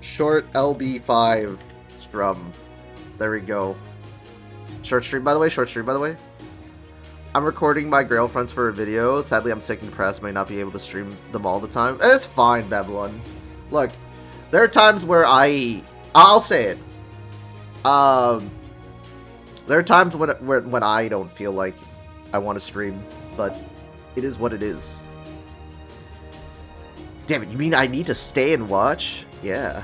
short LB5 strum. There we go. Short stream, by the way. I'm recording my girlfriends for a video. Sadly, I'm sick and depressed. Might not be able to stream them all the time. It's fine, Babylon. Look, there are times where I'll say it. There are times when I don't feel like I want to stream, but it is what it is. Damn it, you mean I need to stay and watch? Yeah.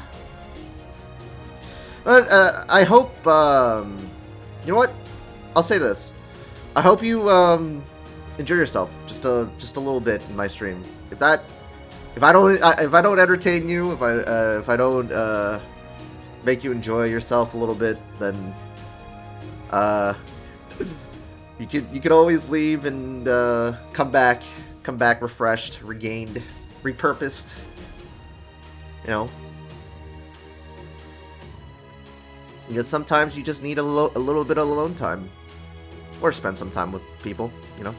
But, I hope, you know what? I'll say this. I hope you, enjoy yourself just a little bit in my stream. If I don't entertain you, if I don't, make you enjoy yourself a little bit, then, you could always leave and, come back refreshed, regained, repurposed, you know. Because sometimes you just need a little bit of alone time. Or spend some time with people, you know.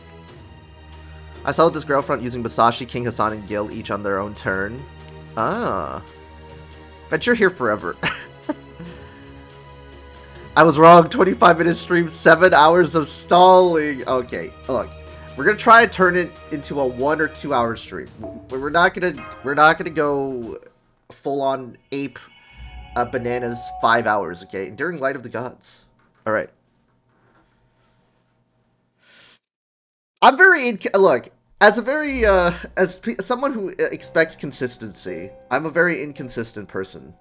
I saw this girlfriend using Masashi, King Hassan, and Gil each on their own turn. Ah. Bet you're here forever. I was wrong. 25-minute stream, 7 hours of stalling. Okay, look. We're gonna try and turn it into a 1 or 2 hour stream. We're not gonna go full on ape bananas 5 hours, okay? During Light of the Gods. Alright. I'm very look, as someone who expects consistency, I'm a very inconsistent person.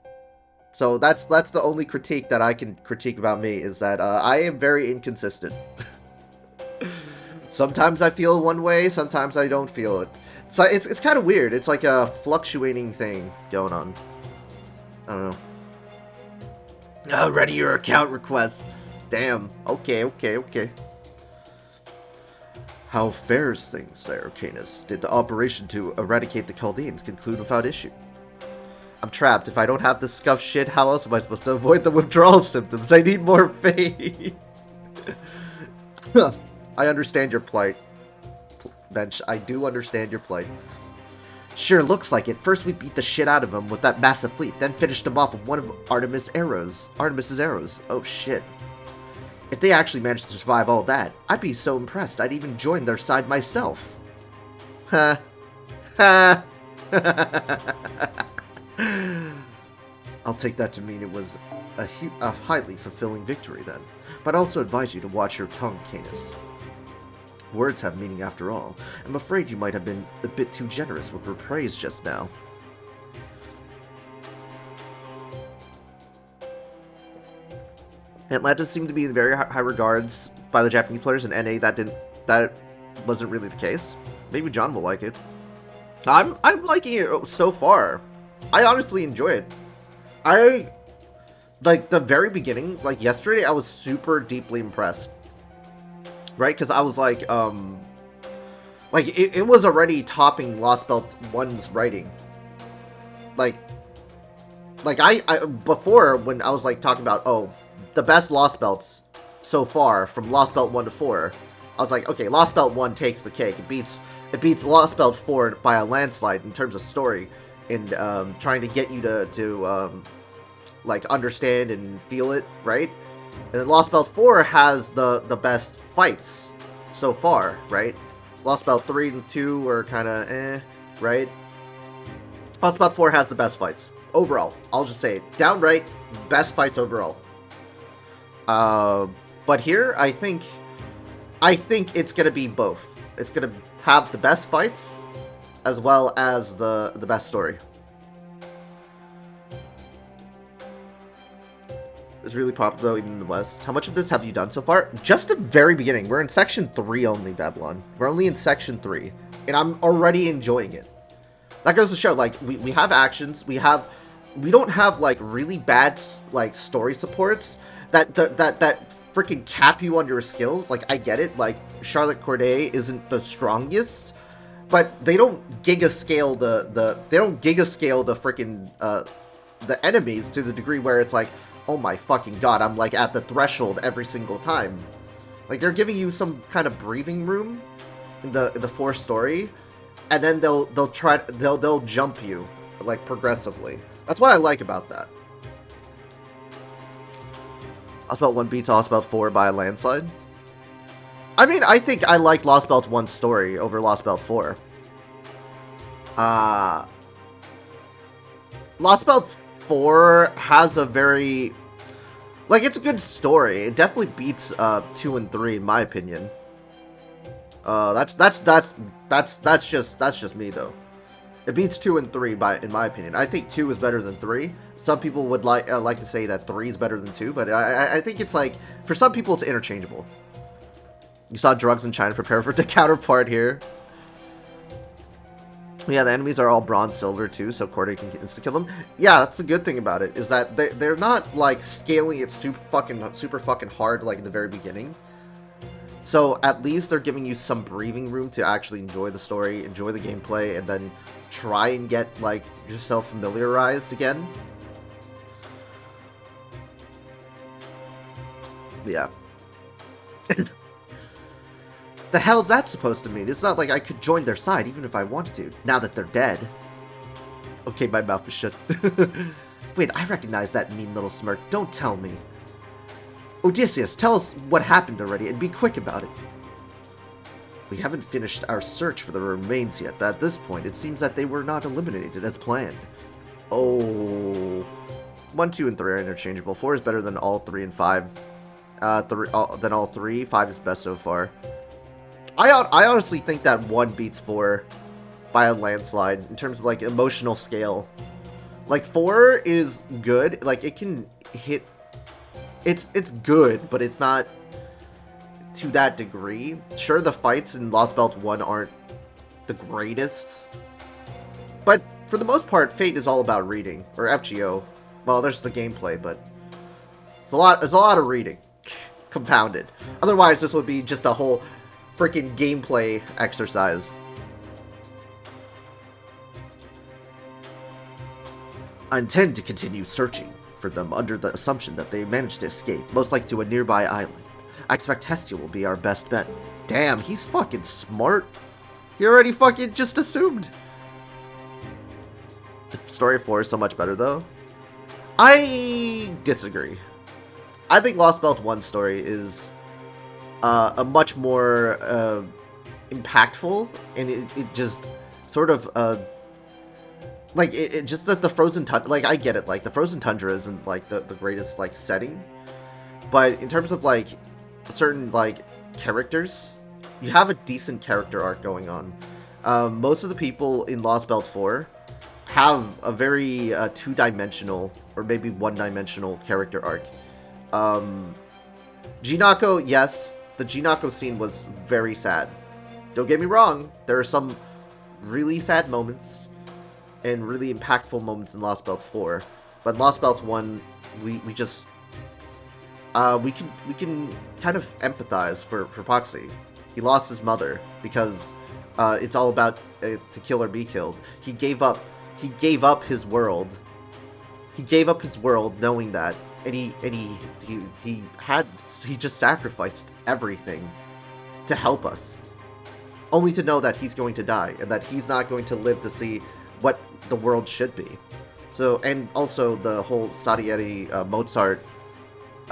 So that's the only critique that I can critique about me, is that I am very inconsistent. Sometimes I feel one way, sometimes I don't feel it. So it's kind of weird. It's like a fluctuating thing going on. I don't know. Oh, ready your account request. Damn. Okay. How fares things there, Canis? Did the operation to eradicate the Chaldeans conclude without issue? I'm trapped. If I don't have the scuff shit, how else am I supposed to avoid the withdrawal symptoms? I need more faith. I understand your plight, Bench. I do understand your plight. Sure looks like it. First we beat the shit out of him with that massive fleet, then finished him off with one of Artemis's arrows. Oh shit. If they actually managed to survive all that, I'd be so impressed I'd even join their side myself. Ha. Ha. I'll take that to mean it was a highly fulfilling victory then. But I also advise you to watch your tongue, Canis. Words have meaning after all. I'm afraid you might have been a bit too generous with your praise just now. Atlantis seemed to be in very high regards by the Japanese players, and NA that wasn't really the case. Maybe John will like it. I'm liking it so far. I honestly enjoy it. I like the very beginning, like yesterday, I was super deeply impressed. Right? Because I was like it was already topping Lostbelt 1's writing. Like I before, when I was like talking about, oh, the best Lostbelts so far from Lostbelt 1 to 4, I was like, okay, Lostbelt 1 takes the cake. It beats Lostbelt 4 by a landslide in terms of story and trying to get you to like understand and feel it, right? And then Lostbelt 4 has the best fights so far, right? Lostbelt 3 and 2 are kind of right? Lostbelt 4 has the best fights overall. I'll just say it. Downright best fights overall. But here, I think it's gonna be both. It's gonna have the best fights as well as the best story. It's really popular though, even in the West. How much of this have you done so far? Just the very beginning. We're in section 3 only, Babylon. We're only in section 3, and I'm already enjoying it. That goes to show, like, we have actions. We don't have like really bad like story supports that freaking cap you on your skills. Like, I get it. Like, Charlotte Corday isn't the strongest, but they don't giga scale the freaking the enemies to the degree where it's like, oh my fucking god, I'm like at the threshold every single time. Like, they're giving you some kind of breathing room in the 4 story, and then they'll jump you like progressively. That's what I like about that. Lostbelt 1 beats Lostbelt 4 by a landslide. I mean, I think I like Lostbelt 1's story over Lostbelt 4. Lostbelt 4 has a very... like, it's a good story. It definitely beats 2 and 3, in my opinion. That's just me, though. It beats 2 and 3 in my opinion. I think 2 is better than 3. Some people would like to say that 3 is better than 2, but I think it's like, for some people it's interchangeable. You saw drugs in China, prepare for the counterpart here. Yeah, the enemies are all bronze silver too, so Corday can insta-kill them. Yeah, that's the good thing about it, is that they're not like scaling it super fucking hard like in the very beginning. So at least they're giving you some breathing room to actually enjoy the story, enjoy the gameplay, and then try and get like yourself familiarized again. Yeah. The hell's that supposed to mean? It's not like I could join their side even if I wanted to, now that they're dead. Okay, my mouth is shut. Wait, I recognize that mean little smirk. Don't tell me. Odysseus, tell us what happened already, and be quick about it. We haven't finished our search for the remains yet, but at this point, it seems that they were not eliminated as planned. Oh... 1, 2, and 3 are interchangeable. 4 is better than all 3 and 5. Than all 3. 5 is best so far. I honestly think that 1 beats 4 by a landslide in terms of like emotional scale. Like 4 is good, like it can hit. It's good, but it's not to that degree. Sure, the fights in Lostbelt 1 aren't the greatest, but for the most part, Fate is all about reading, or FGO. Well, there's the gameplay, but it's a lot of reading compounded. Otherwise, this would be just a whole freaking gameplay exercise. I intend to continue searching for them under the assumption that they managed to escape, most likely to a nearby island. I expect Hestia will be our best bet. Damn, he's fucking smart. He already fucking just assumed. Story 4 is so much better, though. I disagree. I think Lostbelt 1's story is a much more impactful, and it just sort of like it just that the frozen tundra, like I get it, like the frozen tundra isn't like the greatest like setting, but in terms of like certain like characters, you have a decent character arc going on. Most of the people in Lostbelt 4 have a very two-dimensional or maybe one-dimensional character arc. Jinako, yes, the Jinako scene was very sad. Don't get me wrong, there are some really sad moments and really impactful moments in Lostbelt 4, but in Lostbelt 1, we just we can kind of empathize for Poxy. He lost his mother because it's all about to kill or be killed. He gave up his world. He gave up his world knowing that, and he just sacrificed everything to help us, only to know that he's going to die and that he's not going to live to see what the world should be. So, and also the whole Salieri Mozart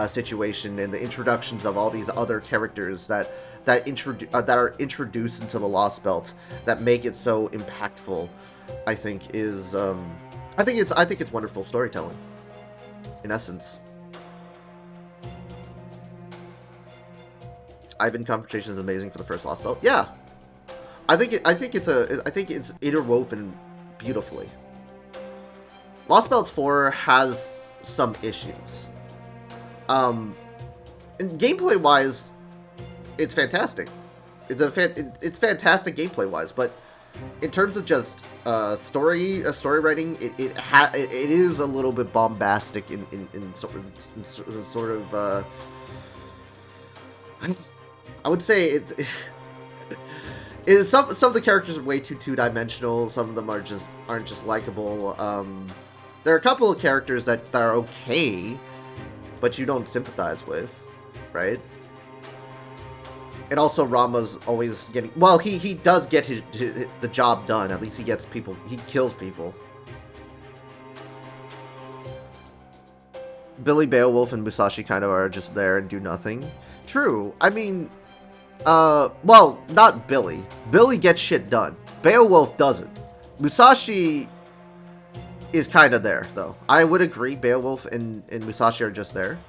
situation and the introductions of all these other characters that are introduced into the Lostbelt that make it so impactful, I think is I think it's wonderful storytelling in essence. Ivan confrontation is amazing for the first Lostbelt. Yeah, I think it's interwoven beautifully. Lostbelt 4 has some issues. And gameplay wise, it's fantastic. It's fantastic gameplay wise, but in terms of just story writing, it is a little bit bombastic in sort of I would say some of the characters are way too two-dimensional. Some of them aren't just likable. There are a couple of characters that are okay, but you don't sympathize with, right? And also Rama's always getting... well, he does get the job done. At least he gets people... he kills people. Billy, Beowulf, and Musashi kind of are just there and do nothing. True. I mean, well, not Billy. Billy gets shit done. Beowulf doesn't. Musashi is kind of there, though. I would agree Beowulf and Musashi are just there.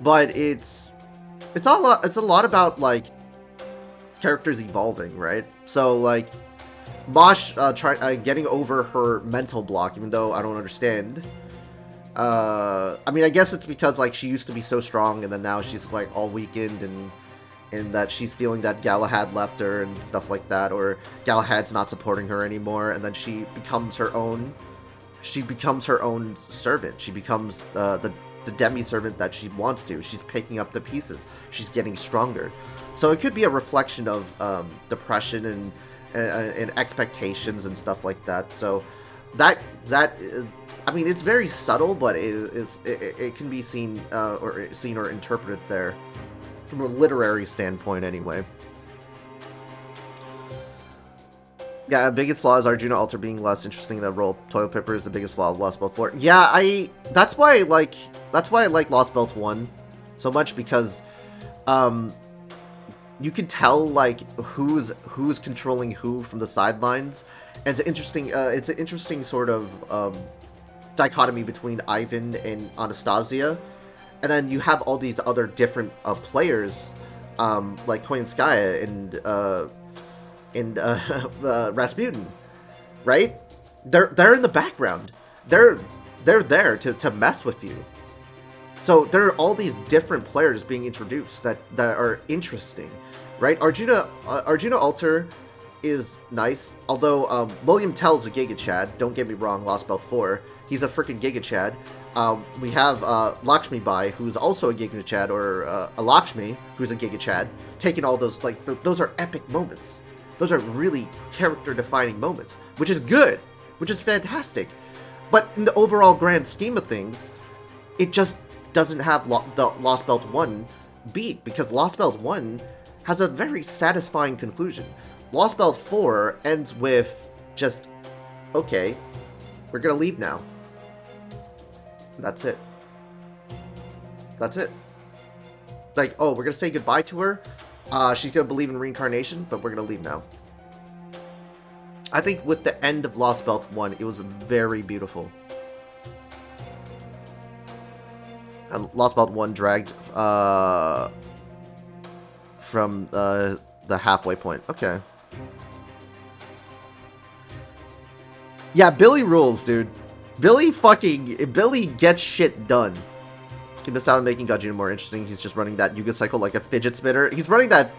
But it's a lot about, like, characters evolving, right? So, like, Mosh getting over her mental block, even though I don't understand. I mean, I guess it's because, like, she used to be so strong, and then now she's, like, all weakened, and that she's feeling that Galahad left her and stuff like that, or Galahad's not supporting her anymore, and then she becomes her own servant. She becomes the demi-servant that she wants to. She's picking up the pieces. She's getting stronger. So it could be a reflection of depression and expectations and stuff like that. So that I mean, it's very subtle, but it can be seen or interpreted there from a literary standpoint, anyway. Yeah, biggest flaw is Arjuna Alter being less interesting than role. Toilet paper is the biggest flaw of Lostbelt 4. Yeah, that's why I like Lostbelt 1 so much, because you can tell, like, who's controlling who from the sidelines, and it's an interesting sort of dichotomy between Ivan and Anastasia, and then you have all these other different players, like Koyanskaya and Rasputin, right? They're in the background. They're there to mess with you. So there are all these different players being introduced that are interesting, right? Arjuna Alter is nice, although William Tell's a Giga Chad. Don't get me wrong, Lostbelt 4. He's a freaking Giga Chad. We have Lakshmi Bai, who's also a Giga Chad, or a Lakshmi, who's a Giga Chad, taking all those, like, those are epic moments. Those are really character-defining moments, which is good, which is fantastic. But in the overall grand scheme of things, it just doesn't have the Lostbelt 1 beat, because Lostbelt 1 has a very satisfying conclusion. Lostbelt 4 ends with just, okay, we're gonna leave now. That's it. That's it. Like, oh, we're gonna say goodbye to her. She's gonna believe in reincarnation, but we're gonna leave now. I think with the end of Lostbelt 1, it was very beautiful. And Lostbelt 1 dragged from the halfway point. Okay. Yeah, Billy rules, dude. Billy gets shit done. He missed out on making Gajina more interesting. He's just running that Yuga cycle like a fidget spinner. He's running that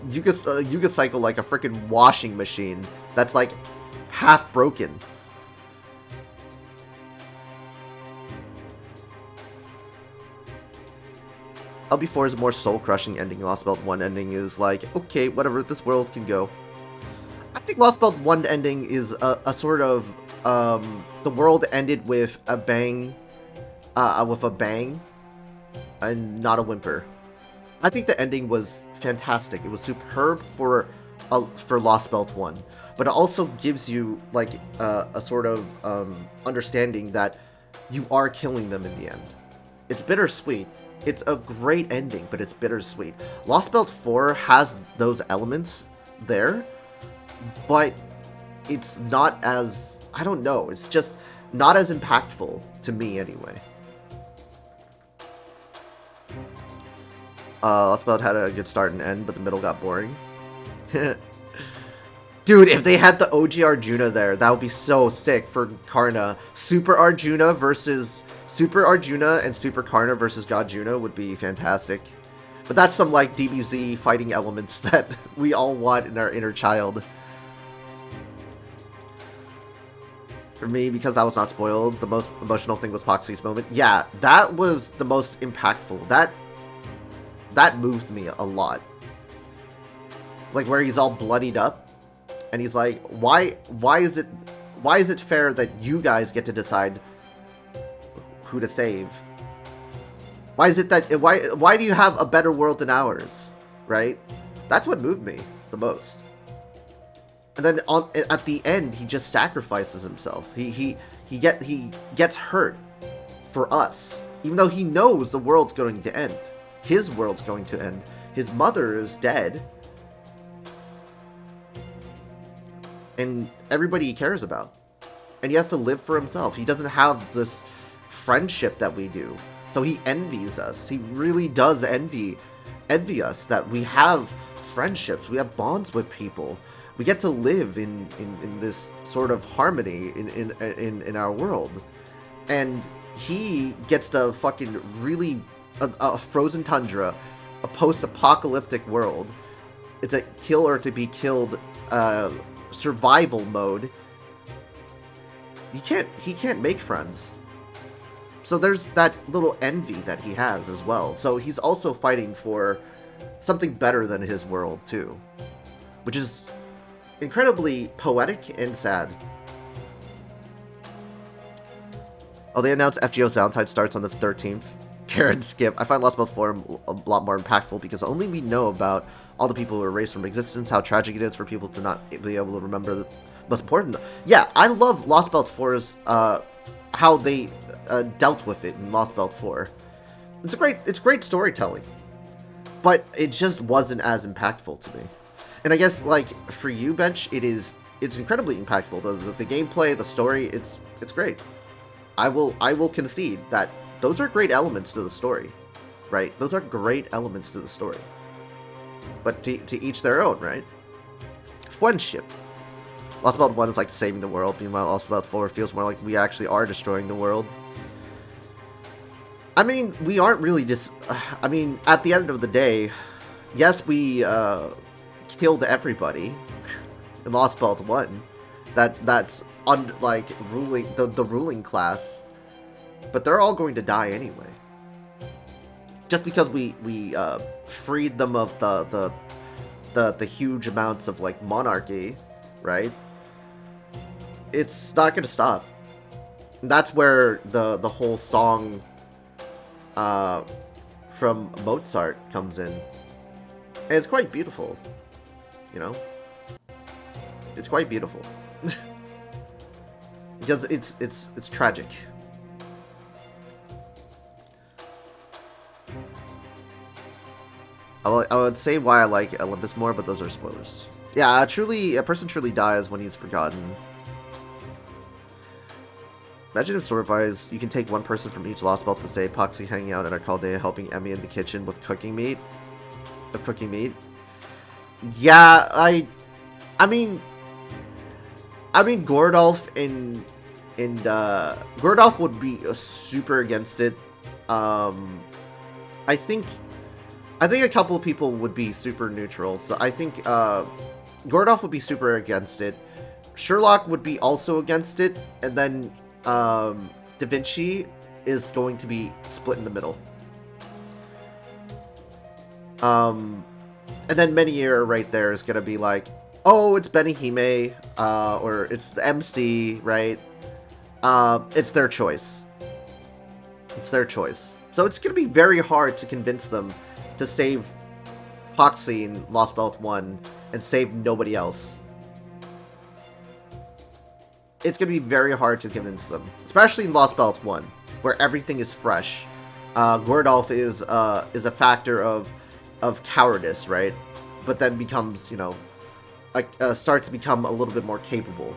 Yuga cycle like a freaking washing machine that's like half broken. LB4 is a more soul-crushing ending. Lostbelt 1 ending is like, okay, whatever, this world can go. I think Lostbelt 1 ending is a sort of, the world ended with a bang, and not a whimper. I think the ending was fantastic. It was superb for Lostbelt 1, but it also gives you, like, a sort of understanding that you are killing them in the end. It's bittersweet. It's a great ending, but it's bittersweet. Lostbelt 4 has those elements there, but it's not as, I don't know, it's just not as impactful to me anyway. Lostbelt had a good start and end, but the middle got boring. Dude, if they had the OG Arjuna there, that would be so sick for Karna. Super Arjuna and Super Karna versus Godjuna would be fantastic. But that's some, like, DBZ fighting elements that we all want in our inner child. For me, because I was not spoiled, the most emotional thing was Poxy's moment. Yeah, that was the most impactful. That moved me a lot. Like, where he's all bloodied up, and he's like, why is it fair that you guys get to decide who to save? Why is it that why do you have a better world than ours, right? That's what moved me the most. And then at the end, he just sacrifices himself. He gets hurt, for us. Even though he knows the world's going to end. His world's going to end. His mother is dead. And everybody he cares about. And he has to live for himself. He doesn't have this friendship that we do. So he envies us. He really does envy us that we have friendships. We have bonds with people. We get to live in this sort of harmony in our world. And he gets to fucking really a frozen tundra, a post-apocalyptic world. It's a kill or to be killed survival mode. He can't make friends. So there's that little envy that he has as well. So he's also fighting for something better than his world too, which is incredibly poetic and sad. Oh, they announced FGO's Valentine starts on the 13th. Karen skip. I find Lostbelt 4 a lot more impactful because only we know about all the people who were erased from existence, how tragic it is for people to not be able to remember the most important. Yeah, I love Lostbelt 4's how they dealt with it in Lostbelt 4. It's great storytelling, but it just wasn't as impactful to me. And I guess like for you, Bench, it's incredibly impactful. The gameplay, the story, it's great. I will concede that those are great elements to the story, right? Those are great elements to the story. But to each their own, right? Friendship. Lostbelt 1 is like saving the world, meanwhile Lostbelt 4 feels more like we actually are destroying the world. I mean, we aren't really I mean, at the end of the day, yes, we killed everybody in Lostbelt 1. That's like ruling the ruling class, but they're all going to die anyway. Just because we freed them of the huge amounts of like monarchy, right? It's not going to stop. And that's where the whole song from Mozart comes in. And it's quite beautiful, you know? It's quite beautiful. Because it's tragic. I would say why I like Olympus more, but those are spoilers. Yeah, a person truly dies when he's forgotten. Imagine if Swordfights, you can take one person from each Lostbelt to say Poxy hanging out at Arcaldea helping Emmy in the kitchen with cooking meat. Yeah, I mean Gordolf and Gordolf would be super against it. I think a couple of people would be super neutral. So I think Gordolf would be super against it. Sherlock would be also against it, and then Da Vinci is going to be split in the middle. And then Meniere right there is gonna be like, oh, it's Benihime, or it's the MC, right? It's their choice. It's their choice. So it's gonna be very hard to convince them to save Poxy in Lostbelt 1 and save nobody else. It's gonna be very hard to convince them, especially in Lostbelt 1, where everything is fresh. Gordolf is a factor of cowardice, right? But then becomes, you know, starts to become a little bit more capable.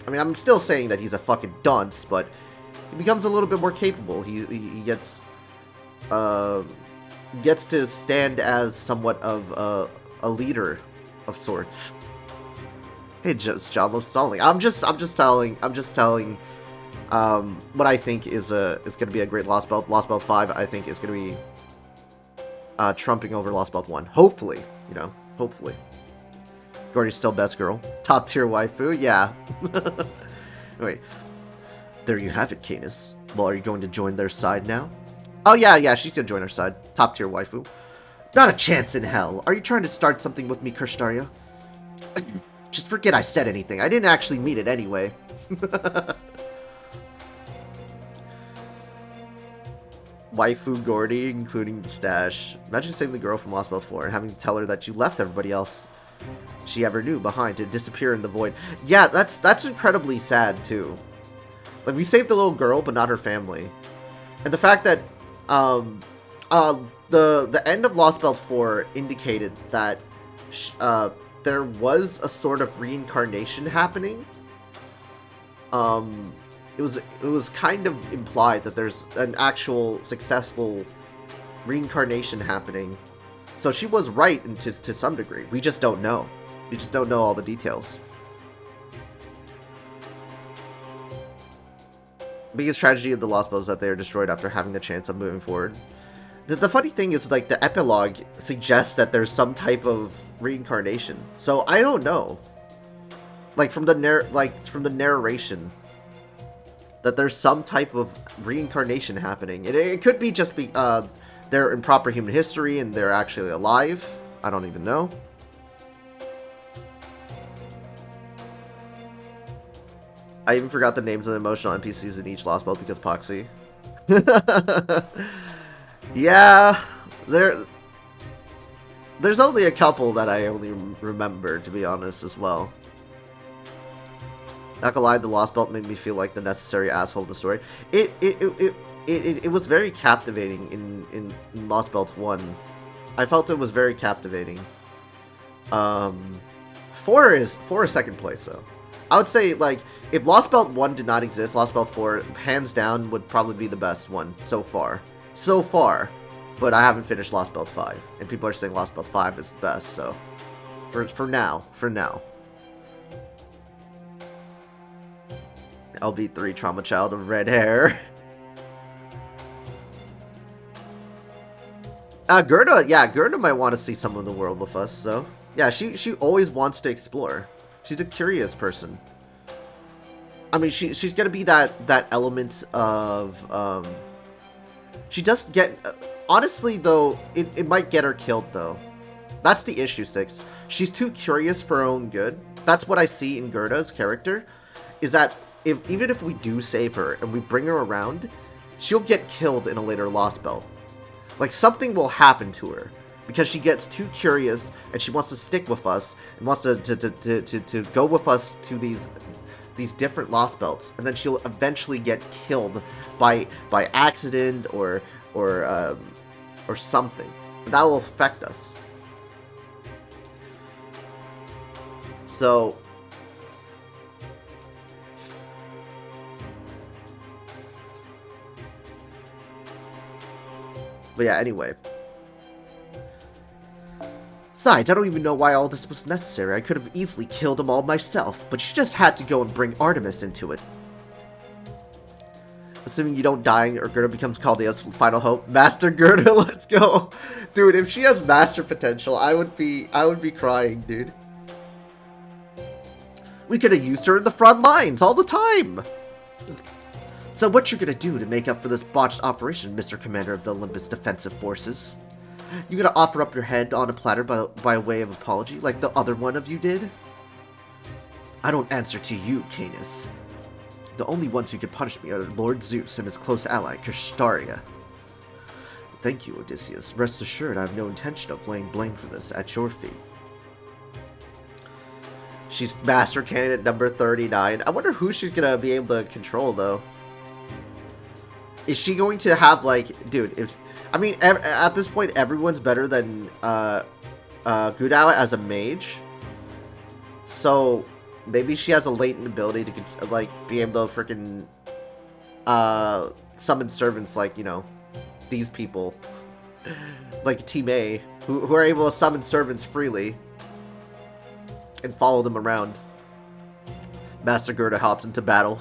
I mean, I'm still saying that he's a fucking dunce, but he becomes a little bit more capable. He gets to stand as somewhat of a leader of sorts. Hey, just John Lowe stalling. I'm just telling what I think is gonna be a great Lostbelt. Lostbelt 5, I think, is gonna be trumping over Lostbelt 1. Hopefully, you know, hopefully. Gordy's still best girl. Top tier waifu, yeah. Wait, there you have it, Canis. Well, are you going to join their side now? Oh yeah, she's gonna join our side. Top tier waifu. Not a chance in hell. Are you trying to start something with me, Kirshdaria? Just forget I said anything. I didn't actually mean it anyway. Waifu Gordy, including the stash. Imagine saving the girl from Lostbelt 4 and having to tell her that you left everybody else she ever knew behind to disappear in the void. Yeah, that's incredibly sad too. Like, we saved the little girl, but not her family. And the fact that the end of Lostbelt 4 indicated that there was a sort of reincarnation happening. It was kind of implied that there's an actual successful reincarnation happening. So she was right to some degree. We just don't know. We just don't know all the details. Biggest tragedy of the Lostbelt is that they are destroyed after having the chance of moving forward. The funny thing is, like, the epilogue suggests that there's some type of reincarnation. So I don't know. Like from the narration, that there's some type of reincarnation happening. It could be just they're in proper human history and they're actually alive. I don't even know. I even forgot the names of the emotional NPCs in each Lostbelt because Poxy. Yeah, there's only a couple that I only remember, to be honest, as well. Not gonna lie, the Lostbelt made me feel like the necessary asshole of the story. It was very captivating in Lostbelt 1. I felt it was very captivating. 4 is second place, though. I would say, like, if Lostbelt 1 did not exist, Lostbelt 4, hands down, would probably be the best one so far. So far. But I haven't finished Lostbelt 5. And people are saying Lostbelt 5 is the best, so... For now. LB3 Trauma Child of red hair. Gerda might want to see some of the world with us, so... Yeah, she always wants to explore. She's a curious person. I mean, she's gonna be that element of, she does get... honestly, though, it might get her killed, though. That's the issue, 6. She's too curious for her own good. That's what I see in Gerda's character, is that even if we do save her and we bring her around, she'll get killed in a later Lostbelt. Like, something will happen to her, because she gets too curious, and she wants to stick with us, and wants to go with us to these different Lostbelts, and then she'll eventually get killed by accident or something. That will affect us. So... But yeah, anyway. Besides, I don't even know why all this was necessary. I could have easily killed them all myself, but you just had to go and bring Artemis into it. Assuming you don't die or Gerda becomes Chaldea's final hope. Master Gerda, let's go. Dude, if she has master potential, I would be crying, dude. We could have used her in the front lines all the time. So what you gonna do to make up for this botched operation, Mr. Commander of the Olympus Defensive Forces? You gonna offer up your head on a platter by way of apology, like the other one of you did? I don't answer to you, Canis. The only ones who can punish me are Lord Zeus and his close ally, Kirstaria. Thank you, Odysseus. Rest assured, I have no intention of laying blame for this at your feet. She's Master Candidate number 39. I wonder who she's gonna be able to control, though. Is she going to have, like... Dude, I mean, at this point, everyone's better than Gudao as a mage. So, maybe she has a latent ability to, like, be able to freaking summon servants like, you know, these people. Like Team A, who are able to summon servants freely and follow them around. Master Gerda hops into battle.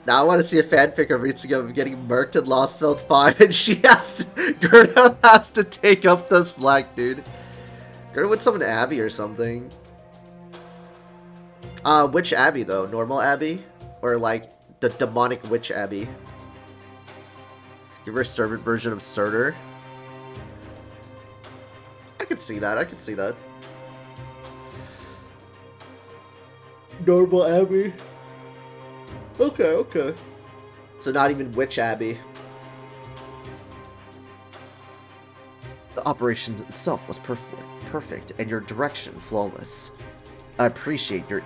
Now I want to see a fanfic of Ritsuga getting murked in Lostbelt 5, and Gerda has to take up the slack, dude. Gerda would summon Abby or something. Which Abby, though? Normal Abby? Or, like, the demonic witch Abby? Give her a servant version of Surtur? I could see that, Normal Abby. Okay. So not even Witch Abbey. The operation itself was perfect, and your direction flawless. I appreciate your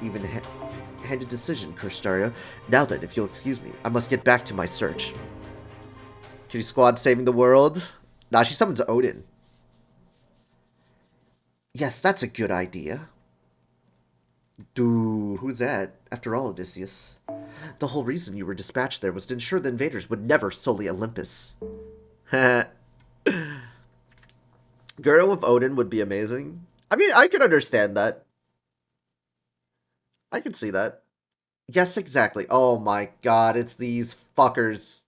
heavy-handed decision, Kurstaria. Now then, if you'll excuse me, I must get back to my search. Kitty Squad saving the world? Nah, she summons Odin. Yes, that's a good idea. Dude, who's that? After all, Odysseus. The whole reason you were dispatched there was to ensure the invaders would never sully Olympus. Girl with Odin would be amazing. I mean, I can understand that. I can see that. Yes, exactly. Oh my god, it's these fuckers.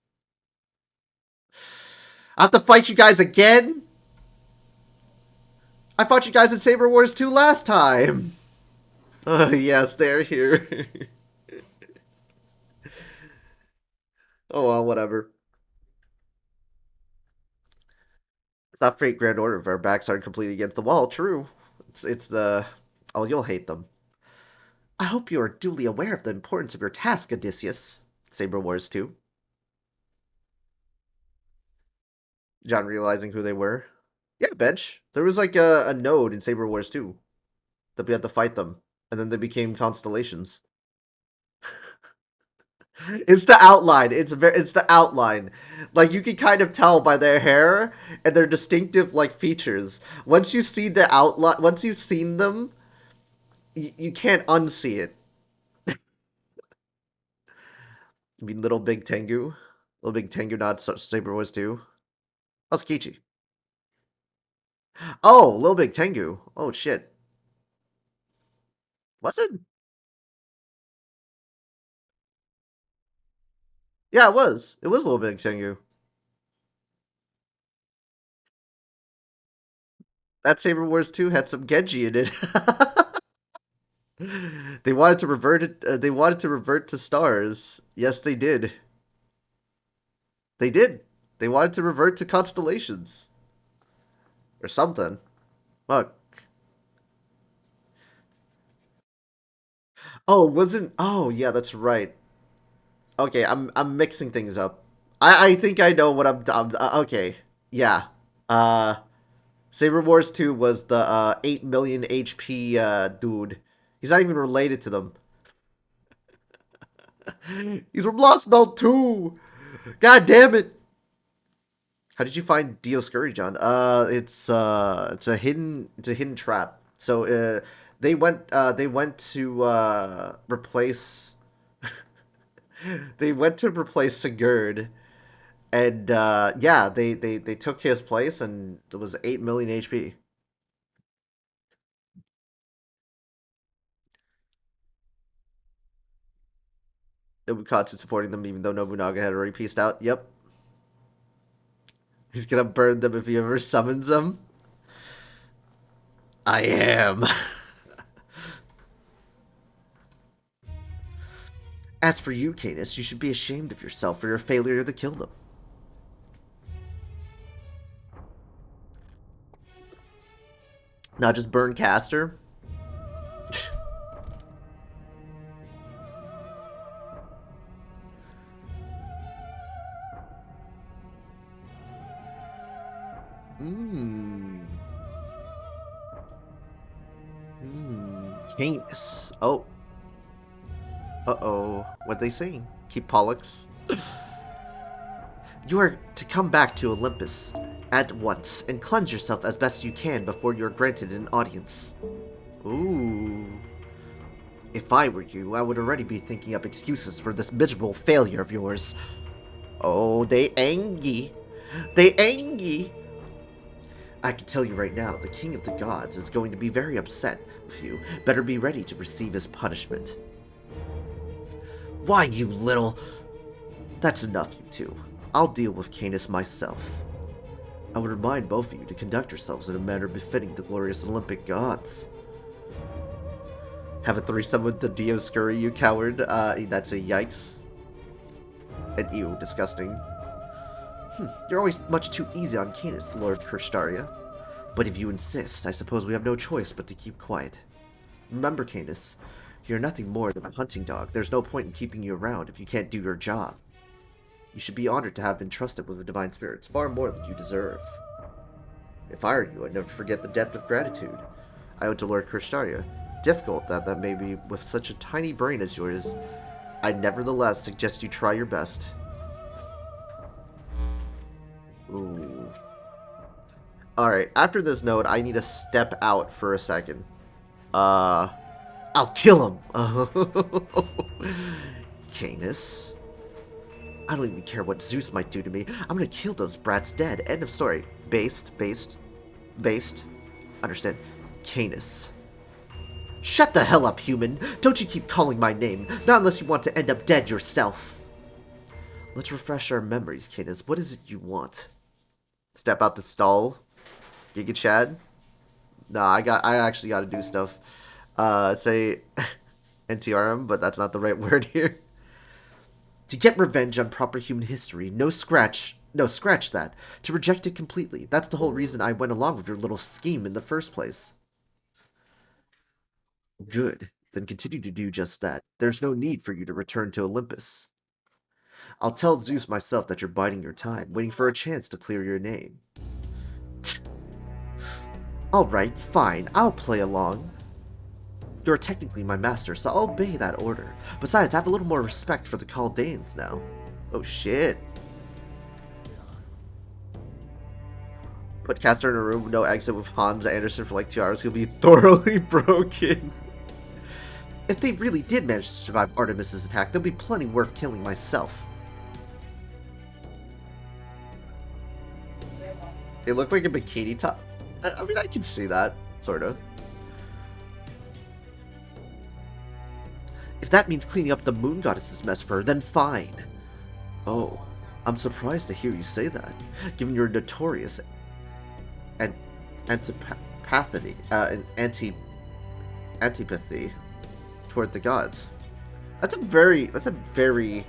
I have to fight you guys again? I fought you guys in Saber Wars 2 last time. Yes, they're here. Oh well, whatever. It's not Fate Grand Order if our backs aren't completely against the wall. True. It's the... Oh, you'll hate them. I hope you are duly aware of the importance of your task, Odysseus. Saber Wars 2. John realizing who they were. Yeah, bench. There was like a node in Saber Wars 2 that we had to fight them, and then they became constellations. It's the outline. It's the outline. Like you can kind of tell by their hair and their distinctive like features. Once you see the outline, once you've seen them, you can't unsee it. I mean, Little Big Tengu, Little Big Tengu, not Saber Wars 2. Oh, Kichi. Oh, Little Big Tengu. Oh shit. Was it? Yeah, it was. It was Little Big Tengu. That Saber Wars 2 had some Genji in it. They wanted to revert it. They wanted to revert to stars. Yes, they did. They did. They wanted to revert to constellations or something. Fuck. Oh, wasn't? Oh, yeah, that's right. Okay, I'm mixing things up. I think I know what I'm okay. Yeah. Uh, Saber Wars 2 was the 8 million HP dude. He's not even related to them. He's from Lostbelt 2. God damn it. How did you find Dioscuri, John? It's a hidden trap. So they went to replace they went to replace Sigurd, and yeah, they took his place, and it was 8 million HP. Nobukatsu supporting them, even though Nobunaga had already pieced out. Yep, he's gonna burn them if he ever summons them. I am. As for you, Canis, you should be ashamed of yourself for your failure to kill them. Not just burn Caster. Mmm. Canis. Oh. Uh-oh. What they saying? Keep Pollux. You are to come back to Olympus at once and cleanse yourself as best you can before you are granted an audience. Ooh. If I were you, I would already be thinking up excuses for this miserable failure of yours. Oh, they angry. They angry. I can tell you right now, the King of the Gods is going to be very upset with you. Better be ready to receive his punishment. Why, you little... That's enough, you two. I'll deal with Canis myself. I would remind both of you to conduct yourselves in a manner befitting the glorious Olympic gods. Have a threesome with the Dioscuri, you coward. That's a yikes. And ew, disgusting. You're always much too easy on Canis, Lord Kurstaria. But if you insist, I suppose we have no choice but to keep quiet. Remember, Canis, you're nothing more than a hunting dog. There's no point in keeping you around if you can't do your job. You should be honored to have been trusted with the divine spirits, far more than you deserve. If I were you, I'd never forget the depth of gratitude I owe to Lord Kurstaria. difficult that may be with such a tiny brain as yours, I nevertheless suggest you try your best. Ooh. Alright, after this note, I need to step out for a second. I'll kill him! Canis? I don't even care what Zeus might do to me. I'm gonna kill those brats dead. End of story. Based. Understand. Canis. Shut the hell up, human! Don't you keep calling my name. Not unless you want to end up dead yourself. Let's refresh our memories, Canis. What is it you want? Step out the stall. Giga Chad? No, I actually gotta do stuff. Say NTRM, but that's not the right word here. To get revenge on proper human history, scratch that. To reject it completely. That's the whole reason I went along with your little scheme in the first place. Good. Then continue to do just that. There's no need for you to return to Olympus. I'll tell Zeus myself that you're biding your time, waiting for a chance to clear your name. Alright, fine. I'll play along. You're technically my master, so I'll obey that order. Besides, I have a little more respect for the Chaldeans now. Oh shit. Put Castor in a room with no exit with Hans Anderson for like 2 hours, he'll be thoroughly broken. If they really did manage to survive Artemis's attack, there'll be plenty worth killing myself. They look like a bikini top. I mean, I can see that, sort of. If that means cleaning up the moon goddess's mess for her, then fine. Oh, I'm surprised to hear you say that, given your notorious antipathy toward the gods. That's a very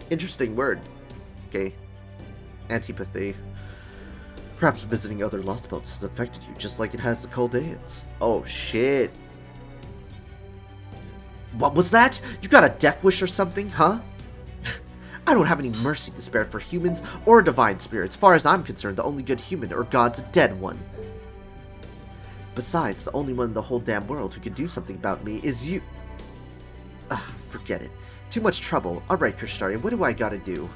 interesting word. Okay, antipathy. Perhaps visiting other Lostbelts has affected you, just like it has the Chaldeans. Oh shit. What was that? You got a death wish or something, huh? I don't have any mercy to spare for humans or divine spirits. As far as I'm concerned, the only good human or god's a dead one. Besides, the only one in the whole damn world who can do something about me is you. Forget it. Too much trouble. Alright, Krishtarian, what do I gotta do?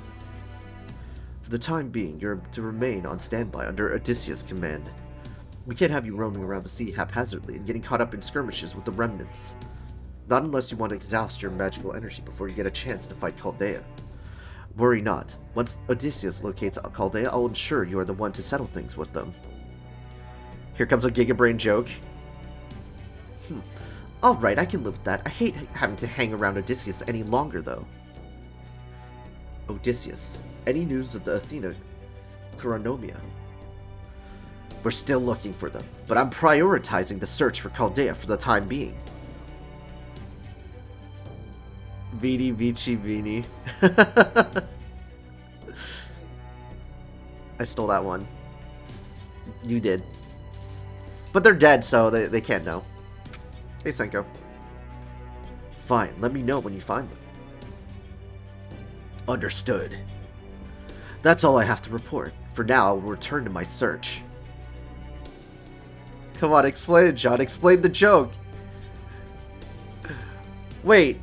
For the time being, you're to remain on standby under Odysseus' command. We can't have you roaming around the sea haphazardly and getting caught up in skirmishes with the remnants. Not unless you want to exhaust your magical energy before you get a chance to fight Chaldea. Worry not. Once Odysseus locates Chaldea, I'll ensure you are the one to settle things with them. Here comes a Gigabrain joke. Alright, I can live with that. I hate having to hang around Odysseus any longer, though. Odysseus. Any news of the Athena Chronomia? We're still looking for them, but I'm prioritizing the search for Chaldea for the time being. Vini, Vici, Vini. I stole that one. You did. But they're dead, so they can't know. Hey, Senko. Fine, let me know when you find them. Understood. That's all I have to report. For now, I will return to my search. Come on, explain it, John. Explain the joke. Wait.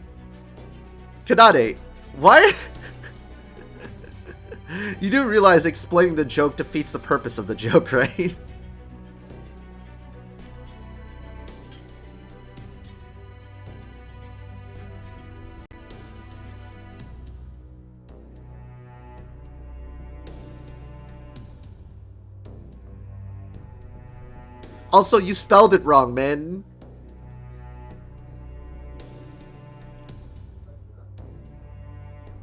Kanade, why? You do realize explaining the joke defeats the purpose of the joke, right? Also, you spelled it wrong, man.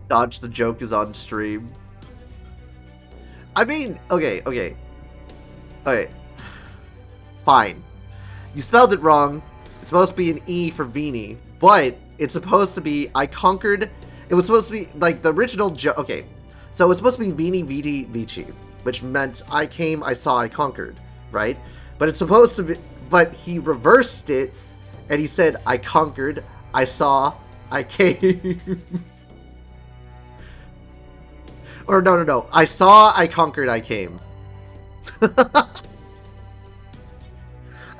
Dodge the joke is on stream. I mean, okay. Fine. You spelled it wrong. It's supposed to be an E for Vini, but it's supposed to be I conquered. It was supposed to be like the original joke. Okay, so it's supposed to be Vini, Vidi, Vici, which meant I came, I saw, I conquered, right? But it's supposed to be, but he reversed it, and he said I conquered, I saw, I came. Or no. I saw, I conquered, I came. I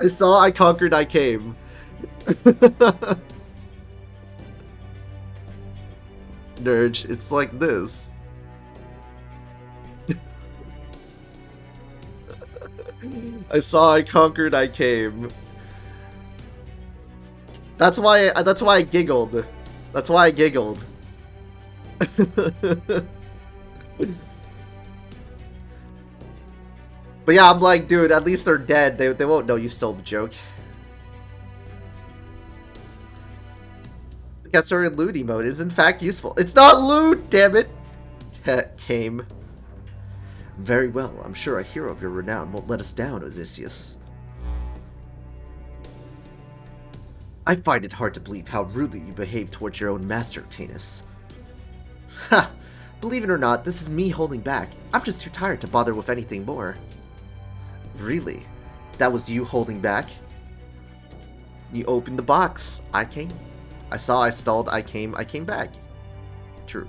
saw, I conquered, I came. Nurge, it's like this. I saw, I conquered, I came. That's why I giggled. That's why I giggled. But yeah, I'm like, dude, at least they're dead. They won't know you stole the joke. Get started in looty mode is in fact useful. It's not loot, damn it! Came. Very well, I'm sure a hero of your renown won't let us down, Odysseus. I find it hard to believe how rudely you behave towards your own master, Canis. Ha! Believe it or not, this is me holding back. I'm just too tired to bother with anything more. Really? That was you holding back? You opened the box. I came. I saw, I stalled, I came back. True.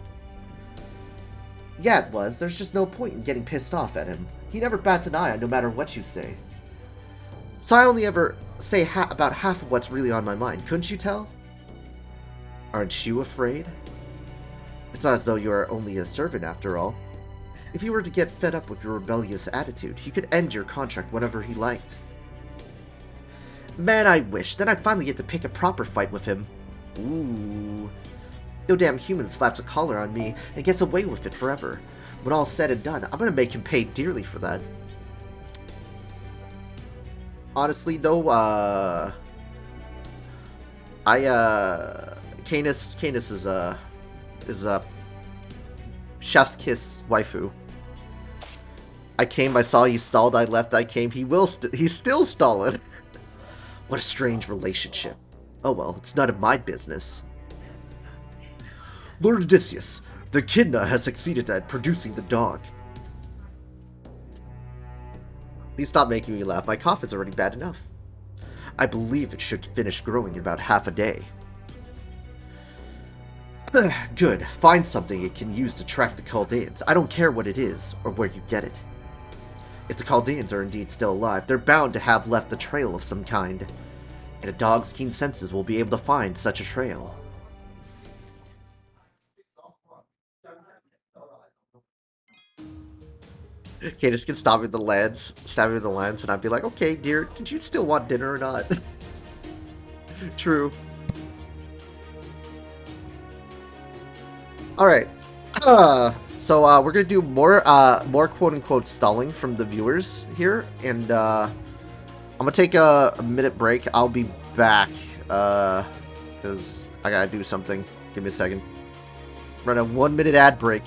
Yeah, it was. There's just no point in getting pissed off at him. He never bats an eye no matter what you say. So I only ever say about half of what's really on my mind. Couldn't you tell? Aren't you afraid? It's not as though you are only a servant after all. If you were to get fed up with your rebellious attitude, he could end your contract whenever he liked. Man, I wish. Then I'd finally get to pick a proper fight with him. Ooh. No damn human slaps a collar on me and gets away with it forever. When all's said and done, I'm gonna make him pay dearly for that. Honestly, though, Canis is a chef's kiss waifu. I came, I saw, he stalled, I left, I came, he's still stalling. What a strange relationship. Oh well, it's none of my business. Lord Odysseus, the Echidna has succeeded at producing the dog. Please stop making me laugh, my cough is already bad enough. I believe it should finish growing in about half a day. Good, find something it can use to track the Chaldeans. I don't care what it is, or where you get it. If the Chaldeans are indeed still alive, they're bound to have left a trail of some kind. And a dog's keen senses will be able to find such a trail. Okay, just can stop me with the lens, stab me with the lens, and I'd be like, okay, dear, did you still want dinner or not? True. Alright. So we're gonna do more quote-unquote stalling from the viewers here, and I'm gonna take a minute break. I'll be back, because I gotta do something. Give me a second. Run a 1-minute ad break.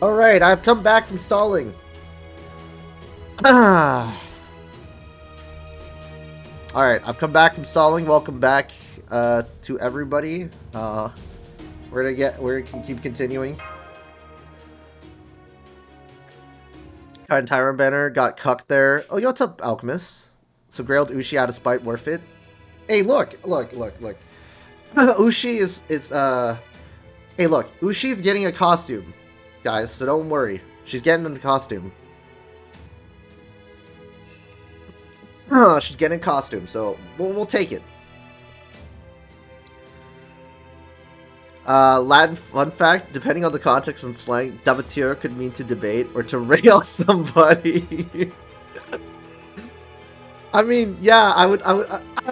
Alright, I've come back from stalling. Alright, I've come back from stalling. Welcome back to everybody. We're gonna keep continuing. Kind Tyra Banner got cucked there. Oh, yo, what's up, Alchemist? So Grailed Ushi out of spite worth it. Hey, look. Ushi is hey, look, Ushi's getting a costume, guys, so don't worry. She's getting a costume. She's getting a costume, so we'll take it. Latin fun fact, depending on the context and slang, debatir could mean to debate or to rail somebody. I mean, yeah,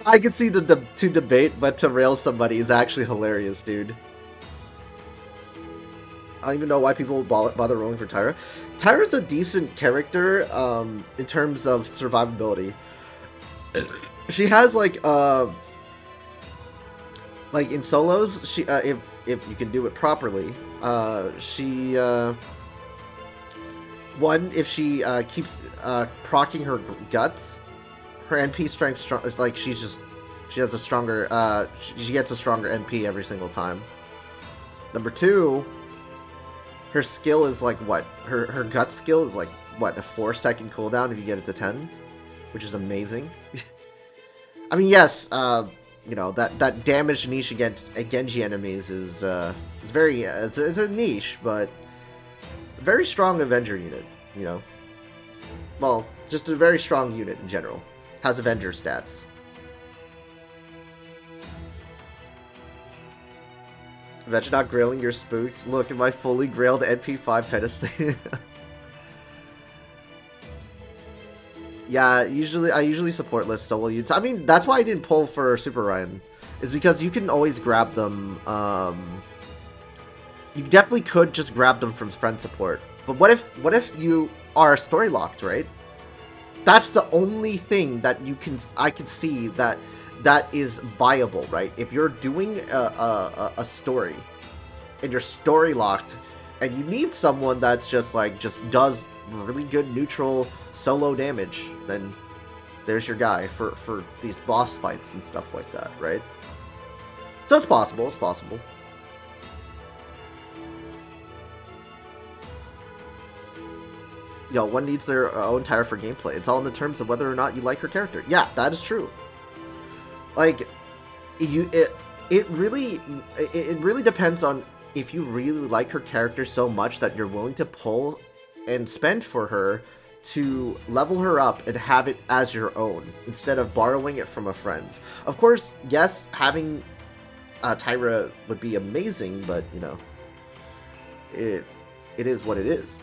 I could see to debate, but to rail somebody is actually hilarious, dude. I don't even know why people bother rolling for Tyra. Tyra's a decent character, in terms of survivability. She has like in solos, she if you can do it properly, if she keeps proccing her guts, her NP strength like she has a stronger she gets a stronger NP every single time. Number 2, her skill is like what? Her gut skill is like what, a 4-second cooldown if you get it to 10, which is amazing. I mean, yes, you know, that damage niche against Genji enemies is very it's a niche, but a very strong Avenger unit, you know. Well, just a very strong unit in general. Has Avenger stats. Imagine not grailing your spooks. Look at my fully grailed NP5 pedestal. Yeah, I usually support list solo units. I mean, that's why I didn't pull for Super Ryan, is because you can always grab them. You definitely could just grab them from friend support. But what if you are story locked, right? That's the only thing that I can see that is viable, right? If you're doing a story and you're story locked, and you need someone that's just does really good neutral solo damage, then there's your guy for these boss fights and stuff like that, right? So it's possible. Yo, one needs their own Tyra for gameplay. It's all in the terms of whether or not you like her character. Yeah, that is true. Like, it really depends on if you really like her character so much that you're willing to pull and spend for her to level her up and have it as your own instead of borrowing it from a friend. Of course, yes, having Tyra would be amazing, but you know, it is what it is.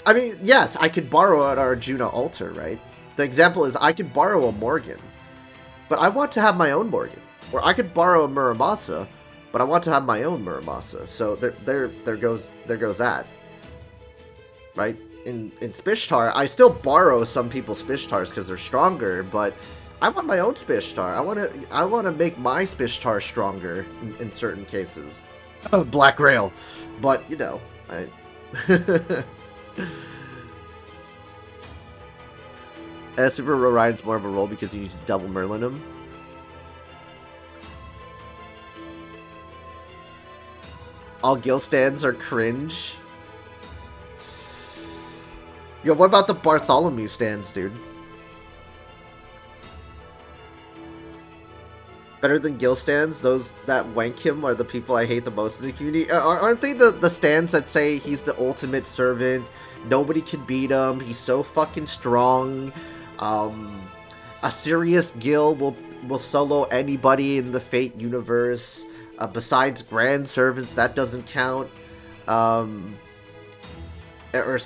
I mean, yes, I could borrow an Arjuna altar, right? The example is I could borrow a Morgan, but I want to have my own Morgan. Or I could borrow a Muramasa, but I want to have my own Muramasa. So there goes that. Right? In Spishtar, I still borrow some people's Spishtars because they're stronger, but I want my own Spishtar. I want to make my Spishtar stronger in certain cases. Oh, Black Rail. But, you know, Super Ryan's more of a role because you need to double Merlin him. All Gil stands are cringe. Yo, what about the Bartholomew stands, dude? Better than Gil stands? Those that wank him are the people I hate the most in the community. Aren't they the stands that say he's the ultimate servant? Nobody can beat him. He's so fucking strong. A serious Gil will solo anybody in the Fate universe. Besides Grand Servants, that doesn't count. Or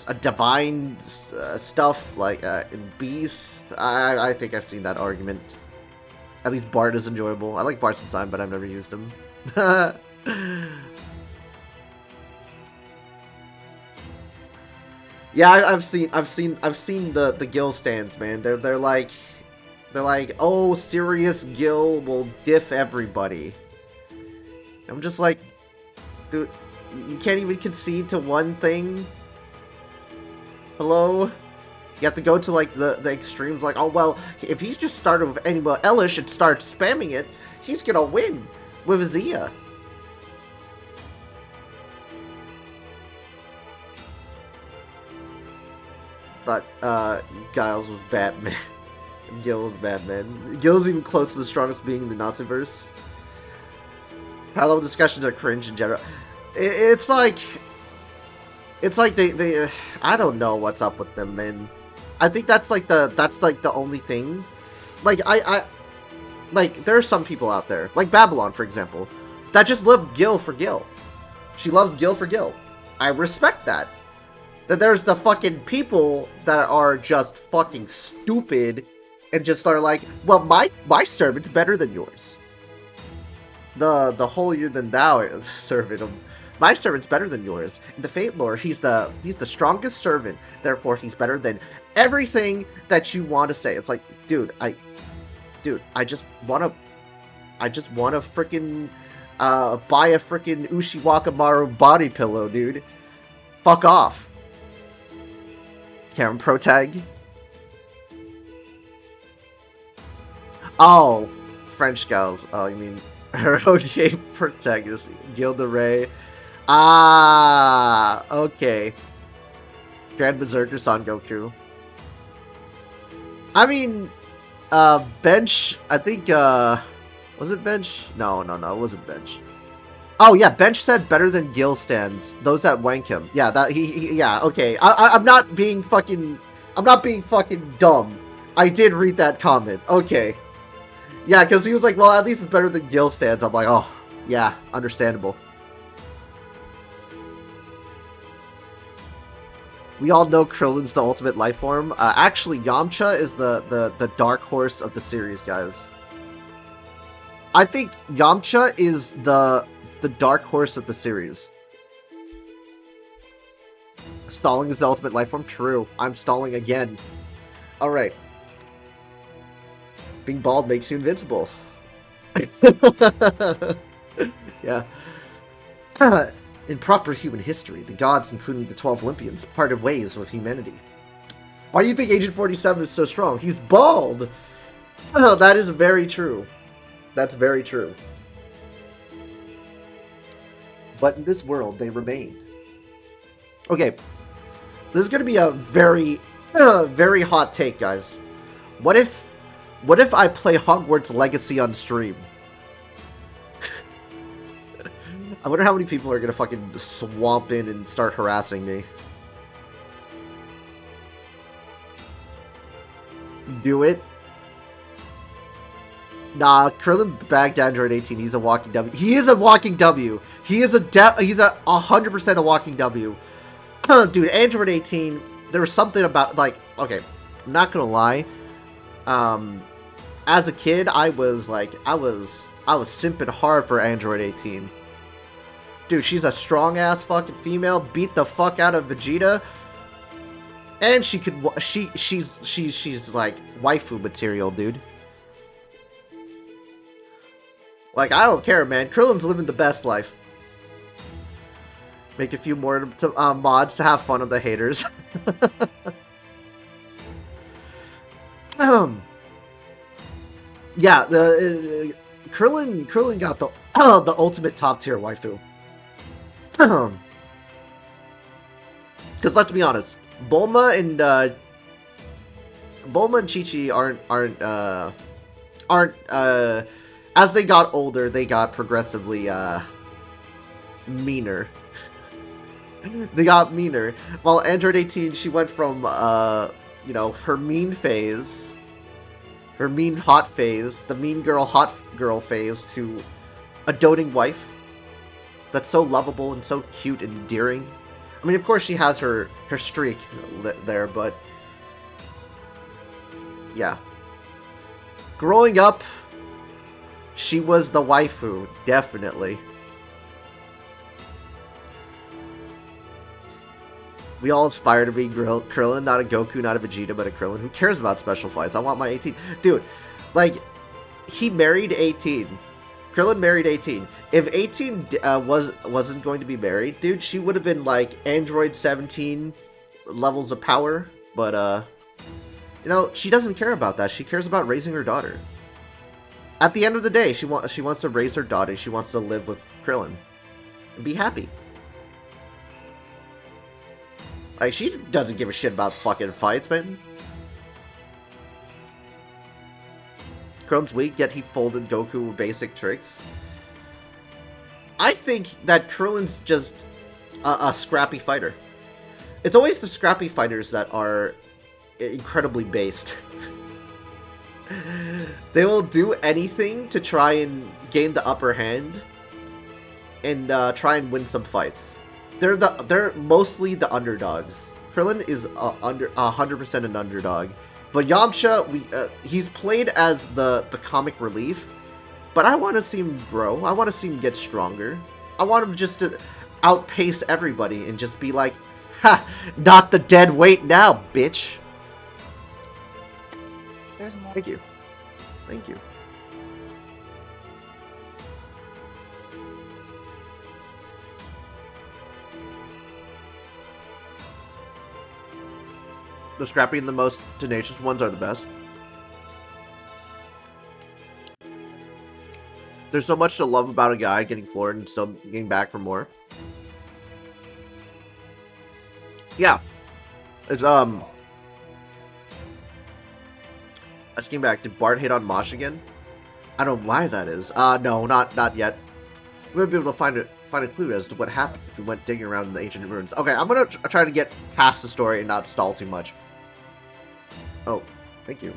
a divine stuff like in Beast. I think I've seen that argument. At least Bart is enjoyable. I like Bart's design, but I've never used him. Yeah, I've seen the Gil stands, man. They're like, oh, serious Gil will diff everybody. I'm just like, dude, You can't even concede to one thing? Hello? You have to go to, like, the extremes, like, oh, well, if he's just started with Anima Elish and starts spamming it, he's gonna win with Zia. But, Giles was Batman. Gil was Batman. Gil's even close to the strongest being in the Naziverse. Parallel discussions are cringe in general. It's like they I don't know what's up with them, man. I think that's like the only thing. Like I like there are some people out there, like Babylon for example, that just love Gil for Gil. She loves Gil for Gil. I respect that. Then there's the fucking people that are just fucking stupid and just are like, well, my servant's better than yours. The holier than thou servant. My servant's better than yours. In the Fate lore, he's the strongest servant. Therefore, he's better than everything that you want to say. It's like, dude, I just wanna freaking buy a freaking Ushiwakamaru body pillow, dude. Fuck off. Karen Protag. Oh, French gals. Oh, you mean okay, protagonist Gilda Ray. Ah, okay. Grand Berserker Son Goku. I mean, Bench. I think. Was it Bench? No, it wasn't Bench. Oh yeah, Bench said better than Gil stands. Those that wank him. Yeah, that he yeah. Okay, I'm not being fucking. I'm not being fucking dumb. I did read that comment. Okay. Yeah, because he was like, well, at least it's better than Gil stands. I'm like, oh, yeah, understandable. We all know Krillin's the ultimate life form. Actually, Yamcha is the dark horse of the series, guys. I think Yamcha is the dark horse of the series. Stalling is the ultimate life form? True. I'm stalling again. Alright. Being bald makes you invincible. Yeah. In proper human history, the gods, including the 12 Olympians, parted ways with humanity. Why do you think Agent 47 is so strong? He's bald! Oh, that is very true. That's very true. But in this world, they remained. Okay. This is going to be a very, very hot take, guys. What if I play Hogwarts Legacy on stream? I wonder how many people are gonna fucking swamp in and start harassing me. Do it. Nah, Krillin bagged Android 18. He's a walking W. He is a walking W. He's a 100% a walking W. Dude, Android 18. There was something about like. Okay, I'm not gonna lie. As a kid, I was simping hard for Android 18. Dude, she's a strong-ass fucking female, beat the fuck out of Vegeta. And she could, she's like waifu material, dude. Like, I don't care, man. Krillin's living the best life. Make a few more mods to have fun with the haters. Yeah, Krillin got the ultimate top tier waifu. Because let's be honest, Bulma and Chi-Chi aren't as they got older, they got progressively meaner. They got meaner. While Android 18, she went from you know, her mean phase, her mean hot phase, the mean girl hot girl phase, to a doting wife that's so lovable and so cute and endearing. I mean, of course she has her streak there, but yeah. Growing up, she was the waifu, definitely. We all aspire to be Krillin, not a Goku, not a Vegeta, but a Krillin. Who cares about special fights? I want my 18. Dude, like, he married 18. Krillin married 18. If 18 wasn't going to be married, dude, she would have been like Android 17 levels of power. But you know, she doesn't care about that. She cares about raising her daughter. At the end of the day, she wants to raise her daughter. She wants to live with Krillin and be happy. Like, she doesn't give a shit about fucking fights, man. Krillin's weak, yet he folded Goku with basic tricks. I think that Krillin's just a scrappy fighter. It's always the scrappy fighters that are incredibly based. They will do anything to try and gain the upper hand and try and win some fights. They're mostly the underdogs. Krillin is 100% an underdog, but Yamcha, he's played as the comic relief. But I want to see him grow. I want to see him get stronger. I want him just to outpace everybody and just be like, ha! Not the dead weight now, bitch. There's more. Thank you. Thank you. The scrappy and the most tenacious ones are the best. There's so much to love about a guy getting floored and still getting back for more. Yeah. It's, I just came back. Did Bart hit on Mosh again? I don't know why that is. No, not yet. We're gonna be able to find a clue as to what happened if we went digging around in the ancient ruins. Okay, I'm gonna try to get past the story and not stall too much. Oh, thank you.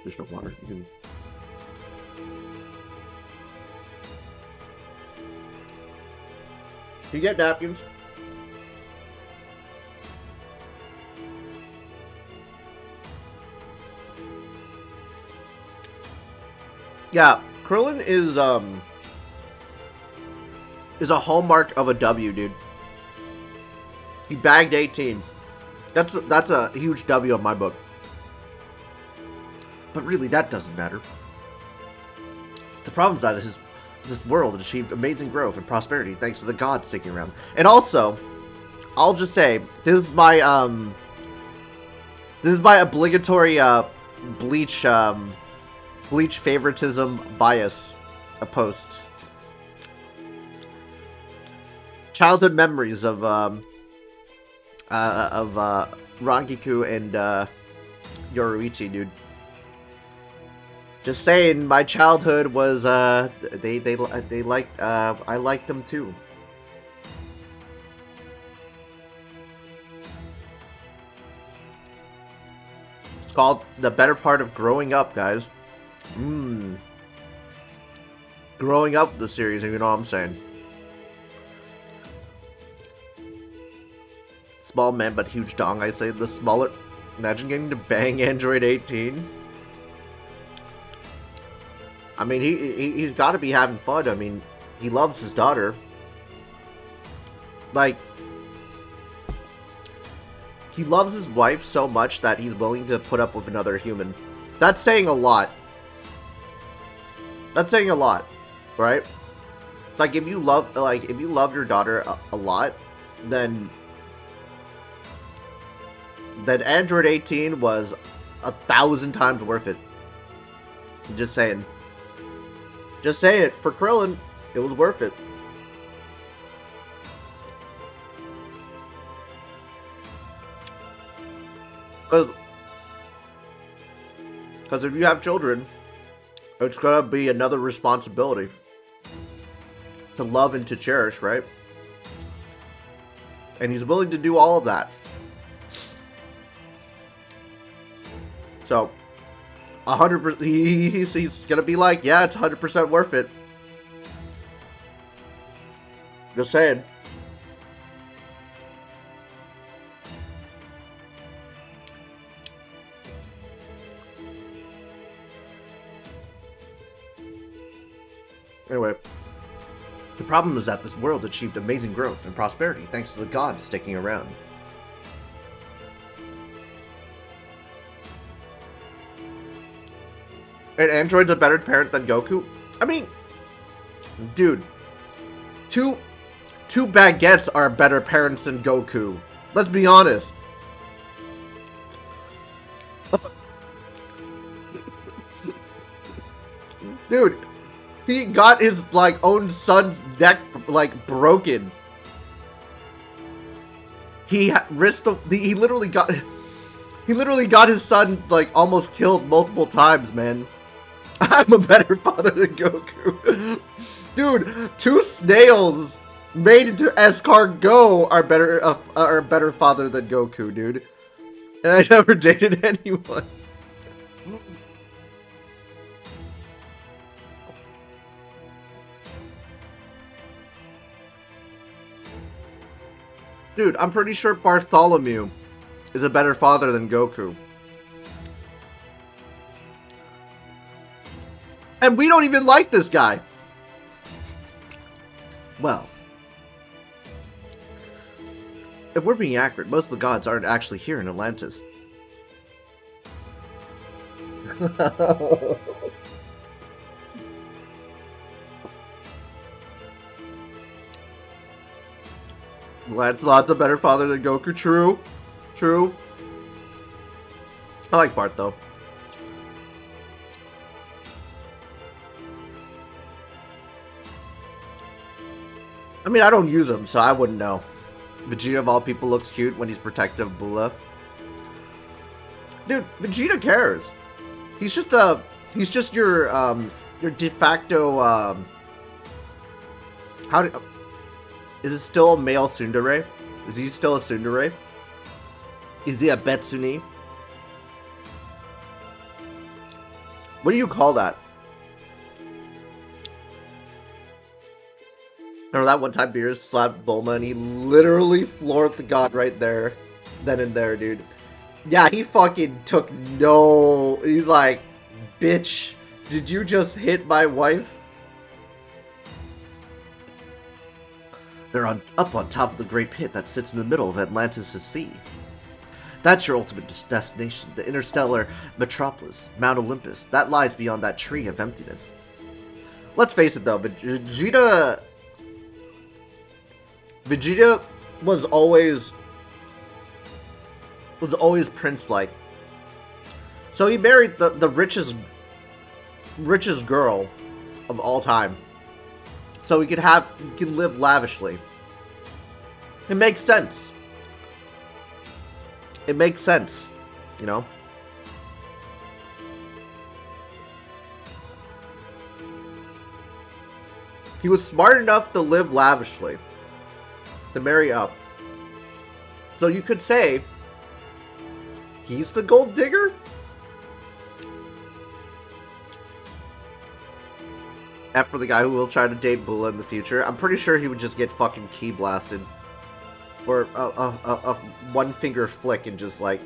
There's no water. You can... You get napkins? Yeah, Krillin is a hallmark of a W, dude. He bagged 18. That's a huge W in my book. But really, that doesn't matter. The problem is that this world has achieved amazing growth and prosperity thanks to the gods sticking around. And also, I'll just say, this is my obligatory Bleach favoritism bias post. Childhood memories of Rangiku and Yoruichi, dude. Just saying, my childhood was they liked I liked them too. It's called The Better Part of Growing Up, guys. Growing up the series, if you know what I'm saying. Small man but huge dong, I'd say. The smaller. Imagine getting to bang Android 18. I mean, he's got to be having fun. I mean, he loves his daughter. Like, he loves his wife so much that he's willing to put up with another human. That's saying a lot. That's saying a lot, right? It's like if you love your daughter a lot, then Android 18 was 1,000 times worth it. Just saying. Just saying it. For Krillin, it was worth it. Because if you have children, it's gonna be another responsibility to love and to cherish, right? And he's willing to do all of that. So, 100%, he's gonna be like, yeah, it's 100% worth it. Just saying. Anyway, the problem is that this world achieved amazing growth and prosperity thanks to the gods sticking around. An android's a better parent than Goku? I mean, dude, two baguettes are better parents than Goku. Let's be honest. Dude, he got his like own son's neck like broken. He risked. He literally got. He literally got his son like almost killed multiple times, man. I'm a better father than Goku. Dude, two snails made into escargot are a better father than Goku, dude. And I never dated anyone. Dude, I'm pretty sure Bartholomew is a better father than Goku. And we don't even like this guy. Well, if we're being accurate, most of the gods aren't actually here in Atlantis. Lancelot's a better father than Goku. True. True. I like Bart, though. I mean, I don't use him, so I wouldn't know. Vegeta, of all people, looks cute when he's protective of Bula. Dude, Vegeta cares. He's just your de facto, is it still a male tsundere? Is he still a tsundere? Is he a Betsuni? What do you call that? Remember that one time Beerus slapped Bulma and he literally floored the god right there. Then and there, dude. Yeah, he fucking took no... He's like, bitch, did you just hit my wife? They're up on top of the great pit that sits in the middle of Atlantis' sea. That's your ultimate destination, the interstellar metropolis, Mount Olympus. That lies beyond that tree of emptiness. Let's face it though, Vegeta was always prince-like. So he married the richest girl of all time. So he can live lavishly. It makes sense. It makes sense, you know? He was smart enough to live lavishly. To marry up. So you could say he's the gold digger? After the guy who will try to date Bula in the future. I'm pretty sure he would just get fucking key blasted. Or a one finger flick and just like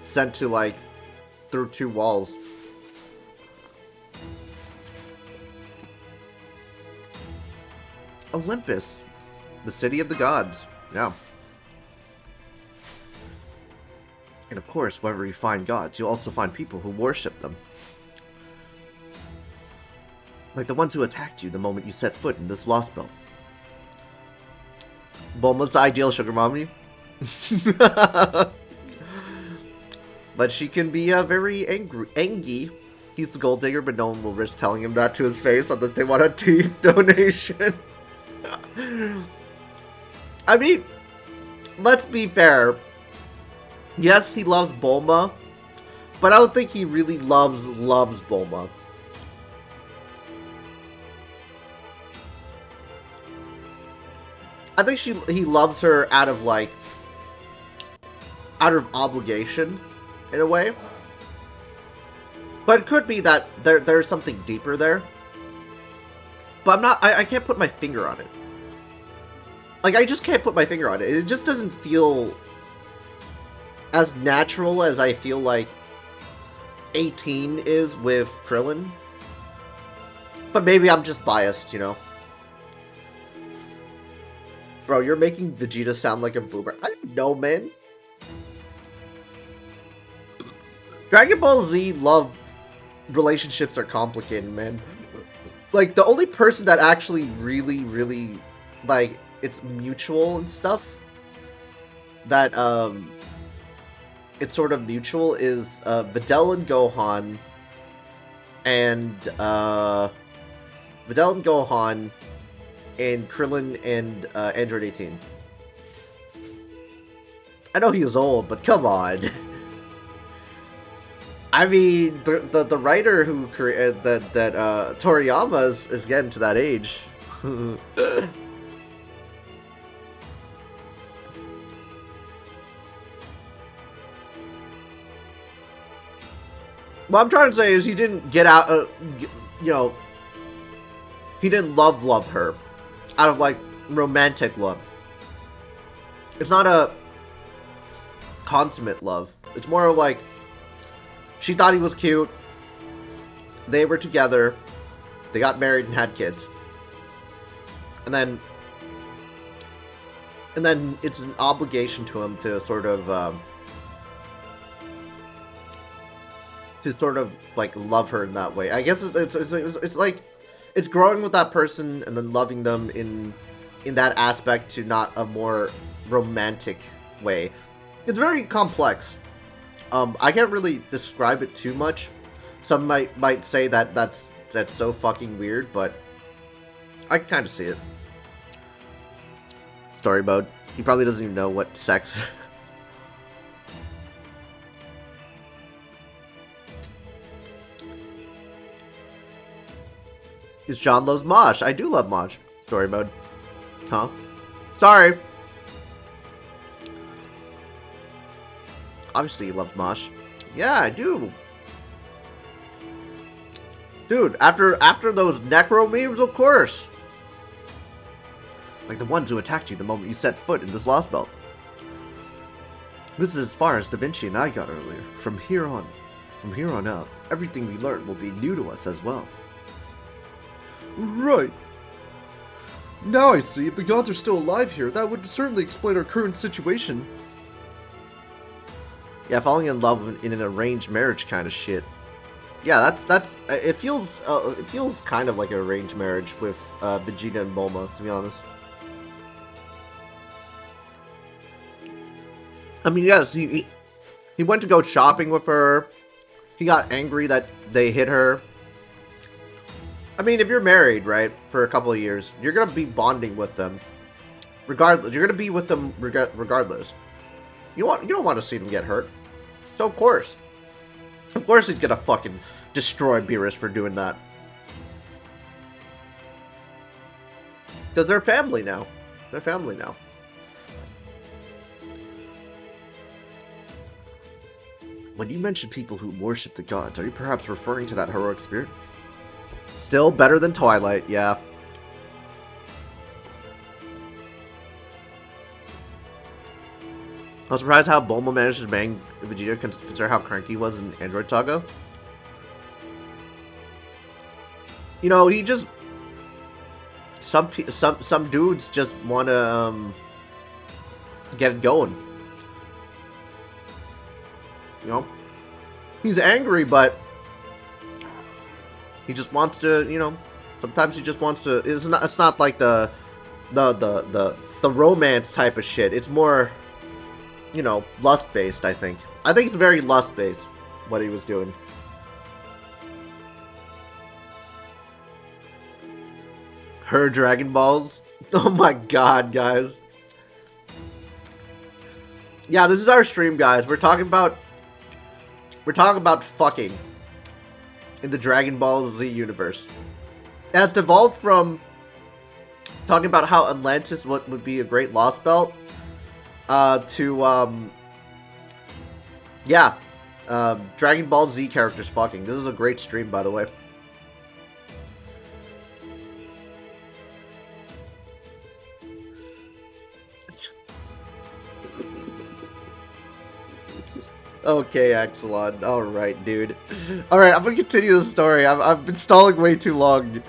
sent to like through two walls. Olympus. The city of the gods. Yeah. And of course, wherever you find gods, you'll also find people who worship them. Like the ones who attacked you the moment you set foot in this Lostbelt. Bulma's the ideal sugar mommy. But she can be very angry. He's the gold digger, but no one will risk telling him that to his face unless they want a teeth donation. I mean, let's be fair. Yes, he loves Bulma, but I don't think he really loves Bulma. I think he loves her out of obligation, in a way. But it could be that there's something deeper there. But I can't put my finger on it. Like, I just can't put my finger on it. It just doesn't feel as natural as I feel like 18 is with Krillin. But maybe I'm just biased, you know? Bro, you're making Vegeta sound like a boomer. I don't know, man. Dragon Ball Z relationships are complicated, man. Like, the only person that actually really, like, it's mutual and stuff, that, it's sort of mutual, is, Videl and Gohan, and, Videl and Gohan, and Krillin and, Android 18. I know he was old, but come on. I mean, the writer who created that Toriyama is getting to that age. What I'm trying to say is he didn't get out, you know, he didn't love her out of, like, romantic love. It's not a consummate love. It's more like she thought he was cute. They were together. They got married and had kids. And then it's an obligation to him to sort of like love her in that way. I guess it's like it's growing with that person and then loving them in that aspect to not a more romantic way. It's very complex. I can't really describe it too much. Some might say that that's so fucking weird, but I can kind of see it. Story mode. He probably doesn't even know what sex. Because John loves Mosh. I do love Mosh. Story mode. Huh? Sorry. Obviously he loves Mosh. Yeah, I do. Dude, after those Necro memes, of course. Like the ones who attacked you the moment you set foot in this Lostbelt. This is as far as Da Vinci and I got earlier. From here on out, everything we learn will be new to us as well. Right. Now I see, if the gods are still alive here, that would certainly explain our current situation. Yeah, falling in love in an arranged marriage kind of shit. Yeah, that's it feels kind of like an arranged marriage with Vegeta and Bulma, to be honest. I mean, yes, he went to go shopping with her. He got angry that they hit her. I mean, if you're married, right, for a couple of years, you're gonna be bonding with them. Regardless, you're gonna be with them regardless. You don't want to see them get hurt. So of course he's gonna fucking destroy Beerus for doing that. Because they're family now. They're family now. When you mention people who worship the gods, are you perhaps referring to that heroic spirit? Still better than Twilight, yeah. I was surprised how Bulma managed to bang Vegeta, consider how cranky he was in Android Saga. You know, he just... Some dudes just want to, get it going. You know? He's angry, but... he just wants to, you know... Sometimes he just wants to... It's not like the romance type of shit. It's more... you know, lust-based, I think. I think it's very lust-based, what he was doing. Her Dragon Balls? Oh my god, guys. Yeah, this is our stream, guys. We're talking about fucking in the Dragon Ball Z universe. It has devolved from talking about how Atlantis would be a great Lostbelt to Dragon Ball Z characters fucking. This is a great stream, by the way. Okay, Axelon. Alright, dude. Alright, I'm gonna continue the story. I've been stalling way too long.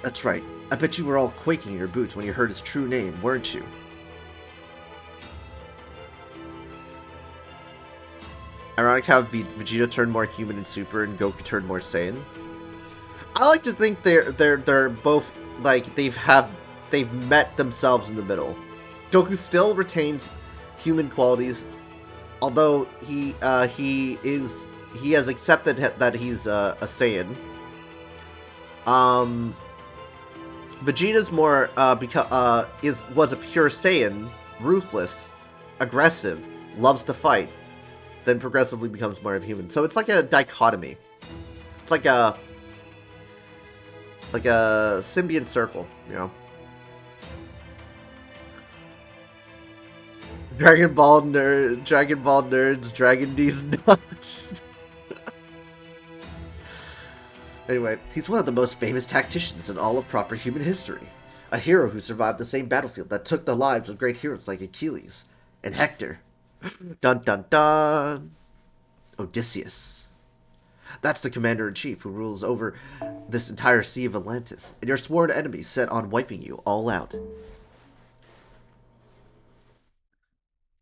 That's right. I bet you were all quaking in your boots when you heard his true name, weren't you? Ironic how Vegeta turned more human in Super and Goku turned more Saiyan. I like to think they're both like they've met themselves in the middle. Goku still retains human qualities, although he has accepted that he's a Saiyan. Vegeta's more was a pure Saiyan, ruthless, aggressive, loves to fight, then progressively becomes more of a human. So it's like a dichotomy. It's like a symbiont circle, you know. Dragon Ball nerds, Dragon D's nuts. Anyway, he's one of the most famous tacticians in all of proper human history. A hero who survived the same battlefield that took the lives of great heroes like Achilles and Hector. Dun dun dun! Odysseus. That's the commander-in-chief who rules over this entire sea of Atlantis, and your sworn enemy set on wiping you all out.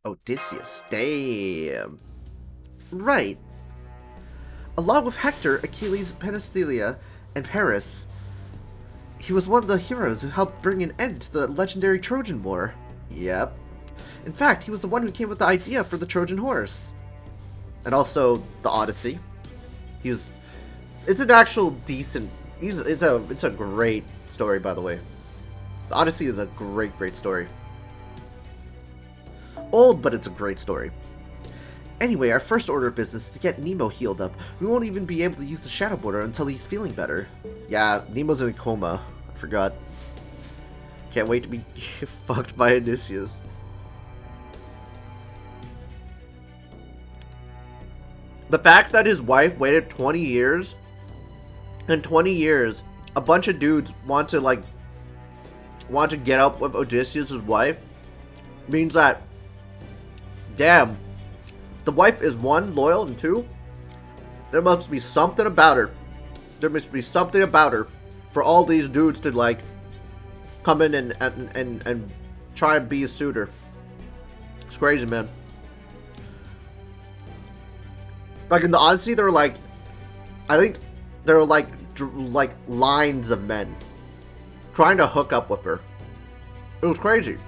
Odysseus, damn. Right. Along with Hector, Achilles, Penthesilea, and Paris, he was one of the heroes who helped bring an end to the legendary Trojan War. Yep. In fact, he was the one who came with the idea for the Trojan horse. And also, the Odyssey. It's an actual decent, it's a great story, by the way. The Odyssey is a great story. Old, but it's a great story. Anyway, our first order of business is to get Nemo healed up. We won't even be able to use the Shadow Border until he's feeling better. Yeah, Nemo's in a coma. I forgot. Can't wait to be fucked by Odysseus. The fact that his wife waited 20 years, and 20 years, a bunch of dudes want to get up with Odysseus' wife, means that, damn, the wife is one, loyal, and two, there must be something about her. There must be something about her for all these dudes to, like, come in and try and be a suitor. It's crazy, man. Like, in the Odyssey, there were, like, I think there were, like lines of men trying to hook up with her. It was crazy.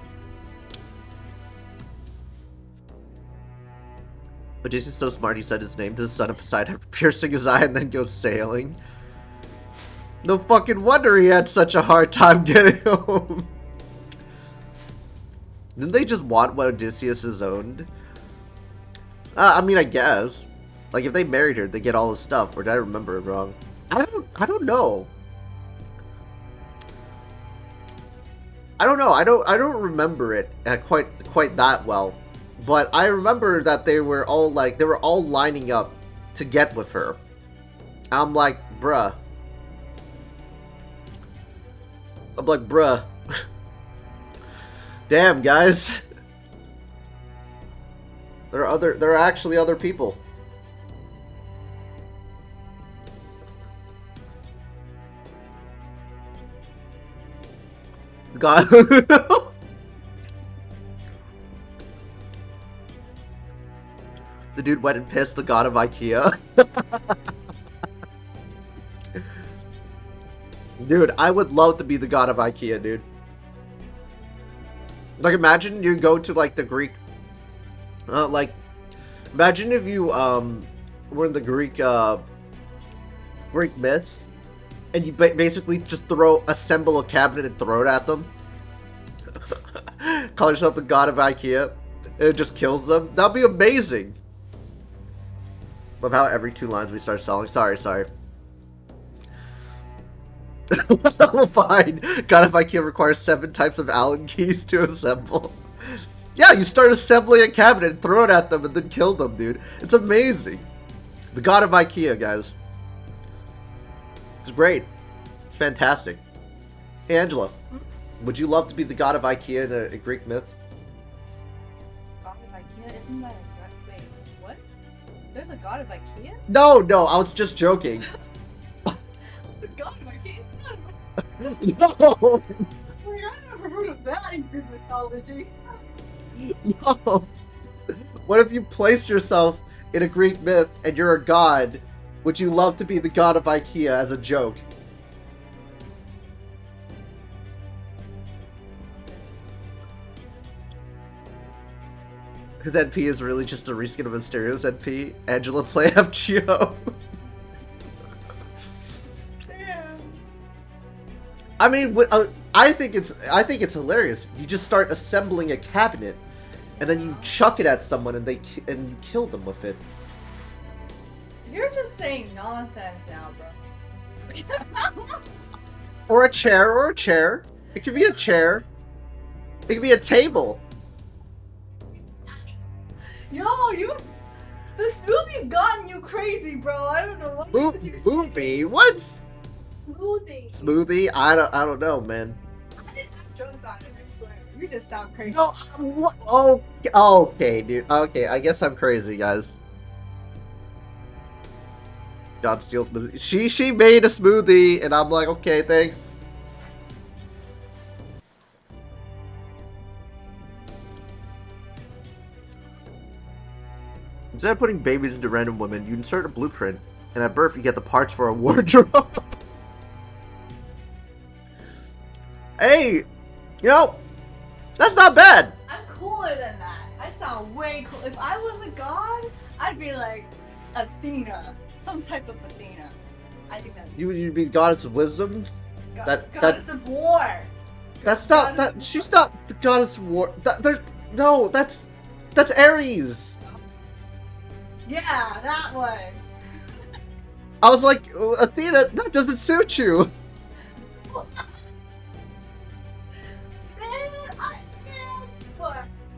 Odysseus is so smart, he said his name to the son of Poseidon, piercing his eye and then goes sailing. No fucking wonder he had such a hard time getting home. Didn't they just want what Odysseus has owned? I mean, I guess. Like, if they married her, they get all his stuff. Or did I remember it wrong? I don't know. I don't know. I don't remember it quite that well. But I remember that they were all lining up to get with her. And I'm like, bruh. Damn, guys. There are actually other people. God. The dude went and pissed the god of IKEA. Dude, I would love to be the god of IKEA, dude. Like, imagine you go to, like, the Greek... imagine if you, were in the Greek myths, and you basically just assemble a cabinet and throw it at them. Call yourself the god of IKEA, and it just kills them. That'd be amazing. Love how every 2 lines we start selling. Sorry. Fine. God of IKEA requires 7 types of Allen keys to assemble. Yeah, you start assembling a cabinet and throw it at them and then kill them, dude. It's amazing. The god of IKEA, guys. It's great. It's fantastic. Hey, Angela. Would you love to be the god of IKEA in a Greek myth? God of IKEA? Isn't that a... Wait, what? There's a god of IKEA? No, I was just joking. The god of IKEA is No! Like, I never heard of that in Greek mythology. No! What if you placed yourself in a Greek myth and you're a god, would you love to be the god of IKEA as a joke? His NP is really just a reskin of Mysterio's NP. Angela play FGO. I mean, I think it's hilarious. You just start assembling a cabinet, and then you chuck it at someone, and you kill them with it. You're just saying nonsense now, bro. Or a chair. It could be a chair. It could be a table. Yo, the smoothie's gotten you crazy, bro. I don't know what. Movie? What? Smoothie? I don't know, man. I didn't have drugs on it, I swear. You just sound crazy. No, what? Oh, okay, dude. Okay, I guess I'm crazy, guys. God steals smoothie. She made a smoothie, and I'm like, okay, thanks. Instead of putting babies into random women, you insert a blueprint, and at birth you get the parts for a wardrobe. Hey, you know, that's not bad. I'm cooler than that. I sound way cool. If I was a god, I'd be like Athena, some type of Athena. I think that you'd be the goddess of wisdom. Goddess of war. That's not that. She's not the goddess of war. No, that's Ares. Yeah, that one. I was like, Athena, that doesn't suit you.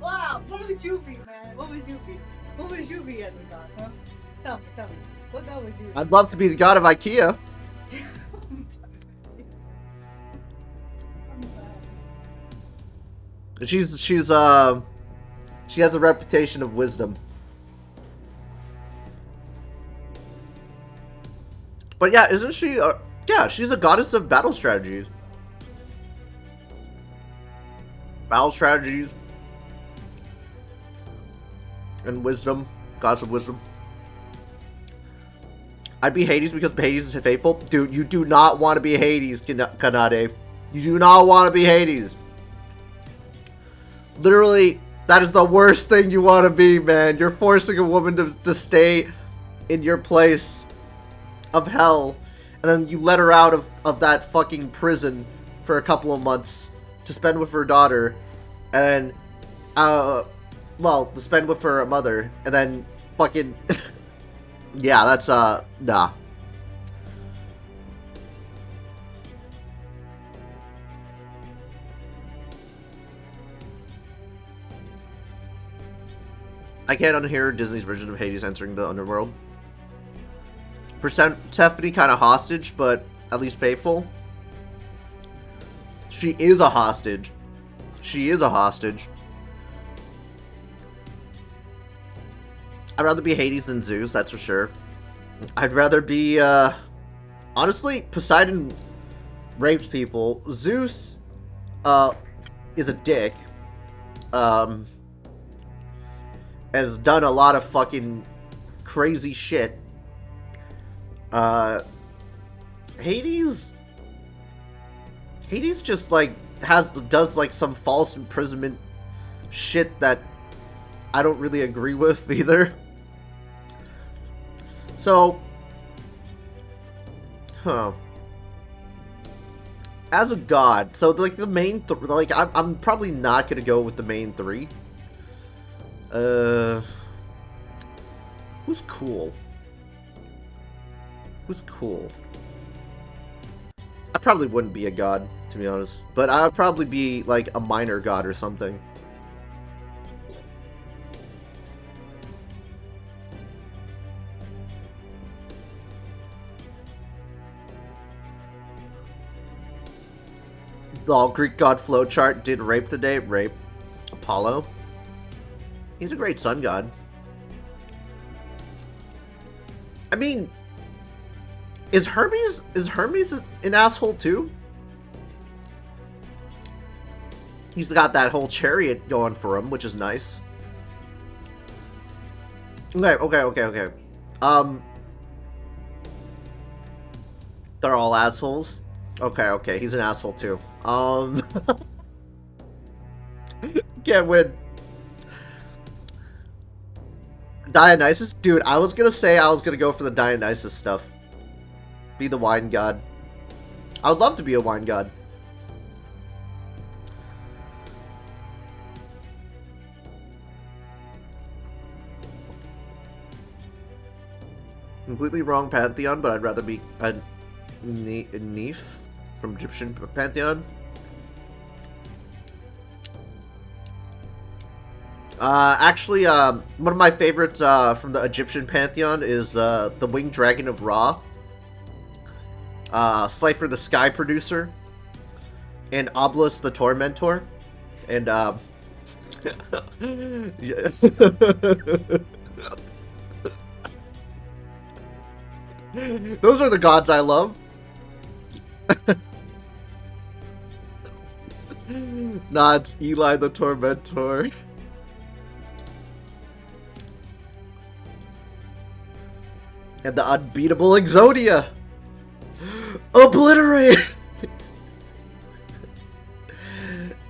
Wow, what would you be, man? What would you be? What would you be as a god, huh? Tell me. What god would you be? I'd love to be the god of IKEA. She has a reputation of wisdom. But yeah, isn't she? Yeah, she's a goddess of battle strategies. Battle strategies. And wisdom. Goddess of wisdom. I'd be Hades because Hades is faithful. Dude, you do not want to be Hades, Kanade. You do not want to be Hades. Literally, that is the worst thing you want to be, man. You're forcing a woman to stay in your place of hell, and then you let her out of that fucking prison for a couple of months to spend with her daughter, and well, to spend with her mother, and then fucking yeah, that's nah. I can't unhear Disney's version of Hades entering the underworld. Persephone kind of hostage, but at least faithful. She is a hostage. She is a hostage. I'd rather be Hades than Zeus, that's for sure. I'd rather be, honestly, Poseidon rapes people. Zeus, is a dick. Has done a lot of fucking crazy shit. Hades just like does like some false imprisonment shit that I don't really agree with either. So, as a god, so like the main like I'm probably not gonna go with the main three. Who's cool? Who's cool? I probably wouldn't be a god, to be honest. But I would probably be, like, a minor god or something. Oh, Greek god flowchart did rape today. Rape. Apollo. He's a great sun god. I mean, is Hermes an asshole too? He's got that whole chariot going for him, which is nice. Okay. Um, they're all assholes. Okay, he's an asshole too. Can't win. Dionysus, dude. I was gonna say I was gonna go for the Dionysus stuff. Be the wine god. I would love to be a wine god. Completely wrong pantheon, but I'd rather be a Neef from Egyptian pantheon. Actually, one of my favorites from the Egyptian pantheon is the winged dragon of Ra, Slifer the sky producer, and Obelisk the tormentor, and yeah. Those are the gods I love. Nah, it's Eli the tormentor. And the unbeatable Exodia. Obliterate!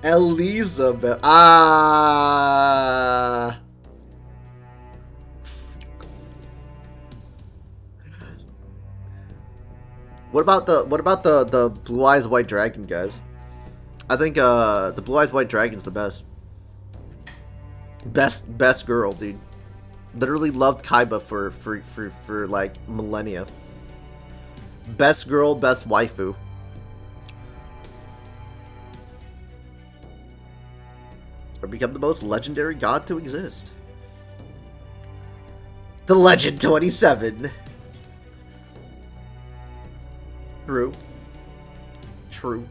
Elizabeth. Ah. What about the Blue Eyes White Dragon, guys? I think the Blue Eyes White Dragon's the best. Best girl, dude. Literally loved Kaiba for like millennia. Best girl, best waifu. Or become the most legendary god to exist. The Legend 27. True. True.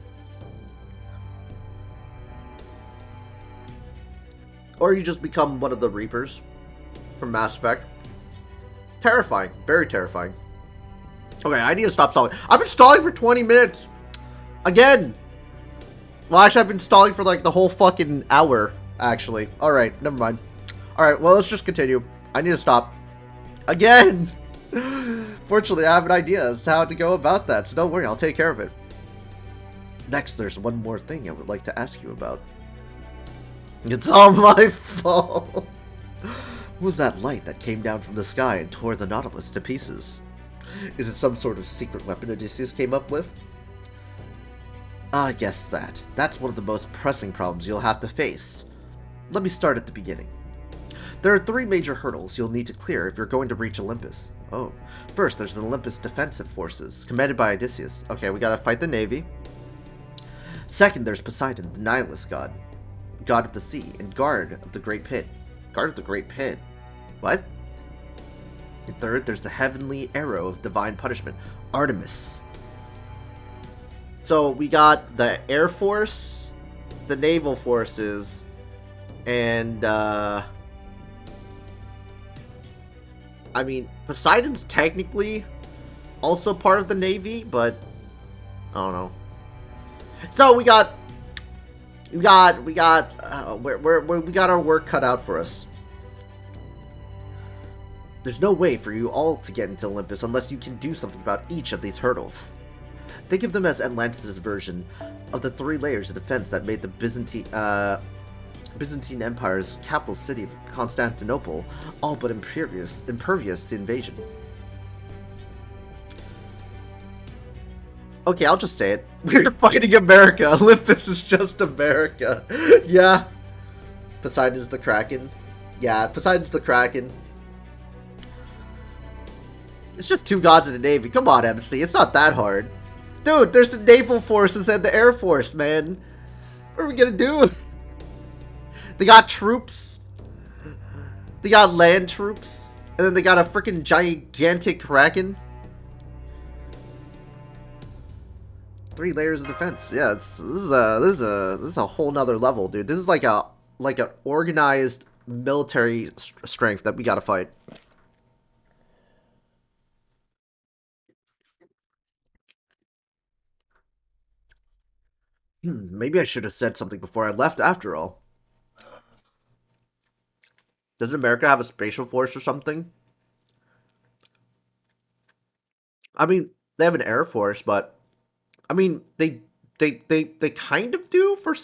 Or you just become one of the Reapers from Mass Effect. Terrifying. Very terrifying. Okay, I need to stop stalling. I've been stalling for 20 minutes. Again. Well, actually, I've been stalling for like the whole fucking hour, actually. Alright, never mind. Alright, well, let's just continue. I need to stop. Again! Fortunately, I have an idea as to how to go about that, so don't worry, I'll take care of it. Next, there's one more thing I would like to ask you about. It's all my fault. What was that light that came down from the sky and tore the Nautilus to pieces? Is it some sort of secret weapon Odysseus came up with? Ah, yes, that. That's one of the most pressing problems you'll have to face. Let me start at the beginning. There are 3 major hurdles you'll need to clear if you're going to reach Olympus. Oh. First, there's the Olympus Defensive Forces, commanded by Odysseus. Okay, we gotta fight the Navy. Second, there's Poseidon, the Nihilist god. God of the sea, and guard of the Great Pit. Guard of the Great Pit? What? And third, there's the heavenly arrow of divine punishment, Artemis. So we got the Air Force, the Naval Forces, and I mean, Poseidon's technically also part of the Navy, but I don't know. So we got our work cut out for us. There's no way for you all to get into Olympus unless you can do something about each of these hurdles. Think of them as Atlantis' version of the 3 layers of defense that made the Byzantine Empire's capital city of Constantinople all but impervious to invasion. Okay, I'll just say it. We're fighting America. Olympus is just America. Yeah. Poseidon's the Kraken. Yeah, Poseidon's the Kraken. It's just 2 gods in the Navy. Come on, MC. It's not that hard. Dude, there's the Naval Forces and the Air Force, man. What are we gonna do? They got troops. They got land troops. And then they got a freaking gigantic Kraken. 3 layers of defense. Yeah, this is a whole nother level, dude. This is like an organized military strength that we gotta fight. Maybe I should have said something before I left after all. Does America have a spatial force or something? I mean, they have an air force, but I mean, they kind of do for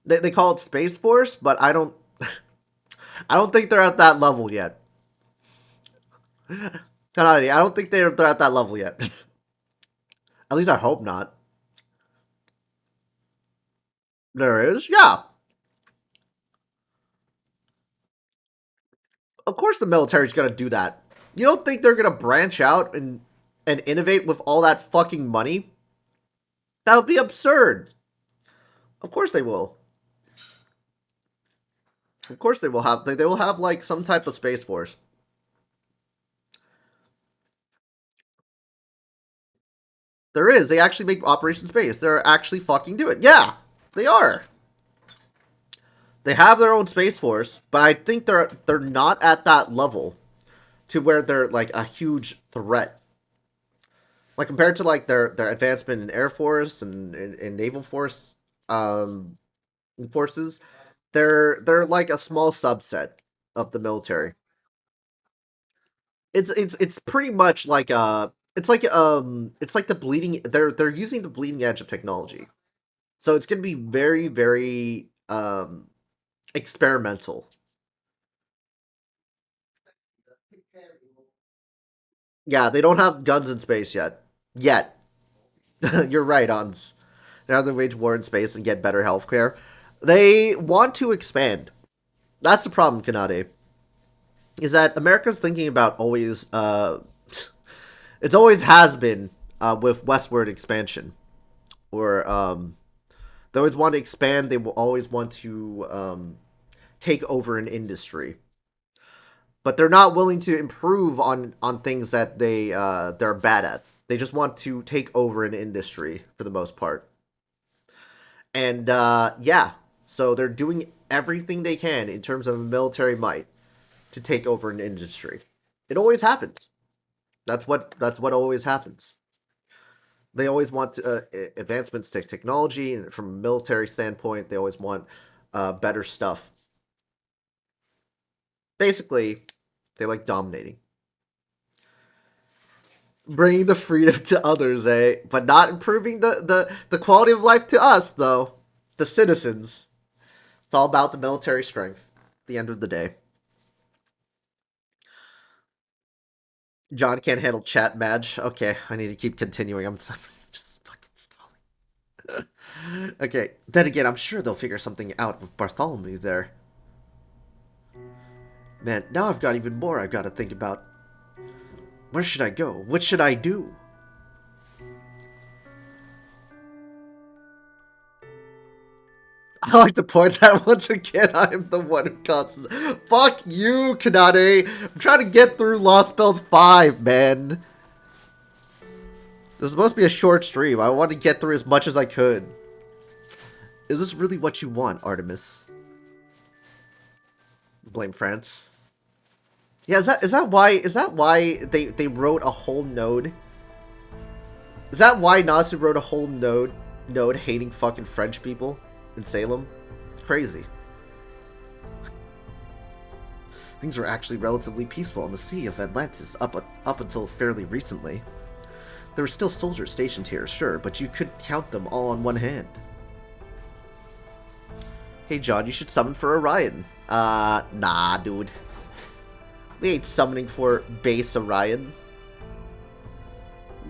they call it space force, but I don't think they're at that level yet. I don't think they're at that level yet. At least I hope not. There is, yeah. Of course, the military's gonna do that. You don't think they're gonna branch out and innovate with all that fucking money? That would be absurd. Of course they will. Of course they will have. They will have like some type of space force. There is. They actually make Operation Space. They're actually fucking do it. Yeah, they are. They have their own space force, but I think they're not at that level to where they're like a huge threat. Like compared to like their advancement in air force and naval force um forces, they're like a small subset of the military. It's pretty much like it's like the bleeding they're using the bleeding edge of technology. So it's going to be very very experimental. Yeah, they don't have guns in space yet. Yet. You're right, Ons. They're going to wage war in space and get better healthcare. They want to expand. That's the problem, Kanade. Is that America's thinking about always it's always has been with westward expansion. Or they always want to expand, they will always want to take over an industry. But they're not willing to improve on things that they're bad at. They just want to take over an industry for the most part. And yeah, so they're doing everything they can in terms of military might to take over an industry. It always happens. That's what always happens. They always want advancements to technology, and from a military standpoint, they always want better stuff. Basically, they like dominating, bringing the freedom to others, eh? But not improving the quality of life to us, though, the citizens. It's all about the military strength. At the end of the day, John can't handle chat match. Okay, I need to keep continuing. I'm just fucking stalling. Okay, then again, I'm sure they'll figure something out with Bartholomew there. Man, now I've got even more I've got to think about. Where should I go? What should I do? I like to point that once again, I am the one who causes. Fuck you, Kanade! I'm trying to get through Lostbelt 5, man. This is supposed to be a short stream. I want to get through as much as I could. Is this really what you want, Artemis? Blame France. Yeah, is that why they wrote a whole node? Is that why Nasu wrote a whole node hating fucking French people in Salem? It's crazy. Things were actually relatively peaceful on the Sea of Atlantis up until fairly recently. There were still soldiers stationed here, sure, but you could count them all on one hand. Hey John, you should summon for Orion. Nah, dude. We ain't summoning for base Orion.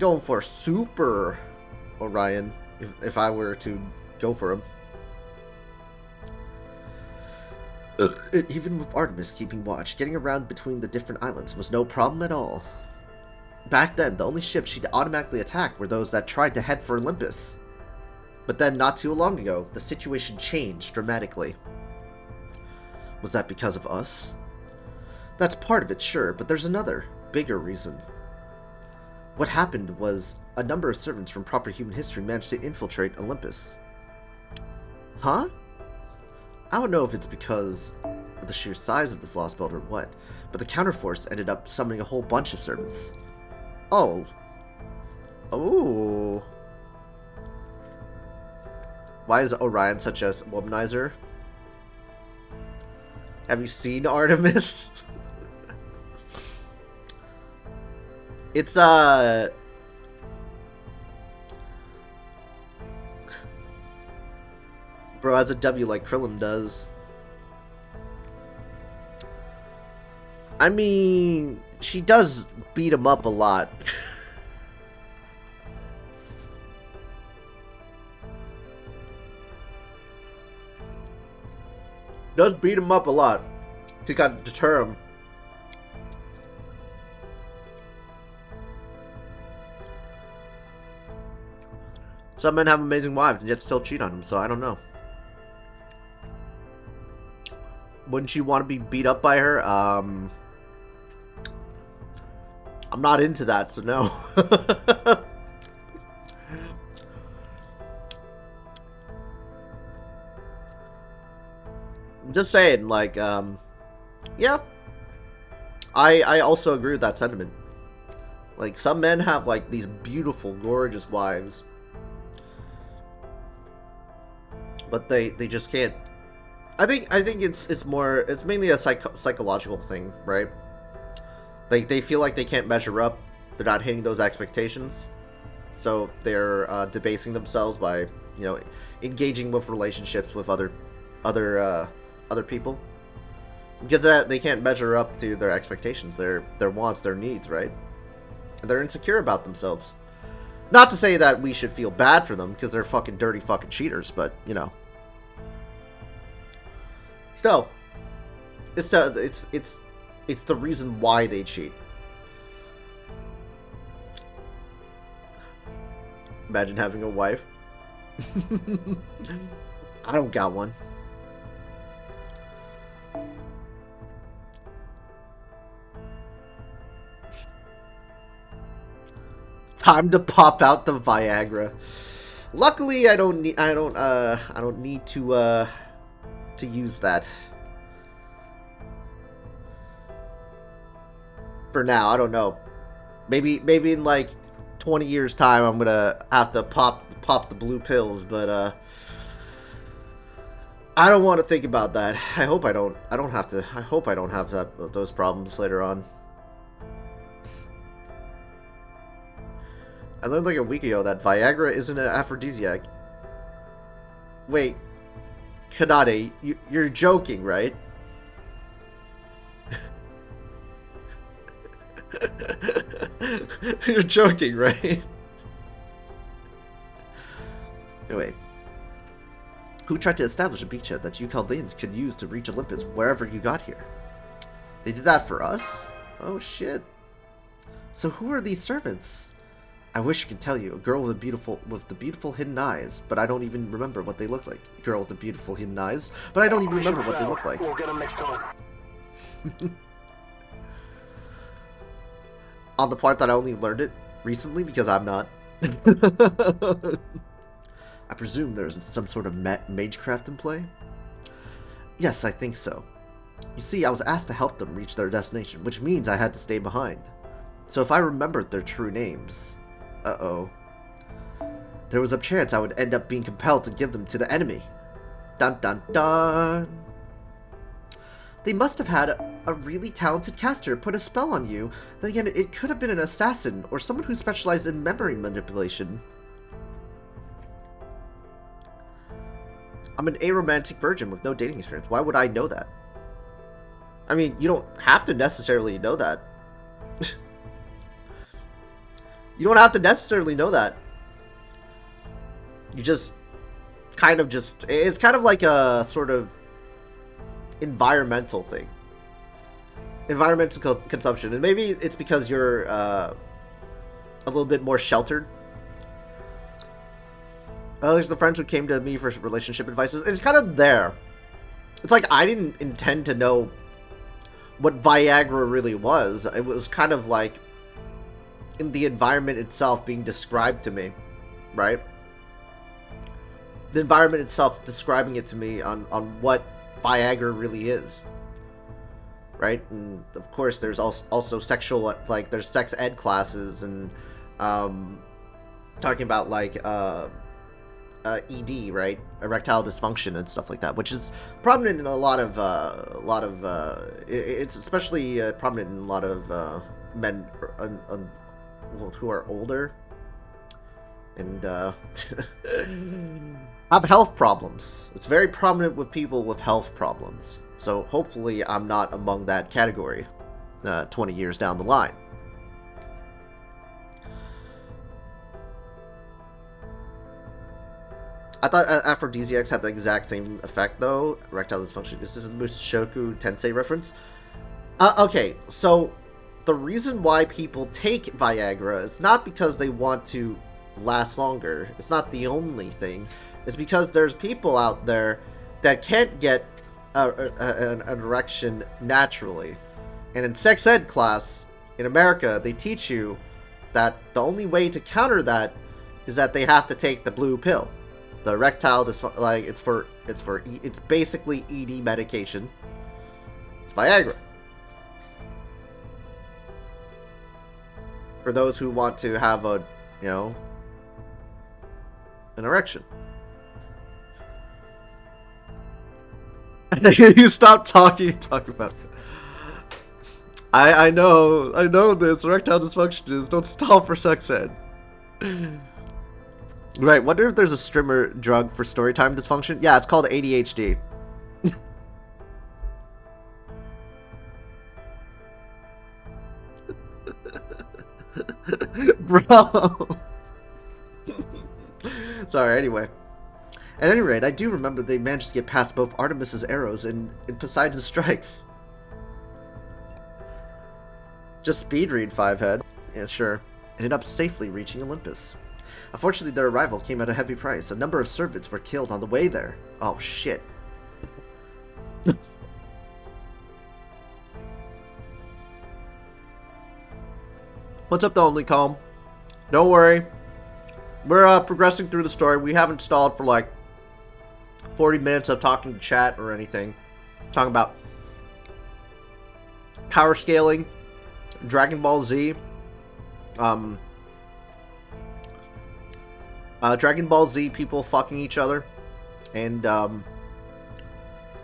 Going for super Orion, if I were to go for him. Even with Artemis keeping watch, getting around between the different islands was no problem at all. Back then, the only ships she'd automatically attack were those that tried to head for Olympus. But then, not too long ago, the situation changed dramatically. Was that because of us? That's part of it, sure, but there's another, bigger reason. What happened was a number of servants from proper human history managed to infiltrate Olympus. Huh? I don't know if it's because of the sheer size of this Lostbelt or what, but the counterforce ended up summoning a whole bunch of servants. Oh. Oh. Why is Orion such a womanizer? Have you seen Artemis? It's bro has a W like Krillin does. I mean, she does beat him up a lot. Does beat him up a lot to kind of deter him. Some men have amazing wives and yet still cheat on them, so I don't know. Wouldn't you want to be beat up by her? I'm not into that, so no. I'm just saying, like, yeah. I also agree with that sentiment. Like, some men have, like, these beautiful, gorgeous wives. But they just can't. I think it's mainly a psychological thing, right? Like, they feel like they can't measure up. They're not hitting those expectations. So they're debasing themselves by, you know, engaging with relationships with other people. Because they can't measure up to their expectations, their wants, their needs, right? And they're insecure about themselves. Not to say that we should feel bad for them, because they're fucking dirty fucking cheaters, but, you know. Still, it's the reason why they cheat. Imagine having a wife. I don't got one. Time to pop out the Viagra. Luckily, I don't need to use that. For now, I don't know. Maybe in like 20 years time I'm gonna have to pop the blue pills, but I don't want to think about that. I hope I don't have to. I hope I don't have those problems later on. I learned like a week ago that Viagra isn't an aphrodisiac. Wait, Kanade, you're joking, right? You're joking, right? Anyway, who tried to establish a beachhead that you Chaldeans could use to reach Olympus wherever you got here? They did that for us? Oh shit. So who are these servants? I wish I could tell you. A girl with the beautiful hidden eyes, but I don't even remember what they look like. A girl with the beautiful hidden eyes, but I don't even remember what they look like. We'll get them next time. On the part that I only learned it recently because I'm not. I presume there's some sort of magecraft in play? Yes, I think so. You see, I was asked to help them reach their destination, which means I had to stay behind. So if I remembered their true names... Uh-oh. There was a chance I would end up being compelled to give them to the enemy. Dun dun dun! They must have had a really talented caster put a spell on you. Then again, it could have been an assassin or someone who specialized in memory manipulation. I'm an aromantic virgin with no dating experience. Why would I know that? I mean, you don't have to necessarily know that. You don't have to necessarily know that. You just kind of it's kind of like a sort of environmental thing. Environmental consumption. And maybe it's because you're a little bit more sheltered. There's the friends who came to me for relationship advices. It's kind of there. It's like I didn't intend to know what Viagra really was. It was kind of like in the environment itself being described to me, right? The environment itself describing it to me on what Viagra really is, right? And of course there's also sexual, like there's sex ed classes and talking about like ED, right? Erectile dysfunction and stuff like that, which is prominent in a lot of it's especially prominent in a lot of men who are older and have health problems. It's very prominent with people with health problems. So hopefully I'm not among that category 20 years down the line. I thought aphrodisiacs had the exact same effect, though. Erectile dysfunction. Is this a Mushoku Tensei reference? Okay, so the reason why people take Viagra is not because they want to last longer. It's not the only thing. It's because there's people out there that can't get an erection naturally. And in sex ed class in America, they teach you that the only way to counter that is that they have to take the blue pill. The erectile dysfunction, like it's basically ED medication. It's Viagra. For those who want to have an erection. You stop talking about it. I know this. Erectile dysfunction is don't stall for sex ed. Right, wonder if there's a strimmer drug for storytime dysfunction. Yeah, it's called ADHD. Bro. Sorry, anyway. At any rate, I do remember they managed to get past both Artemis's arrows and Poseidon's strikes. Just speed read 5-head. Yeah, sure. Ended up safely reaching Olympus. Unfortunately, their arrival came at a heavy price. A number of servants were killed on the way there. Oh, shit. What's up, the Only Calm? Don't worry. We're progressing through the story. We haven't stalled for like 40 minutes of talking to chat or anything. Talking about power scaling, Dragon Ball Z, Dragon Ball Z people fucking each other, and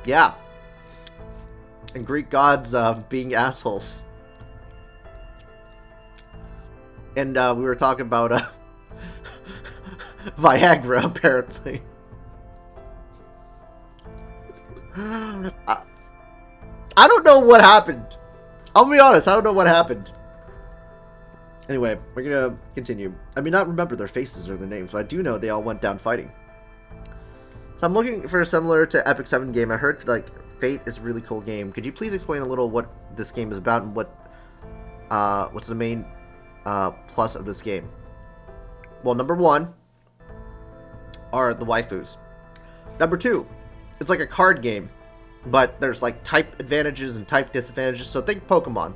yeah, and Greek gods being assholes, and we were talking about Viagra apparently. I don't know what happened. I'll be honest, I don't know what happened. Anyway, we're gonna continue. I may not remember their faces or their names, but I do know they all went down fighting. So I'm looking for a similar to Epic 7 game. I heard like Fate is a really cool game. Could you please explain a little what this game is about and what's the main plus of this game? Well, number one are the waifus. Number two, it's like a card game, but there's like type advantages and type disadvantages, so think Pokemon.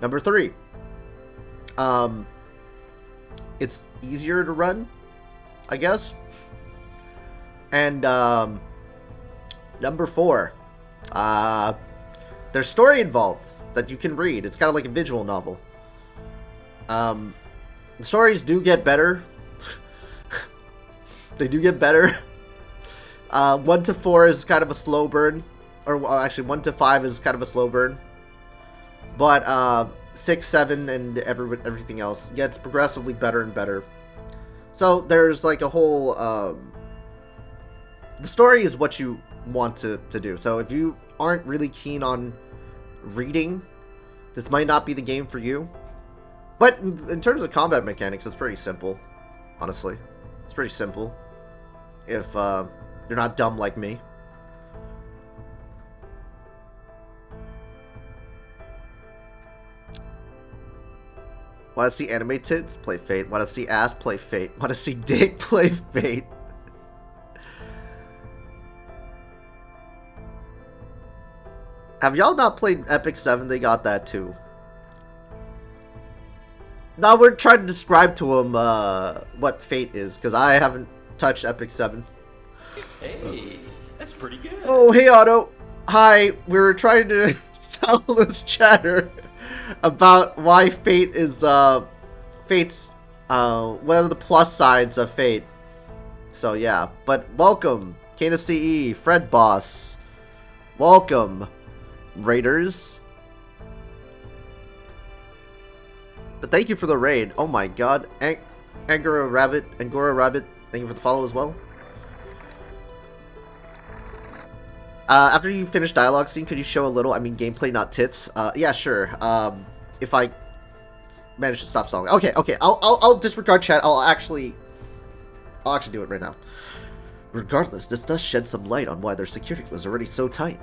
Number three, it's easier to run, I guess. And number four, there's story involved that you can read. It's kind of like a visual novel. The stories do get better. They do get better. 1 to 4 is kind of a slow burn, or actually 1 to 5 is kind of a slow burn. But 6, 7, and everything else gets progressively better and better. So there's like a whole. The story is what you want to do. So if you aren't really keen on reading, this might not be the game for you. But in terms of combat mechanics, it's pretty simple. Honestly, it's pretty simple. If you're not dumb like me. Want to see anime tits? Play Fate. Want to see ass? Play Fate. Want to see dick? Play Fate. Have y'all not played Epic 7? They got that too. Now we're trying to describe to him what Fate is, because I haven't touched Epic 7. Hey, that's pretty good. Oh, hey Otto. Hi, we were trying to tell this chatter about why Fate is Fate's one of the plus sides of Fate So yeah, but welcome, Kana CE, Fred Boss. Welcome, Raiders. But thank you for the raid. Oh my god. Angora Rabbit, thank you for the follow as well. After you finish dialogue scene, could you show a little, I mean gameplay, not tits? Yeah, sure. If I manage to stop stalling. Okay, I'll disregard chat. I'll actually do it right now. Regardless, this does shed some light on why their security was already so tight.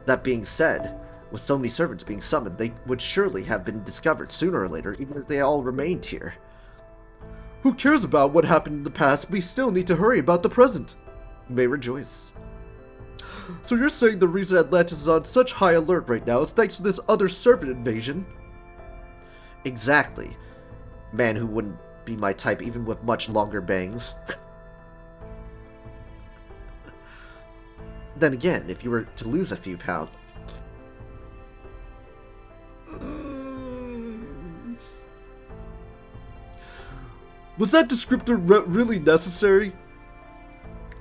That being said, with so many servants being summoned, they would surely have been discovered sooner or later, even if they all remained here. Who cares about what happened in the past? We still need to hurry about the present. You may rejoice. So you're saying the reason Atlantis is on such high alert right now is thanks to this other servant invasion? Exactly. Man who wouldn't be my type even with much longer bangs. Then again, if you were to lose a few pounds... Was that descriptor really necessary?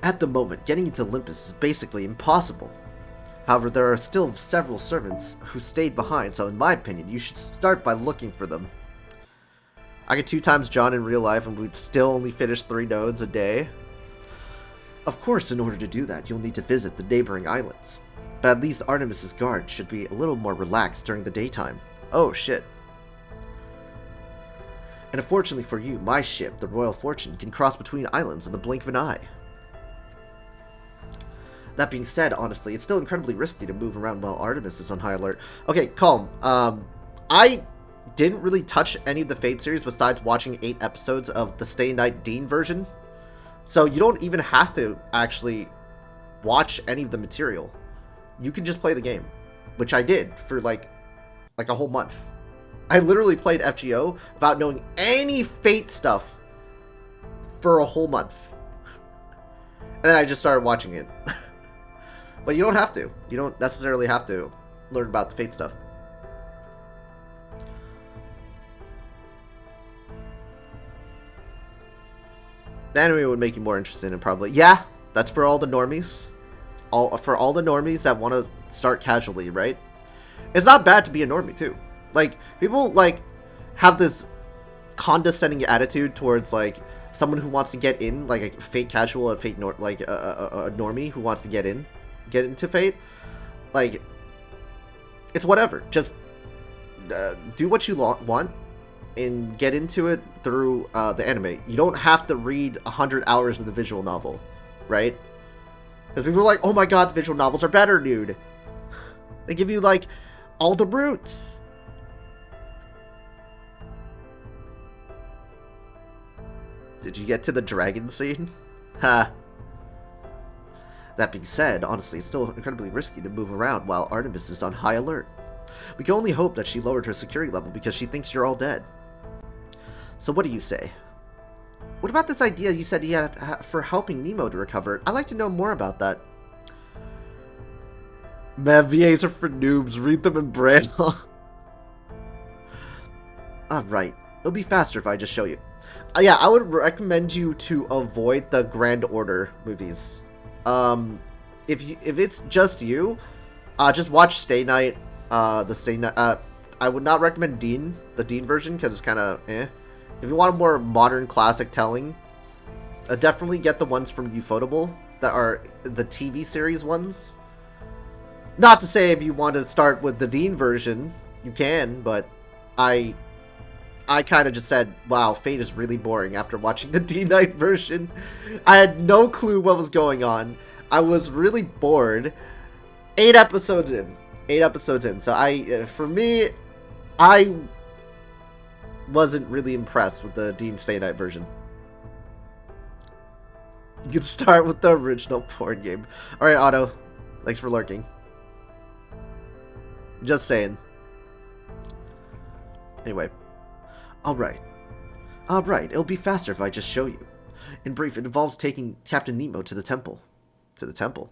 At the moment, getting into Olympus is basically impossible. However, there are still several servants who stayed behind, so in my opinion, you should start by looking for them. I get 2 times John in real life and we'd still only finish 3 nodes a day. Of course, in order to do that, you'll need to visit the neighboring islands. But at least Artemis's guard should be a little more relaxed during the daytime. Oh, shit. And unfortunately for you, my ship, the Royal Fortune, can cross between islands in the blink of an eye. That being said, honestly, it's still incredibly risky to move around while Artemis is on high alert. Okay, calm. I didn't really touch any of the Fate series besides watching 8 episodes of the Stay Night Dean version. So you don't even have to actually watch any of the material. You can just play the game, which I did for like a whole month. I literally played FGO without knowing any Fate stuff for a whole month. And then I just started watching it. But you don't have to. You don't necessarily have to learn about the Fate stuff. The anime would make you more interested in probably. Yeah, that's for all the normies. For all the normies that want to start casually, right? It's not bad to be a normie too. Like, people like have this condescending attitude towards like someone who wants to get in, like a Fate casual, a normie who wants to get into Fate. Like, it's whatever. Just do what you want and get into it through the anime. You don't have to read 100 hours of the visual novel, right? Because people are like, oh my god, the visual novels are better, dude. They give you like all the roots. Did you get to the dragon scene? Ha. That being said, honestly, it's still incredibly risky to move around while Artemis is on high alert. We can only hope that she lowered her security level because she thinks you're all dead. So what do you say? What about this idea you said you had for helping Nemo to recover? I'd like to know more about that. Man, VAs are for noobs. Read them in braille. Alright. It'll be faster if I just show you. Yeah, I would recommend you to avoid the Grand Order movies. If it's just you, just watch Stay Night. I would not recommend the Dean version, because it's kind of eh. If you want a more modern classic telling, definitely get the ones from Ufotable that are the TV series ones. Not to say if you want to start with the Dean version, you can, but I kind of just said, wow, Fate is really boring after watching the D-Night version. I had no clue what was going on. I was really bored. 8 episodes in. So for me, I wasn't really impressed with the Dean Stay Night version. You can start with the original porn game. Alright, Otto. Thanks for lurking. Just saying. Anyway. Alright, it'll be faster if I just show you. In brief, it involves taking Captain Nemo to the temple. To the temple.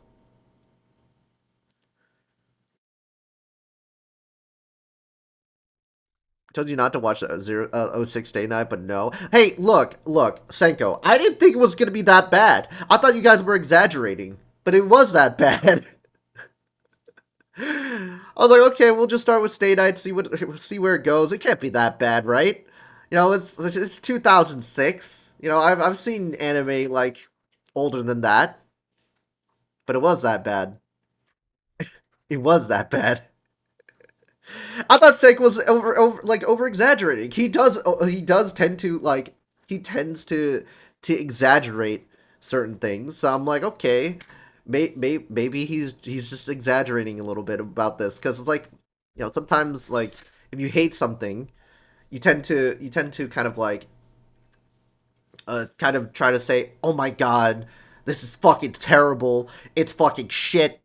Told you not to watch 06 Day Night, but no. Hey, look, Senko. I didn't think it was gonna be that bad. I thought you guys were exaggerating, but it was that bad. I was like, okay, we'll just start with Stay Night, see where it goes. It can't be that bad, right? You know, it's 2006. You know, I've seen anime like older than that, but it was that bad. It was that bad. I thought Sake was over exaggerating. He does tend to he tends to exaggerate certain things. So I'm like, okay, maybe he's just exaggerating a little bit about this because it's like, you know, sometimes like if you hate something, you tend to kind of like kind of try to say, oh my god, this is fucking terrible. It's fucking shit.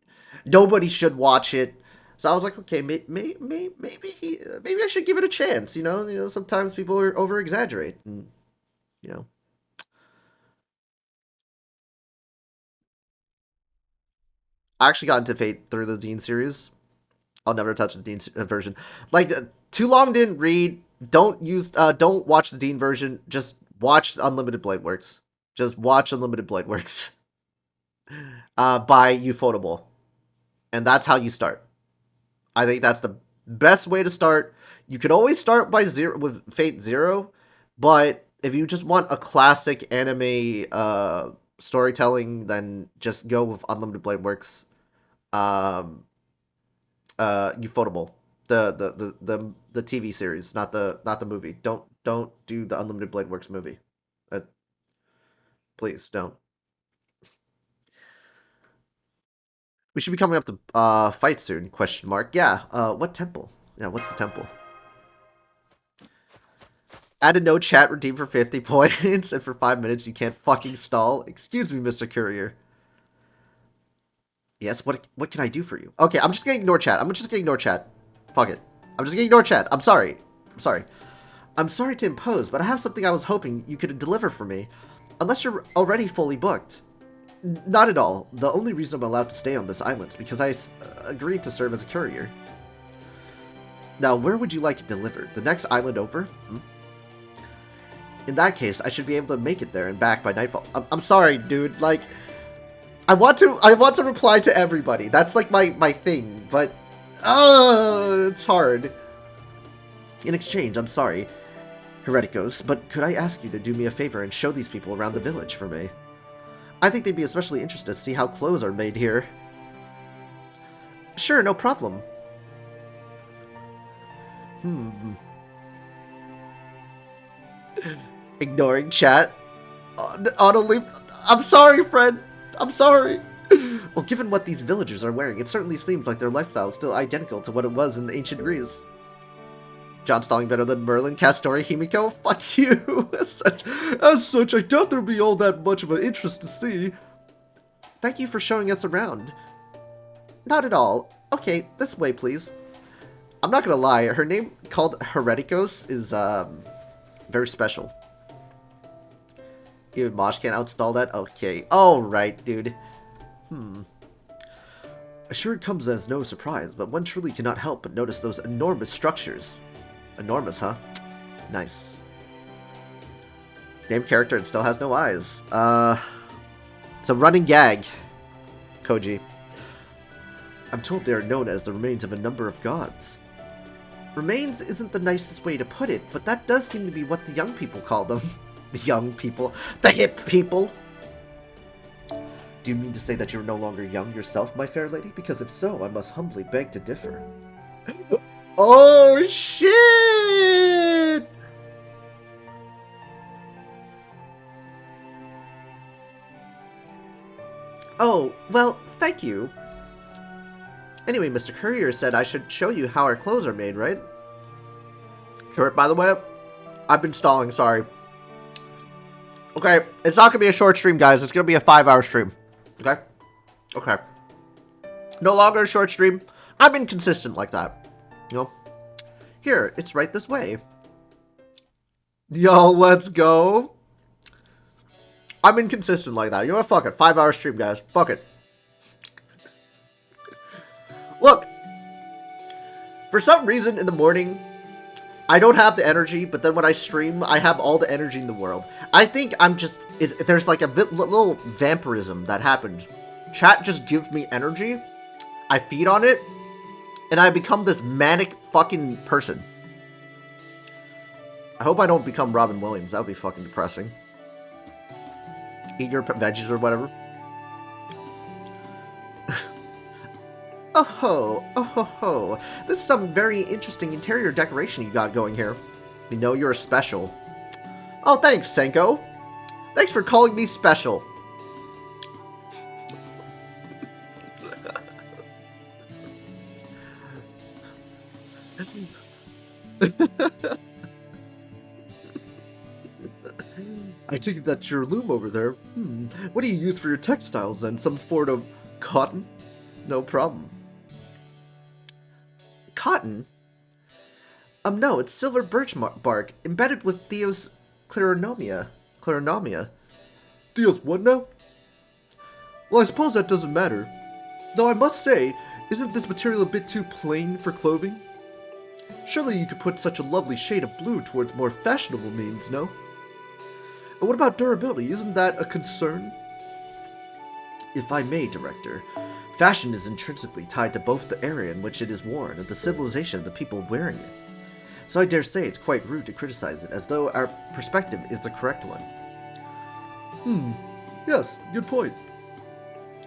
Nobody should watch it. So I was like, okay, maybe I should give it a chance. You know, sometimes people over exaggerate, and you know. I actually got into Fate through the Dean series. I'll never touch the Dean version. Like, too long didn't read. Don't watch the Dean version. Just watch Unlimited Blade Works. Just watch Unlimited Blade Works. By Ufotable. And that's how you start. I think that's the best way to start. You could always start with Fate Zero, but if you just want a classic anime storytelling, then just go with Unlimited Blade Works. Ufotable, the TV series, not the movie. Don't do the Unlimited Blade Works movie. Please don't. We should be coming up to fight soon, question mark. Yeah, what temple? Yeah, what's the temple? Add a no chat redeem for 50 points, and for 5 minutes you can't fucking stall. Excuse me, Mr. Courier. Yes, what can I do for you? Okay, I'm just gonna ignore chat. Fuck it. I'm just gonna ignore chat. I'm sorry. I'm sorry to impose, but I have something I was hoping you could deliver for me. Unless you're already fully booked. Not at all. The only reason I'm allowed to stay on this island is because I agreed to serve as a courier. Now, where would you like it delivered? The next island over? In that case, I should be able to make it there and back by nightfall. I'm sorry, dude. Like, I want to reply to everybody. That's like my thing, but it's hard. In exchange, I'm sorry, Hereticos, but could I ask you to do me a favor and show these people around the village for me? I think they'd be especially interested to see how clothes are made here. Sure, no problem. Ignoring chat. Auto-leap. I'm sorry, friend. I'm sorry. Well, given what these villagers are wearing, it certainly seems like their lifestyle is still identical to what it was in ancient Greece. John Stalling better than Merlin, Castori, Himiko? Fuck you! As such, I doubt there'll be all that much of an interest to see. Thank you for showing us around. Not at all. Okay, this way, please. I'm not gonna lie, her name called Hereticos is, very special. Even Mosh can't outstall that? Okay. Alright, dude. Sure, it comes as no surprise, but one truly cannot help but notice those enormous structures. Enormous, huh? Nice. Named character and still has no eyes. It's a running gag. Koji. I'm told they are known as the remains of a number of gods. Remains isn't the nicest way to put it, but that does seem to be what the young people call them. The young people. The hip people! Do you mean to say that you're no longer young yourself, my fair lady? Because if so, I must humbly beg to differ. Oh, shit! Oh, well, thank you. Anyway, Mr. Courier said I should show you how our clothes are made, right? Short, by the way. I've been stalling, sorry. Okay, it's not gonna be a short stream, guys. It's gonna be a 5-hour stream. Okay? Okay. No longer a short stream. I've been consistent like that. You know? Here, it's right this way. Yo, let's go. I'm inconsistent like that. You know what? Fuck it. 5-hour stream, guys. Fuck it. Look. For some reason in the morning, I don't have the energy, but then when I stream, I have all the energy in the world. I think I'm just... there's like a little vampirism that happened. Chat just gives me energy, I feed on it, and I become this manic fucking person. I hope I don't become Robin Williams. That would be fucking depressing. Eat your veggies or whatever. Oh ho, oh ho ho. This is some very interesting interior decoration you got going here. We know you're special. Oh, thanks, Senko. Thanks for calling me special. I take that's your loom over there. What do you use for your textiles then? Some sort of cotton? No problem. Cotton? No, it's silver birch bark, embedded with Theo's Clarinomia. Theo's what now? Well, I suppose that doesn't matter. Though I must say, isn't this material a bit too plain for clothing? Surely you could put such a lovely shade of blue towards more fashionable means, no? And what about durability? Isn't that a concern? If I may, Director, fashion is intrinsically tied to both the area in which it is worn and the civilization of the people wearing it. So I dare say it's quite rude to criticize it, as though our perspective is the correct one. Yes, good point.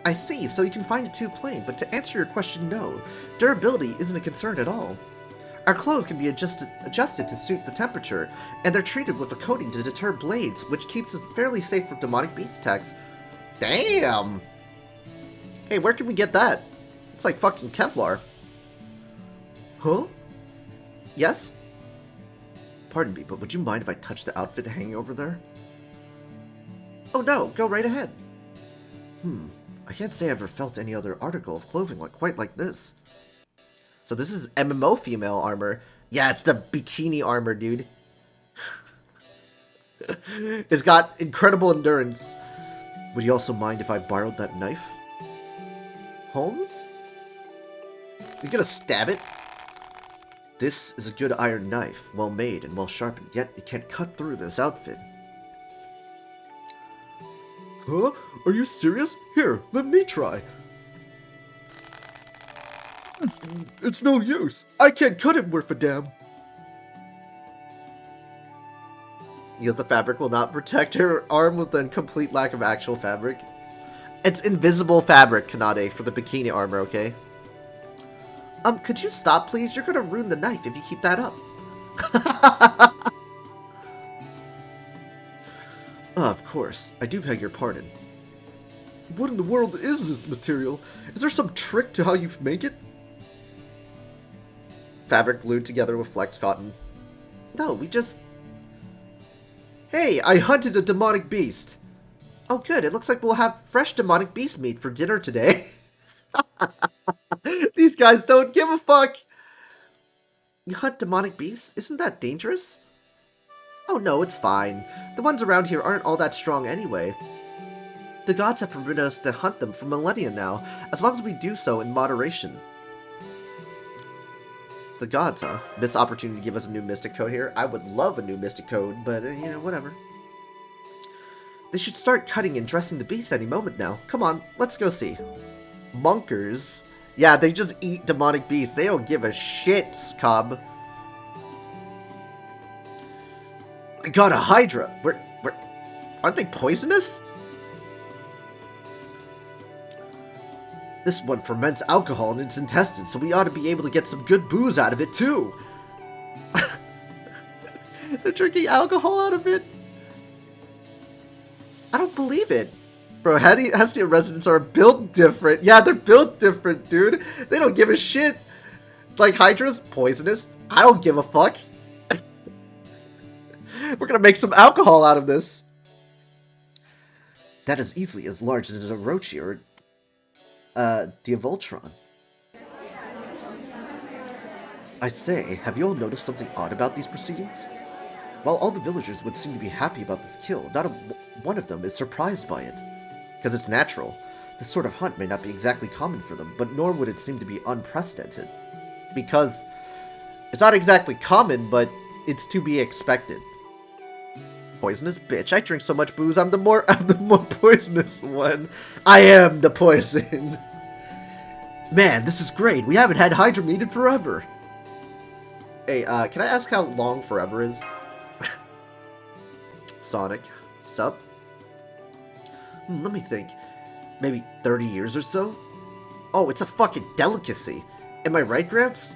I see, so you can find it too plain, but to answer your question, no. Durability isn't a concern at all. Our clothes can be adjusted to suit the temperature, and they're treated with a coating to deter blades, which keeps us fairly safe from demonic beast attacks. Damn! Hey, where can we get that? It's like fucking Kevlar. Huh? Yes? Pardon me, but would you mind if I touch the outfit hanging over there? Oh no, go right ahead. I can't say I've ever felt any other article of clothing quite like this. So this is MMO female armor. Yeah, it's the bikini armor, dude. It's got incredible endurance. Would you also mind if I borrowed that knife? Holmes? You gonna stab it? This is a good iron knife, well made and well sharpened, yet it can't cut through this outfit. Huh? Are you serious? Here, let me try. It's no use. I can't cut it worth a damn. Because the fabric will not protect her arm with a complete lack of actual fabric. It's invisible fabric, Kanade, for the bikini armor, okay? Could you stop, please? You're gonna ruin the knife if you keep that up. Of course. I do beg your pardon. What in the world is this material? Is there some trick to how you make it? Fabric glued together with flex cotton. No, we just... Hey, I hunted a demonic beast. Oh good, it looks like we'll have fresh demonic beast meat for dinner today. These guys don't give a fuck. You hunt demonic beasts? Isn't that dangerous? Oh no, it's fine. The ones around here aren't all that strong anyway. The gods have forbidden us to hunt them for millennia now, as long as we do so in moderation. The gods, huh? Missed opportunity to give us a new mystic code here. I would love a new mystic code, but, you know, whatever. They should start cutting and dressing the beasts any moment now. Come on, let's go see. Monkers? Yeah, they just eat demonic beasts. They don't give a shit, Cobb. I got a Hydra. Aren't they poisonous? This one ferments alcohol in its intestines, so we ought to be able to get some good booze out of it, too. They're drinking alcohol out of it? I don't believe it. Bro, Hestia residents are built different. Yeah, they're built different, dude. They don't give a shit. Like, Hydra's poisonous. I don't give a fuck. We're gonna make some alcohol out of this. That is easily as large as a Orochi or Diavoltron. I say, have you all noticed something odd about these proceedings? While all the villagers would seem to be happy about this kill, not one of them is surprised by it. Because it's natural. This sort of hunt may not be exactly common for them, but nor would it seem to be unprecedented. Because it's not exactly common, but It's to be expected. Poisonous bitch. I drink so much booze, I'm the more poisonous one. I am the poison. Man, this is great. We haven't had Hydra meat in forever. Hey, can I ask how long forever is? Sonic. Sup? Let me think. Maybe 30 years or so? Oh, it's a fucking delicacy. Am I right, Gramps?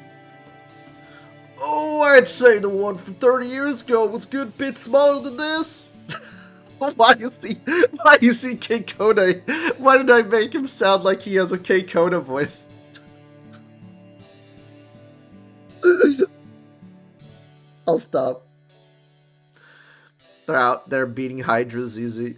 Oh, I'd say the one from 30 years ago was a good bit smaller than this. Why you see King Koda? Why did I make him sound like he has a King Koda voice? I'll stop. They're out there beating Hydras easy.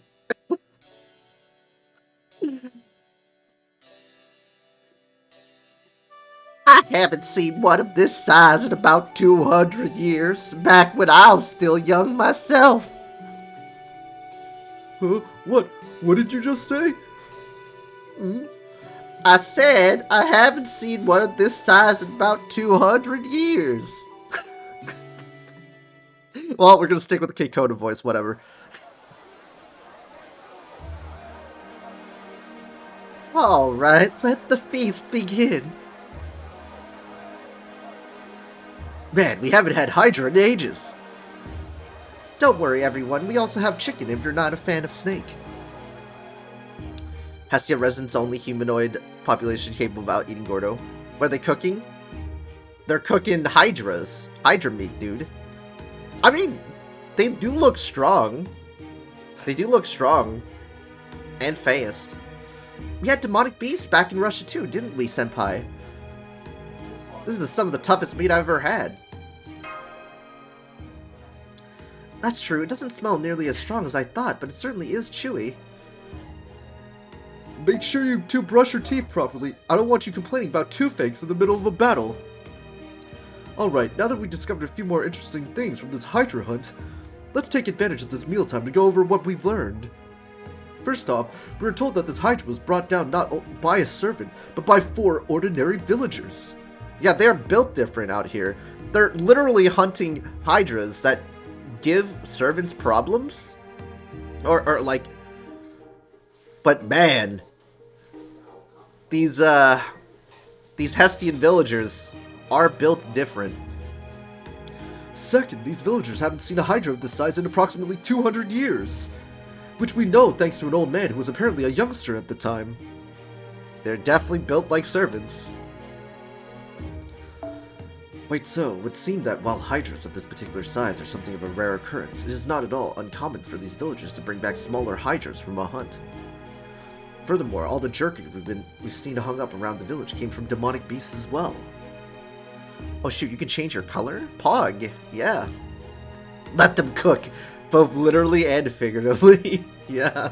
I haven't seen one of this size in about 200 years, back when I was still young myself. Huh? What? What did you just say? I said I haven't seen one of this size in about 200 years. Well, we're gonna stick with the King Koda voice, whatever. Alright, let the feast begin. Man, we haven't had Hydra in ages. Don't worry, everyone. We also have chicken if you're not a fan of snake. Hestia residents only humanoid population capable of eating Gordo. What are they cooking? They're cooking Hydras. Hydra meat, dude. I mean, they do look strong. They do look strong. And fast. We had demonic beasts back in Russia too, didn't we, Senpai? This is some of the toughest meat I've ever had. That's true, it doesn't smell nearly as strong as I thought, but it certainly is chewy. Make sure you two brush your teeth properly. I don't want you complaining about toothaches in the middle of a battle. Alright, now that we discovered a few more interesting things from this Hydra hunt, let's take advantage of this mealtime to go over what we've learned. First off, we were told that this Hydra was brought down not by a servant, but by 4 ordinary villagers. Yeah, they're built different out here. They're literally hunting Hydras that give servants problems? Or like... But man... These Hestian villagers are built different. Second, these villagers haven't seen a Hydra of this size in approximately 200 years. Which we know thanks to an old man who was apparently a youngster at the time. They're definitely built like servants. Wait, so, it would seem that while Hydras of this particular size are something of a rare occurrence, it is not at all uncommon for these villagers to bring back smaller Hydras from a hunt. Furthermore, all the jerky we've seen hung up around the village came from demonic beasts as well. Oh shoot, you can change your color? Pog, yeah. Let them cook, both literally and figuratively. Yeah.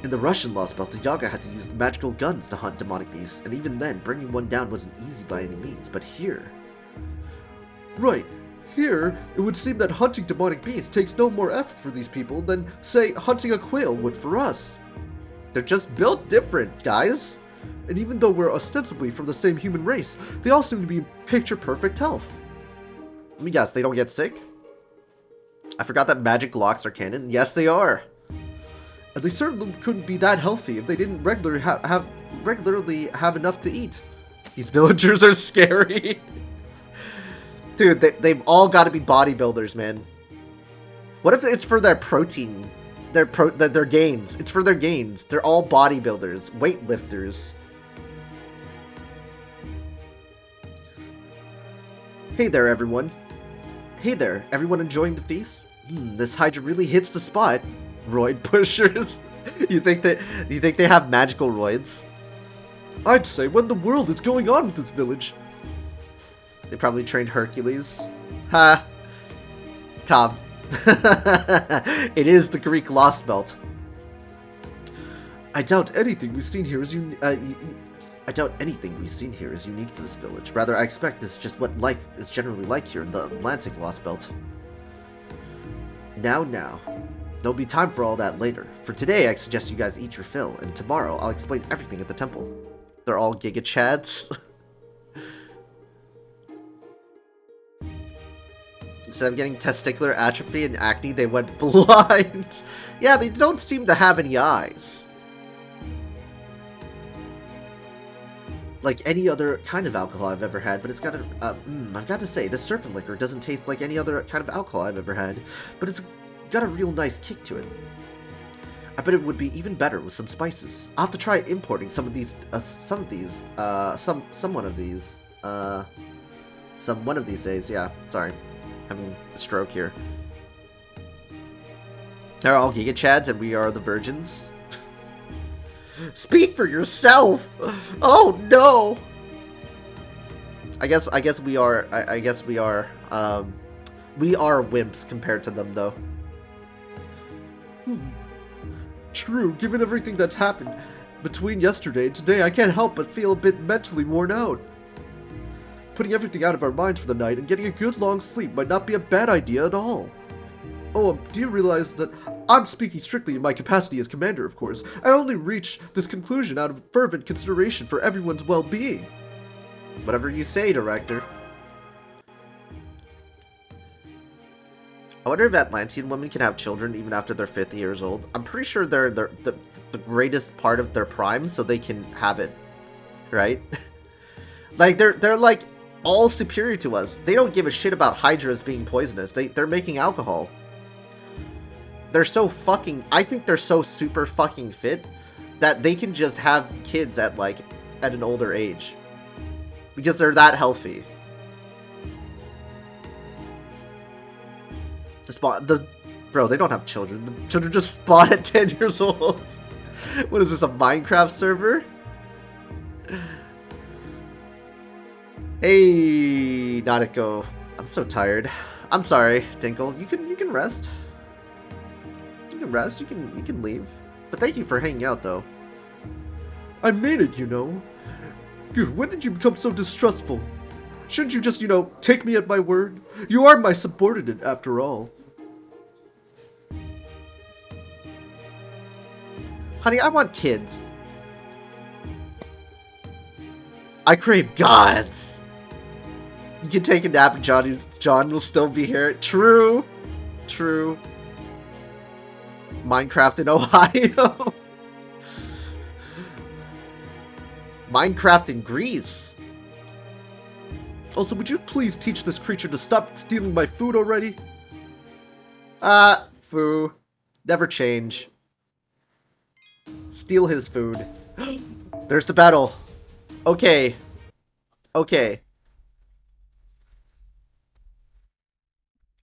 In the Russian Lostbelt, the Yaga had to use magical guns to hunt demonic beasts, and even then, bringing one down wasn't easy by any means, but here... Right. Here, it would seem that hunting demonic beasts takes no more effort for these people than, say, hunting a quail would for us. They're just built different, guys. And even though we're ostensibly from the same human race, they all seem to be in picture-perfect health. Let me guess, they don't get sick? I forgot that magic locks are canon. Yes, they are. And they certainly couldn't be that healthy if they didn't regularly have enough to eat. These villagers are scary. Dude, they've all got to be bodybuilders, man. What if it's for their protein? Their gains. It's for their gains. They're all bodybuilders, weightlifters. Hey there, everyone. Hey there, everyone enjoying the feast? This Hydra really hits the spot. Roid pushers. You think they have magical roids? I'd say, what in the world is going on with this village? They probably trained Hercules. Ha! Cobb. It is the Greek Lostbelt. I doubt anything we've seen here is unique to this village. Rather, I expect this is just what life is generally like here in the Atlantic Lostbelt. Now. There'll be time for all that later. For today, I suggest you guys eat your fill, and tomorrow I'll explain everything at the temple. They're all Giga Chads. Instead of getting testicular atrophy and acne, they went blind. Yeah, they don't seem to have any eyes. Like any other kind of alcohol I've ever had, but it's got a... I've got to say, this serpent liquor doesn't taste like any other kind of alcohol I've ever had, but it's got a real nice kick to it. I bet it would be even better with some spices. I'll have to try importing some of these, one of these days, yeah. Sorry. Having a stroke here. They're all Giga Chads and we are the virgins. Speak for yourself! Oh no! I guess we are wimps compared to them though. True, given everything that's happened between yesterday and today, I can't help but feel a bit mentally worn out. Putting everything out of our minds for the night and getting a good long sleep might not be a bad idea at all. Oh, do you realize that I'm speaking strictly in my capacity as commander, of course. I only reach this conclusion out of fervent consideration for everyone's well-being. Whatever you say, Director. I wonder if Atlantean women can have children even after they're 50 years old. I'm pretty sure they're the greatest part of their prime, so they can have it, right? Like they're like all superior to us. They don't give a shit about hydras being poisonous. They're making alcohol. They're so fucking... I think they're so super fucking fit that they can just have kids at an older age. Because they're that healthy. Bro, they don't have children. The children just spawn at 10 years old. What is this, a Minecraft server? Hey, Nautico. I'm so tired. I'm sorry, Dinkle. You can rest. You can rest. You can leave. But thank you for hanging out, though. I made it, you know. Dude, when did you become so distrustful? Shouldn't you just, take me at my word? You are my subordinate, after all. Honey, I want kids. I crave gods. You can take a nap and John will still be here. True. True. Minecraft in Ohio. Minecraft in Greece. Also, would you please teach this creature to stop stealing my food already? Foo. Never change. Steal his food. There's the battle. Okay. Okay.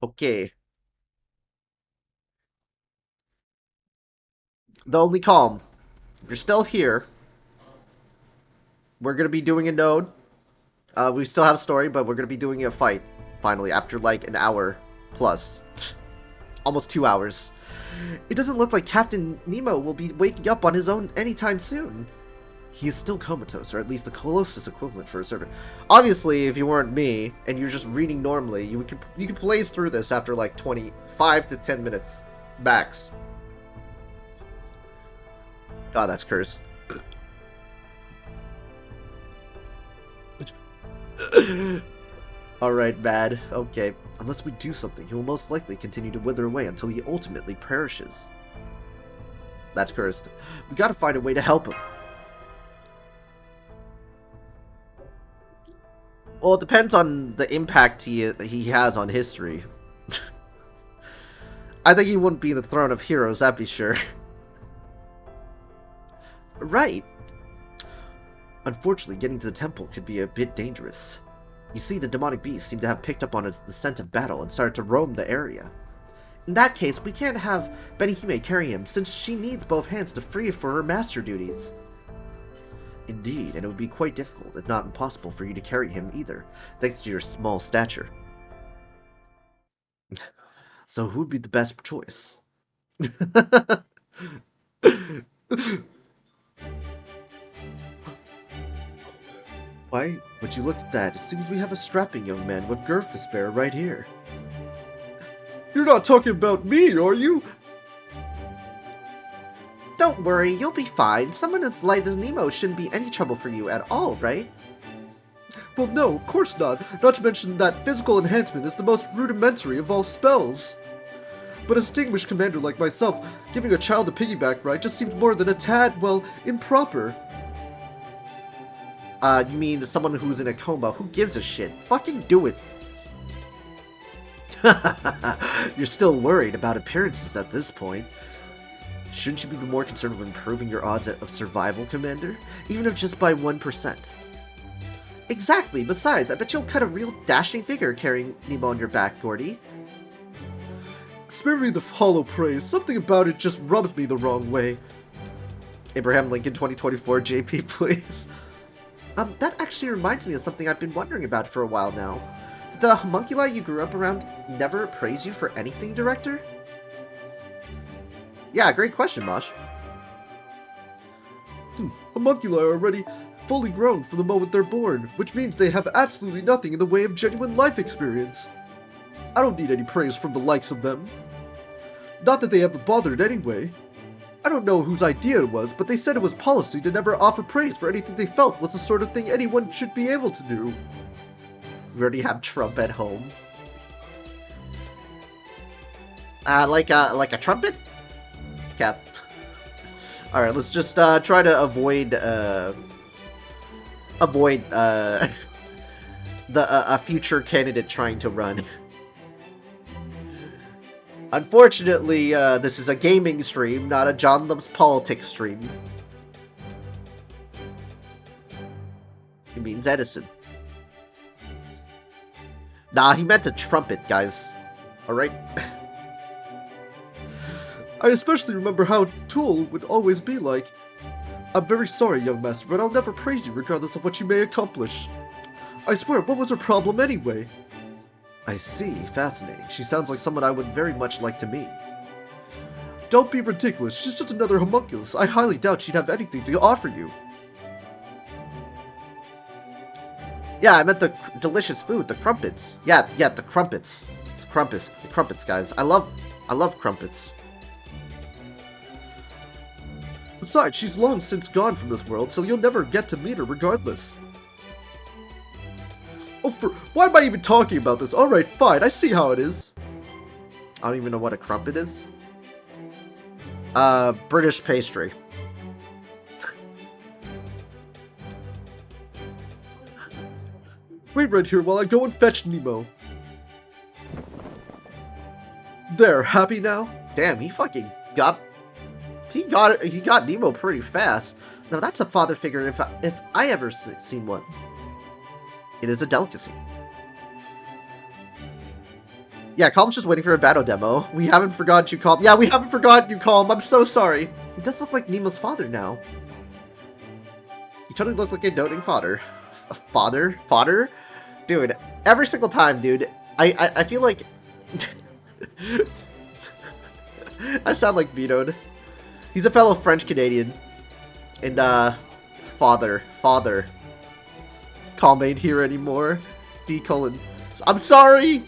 Okay. The only calm. If you're still here, we're gonna be doing a node. We still have a story, but we're gonna be doing a fight, finally, after like an hour plus. Almost 2 hours. It doesn't look like Captain Nemo will be waking up on his own anytime soon. He is still comatose, or at least the closest equivalent for a servant. Obviously, if you weren't me, and you're just reading normally, you could blaze through this after like 25 to 10 minutes. Max. God, that's cursed. Alright, bad. Okay. Unless we do something, he will most likely continue to wither away until he ultimately perishes. That's cursed. We gotta find a way to help him. Well, it depends on the impact he has on history. I think he wouldn't be the throne of heroes, that'd be sure. Right. Unfortunately, getting to the temple could be a bit dangerous. You see, the demonic beasts seem to have picked up on the scent of battle and started to roam the area. In that case, we can't have Benihime carry him, since she needs both hands to free for her master duties. Indeed, and it would be quite difficult, if not impossible, for you to carry him either, thanks to your small stature. So who would be the best choice? Why, would you look at that? It seems we have a strapping young man with girth to spare right here. You're not talking about me, are you? Don't worry, you'll be fine. Someone as light as Nemo shouldn't be any trouble for you at all, right? Well, no, of course not. Not to mention that physical enhancement is the most rudimentary of all spells. But a distinguished commander like myself, giving a child a piggyback ride just seems more than a tad, well, improper. You mean someone who's in a coma? Who gives a shit? Fucking do it. You're still worried about appearances at this point. Shouldn't you be more concerned with improving your odds of survival, Commander? Even if just by 1%. Exactly. Besides, I bet you'll cut a real dashing figure carrying Nemo on your back, Gordy. Spare me the hollow praise. Something about it just rubs me the wrong way. Abraham Lincoln 2024 JP, please. That actually reminds me of something I've been wondering about for a while now. Did the homunculi you grew up around never praise you for anything, Director? Yeah, great question, Mosh. Homunculi are already fully grown from the moment they're born, which means they have absolutely nothing in the way of genuine life experience. I don't need any praise from the likes of them. Not that they ever bothered anyway. I don't know whose idea it was, but they said it was policy to never offer praise for anything they felt was the sort of thing anyone should be able to do. We already have Trump at home. Like a trumpet? Cap. Alright, let's just try to avoid a future candidate trying to run. Unfortunately, this is a gaming stream, not a John Loves Politics stream. He means Edison. Nah, he meant a trumpet, guys. Alright? I especially remember how Tool would always be like, I'm very sorry, young master, but I'll never praise you regardless of what you may accomplish. I swear, what was her problem anyway? I see. Fascinating. She sounds like someone I would very much like to meet. Don't be ridiculous. She's just another homunculus. I highly doubt she'd have anything to offer you. Yeah, I meant the delicious food, the crumpets. Yeah, the crumpets. It's crumpets. The crumpets, guys. I love crumpets. Besides, she's long since gone from this world, so you'll never get to meet her regardless. Oh, why am I even talking about this? Alright, fine, I see how it is. I don't even know what a crumpet is. British pastry. Wait right here while I go and fetch Nemo. There, happy now? Damn, he fucking got... He got Nemo pretty fast. Now that's a father figure if I ever seen one. It is a delicacy. Yeah, Calm's just waiting for a battle demo. We haven't forgotten you, Calm. Yeah, we haven't forgotten you, Calm. I'm so sorry. He does look like Nemo's father now. You totally look like a doting father. A father? Fodder? Dude, every single time, dude, I feel like... I sound like vetoed. He's a fellow French-Canadian. And, father. Calm ain't here anymore. D: I'm sorry!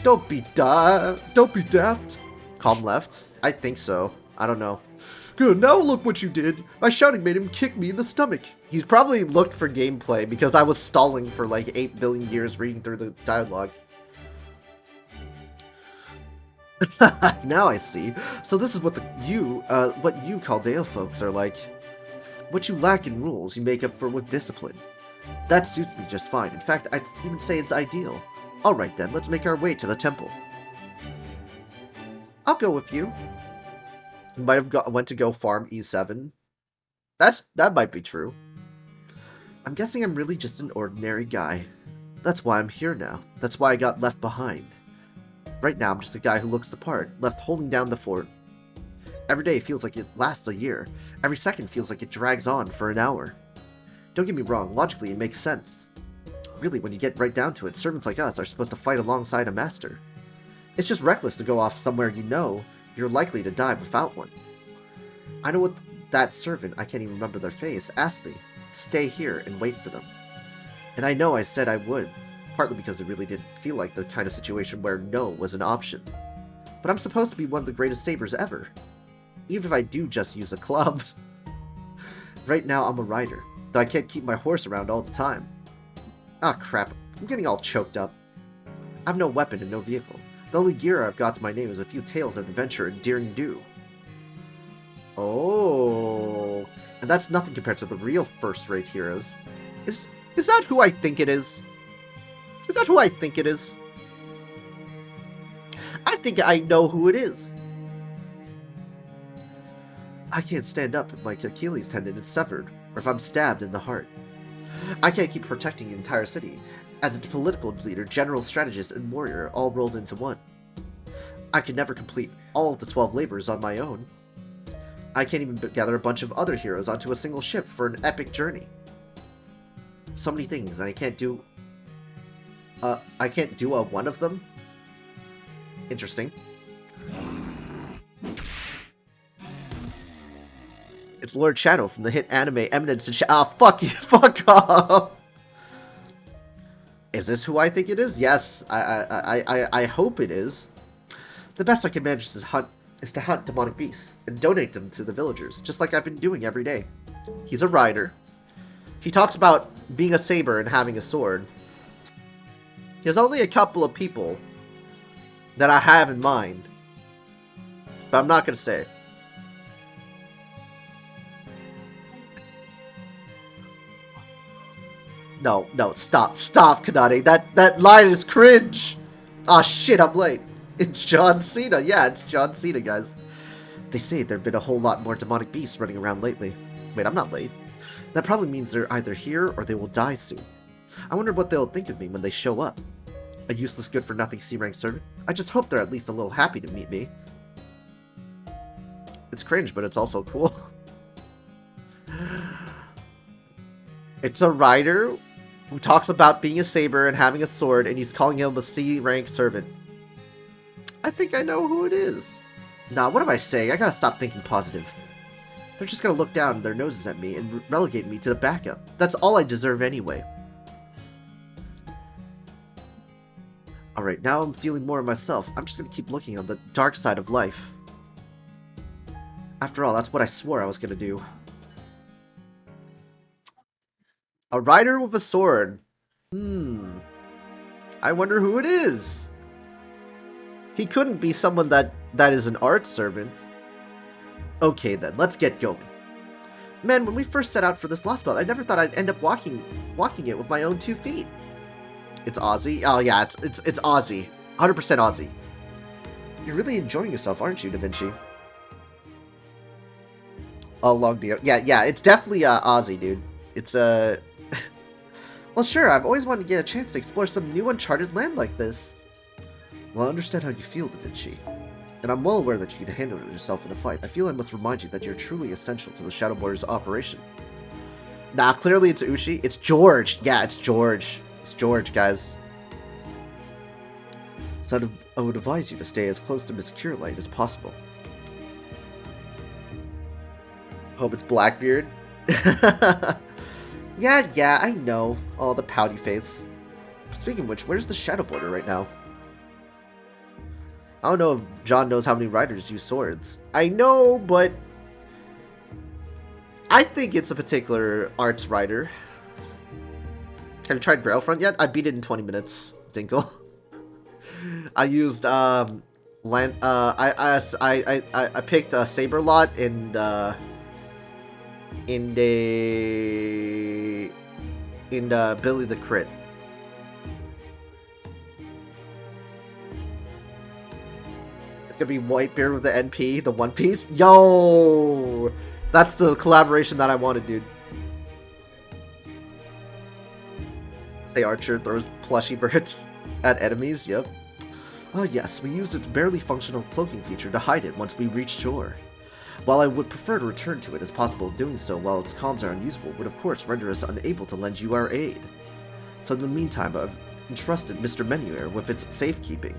Don't be daft. Calm left? I think so. I don't know. Good, now look what you did. My shouting made him kick me in the stomach. He's probably looked for gameplay because I was stalling for like 8 billion years reading through the dialogue. Now I see. So this is what you Caldea folks are like. What you lack in rules, you make up for with discipline. That suits me just fine. In fact, I'd even say it's ideal. Alright then, let's make our way to the temple. I'll go with you. You might have went to go farm E7. That might be true. I'm guessing I'm really just an ordinary guy. That's why I'm here now. That's why I got left behind. Right now, I'm just a guy who looks the part, left holding down the fort. Every day feels like it lasts a year. Every second feels like it drags on for an hour. Don't get me wrong, logically it makes sense. Really, when you get right down to it, servants like us are supposed to fight alongside a master. It's just reckless to go off somewhere you know you're likely to die without one. I know what that servant, I can't even remember their face, asked me. Stay here and wait for them. And I know I said I would, partly because it really didn't feel like the kind of situation where no was an option. But I'm supposed to be one of the greatest savers ever. Even if I do just use a club. Right now I'm a rider, though I can't keep my horse around all the time. Ah, crap. I'm getting all choked up. I have no weapon and no vehicle. The only gear I've got to my name is a few tales of adventure and daring do. Oh. And that's nothing compared to the real first-rate heroes. Is that who I think it is? Is that who I think it is? I think I know who it is. I can't stand up if my Achilles tendon is severed, or if I'm stabbed in the heart. I can't keep protecting the entire city, as its political leader, general strategist, and warrior all rolled into one. I can never complete all of the 12 labors on my own. I can't even gather a bunch of other heroes onto a single ship for an epic journey. So many things, and I can't do one of them? Interesting. It's Lord Shadow from the hit anime Eminence and fuck you, fuck off! Is this who I think it is? Yes, I hope it is. The best I can manage is to hunt demonic beasts and donate them to the villagers, just like I've been doing every day. He's a rider. He talks about being a saber and having a sword. There's only a couple of people that I have in mind, but I'm not going to say. No, stop, Kanade. That line is cringe. Ah, shit, I'm late. It's John Cena. Yeah, it's John Cena, guys. They say there've been a whole lot more demonic beasts running around lately. Wait, I'm not late. That probably means they're either here or they will die soon. I wonder what they'll think of me when they show up. A useless good-for-nothing C-rank servant? I just hope they're at least a little happy to meet me. It's cringe, but it's also cool. It's a rider who talks about being a saber and having a sword, and he's calling him a C-rank servant. I think I know who it is. Nah, what am I saying? I gotta stop thinking positive. They're just gonna look down their noses at me and relegate me to the backup. That's all I deserve anyway. Alright, now I'm feeling more of myself. I'm just gonna keep looking on the dark side of life. After all, that's what I swore I was gonna do. A rider with a sword. I wonder who it is. He couldn't be someone that is an art servant. Okay then, let's get going. Man, when we first set out for this Lostbelt, I never thought I'd end up walking it with my own 2 feet. It's Aussie? Oh yeah, it's Aussie. 100% Aussie. You're really enjoying yourself, aren't you, Da Vinci? Along the... Yeah, it's definitely Aussie, dude. It's Well, sure, I've always wanted to get a chance to explore some new uncharted land like this. Well, I understand how you feel, Da Vinci. And I'm well aware that you can handle yourself in a fight. I feel I must remind you that you're truly essential to the Shadow Warriors operation. Nah, clearly it's Ushi. It's George. Yeah, it's George. It's George, guys. So I would advise you to stay as close to Miss Curelight as possible. Hope it's Blackbeard. Yeah, I know. Oh, the pouty face. Speaking of which, where's the Shadow Border right now? I don't know if John knows how many riders use swords. I know, but I think it's a particular arts rider. Have you tried Brailfront yet? I beat it in 20 minutes, Dinkle. I used I picked a Saberlot in the Billy the Crit. It's gonna be Whitebeard with the NP, the One Piece. Yo, that's the collaboration that I wanted, dude. Say Archer throws plushy birds at enemies. Yep. Oh yes, we used its barely functional cloaking feature to hide it once we reached shore. While I would prefer to return to it as possible, doing so while its comms are unusable would of course render us unable to lend you our aid. So in the meantime, I've entrusted Mr. Menuair with its safekeeping.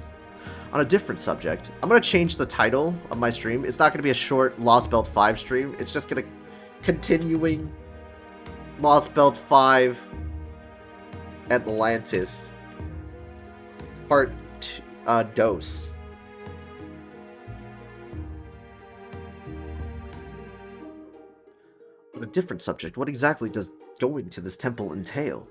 On a different subject, I'm going to change the title of my stream. It's not going to be a short Lostbelt 5 stream. It's just going to continuing Lostbelt 5 Atlantis Part 2, Dose. On a different subject, what exactly does going to this temple entail?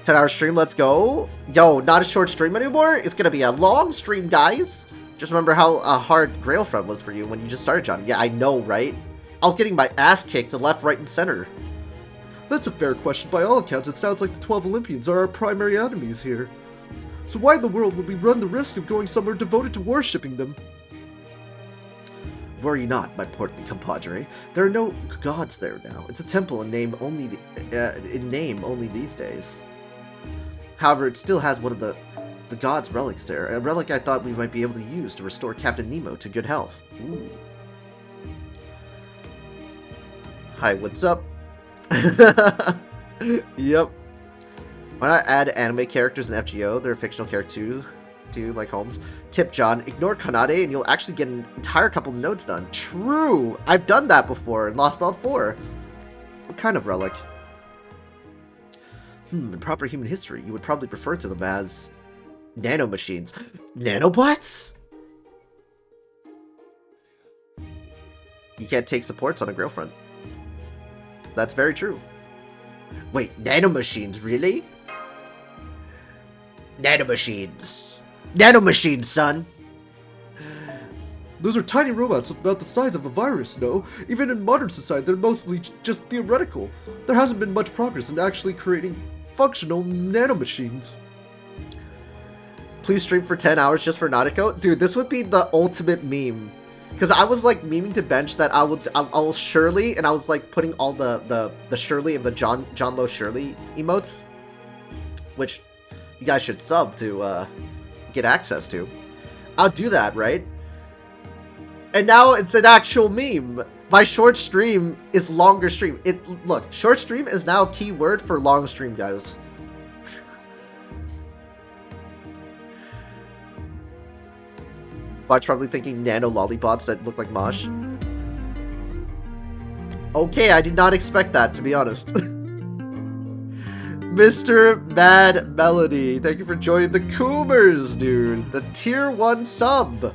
10-hour stream, let's go. Yo, not a short stream anymore. It's gonna be a long stream, guys. Just remember how hard Grailfront was for you when you just started, John. Yeah, I know, right? I was getting my ass kicked to left, right, and center. That's a fair question. By all accounts, it sounds like the 12 Olympians are our primary enemies here. So why in the world would we run the risk of going somewhere devoted to worshipping them? Worry not, my portly compadre. There are no gods there now. It's a temple in name only these days. However, it still has one of the gods' relics there. A relic I thought we might be able to use to restore Captain Nemo to good health. Ooh. Hi, what's up? Yep. Why not add anime characters in FGO? They're a fictional character too, like Holmes. Tip, John, ignore Kanade and you'll actually get an entire couple nodes done. True! I've done that before in Lostbelt 4. What kind of relic? In proper human history, you would probably refer to them as nanomachines. Nanobots? You can't take supports on a Grailfront. That's very true. Wait, nanomachines, really? Nanomachines. Nanomachines, son. Those are tiny robots about the size of a virus, no? Even in modern society, they're mostly just theoretical. There hasn't been much progress in actually creating functional nanomachines. Please stream for 10 hours just for Nautico? Dude, this would be the ultimate meme. Because I was like memeing to Bench that I will Shirley, and I was like putting all the Shirley and the John Lowe Shirley emotes, which you guys should sub to get access to. I'll do that, right? And now it's an actual meme. My short stream is longer stream. Look, short stream is now a key word for long stream, guys. Watch probably thinking nano lollipops that look like Mosh. Okay, I did not expect that, to be honest. Mr. Mad Melody, thank you for joining the Coomers, dude. The tier 1 sub.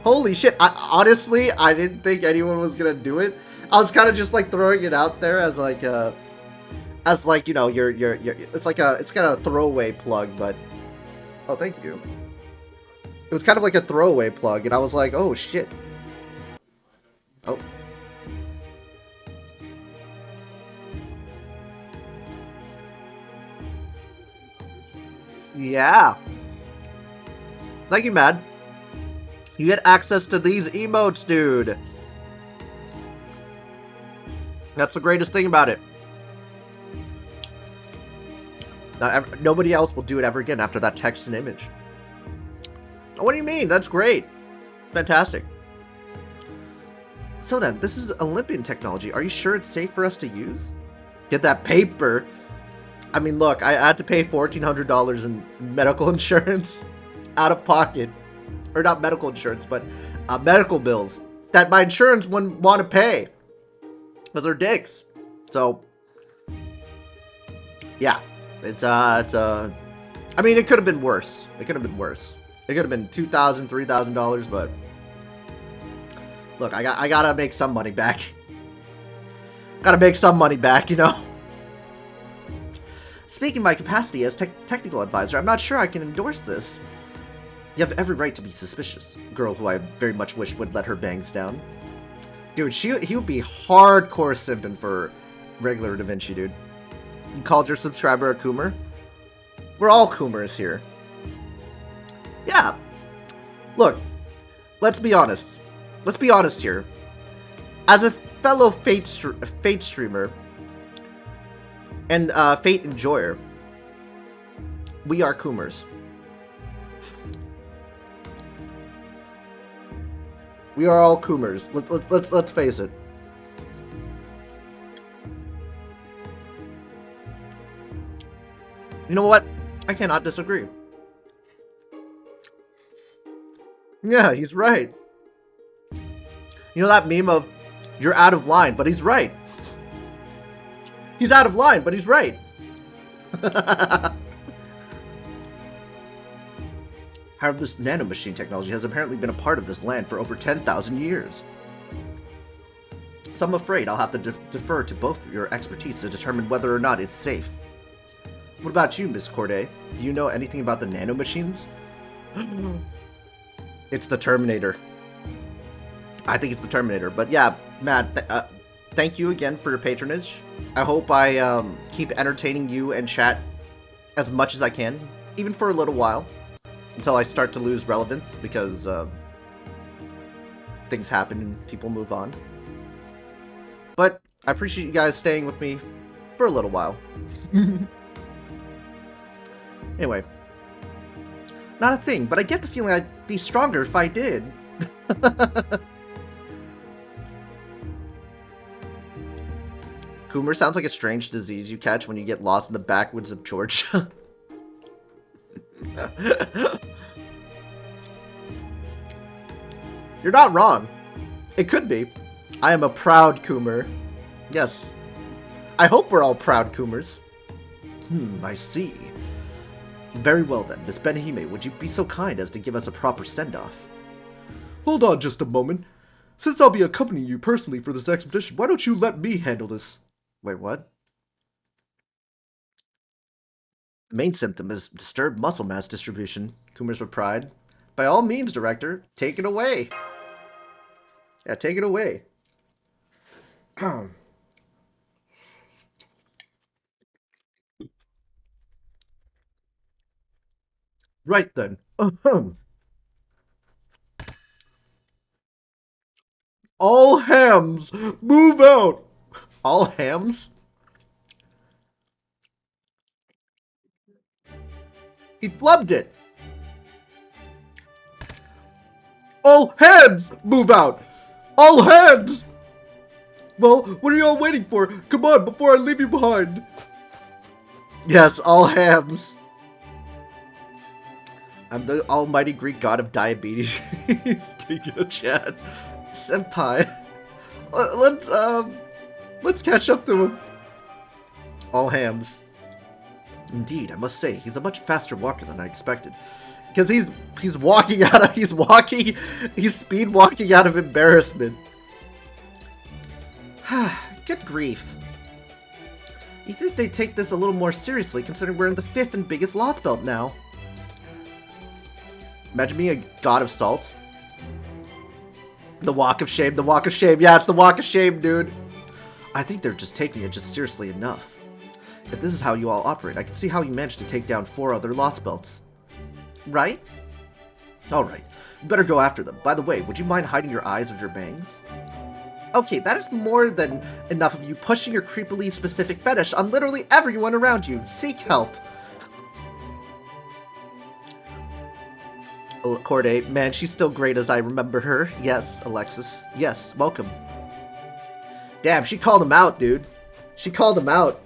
Holy shit, honestly, I didn't think anyone was gonna do it. I was kind of just like throwing it out there as like you know, it's kind of a throwaway plug, but oh, thank you. It was kind of like a throwaway plug, and I was like, oh shit. Oh. Yeah. Thank you, Mad. You get access to these emotes, dude. That's the greatest thing about it. Now, nobody else will do it ever again after that text and image. What do you mean? That's great. Fantastic. So then, this is Olympian technology. Are you sure it's safe for us to use? Get that paper. I mean, look, I had to pay $1,400 in medical insurance out of pocket. Or not medical insurance, but medical bills that my insurance wouldn't want to pay. Because they're dicks. So, yeah. I mean, it could have been worse. It could have been worse. It could have been $2,000, $3,000, but look, I gotta make some money back. Gotta make some money back, you know. Speaking of my capacity as technical advisor, I'm not sure I can endorse this. You have every right to be suspicious. Girl who I very much wish would let her bangs down. Dude, he would be hardcore simping for regular Da Vinci, dude. You called your subscriber a Coomer? We're all Coomers here. Yeah. Look, let's be honest. Let's be honest here. As a fellow Fate streamer and Fate enjoyer, we are Coomers. We are all Coomers. Let's face it. You know what? I cannot disagree. Yeah, he's right. You know that meme of, you're out of line, but he's right. He's out of line, but he's right. However, this nanomachine technology has apparently been a part of this land for over 10,000 years. So I'm afraid I'll have to defer to both of your expertise to determine whether or not it's safe. What about you, Miss Corday? Do you know anything about the nanomachines? It's the Terminator. I think it's the Terminator. But yeah, Matt, thank you again for your patronage. I hope I keep entertaining you and chat as much as I can, even for a little while, until I start to lose relevance, because things happen and people move on. But I appreciate you guys staying with me for a little while. Anyway, not a thing, but I get the feeling I'd be stronger if I did. Coomer sounds like a strange disease you catch when you get lost in the backwoods of Georgia. You're not wrong. It could be. I am a proud Coomer. Yes. I hope we're all proud Coomers. I see. Very well then, Miss Benihime, would you be so kind as to give us a proper send-off? Hold on just a moment. Since I'll be accompanying you personally for this expedition, why don't you let me handle this? Wait, what? The main symptom is disturbed muscle mass distribution. Coomers with pride. By all means, Director, take it away. Yeah, take it away. Right then. All hams, move out! All hams? He flubbed it. All hands, move out! All hands! Well, what are you all waiting for? Come on, before I leave you behind. Yes, all hams. I'm the almighty Greek god of diabetes. Giga Chad. Senpai. Let's catch up to him. All hams. Indeed, I must say, he's a much faster walker than I expected. Because he's walking out of he's speed walking out of embarrassment. Good grief. You think they take this a little more seriously, considering we're in the 5th and biggest Lostbelt now. Imagine being a god of salt. The walk of shame, the walk of shame. Yeah, it's the walk of shame, dude. I think they're just taking it just seriously enough. If this is how you all operate, I can see how you managed to take down 4 other Lostbelts. Right? Alright, you better go after them. By the way, would you mind hiding your eyes with your bangs? Okay, that is more than enough of you pushing your creepily specific fetish on literally everyone around you. Seek help. Corday, man, she's still great as I remember her. Yes, Alexis. Yes, welcome. Damn, she called him out, dude. She called him out.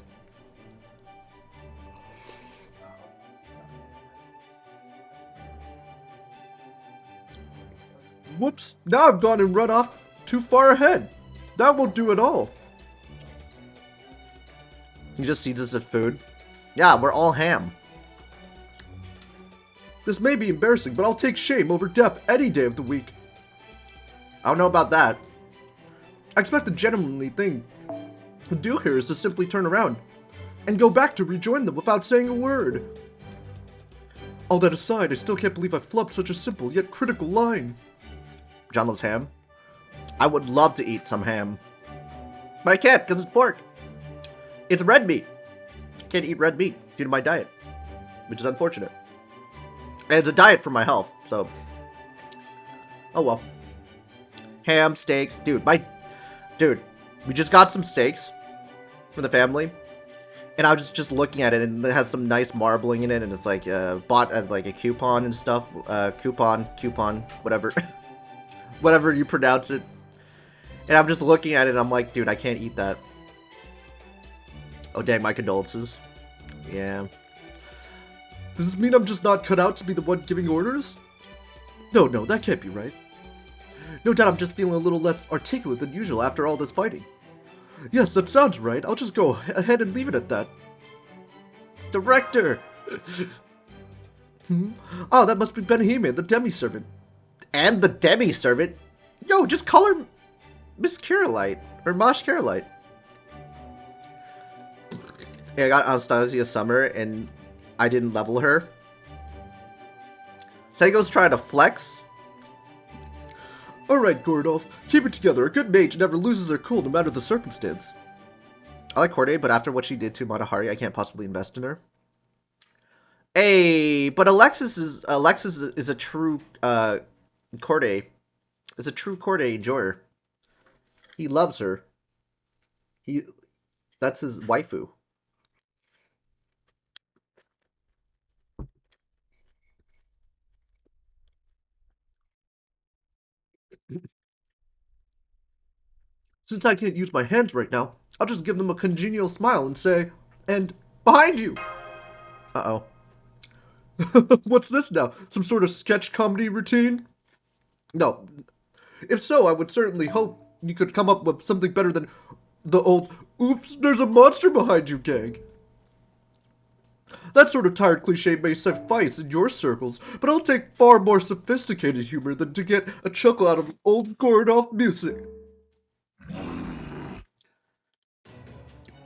Whoops, now I've gone and run off too far ahead. That won't do at all. He just sees us as food. Yeah, we're all ham. This may be embarrassing, but I'll take shame over death any day of the week. I don't know about that. I expect the gentlemanly thing to do here is to simply turn around and go back to rejoin them without saying a word. All that aside, I still can't believe I flubbed such a simple yet critical line. John loves ham. I would love to eat some ham. But I can't, because it's pork. It's red meat. I can't eat red meat due to my diet, which is unfortunate. And it's a diet for my health, so... Oh well. Ham, steaks. Dude, we just got some steaks for the family. And I was just looking at it, and it has some nice marbling in it, and it's like, bought at like a coupon and stuff. Coupon, whatever. Whatever you pronounce it. And I'm just looking at it, and I'm like, dude, I can't eat that. Oh, dang, my condolences. Yeah. Does this mean I'm just not cut out to be the one giving orders? No, that can't be right. No doubt I'm just feeling a little less articulate than usual after all this fighting. Yes, that sounds right. I'll just go ahead and leave it at that. Director! Oh, that must be Benihime, the demi-servant. And the demi-servant? Yo, just call her Miss Carolite. Or Mosh Carolite. Yeah, I got Anastasia Summer, and I didn't level her. Sego's trying to flex. Alright, Gordolf, keep it together. A good mage never loses their cool, no matter the circumstance. I like Corday, but after what she did to Matahari, I can't possibly invest in her. Hey, but Alexis is a true Corday. Is a true Corday enjoyer. He loves her. That's his waifu. Since I can't use my hands right now, I'll just give them a congenial smile and say, and behind you! Uh-oh. What's this now? Some sort of sketch comedy routine? No. If so, I would certainly hope you could come up with something better than the old, oops, there's a monster behind you gag. That sort of tired cliche may suffice in your circles, but I'll take far more sophisticated humor than to get a chuckle out of old Gordolf music.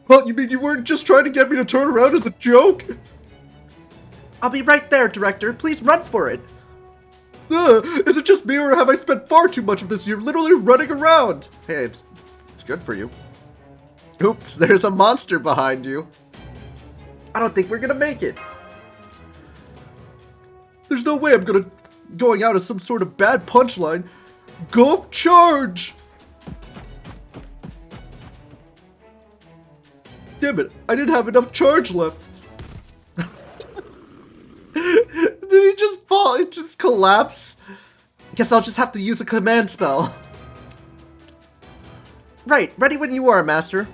Huh, you mean you weren't just trying to get me to turn around as a joke? I'll be right there, Director. Please run for it. Is it just me, or have I spent far too much of this year literally running around? Hey, it's good for you. Oops, there's a monster behind you. I don't think we're gonna make it. There's no way I'm going out as some sort of bad punchline. Go charge! Damn it, I didn't have enough charge left. Did he just fall? It just collapse? Guess I'll just have to use a command spell. Right, ready when you are, Master.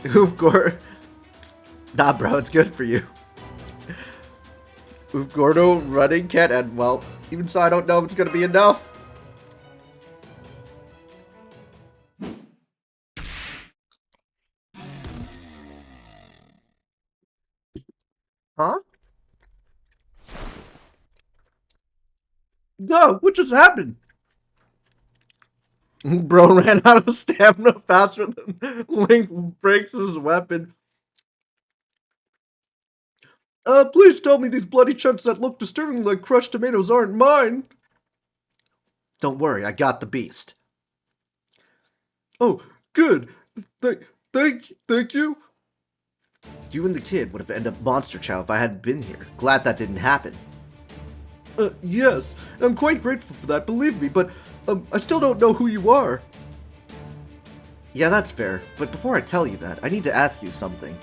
Oof, Gor. Nah, bro, it's good for you. Oof, Gordo running can't end well. Even so, I don't know if it's gonna be enough. Huh? No, what just happened? Bro ran out of stamina faster than Link breaks his weapon. Please tell me these bloody chunks that look disturbingly like crushed tomatoes aren't mine. Don't worry, I got the beast. Oh, good. Thank you. You and the kid would have ended up Monster Chow if I hadn't been here. Glad that didn't happen. Yes, I'm quite grateful for that, believe me, but, I still don't know who you are. Yeah, that's fair, but before I tell you that, I need to ask you something.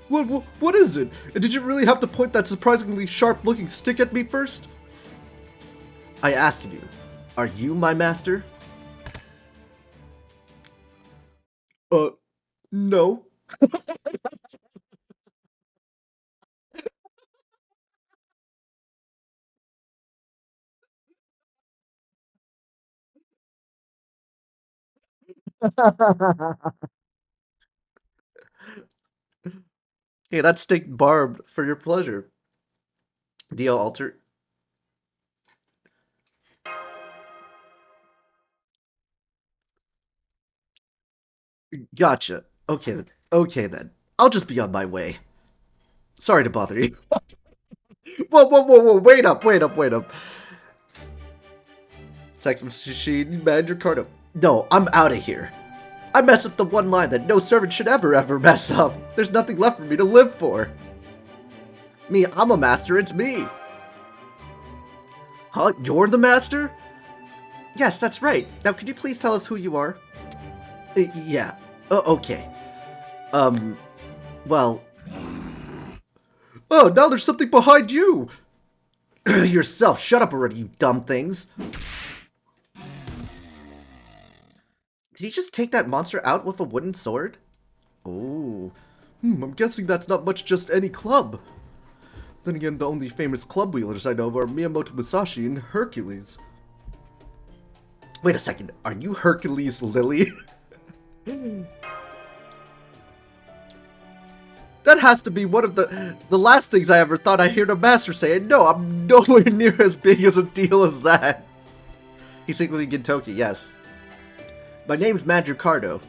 What is it? Did you really have to point that surprisingly sharp-looking stick at me first? I asked you, are you my master? No. Hey, that stick barbed for your pleasure. Deal alter. Gotcha. Okay then. Okay then. I'll just be on my way. Sorry to bother you. Whoa. Wait up. Sex machine, manager Cardo. No, I'm out of here. I messed up the one line that no servant should ever mess up. There's nothing left for me to live for. Me, I'm a master, it's me. Huh? You're the master? Yes, that's right. Now, could you please tell us who you are? Yeah. Okay. Well... Oh, now there's something behind you! Yourself, shut up already, you dumb things. Did he just take that monster out with a wooden sword? Oh. I'm guessing that's not much just any club. Then again, the only famous club wielders I know of are Miyamoto Musashi and Hercules. Wait a second, are you Hercules Lily? That has to be one of the last things I ever thought I heard a master say, and no, I'm nowhere near as big as a deal as that. He's secretly Gintoki, yes. My name's Madricardo.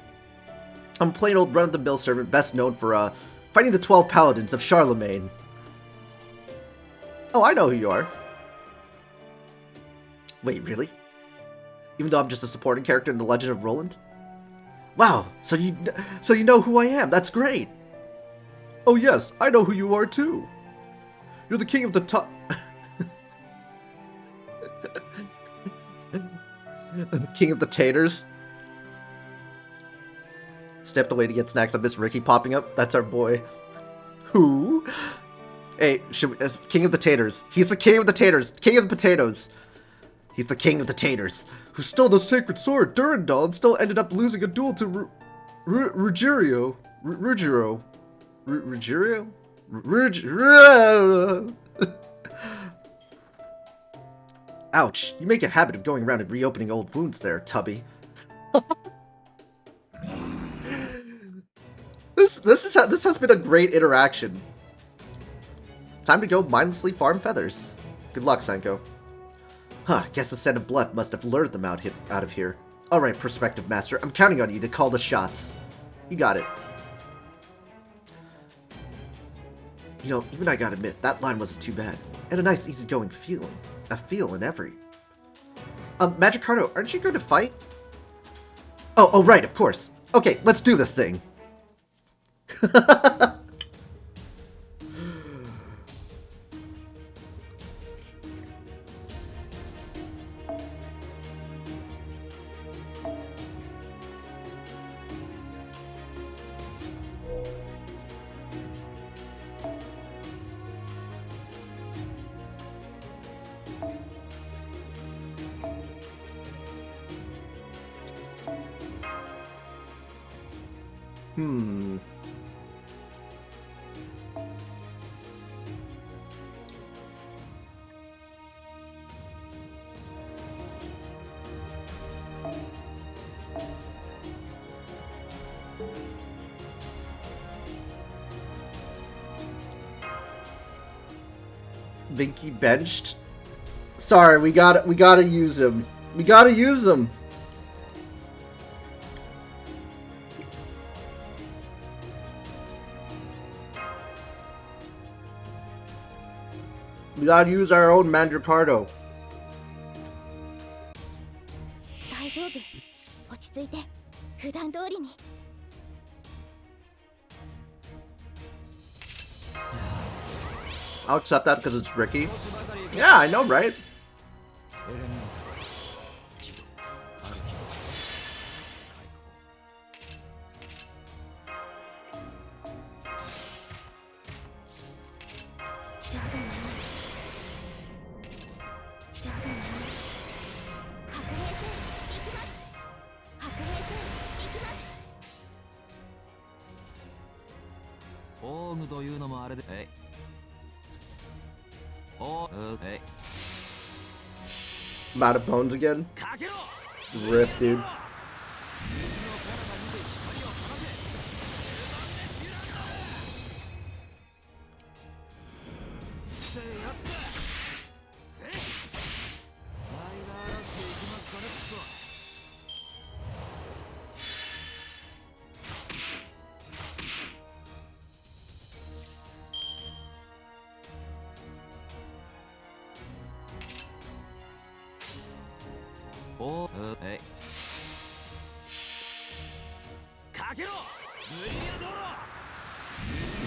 I'm a plain old run-of-the-mill servant best known for, fighting the 12 paladins of Charlemagne. Oh, I know who you are. Wait, really? Even though I'm just a supporting character in The Legend of Roland? Wow, so you know who I am. That's great. Oh yes, I know who you are too. You're the king of the top. King of the taters. Stepped away to get snacks. I miss Ricky popping up. That's our boy. Who? Hey, king of the taters. He's the king of the taters. King of the potatoes. He's the king of the taters. Who stole the sacred sword, Durandal, and still ended up losing a duel to Ruggiero. Ruggiero? Ouch. You make a habit of going around and reopening old wounds there, Tubby. This has been a great interaction. Time to go mindlessly farm feathers. Good luck, Senko. Huh, guess the scent of blood must have lured them out of here. Alright, Perspective Master, I'm counting on you to call the shots. You got it. You know, even I gotta admit, that line wasn't too bad. And a nice, easygoing feeling. A feel in every. Magikarp, aren't you going to fight? Oh, right, of course. Okay, let's do this thing. Vinky benched. Sorry, we gotta use him. We gotta use him. We gotta use our own Mandricardo. 大丈夫。落ち着いて。普段通りに。I'll accept that because it's Ricky. Yeah, I know, right? I'm out of bones again. Rip, dude.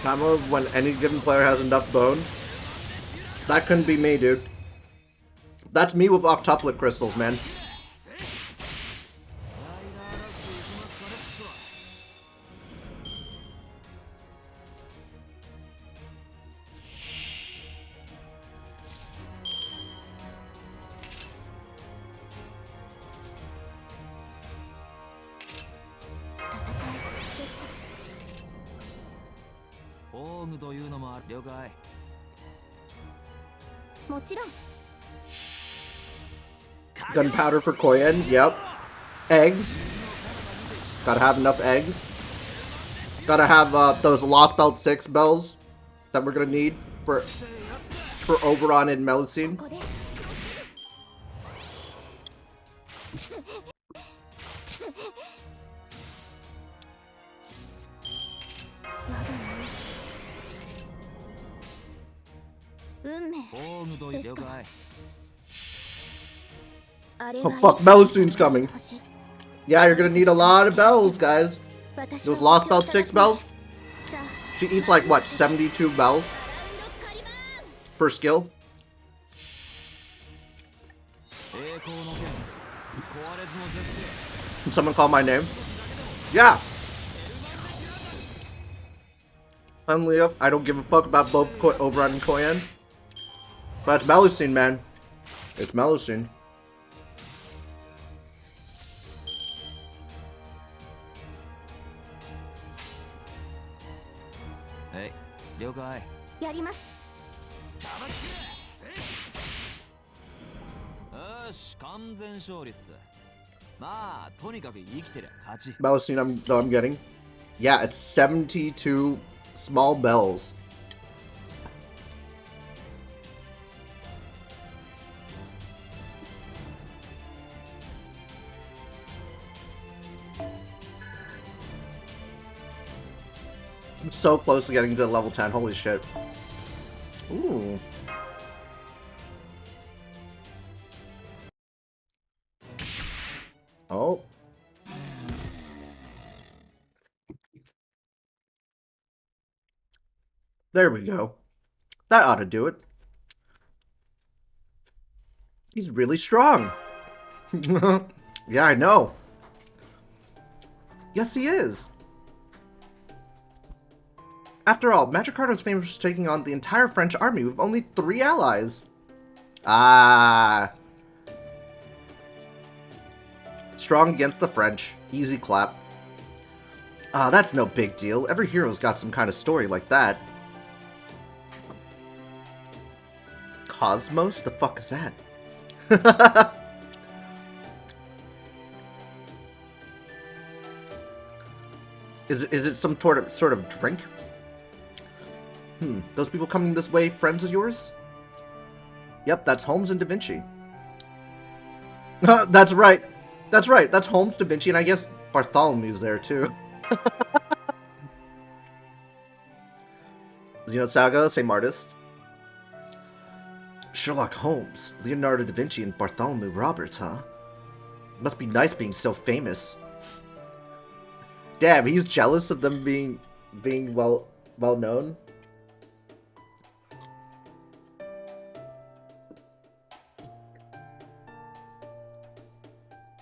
Time of when any given player has enough bones. That couldn't be me, dude. That's me with octuplet crystals, man. Gunpowder for Koyen, yep. Eggs. Gotta have enough eggs. Gotta have those Lostbelt 6 bells that we're gonna need for Oberon and Melusine. 運命 防具と了解 Oh fuck, Melusine's coming. Yeah, you're gonna need a lot of bells, guys. 私 Those は Lost Belt 6 bells? さあ She eats like, what, 72 bells per skill? 栄光の剣壊れずの絶世 Can someone call my name? Yeah! I'm Leo. I don't give a fuck about both Oberon and Koyan. But it's Melusine, man. It's Melusine. はい了解やります よし完全勝利っすまあとにかく生きてりゃ勝ち Melusine, I'm getting. Yeah, it's 72 small bells. I'm so close to getting to level 10. Holy shit. Ooh. Oh. There we go. That ought to do it. He's really strong. Yeah, I know. Yes, he is. After all, Magikarp is famous for taking on the entire French army with only 3 allies. Ah. Strong against the French. Easy clap. Ah, that's no big deal. Every hero's got some kind of story like that. Cosmos? The fuck is that? Is it some sort of drink? Those people coming this way friends of yours? Yep, that's Holmes and Da Vinci. That's right. That's right. That's Holmes, Da Vinci, and I guess Bartholomew's there too. Saga, same artist. Sherlock Holmes, Leonardo da Vinci, and Bartholomew Roberts, huh? Must be nice being so famous. Damn, he's jealous of them being well known.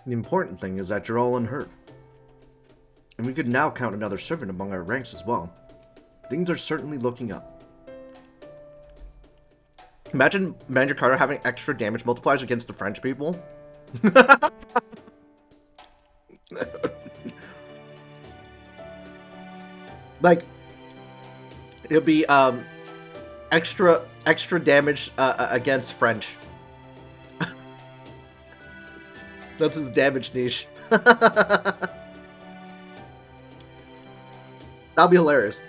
The important thing is that you're all unhurt. And we could now count another servant among our ranks as well. Things are certainly looking up. Imagine Magikarp having extra damage multipliers against the French people. Like, it'll be extra damage against French. That's the damage niche. That'll be hilarious.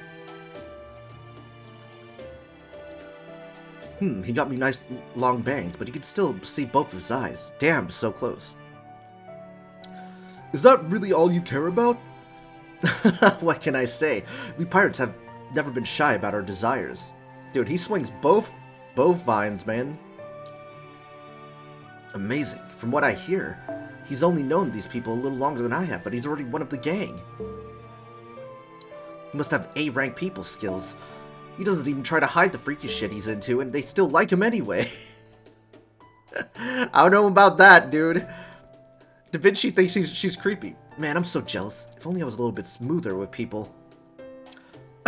He got me nice long bangs, but you could still see both of his eyes. Damn, so close. Is that really all you care about? What can I say? We pirates have never been shy about our desires. Dude, he swings both vines, man. Amazing. From what I hear, he's only known these people a little longer than I have, but he's already one of the gang. He must have A-rank people skills. He doesn't even try to hide the freaky shit he's into, and they still like him anyway. I don't know about that, dude. Da Vinci thinks she's creepy. Man, I'm so jealous. If only I was a little bit smoother with people.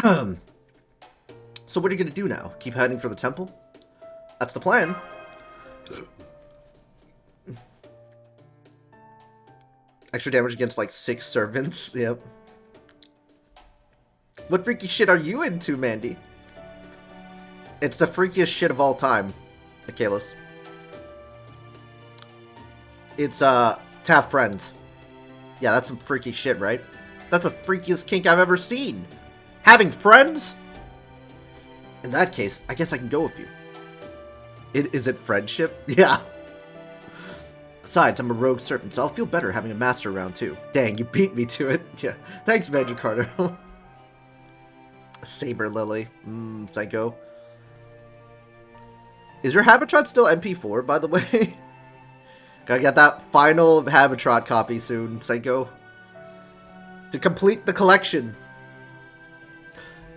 So what are you gonna do now? Keep heading for the temple? That's the plan. Extra damage against like 6 servants. Yep. What freaky shit are you into, Mandy? It's the freakiest shit of all time, Michaelis. It's, to have friends. Yeah, that's some freaky shit, right? That's the freakiest kink I've ever seen. Having friends? In that case, I guess I can go with you. Is it friendship? Yeah. Besides, I'm a rogue servant, so I'll feel better having a master around too. Dang, you beat me to it. Yeah. Thanks, Magikarp. Saber Lily. Psycho. Is your Habitrot still MP4, by the way? Gotta get that final Habitrot copy soon, Senko. To complete the collection.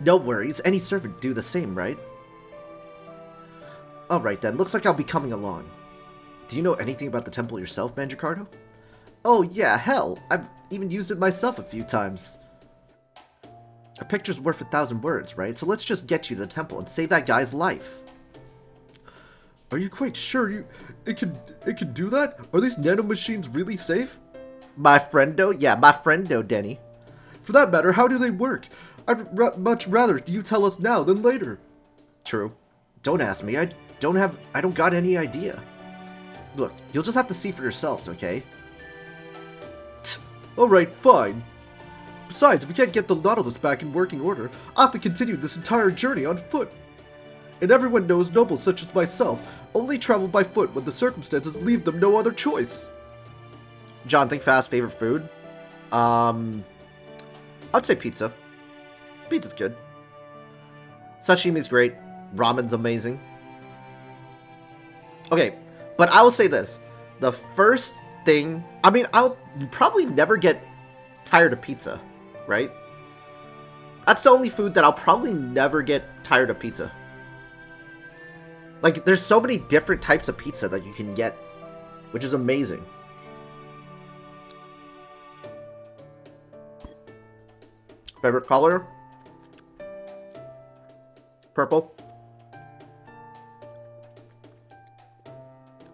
No worries, any servant do the same, right? Alright then, looks like I'll be coming along. Do you know anything about the temple yourself, Mandracardo? Oh yeah, hell, I've even used it myself a few times. A picture's worth 1,000 words, right? So let's just get you to the temple and save that guy's life. Are you quite sure it can do that? Are these nanomachines really safe? My friendo? Yeah, my friendo, Denny. For that matter, how do they work? I'd much rather you tell us now than later. True. Don't ask me. I don't got any idea. Look, you'll just have to see for yourselves, okay? Alright, fine. Besides, if we can't get the Nautilus back in working order, I'll have to continue this entire journey on foot. And everyone knows nobles such as myself only travel by foot when the circumstances leave them no other choice. John, think fast. Favorite food? I'd say pizza. Pizza's good. Sashimi's great. Ramen's amazing. Okay, but I will say this. The first thing... I mean, I'll probably never get tired of pizza, right? That's the only food that I'll probably never get tired of pizza. Like, there's so many different types of pizza that you can get, which is amazing. Favorite color? Purple.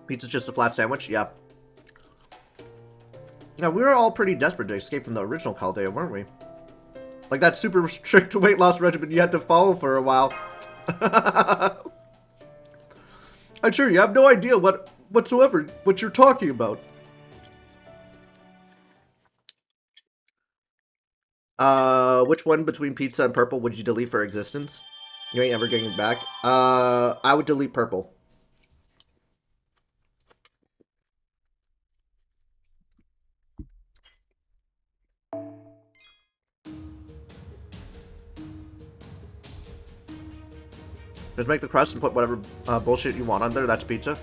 Pizza's just a flat sandwich? Yeah. Yeah, we were all pretty desperate to escape from the original Chaldea, weren't we? Like that super strict weight loss regimen you had to follow for a while. I'm sure you have no idea whatsoever what you're talking about. Which one between pizza and purple would you delete for existence? You ain't ever getting it back. I would delete purple. Just make the crust and put whatever bullshit you want on there. That's pizza.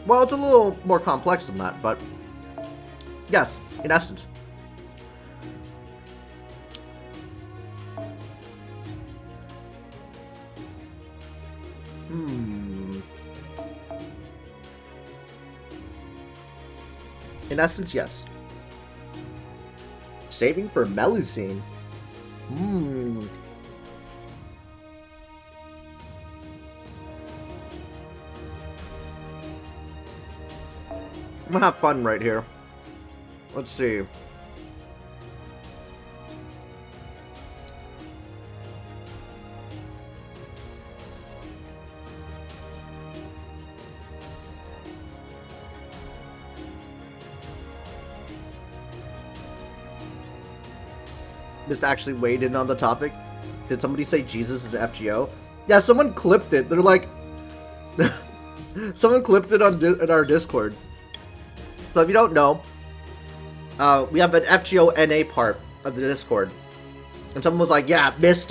Well, it's a little more complex than that, but yes, in essence. In essence, yes. Saving for Melusine. I'm gonna have fun right here. Let's see. Just actually weighed in on the topic. Did somebody say Jesus is an FGO? Yeah, someone clipped it. They're like... someone clipped it on in our Discord. So if you don't know, we have an FGO NA part of the Discord. And someone was like, yeah, missed,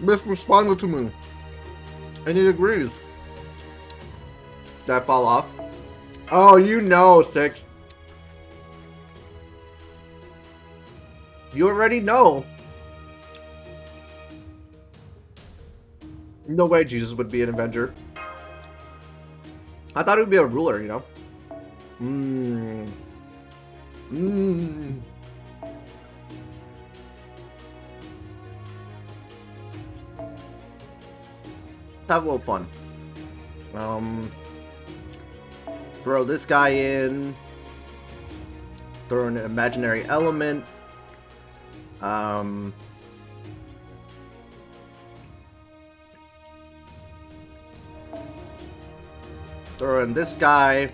Miss responded to me. And he agrees. Did I fall off? Oh, you know, Six. You already know. No way Jesus would be an Avenger. I thought it would be a ruler, you know? Have a little fun. Throw this guy in. Throw in an imaginary element. Throw in this guy.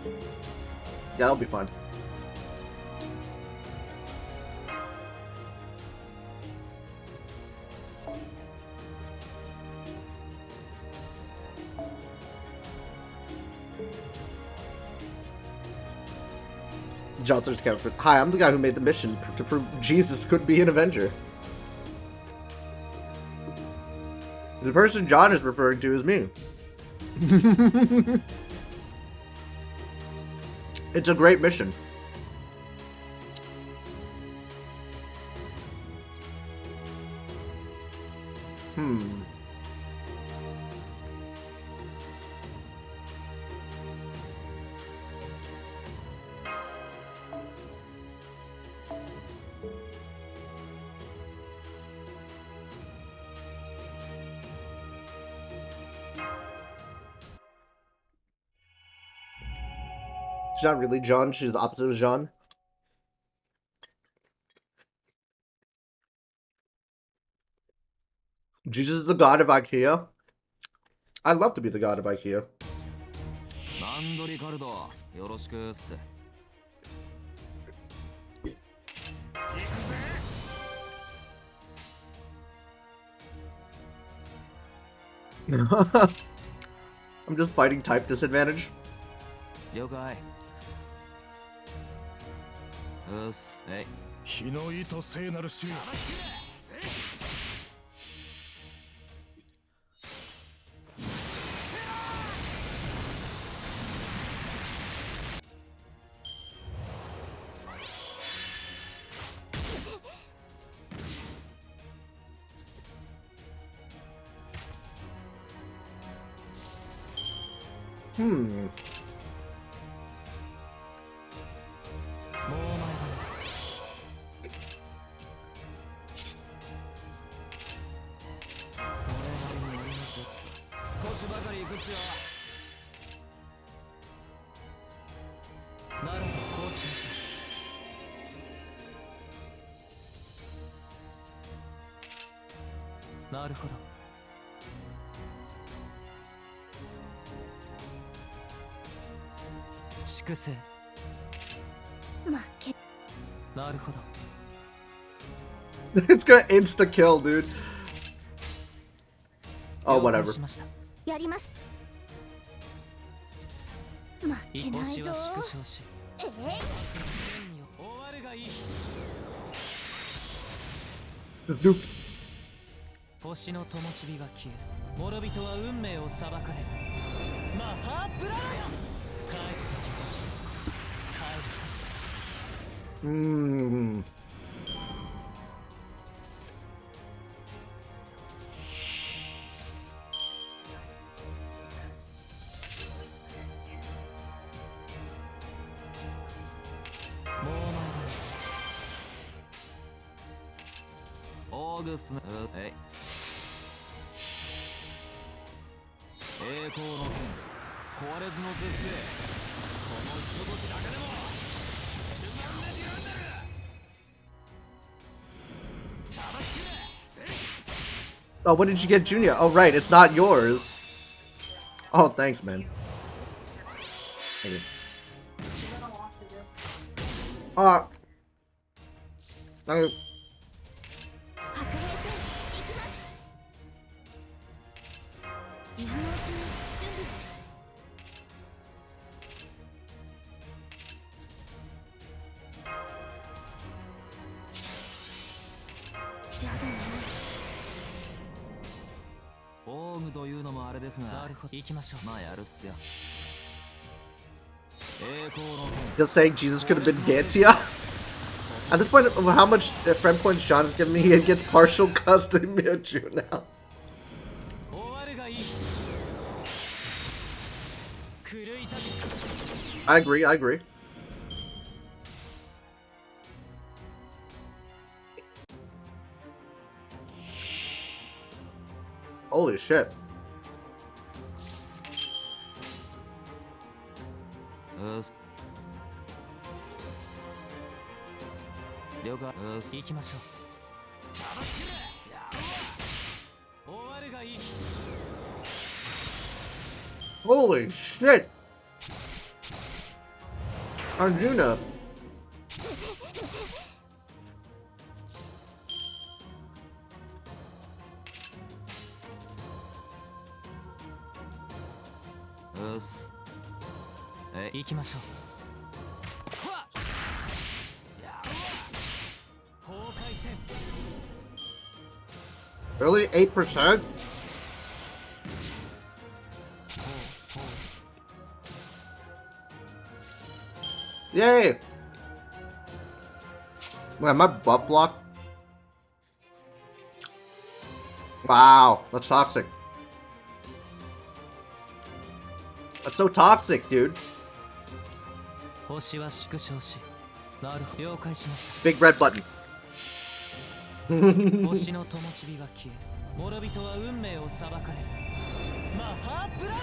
Yeah, that'll be fun. John's character. Hi, I'm the guy who made the mission to prove Jesus could be an Avenger. The person John is referring to is me. It's a great mission. She's not really John, she's the opposite of John. Jesus is the god of IKEA. I'd love to be the god of IKEA. I'm just fighting type disadvantage. It's gonna insta kill, dude. Oh, whatever. Dude. 星の灯火が消え、諸人は運命を裁かれる。マハプラーヤ。帰る。オーグスの栄光の剣、壊れずの絶世。このひとときだけでもOh, when did you get Junior? Oh, right, it's not yours. Oh, thanks, man. Thank you. Thank you. Just saying Jesus could have been Gantia. At this point, how much friend points John is giving me, he gets partial custody of Mewtwo now. I agree, I agree. Holy shit. Holy shit! Arjuna. Really? 8%? Yay! Wait, am I buff blocked? Wow, that's toxic. That's so toxic, dude. 星は縮小し、なるほど、了解しまし Big red button. た。星の灯火が消え、諸人は運命を裁かれる。マハプラーヤ。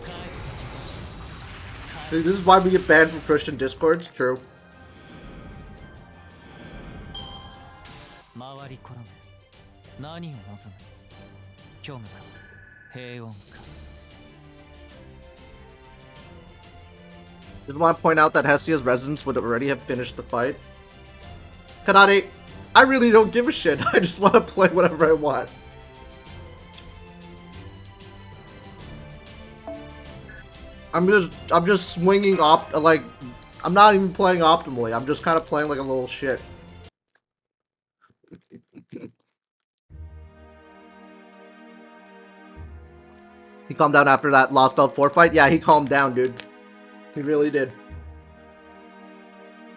帰ってきましょう。 Dude, this is why we get banned from Christian discords? True. 回り転め、何を望む？虚無か、平穏か。 Just want to point out that Hestia's residents would already have finished the fight. Kanade, I really don't give a shit. I just want to play whatever I want. I'm just swinging like, I'm not even playing optimally. I'm just kind of playing like a little shit. He calmed down after that Lostbelt 4 fight? Yeah, he calmed down, dude. He really did.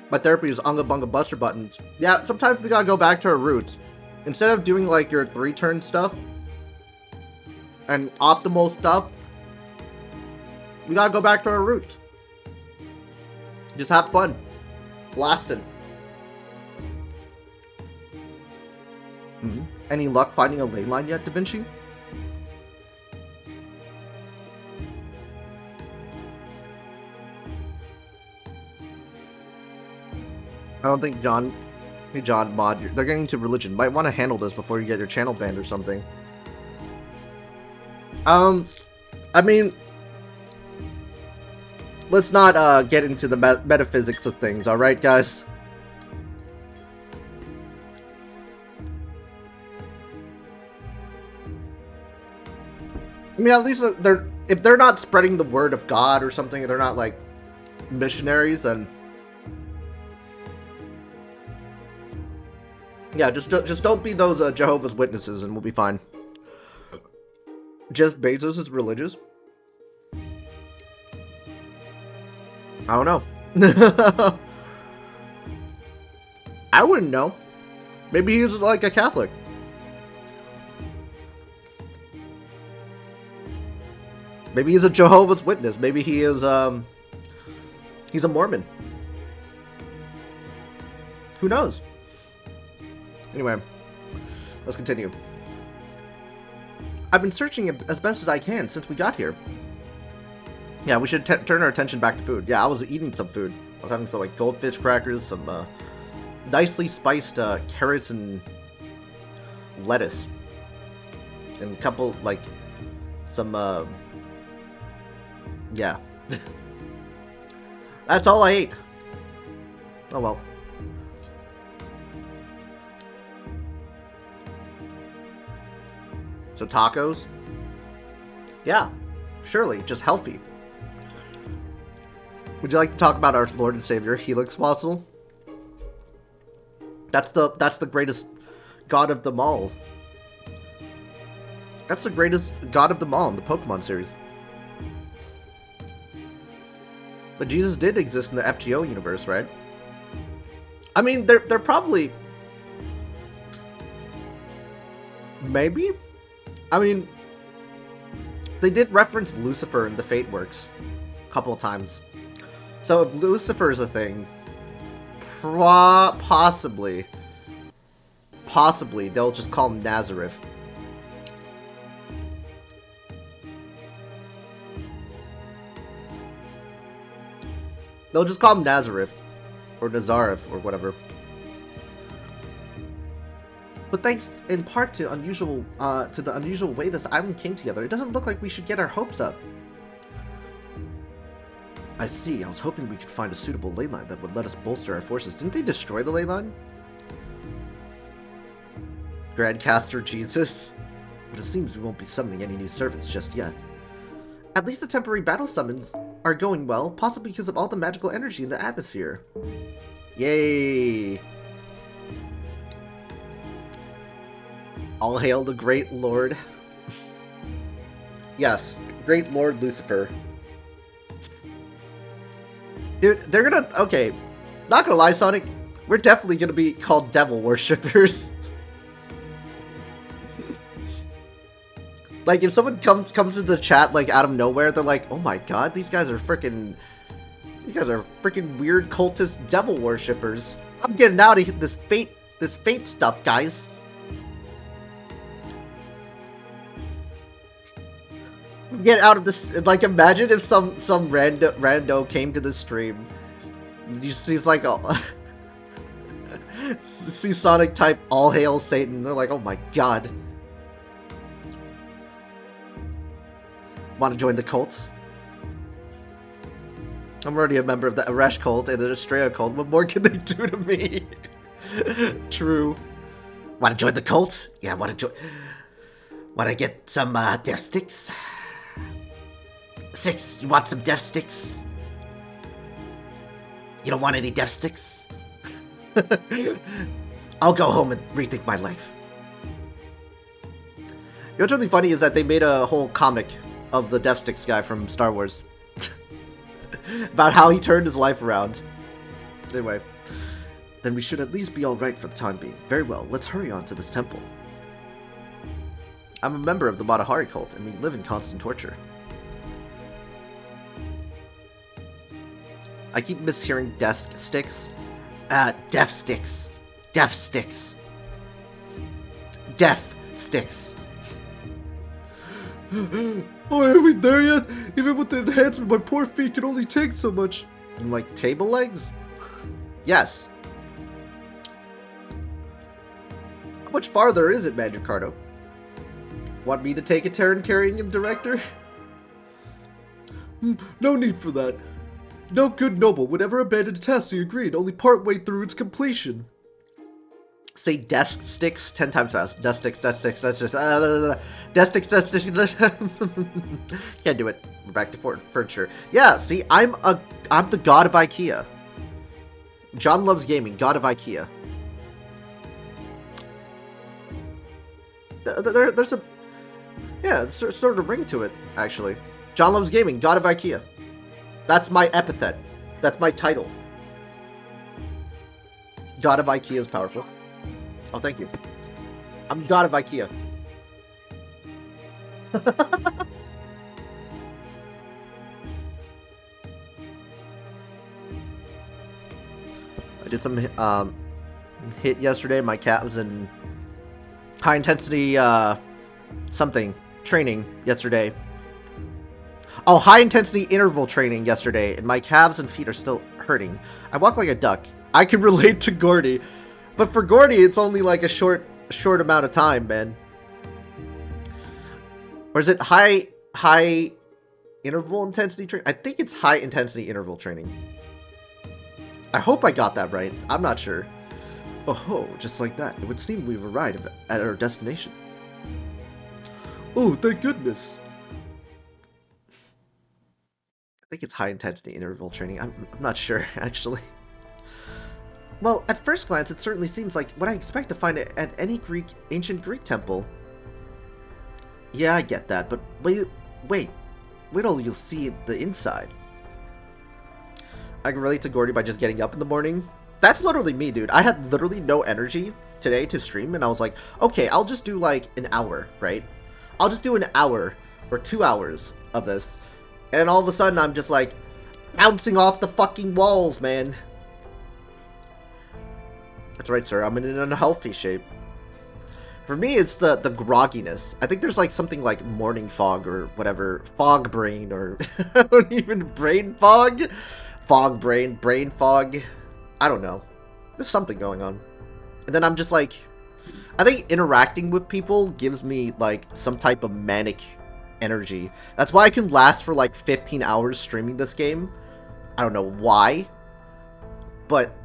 My therapy is Unga Bunga Buster buttons. Yeah, sometimes we gotta go back to our roots. Instead of doing like your 3-turn stuff and optimal stuff, we gotta go back to our roots. Just have fun. Blasting. Any luck finding a ley line yet, Da Vinci? I don't think John... Hey John, mod, they're getting into religion. Might want to handle this before you get your channel banned or something. I mean... Let's not, get into the metaphysics of things, alright, guys? I mean, at least if they're not spreading the word of God or something, if they're not, like, missionaries, then... Yeah, just don't be those Jehovah's Witnesses and we'll be fine. Jeff Bezos is religious? I don't know. I wouldn't know. Maybe he's like a Catholic. Maybe he's a Jehovah's Witness. Maybe he is, he's a Mormon. Who knows? Anyway, let's continue. I've been searching as best as I can since we got here. Yeah, we should turn our attention back to food. Yeah, I was eating some food. I was having some, like, goldfish crackers, some, nicely spiced, carrots and lettuce. And a couple, like, some, yeah. That's all I ate. Oh well. So tacos? Yeah, surely, just healthy. Would you like to talk about our Lord and Savior, Helix Fossil? That's the greatest god of them all. That's the greatest god of them all in the Pokemon series. But Jesus did exist in the FGO universe, right? I mean, they're probably... Maybe? I mean, they did reference Lucifer in the Fate works a couple of times. So if Lucifer is a thing, possibly they'll just call him Nazareth. They'll just call him Nazareth, or Nazareth, or whatever. But thanks in part to the unusual way this island came together, it doesn't look like we should get our hopes up. I see. I was hoping we could find a suitable ley line that would let us bolster our forces. Didn't they destroy the ley line? Grandcaster Jesus. But it seems we won't be summoning any new servants just yet. At least the temporary battle summons are going well, possibly because of all the magical energy in the atmosphere. Yay! All hail the great lord. Yes, great lord Lucifer. Dude, they're gonna... Okay, not gonna lie, Sonic. We're definitely gonna be called devil worshippers. Like, if someone comes to the chat, like, out of nowhere, they're like, oh my god, these guys are freaking weird cultist devil worshippers. I'm getting out of this fate stuff, guys. Get out of this. Like, imagine if some rando came to the stream. You see, like, see Sonic type all hail Satan. They're like, oh my god. Want to join the cult? I'm already a member of the Arash cult and the Estrella cult. What more can they do to me? True. Want to join the cult? Yeah, want to get some death sticks? 6, you want some death sticks? You don't want any death sticks? I'll go home and rethink my life. You know what's really funny is that they made a whole comic of the death sticks guy from Star Wars. About how he turned his life around. Anyway. Then we should at least be alright for the time being. Very well, let's hurry on to this temple. I'm a member of the Matahari cult, and we live in constant torture. I keep mishearing desk sticks. Death sticks. Death sticks. Death sticks. Oh, are we there yet? Even with the enhancement, my poor feet can only take so much. I'm like, table legs? Yes. How much farther is it, Magicardo? Want me to take a turn carrying him, Director? No need for that. No good noble would ever abandon a task he agreed only part way through its completion. Say desk sticks 10 times fast. Desk sticks, desk sticks, desk sticks, desk sticks, desk sticks. Can't do it. We're back to furniture. Yeah, see, I'm the god of IKEA. John loves gaming, god of IKEA. There's a... Yeah, there's sort of a ring to it, actually. John loves gaming, god of IKEA. That's my epithet. That's my title. God of IKEA is powerful. Oh, thank you. I'm god of IKEA. I did some hit yesterday. My cat was in high intensity something training yesterday. Oh, high intensity interval training yesterday, and my calves and feet are still hurting. I walk like a duck. I can relate to Gordy, but for Gordy, it's only like a short amount of time, man. Or is it high interval intensity training? I think it's high intensity interval training. I hope I got that right. I'm not sure. Oh, just like that. It would seem we've arrived at our destination. Oh, thank goodness. I think it's high intensity interval training. I'm not sure, actually. Well, at first glance, it certainly seems like what I expect to find at any ancient Greek temple. Yeah, I get that, but wait till you'll see the inside. I can relate to Gordy by just getting up in the morning. That's literally me, dude. I had literally no energy today to stream, and I was like, okay, I'll just do like an hour, right? I'll just do an hour or 2 hours of this. And all of a sudden, I'm just like, bouncing off the fucking walls, man. That's right, sir. I'm in an unhealthy shape. For me, it's the grogginess. I think there's like something like morning fog or whatever. Fog brain or... I don't even... Brain fog? Fog brain. Brain fog. I don't know. There's something going on. And then I'm just like... I think interacting with people gives me like some type of manic energy. That's why I can last for like 15 hours streaming this game. I don't know why, but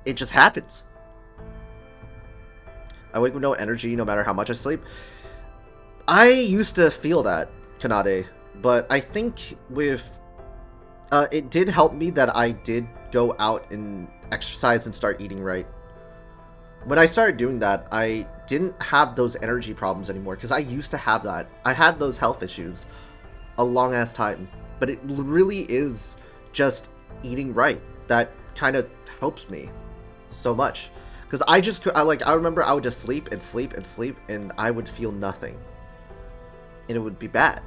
it just happens. I wake with no energy no matter how much I sleep. I used to feel that, Kanade, but I think with it did help me that I did go out and exercise and start eating right. when I started doing that, I didn't have those energy problems anymore, because I used to have that. I had those health issues a long ass time, but it really is just eating right that kind of helps me so much. Because I remember I would just sleep and sleep and sleep, and I would feel nothing, and it would be bad.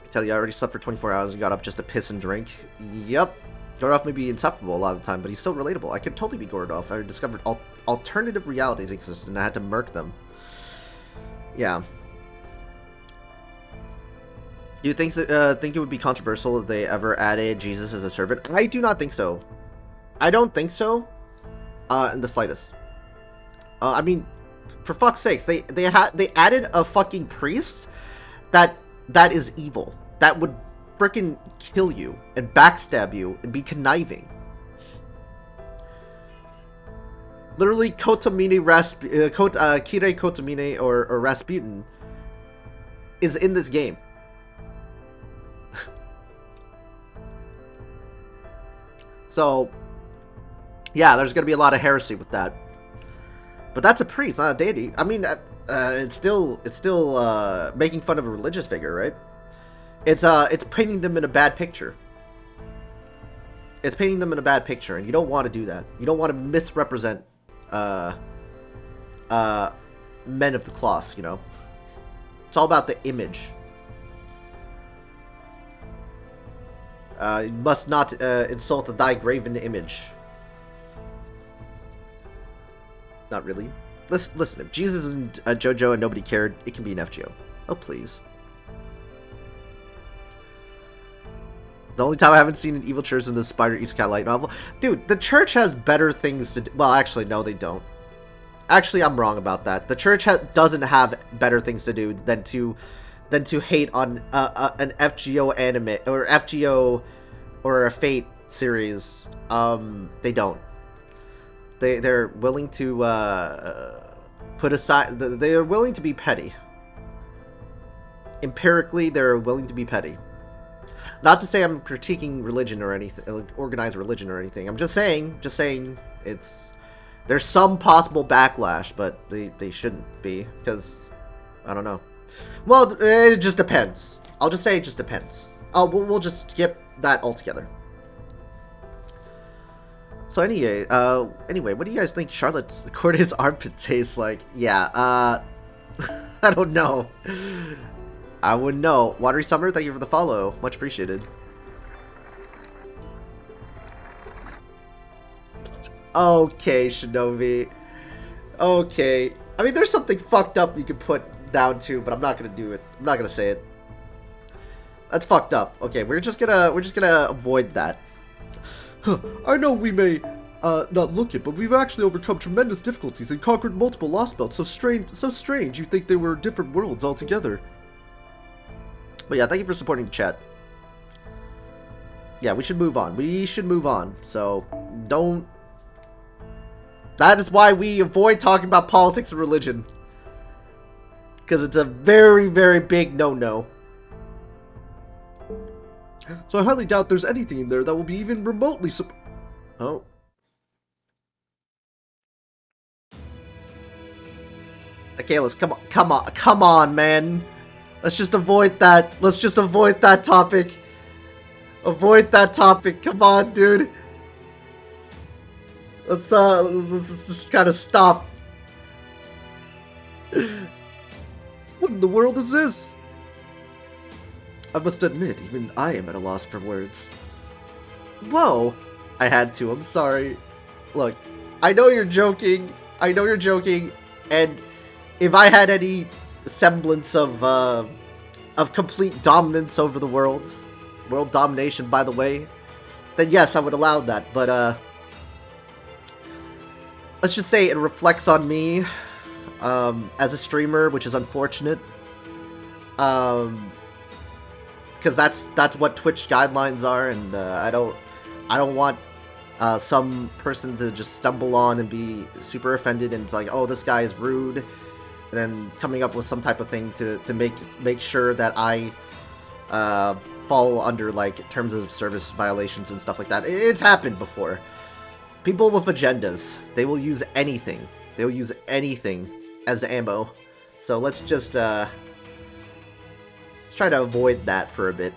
I tell you, I already slept for 24 hours and got up just to piss and drink. Yep. Gordolf may be insufferable a lot of the time, but he's so relatable. I could totally be Gordolf. I discovered alternative realities exist, and I had to murk them. Yeah. Do you think it would be controversial if they ever added Jesus as a servant? I do not think so. I don't think so. In the slightest. I mean, for fuck's sakes, they added a fucking priest that is evil. That would frickin' kill you and backstab you and be conniving. Literally, Kire Kotomine or Rasputin is in this game. So, yeah, there's gonna be a lot of heresy with that. But that's a priest, not a deity. I mean, it's still making fun of a religious figure, right? It's painting them in a bad picture. It's painting them in a bad picture, and you don't want to do that. You don't want to misrepresent men of the cloth, you know? It's all about the image. You must not insult thy graven image. Not really. Listen, if Jesus isn't a JoJo and nobody cared, it can be an FGO. Oh, please. The only time I haven't seen an evil church is in the Spider Isekai light novel. Dude, the church has better things to do. Well, actually, no, they don't. Actually, I'm wrong about that. The church doesn't have better things to do than to hate on an FGO anime or FGO or a Fate series. They don't. They're willing to put aside. They are willing to be petty. Empirically, they're willing to be petty. Not to say I'm critiquing religion or anything, organized religion or anything. I'm just saying there's some possible backlash, but they shouldn't be, because I don't know. Well, it just depends. I'll just say it just depends. We'll just skip that altogether. So anyway, what do you guys think Charlotte Corda's armpit tastes like? Yeah, I don't know. I wouldn't know. Watery Summer, thank you for the follow. Much appreciated. Okay, Shinobi. Okay. I mean, there's something fucked up you could put down too, but I'm not gonna do it. I'm not gonna say it. That's fucked up. Okay, we're just gonna avoid that. I know we may not look it, but we've actually overcome tremendous difficulties and conquered multiple Lostbelts. So strange you think they were different worlds altogether. But yeah, thank you for supporting the chat. Yeah, we should move on. We should move on. So, don't... That is why we avoid talking about politics and religion. Because it's a very, very big no-no. So I highly doubt there's anything in there that will be even remotely Oh. Okay, let's come on, man. Let's just avoid that. Let's just avoid that topic. Avoid that topic. Come on, dude. Let's just kind of stop. What in the world is this? I must admit, even I am at a loss for words. Whoa. I had to. I'm sorry. Look, I know you're joking. I know you're joking. And if I had any semblance of complete dominance over the world domination, by the way, then yes, I would allow that. But let's just say it reflects on me as a streamer, which is unfortunate. Because that's what Twitch guidelines are, and I don't want some person to just stumble on and be super offended, and it's like, oh, this guy is rude, and then coming up with some type of thing to make sure that I fall under like terms of service violations and stuff like that. It's happened before. People with agendas, they will use anything. They will use anything as ammo. So let's just let's try to avoid that for a bit.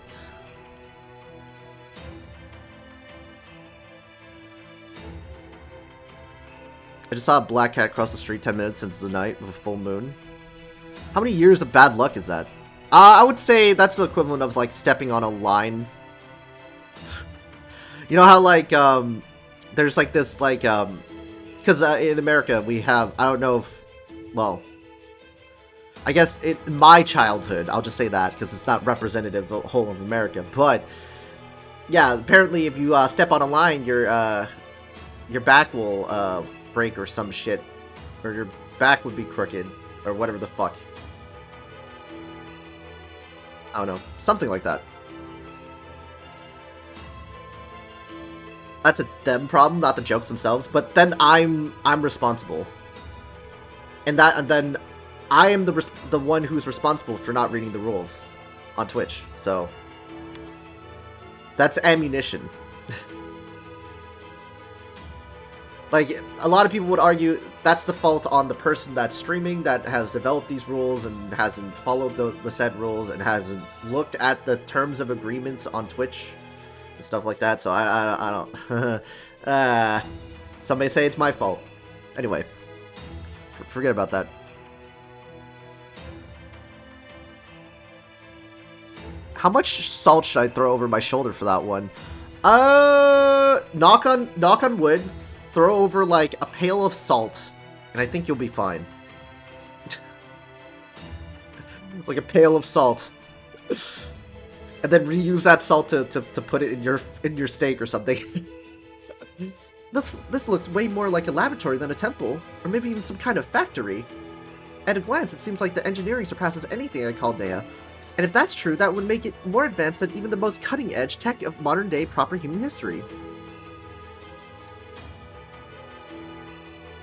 I just saw a black cat cross the street 10 minutes into the night with a full moon. How many years of bad luck is that? I would say that's the equivalent of, like, stepping on a line. You know how, like, there's, like, this, like, because in America we have, I don't know if, well, I guess in my childhood, I'll just say that, because it's not representative of the whole of America, but, yeah, apparently if you step on a line, your back will, break or some shit, or your back would be crooked, or whatever the fuck. I don't know, something like that. That's a them problem, not the jokes themselves. But then I'm responsible, and then I am the one who's responsible for not reading the rules on Twitch. So that's ammunition. Like, a lot of people would argue that's the fault on the person that's streaming that has developed these rules and hasn't followed the said rules and hasn't looked at the terms of agreements on Twitch and stuff like that. So I don't. Somebody say it's my fault. Anyway, forget about that. How much salt should I throw over my shoulder for that one? Knock on wood. Throw over, like, a pail of salt, and I think you'll be fine. Like a pail of salt. And then reuse that salt to put it in your steak or something. This looks way more like a laboratory than a temple, or maybe even some kind of factory. At a glance, it seems like the engineering surpasses anything I call Dea. And if that's true, that would make it more advanced than even the most cutting-edge tech of modern-day proper human history.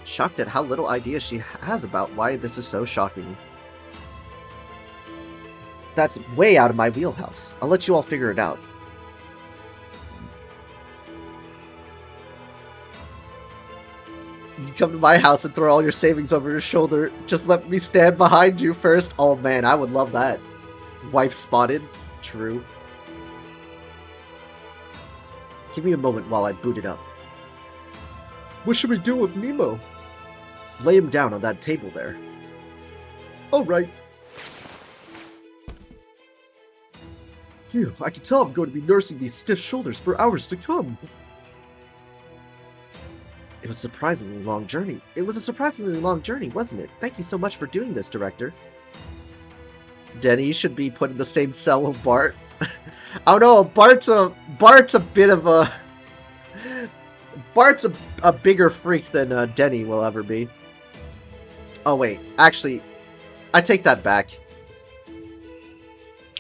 Shocked at how little idea she has about why this is so shocking. That's way out of my wheelhouse. I'll let you all figure it out. You come to my house and throw all your savings over your shoulder. Just let me stand behind you first. Oh man, I would love that. Wife spotted. True. Give me a moment while I boot it up. What should we do with Nemo? Lay him down on that table there. Alright. Phew, I can tell I'm going to be nursing these stiff shoulders for hours to come. It was a surprisingly long journey. It was a surprisingly long journey, wasn't it? Thank you so much for doing this, Director. Denny should be put in the same cell with Bart. Oh no, Bart's a bit of a... Bart's a bigger freak than Denny will ever be. Oh wait, actually, I take that back.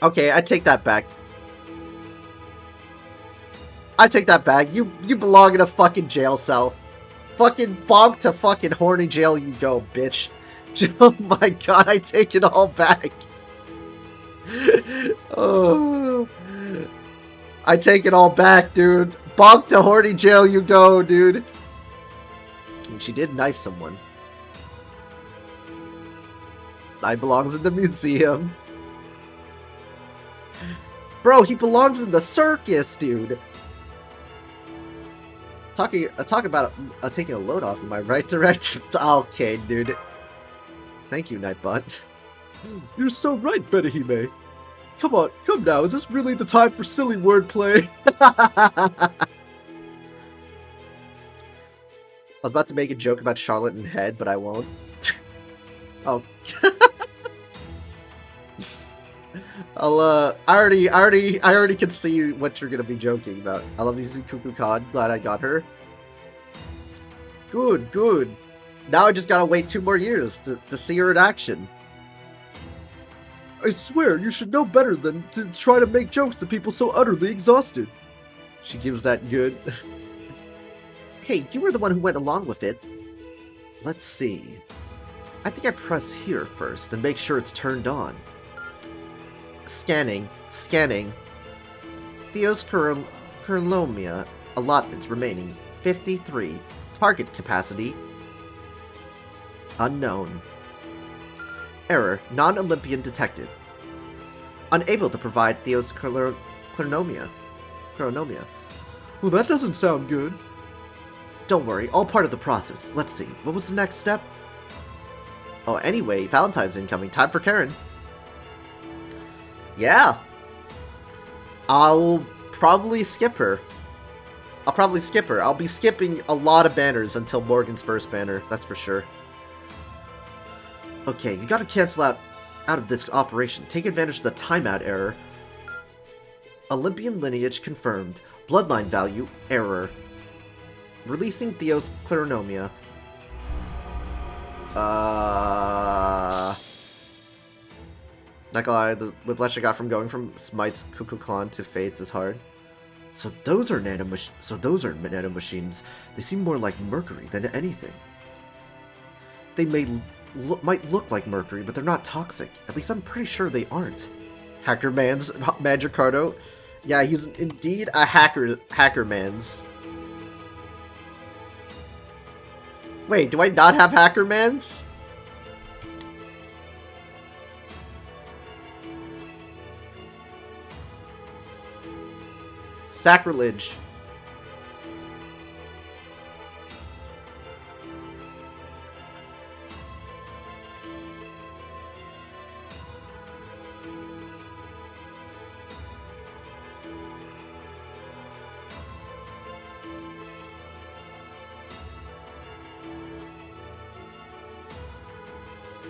Okay, I take that back. I take that back. You belong in a fucking jail cell. Fucking bonk to fucking horny jail you go, bitch. Oh my god, I take it all back. Oh, I take it all back, dude. Bonk to horny jail you go, dude. And she did knife someone. I belongs in the museum. Bro, he belongs in the circus, dude. Talk about taking a load off. Am I right, Director? Okay, dude. Thank you, Nightbot. You're so right, Betahime. Come on, come now. Is this really the time for silly wordplay? I was about to make a joke about Charlotte and Head, but I won't. Oh. I already can see what you're gonna be joking about. I love using Cuckoo Con. Glad I got her. Good, good. Now I just gotta wait 2 more years to see her in action. I swear, you should know better than to try to make jokes to people so utterly exhausted. She gives that good. Hey, you were the one who went along with it. Let's see. I think I press here first and make sure it's turned on. Scanning. Theo's Curlomia allotments remaining 53. Target capacity unknown. Error, non-Olympian detected. Unable to provide Theo's chronomia. Well, that doesn't sound good. Don't worry, all part of the process. Let's see, what was the next step? Oh, anyway, Valentine's incoming. Time for Karen. Yeah. I'll probably skip her. I'll be skipping a lot of banners until Morgan's first banner, that's for sure. Okay, you gotta cancel out of this operation. Take advantage of the timeout error. Olympian lineage confirmed. Bloodline value, error. Releasing Theo's chronomia. Not gonna lie, the whiplash I got from going from Smite's Cuckoo Clan to Fates is hard. So those are nano machines. They seem more like Mercury than anything. They might look like Mercury, but they're not toxic. At least I'm pretty sure they aren't. Hacker Man's Magicardo. Yeah, he's indeed a Hacker Man's. Wait, do I not have Hacker Man's? Sacrilege.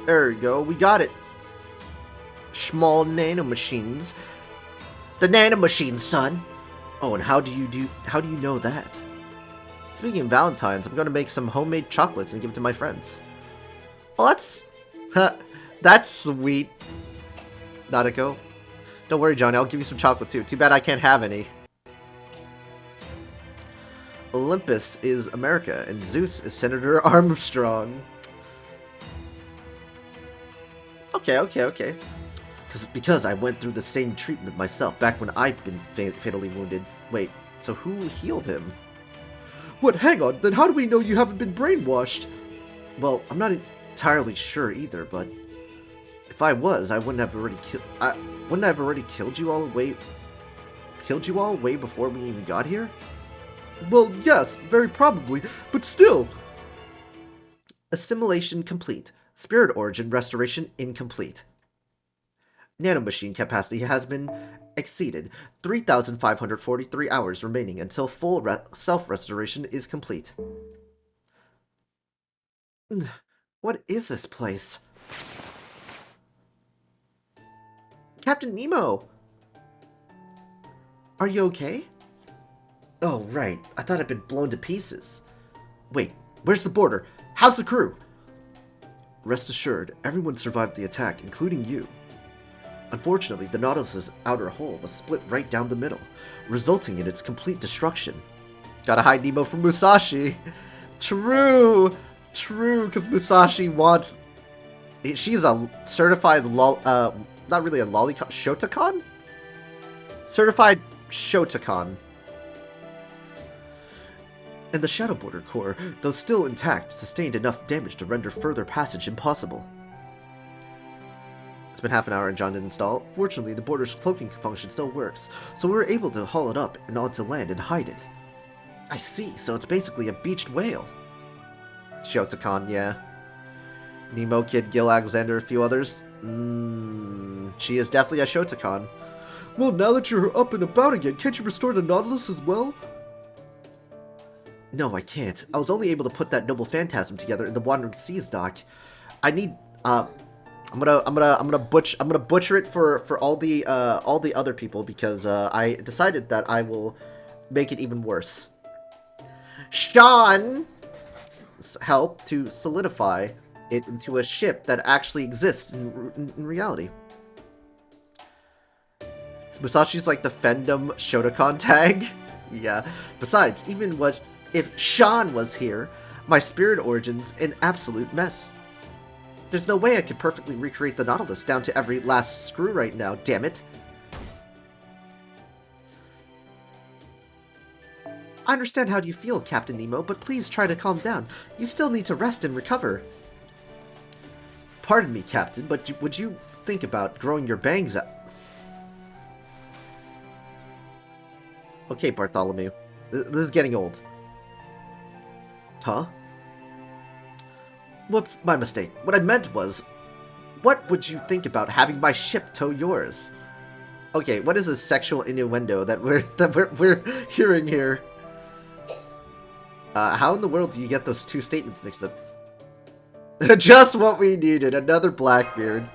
There we go, we got it. Small nanomachines. The nanomachine, son. Oh, and how do you know that? Speaking of Valentine's, I'm gonna make some homemade chocolates and give it to my friends. Well, that's sweet. Nadeko. Don't worry, Johnny, I'll give you some chocolate too. Too bad I can't have any. Olympus is America, and Zeus is Senator Armstrong. Okay. Because I went through the same treatment myself back when I'd been fatally wounded. Wait, so who healed him? What, hang on, then how do we know you haven't been brainwashed? Well, I'm not entirely sure either, but if I was, I wouldn't have already killed you all way before we even got here? Well, yes, very probably, but still. Assimilation complete. Spirit origin restoration incomplete. Nanomachine capacity has been exceeded. 3,543 hours remaining until full self-restoration is complete. What is this place? Captain Nemo! Are you okay? Oh, right. I thought I'd been blown to pieces. Wait, where's the border? How's the crew? Rest assured, everyone survived the attack, including you. Unfortunately, the Nautilus's outer hull was split right down the middle, resulting in its complete destruction. Gotta hide Nemo from Musashi. True, because Musashi wants... She's a certified not really a lolicon, Shotokan? Certified Shotokan. And the Shadow Border Core, though still intact, sustained enough damage to render further passage impossible. It's been half an hour and John didn't install. Fortunately, the border's cloaking function still works, so we were able to haul it up and onto land and hide it. I see, so it's basically a beached whale. Shotokan, yeah. Nemo, Kid, Gil, Alexander, a few others. She is definitely a Shotokan. Well, now that you're up and about again, can't you restore the Nautilus as well? No, I can't. I was only able to put that noble phantasm together in the Wandering Seas dock. I need, I'm gonna butcher it for all the other people because I decided that I will make it even worse. Sean help to solidify it into a ship that actually exists in reality. Musashi's like the Fandom Shotokan tag. Yeah. Besides, even if Sean was here, my spirit origin's an absolute mess. There's no way I could perfectly recreate the Nautilus down to every last screw right now, damn it. I understand how you feel, Captain Nemo, but please try to calm down. You still need to rest and recover. Pardon me, Captain, but would you think about growing your bangs out? Okay, Bartholomew. This is getting old. Huh? Whoops, my mistake. What I meant was, what would you think about having my ship tow yours? Okay, what is a sexual innuendo that we're hearing here? How in the world do you get those two statements mixed up? Just what we needed, another Blackbeard.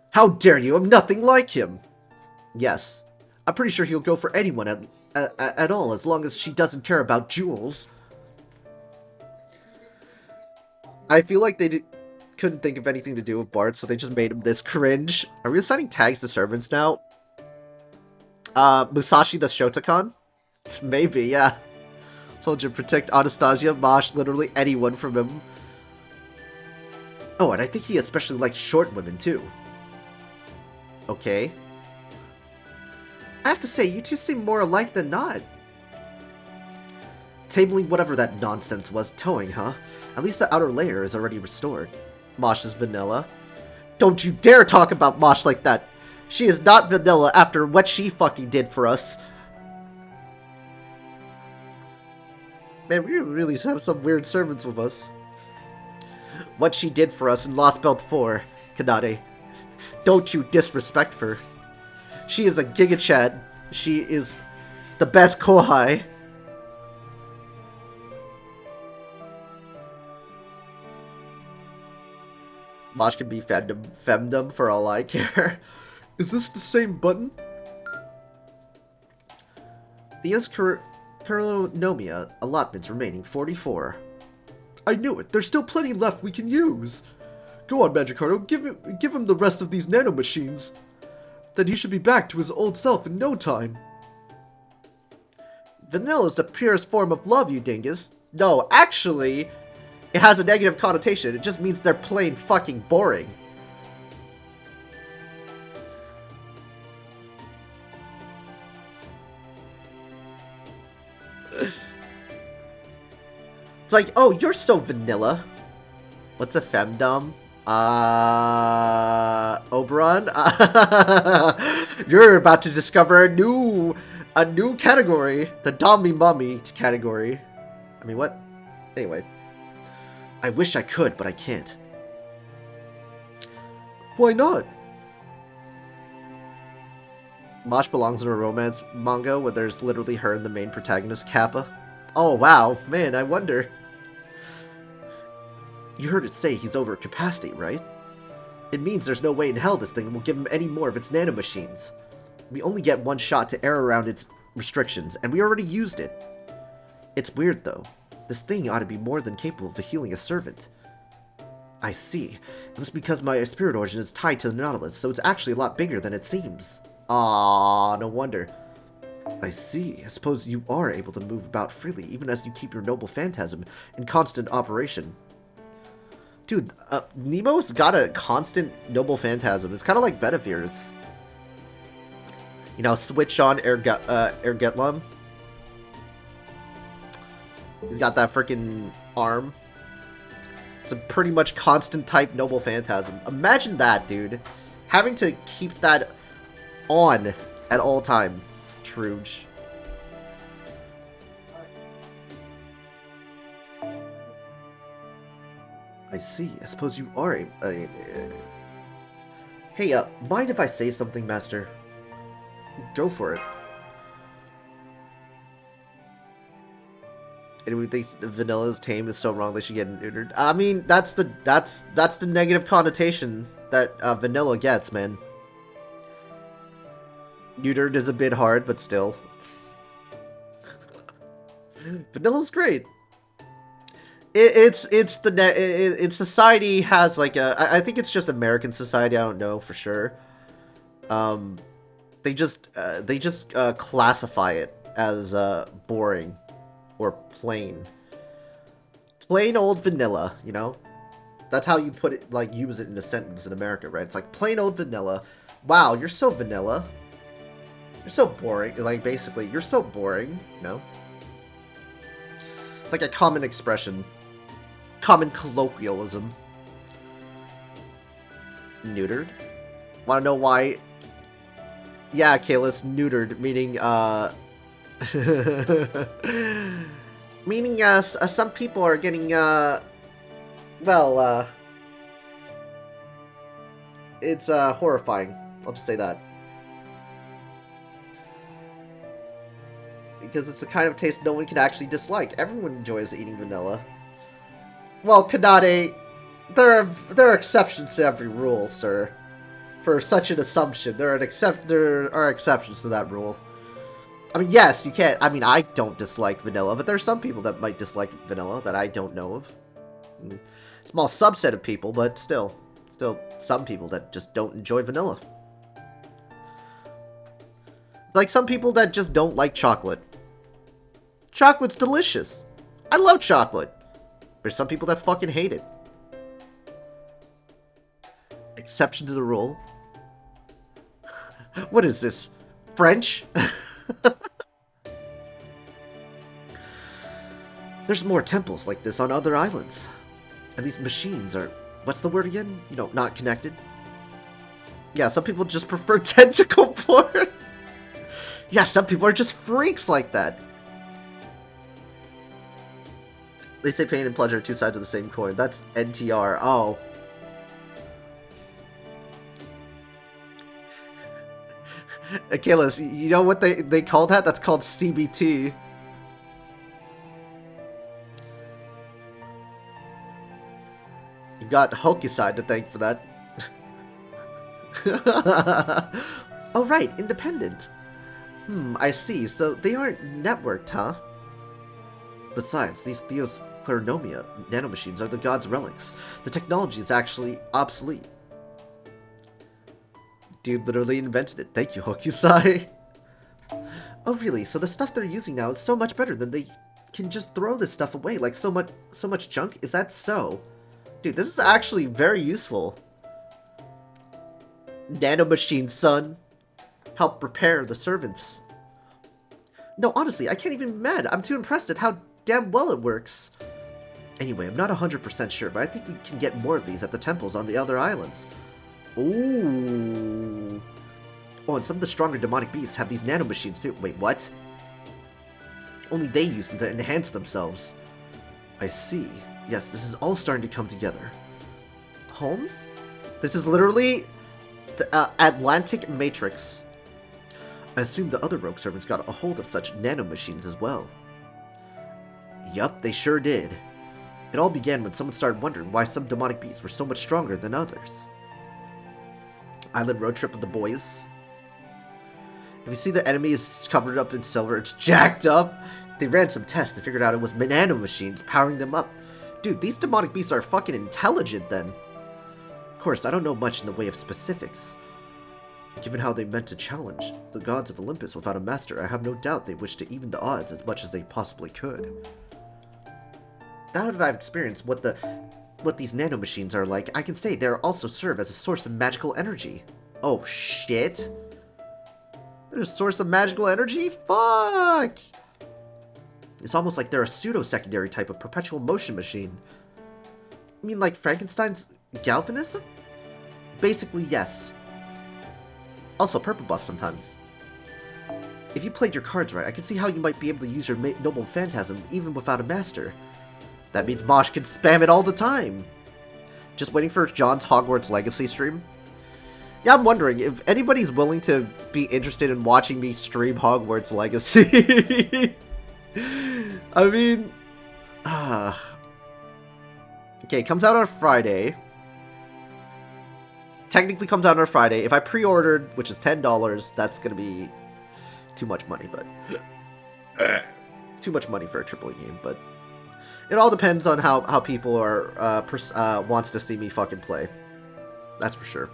How dare you? I'm nothing like him. Yes, I'm pretty sure he'll go for anyone at all, as long as she doesn't care about jewels. I feel like they couldn't think of anything to do with Bart, so they just made him this cringe. Are we assigning tags to servants now? Musashi the Shotokan? Maybe, yeah. Told you, protect Anastasia, Mosh, literally anyone from him. Oh, and I think he especially likes short women, too. Okay. I have to say, you two seem more alike than not. Tabling whatever that nonsense was, towing, huh? At least the outer layer is already restored. Mosh is vanilla. Don't you dare talk about Mosh like that! She is not vanilla after what she fucking did for us. Man, we really have some weird servants with us. What she did for us in Lostbelt 4, Kanade. Don't you disrespect her. She is a Giga Chad. She is the best Kohai. Mosh can be femdom for all I care. Is this the same button? Thea's Kuronomia allotments remaining 44. I knew it. There's still plenty left we can use. Go on, Magikarp. Give him the rest of these nanomachines. Then he should be back to his old self in no time. Vanilla is the purest form of love, you dingus. No, actually, it has a negative connotation. It just means they're plain fucking boring. It's like, oh, you're so vanilla. What's a femdom? Oberon? You're about to discover a new category. The Dommy Mummy category. I mean, what? Anyway. I wish I could, but I can't. Why not? Mosh belongs in a romance manga where there's literally her and the main protagonist, Kappa. Oh, wow. Man, I wonder. You heard it say he's over capacity, right? It means there's no way in hell this thing will give him any more of its nanomachines. We only get one shot to err around its restrictions, and we already used it. It's weird, though. This thing ought to be more than capable of healing a servant. I see. It was because my spirit origin is tied to the Nautilus, so it's actually a lot bigger than it seems. Ah, no wonder. I see. I suppose you are able to move about freely, even as you keep your noble phantasm in constant operation. Dude, Nemo's got a constant noble phantasm. It's kind of like Bedivier's. You know, switch on Ergetlum. You got that freaking arm. It's a pretty much constant type noble phantasm. Imagine that, dude. Having to keep that on at all times. Truge. I see. I suppose you are a... Hey, mind if I say something, Master? Go for it. Anyone who thinks Vanilla's tame is so wrong they should get neutered. I mean, that's the negative connotation that Vanilla gets, man. Neutered is a bit hard, but still. Vanilla's great. It's society has like a, I think it's just American society, I don't know for sure. They just classify it as boring or plain old vanilla, you know? That's how you put it, like, use it in a sentence in America, right? It's like plain old vanilla. Wow, you're so vanilla. You're so boring. Like, basically, you're so boring. No? It's like a common expression. Common colloquialism. Neutered? Wanna know why? Yeah, Kalis, neutered, meaning, meaning, some people are getting, well, it's, horrifying. I'll just say that. Because it's the kind of taste no one can actually dislike. Everyone enjoys eating vanilla. Well, Kanade, there are exceptions to every rule, sir. For such an assumption, there are exceptions to that rule. I mean, yes, you can't. I mean, I don't dislike vanilla, but there are some people that might dislike vanilla that I don't know of. Small subset of people, but still some people that just don't enjoy vanilla. Like some people that just don't like chocolate. Chocolate's delicious. I love chocolate. There's some people that fucking hate it. Exception to the rule. What is this? French? There's more temples like this on other islands. And these machines are... What's the word again? You know, not connected? Yeah, some people just prefer tentacle porn. Yeah, some people are just freaks like that. They say pain and pleasure are two sides of the same coin. That's NTR. Oh. Achilles, you know what they call that? That's called CBT. You got Hokusai to thank for that. Oh right, independent. I see. So they aren't networked, huh? Besides, these Theos Clarinomia nanomachines are the gods' relics. The technology is actually obsolete. Dude literally invented it. Thank you, Hokusai. Oh really? So the stuff they're using now is so much better than they can just throw this stuff away like so much junk? Is that so? Dude, this is actually very useful. Nanomachine, son. Help repair the servants. No, honestly, I can't even be mad. I'm too impressed at how damn well it works. Anyway, I'm not 100% sure, but I think we can get more of these at the temples on the other islands. Ooh. Oh, and some of the stronger demonic beasts have these nanomachines too. Wait, what? Only they use them to enhance themselves. I see. Yes, this is all starting to come together. Holmes? This is literally the Atlantic Matrix. I assume the other rogue servants got a hold of such nanomachines as well. Yup, they sure did. It all began when someone started wondering why some demonic beasts were so much stronger than others. Island road trip with the boys. If you see the enemy is covered up in silver, it's jacked up. They ran some tests and figured out it was nanomachines powering them up. Dude, these demonic beasts are fucking intelligent then. Of course, I don't know much in the way of specifics. Given how they meant to challenge the gods of Olympus without a master, I have no doubt they wish to even the odds as much as they possibly could. Now that I've experienced what these nanomachines are like, I can say they also serve as a source of magical energy. Oh shit! They're a source of magical energy? Fuck! It's almost like they're a pseudo-secondary type of perpetual motion machine. You mean like Frankenstein's galvanism? Basically, yes. Also, purple buff sometimes. If you played your cards right, I can see how you might be able to use your noble phantasm even without a master. That means Mosh can spam it all the time. Just waiting for John's Hogwarts Legacy stream. Yeah, I'm wondering if anybody's willing to be interested in watching me stream Hogwarts Legacy. I mean, okay, it comes out on Friday. Technically comes out on Friday. If I pre-ordered, which is $10, that's gonna be too much money, but too much money for a AAA game. But it all depends on how people are wants to see me fucking play. That's for sure.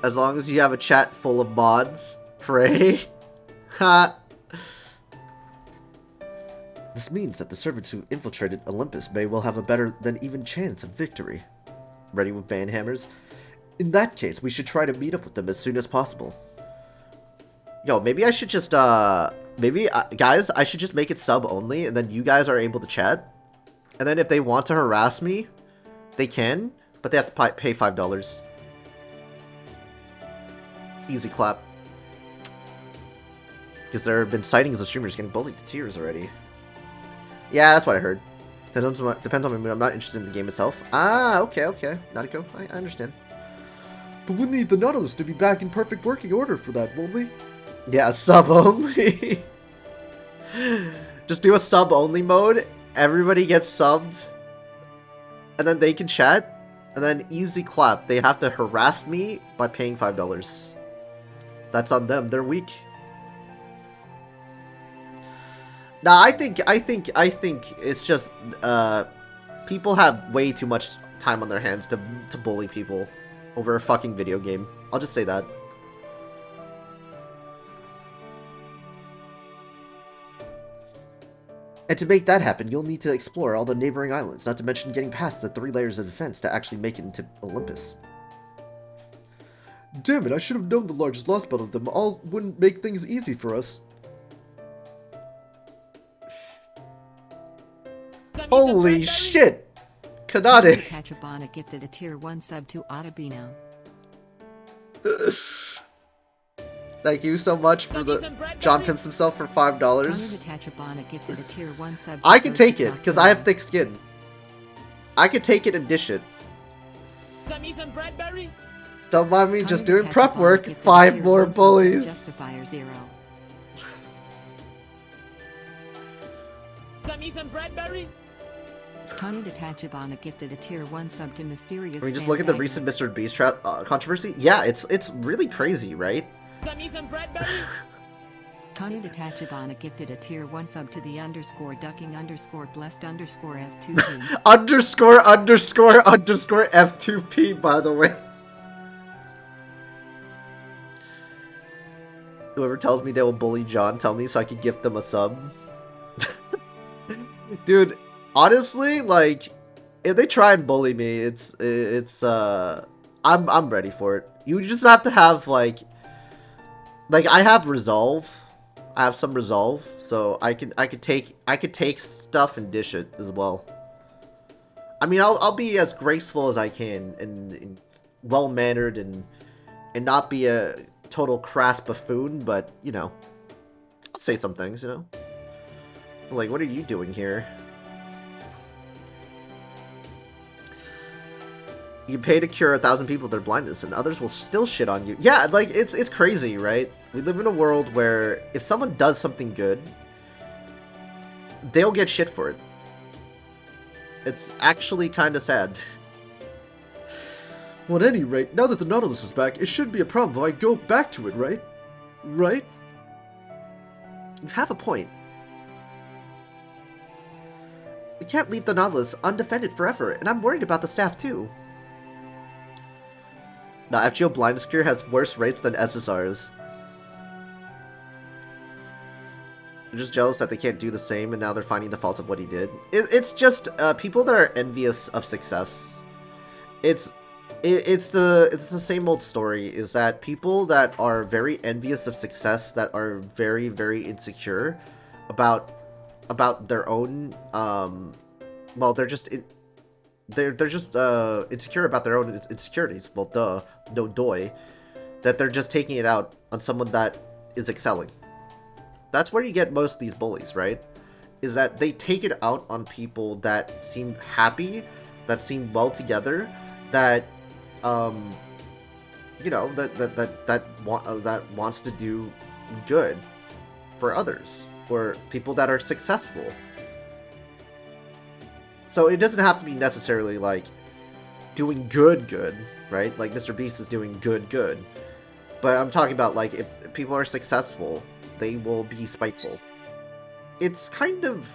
As long as you have a chat full of mods, pray. Ha. This means that the servants who infiltrated Olympus may well have a better than even chance of victory. Ready with banhammers? In that case, we should try to meet up with them as soon as possible. Yo, maybe I should just, guys, I should just make it sub only, and then you guys are able to chat. And then if they want to harass me, they can, but they have to pay $5. Easy clap. Because there have been sightings of streamers getting bullied to tears already. Yeah, that's what I heard. Depends on my mood. I'm not interested in the game itself. Ah, okay. Nariko, I understand. But we'll need the Nautilus to be back in perfect working order for that, won't we? Yeah, sub only. Just do a sub only mode. Everybody gets subbed. And then they can chat. And then easy clap. They have to harass me by paying $5. That's on them. They're weak. Nah, I think it's just people have way too much time on their hands to bully people over a fucking video game. I'll just say that. And to make that happen, you'll need to explore all the neighboring islands, not to mention getting past the 3 layers of defense to actually make it into Olympus. Damn it, I should have known the largest Lostbelt of them all wouldn't make things easy for us. Holy shit! Kanade! Tachibana gifted a tier 1 sub to Otabino. Thank you so much for the John Pimps himself for $5. Tachibana gifted a tier 1 sub I can take it, because I have thick skin. I can take it and dish it. Don't mind me just doing prep work. 5 more bullies. Justifier 0. Connie the Tachibana gifted a tier 1 sub to Mysterious. Can we just look at the recent Mr. Beast controversy? Yeah, it's really crazy, right? Connie the Tachibana gifted a tier 1 sub to the _ducking_blessed _F2P. __ F2P, by the way. Whoever tells me they will bully John, tell me so I can gift them a sub. Dude, honestly, like, if they try and bully me, I'm ready for it. You just have to have, like I have resolve. I have some resolve, so I could take stuff and dish it as well. I mean, I'll be as graceful as I can and well mannered and not be a total crass buffoon, but you know, I'll say some things, you know. Like, what are you doing here? You pay to cure 1,000 people their blindness, and others will still shit on you. Yeah, like, it's crazy, right? We live in a world where if someone does something good, they'll get shit for it. It's actually kind of sad. Well, at any rate, now that the Nautilus is back, it shouldn't be a problem if I go back to it, right? Right? You have a point. We can't leave the Nautilus undefended forever, and I'm worried about the staff too. Now, FGO Blindness Cure has worse rates than SSRs. I'm just jealous that they can't do the same, and now they're finding the fault of what he did. It's just people that are envious of success. It's the same old story. Is that people that are very envious of success, that are very, very insecure about their own well, they're just insecure about their own insecurities. Well, duh, no doy. That they're just taking it out on someone that is excelling. That's where you get most of these bullies, right? Is that they take it out on people that seem happy, that seem well together, that you know, that wants to do good for others, or people that are successful. So it doesn't have to be necessarily like doing good, right? Like Mr. Beast is doing good. But I'm talking about like if people are successful, they will be spiteful. It's kind of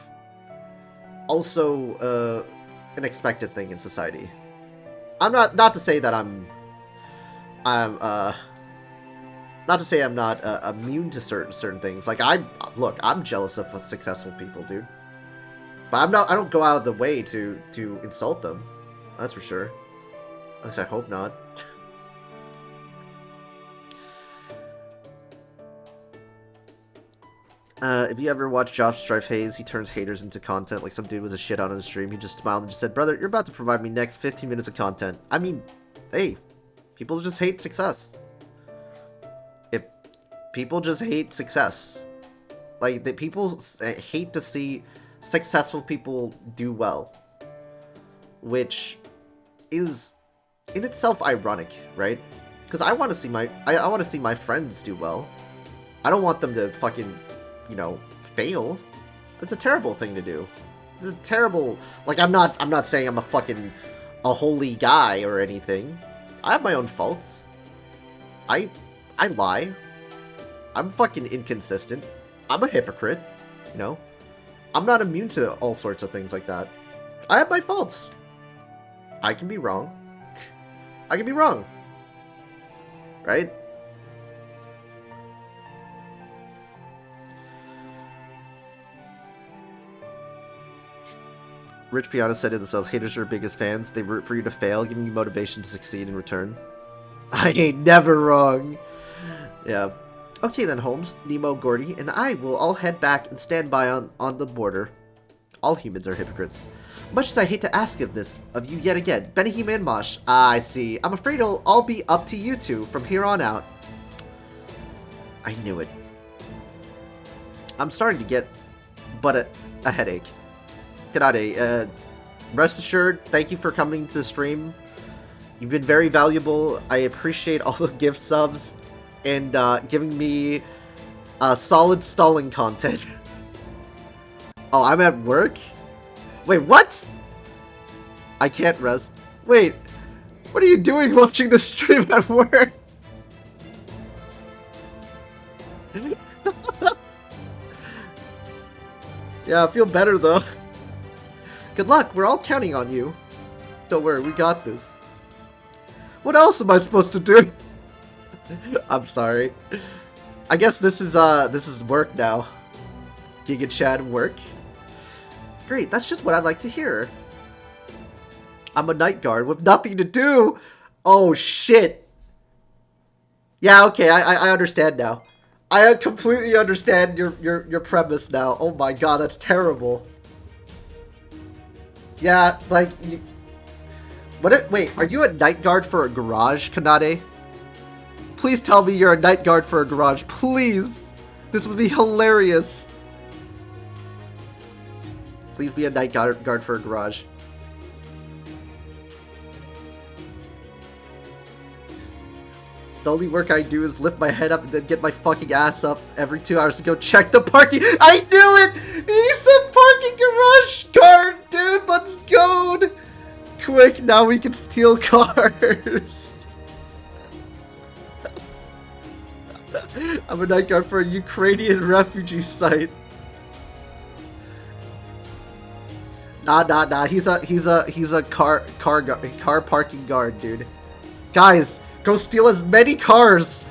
also an expected thing in society. I'm not to say that I'm not to say I'm not immune to certain things. Like I'm jealous of successful people, dude. But I don't go out of the way to insult them. That's for sure. At least I hope not. If you ever watch Josh Strife Hayes, he turns haters into content. Like some dude was a shit on his stream. He just smiled and just said, "Brother, you're about to provide me next 15 minutes of content." I mean, hey, people just hate success. If people just hate success, like the people hate to see successful people do well, which is in itself ironic, right? Because I want to see I want to see my friends do well. I don't want them to fucking, you know, fail. It's a terrible thing to do. It's a terrible, like, I'm not saying I'm a holy guy or anything. I have my own faults. I lie. I'm fucking inconsistent. I'm a hypocrite, you know? I'm not immune to all sorts of things like that. I have my faults. I can be wrong. I can be wrong. Right? Rich Piana said to themselves, haters are your biggest fans. They root for you to fail, giving you motivation to succeed in return. I ain't never wrong. Yeah. Okay then, Holmes, Nemo, Gordy, and I will all head back and stand by on the border. All humans are hypocrites. Much as I hate to ask of you yet again, Benihime and Mosh. Ah, I see. I'm afraid it'll all be up to you two from here on out. I knew it. I'm starting to get a headache. Kanade, rest assured, thank you for coming to the stream. You've been very valuable. I appreciate all the gift subs and giving me solid stalling content. Oh, I'm at work? Wait, what? I can't rest. Wait, what are you doing watching the stream at work? Yeah, I feel better though. Good luck, we're all counting on you. Don't worry, we got this. What else am I supposed to do? I'm sorry. I guess this is work now. Giga Chad work. Great, that's just what I'd like to hear. I'm a night guard with nothing to do. Oh shit. Yeah, okay, I understand now. I completely understand your premise now. Oh my god, that's terrible. Yeah, like you. Wait, are you a night guard for a garage, Kanade? Please tell me you're a night guard for a garage, please. This would be hilarious. Please be a night guard for a garage. The only work I do is lift my head up and then get my fucking ass up every 2 hours to go check the parking. I knew it! He's a parking garage guard, dude! Let's go! Quick, now we can steal cars. I'm a night guard for a Ukrainian refugee site. Nah. He's a car parking guard, dude. Guys, go steal as many cars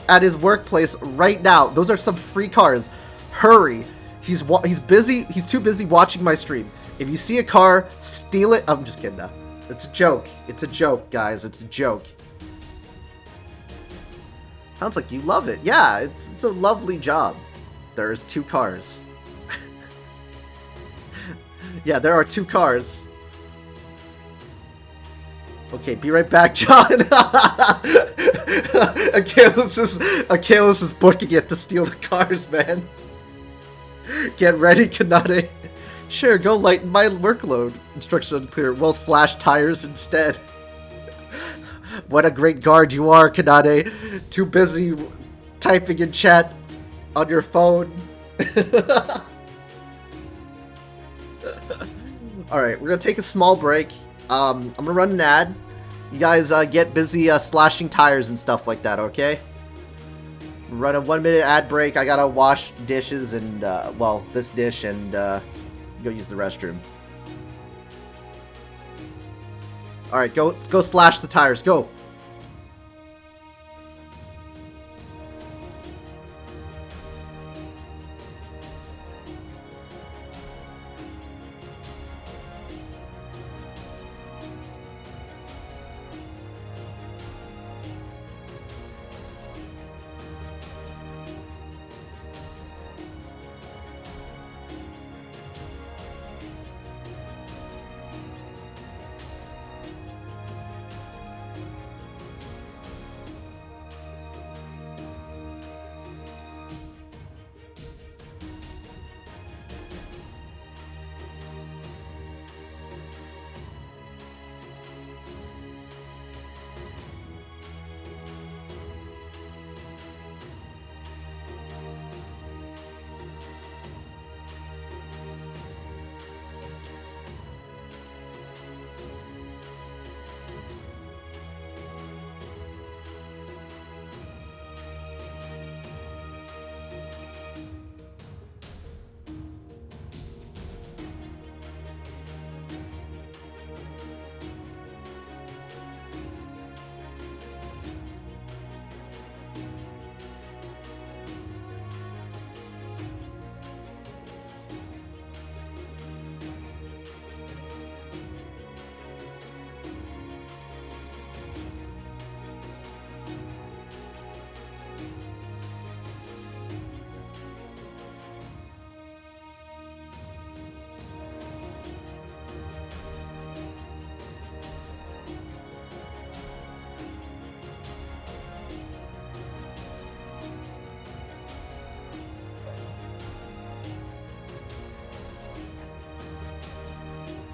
at his workplace right now. Those are some free cars. Hurry. He's busy. He's too busy watching my stream. If you see a car, steal it. I'm just kidding. No. It's a joke. It's a joke, guys. It's a joke. Sounds like you love it. Yeah, it's a lovely job. There's 2 cars. Yeah, there are 2 cars. Okay, be right back, John. Achilles is booking it to steal the cars, man. Get ready, Kanade. Sure, go lighten my workload. Instructions unclear. Well, slash tires instead. What a great guard you are, Kanade. Too busy typing in chat on your phone. Alright, we're gonna take a small break. I'm gonna run an ad. You guys get busy slashing tires and stuff like that, okay? Run a 1-minute ad break. I gotta wash dishes and, well, this dish and go use the restroom. Alright, go slash the tires. Go!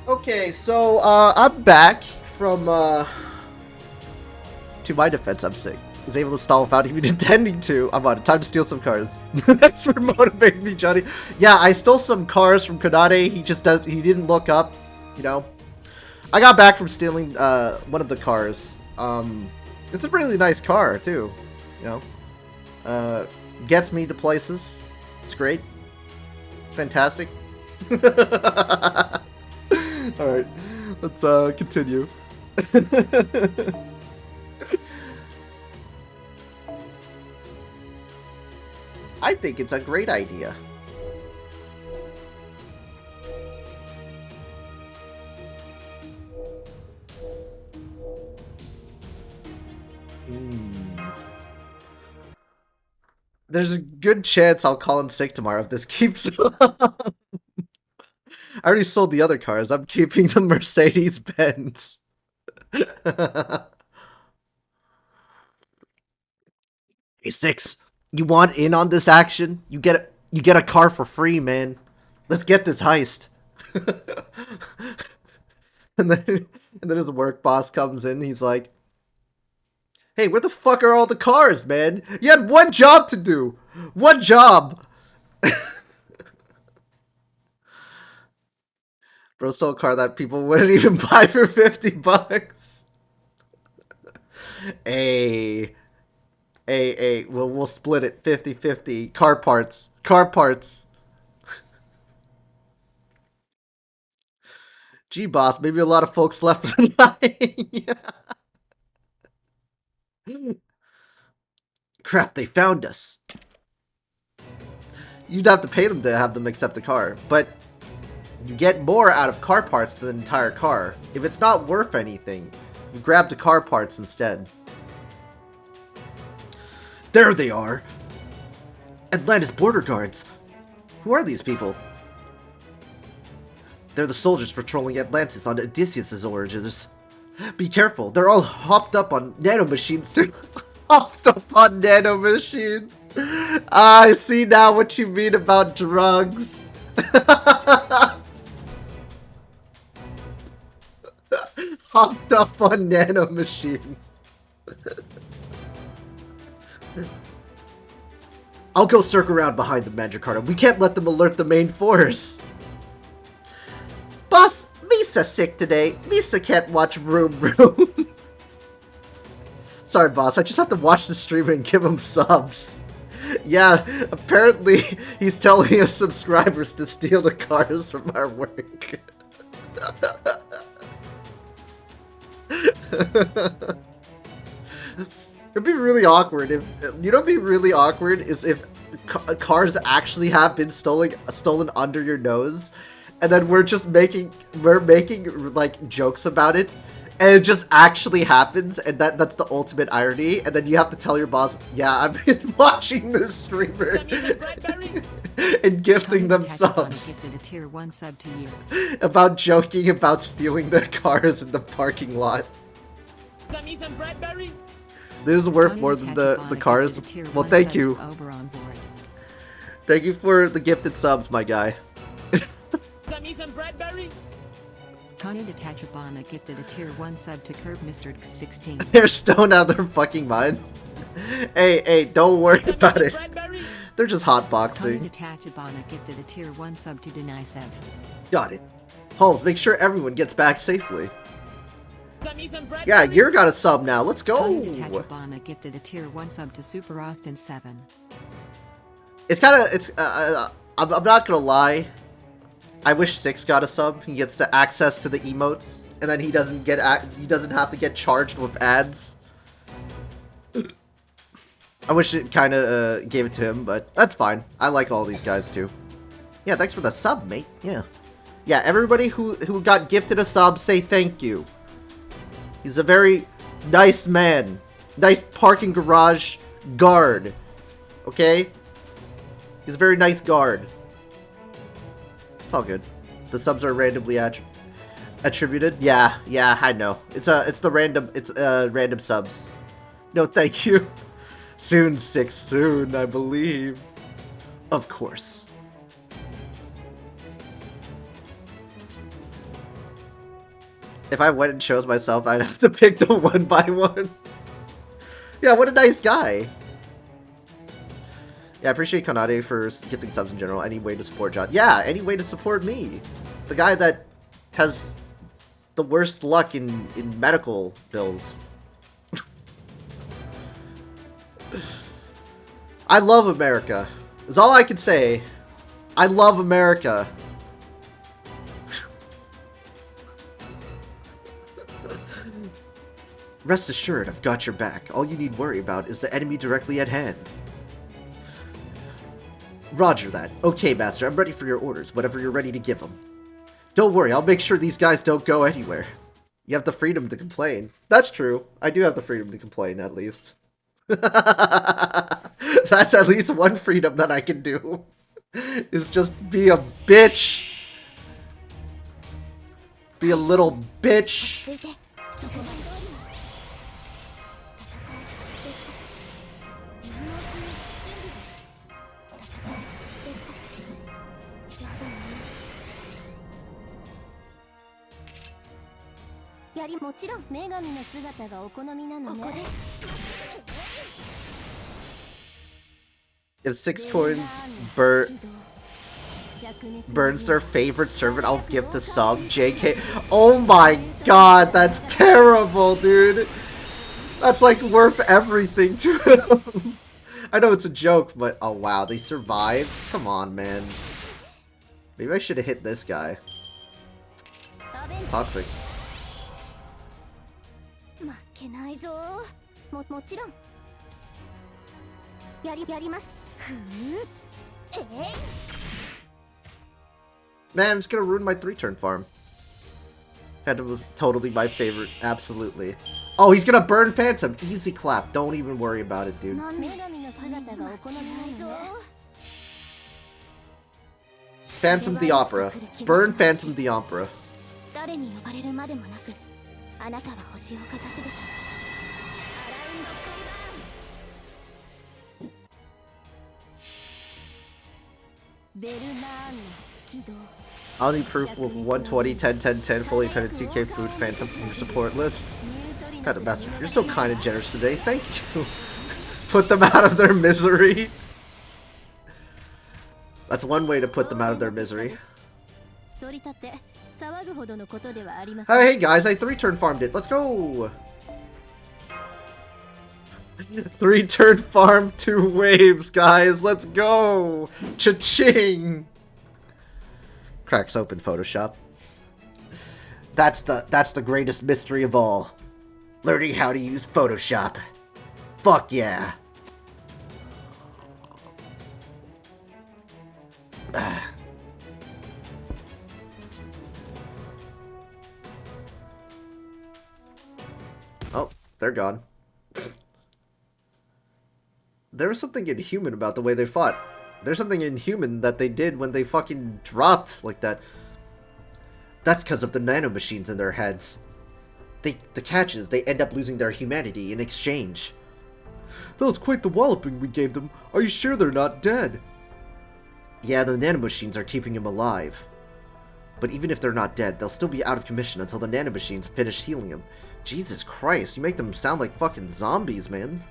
Okay, so I'm back from to my defense, I'm sick. Was able to stall without even intending to. I'm on. Time to steal some cars. Thanks for motivating me, Johnny. Yeah, I stole some cars from Konade. He didn't look up, you know. I got back from stealing one of the cars. It's a really nice car too, you know. Gets me to places. It's great. It's fantastic. Alright, let's continue. I think it's a great idea. There's a good chance I'll call in sick tomorrow if this keeps up. I already sold the other cars. I'm keeping the Mercedes-Benz. Hey, Six, you want in on this action? You get a car for free, man. Let's get this heist. and then his work boss comes in. He's like, "Hey, where the fuck are all the cars, man? You had one job to do. One job." Bro stole a car that people wouldn't even buy for $50. Hey, we'll split it 50-50. Car parts. Gee, boss, maybe a lot of folks left the night. Crap, they found us. You'd have to pay them to have them accept the car, but you get more out of car parts than the entire car. If it's not worth anything, you grab the car parts instead. There they are! Atlantis border guards! Who are these people? They're the soldiers patrolling Atlantis on Odysseus' origins. Be careful, they're all hopped up on nanomachines too. Hopped up on nanomachines! I see now what you mean about drugs. Hopped up on nanomachines. I'll go circle around behind the Magikarta. We can't let them alert the main force. Boss, Misa's sick today. Misa can't watch Vroom Vroom. Sorry, boss. I just have to watch the stream and give him subs. Yeah, apparently he's telling his subscribers to steal the cars from our work. It'd be really awkward if, you know, what'd be really awkward is if cars actually have been stolen under your nose, and then we're making like jokes about it, and it just actually happens, and that's the ultimate irony. And then you have to tell your boss, "Yeah, I've been watching this streamer," and gifting them subs. Gifted a tier 1 sub to you. About joking about stealing their cars in the parking lot. This is worth more than the cars. Well, thank you. Thank you for the gifted subs, my guy. Connie the Tachibana gifted a tier 1 sub to Curb Mr. 16. They're stoned out of their fucking mind. Hey, don't worry about it. They're just Connie hotboxing. the Tachibana gifted a tier 1 sub to Denisev. Got it. Holmes, make sure everyone gets back safely. Yeah, you're got a sub now. Let's go. Connie the Tachibana gifted a tier 1 sub to Super Austin 7. It's kind of, I'm not gonna lie. I wish Six got a sub. He gets the access to the emotes, and then he doesn't have to get charged with ads. I wish it kind of gave it to him, but that's fine. I like all these guys too. Yeah, thanks for the sub, mate. Yeah. Everybody who got gifted a sub, say thank you. He's a very nice man. Nice parking garage guard. Okay? He's a very nice guard. It's all good. The subs are randomly attributed. Yeah, I know. It's random subs. No, thank you. Soon, Six, soon, I believe. Of course. If I went and chose myself, I'd have to pick the 1x1. Yeah, what a nice guy. Yeah, I appreciate Kanade for gifting subs in general. Any way to support John. Yeah, any way to support me. The guy that has the worst luck in medical bills. I love America. Is all I can say. I love America. Rest assured, I've got your back. All you need worry about is the enemy directly at hand. Roger that. Okay, Master, I'm ready for your orders, whatever you're ready to give them. Don't worry, I'll make sure these guys don't go anywhere. You have the freedom to complain. That's true. I do have the freedom to complain, at least. That's at least one freedom that I can do. Is just be a bitch. Be a little bitch. If 6 coins burns their favorite servant, I'll give the sub. JK. Oh my god, that's terrible, dude. That's like worth everything to him. I know it's a joke, but oh wow, they survived? Come on, man. Maybe I should have hit this guy. Toxic. Man, it's gonna ruin my 3-turn farm. Phantom was totally my favorite, absolutely. Oh, he's gonna burn Phantom! Easy clap, don't even worry about it, dude. Phantom the Opera. Burn Phantom the Opera. I'll need proof with 120, 10, 10, 10, fully attended 2k food Phantom from your support list. Phantom Master, you're so kind and generous today. Thank you. Put them out of their misery. That's one way to put them out of their misery. Oh, hey guys, I 3-turn farmed it. Let's go. 3-turn farm 2 waves, guys. Let's go. Cha-ching. Cracks open Photoshop. That's the greatest mystery of all. Learning how to use Photoshop. Fuck yeah. Oh, they're gone. There was something inhuman about the way they fought. There's something inhuman that they did when they fucking dropped like that. That's because of the nanomachines in their heads. The catch is they end up losing their humanity in exchange. That was quite the walloping we gave them. Are you sure they're not dead? Yeah, the nanomachines are keeping him alive. But even if they're not dead, they'll still be out of commission until the nanomachines finish healing him. Jesus Christ, you make them sound like fucking zombies, man.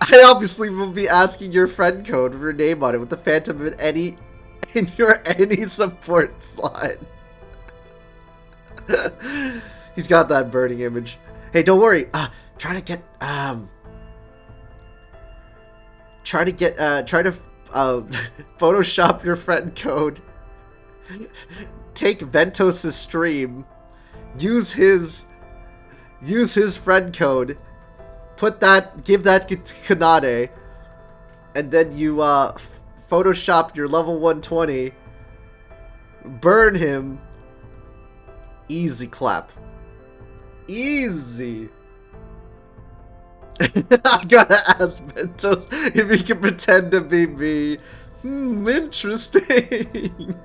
I obviously will be asking your friend code with your name on it with the Phantom in your any support slot. He's got that burning image. Hey, don't worry. Try to Photoshop your friend code. Take Ventos' stream. Use his friend code. Give that to Kanade. And then you, Photoshop your level 120. Burn him. Easy clap. Easy. I gotta ask Ventos if he can pretend to be me. Interesting.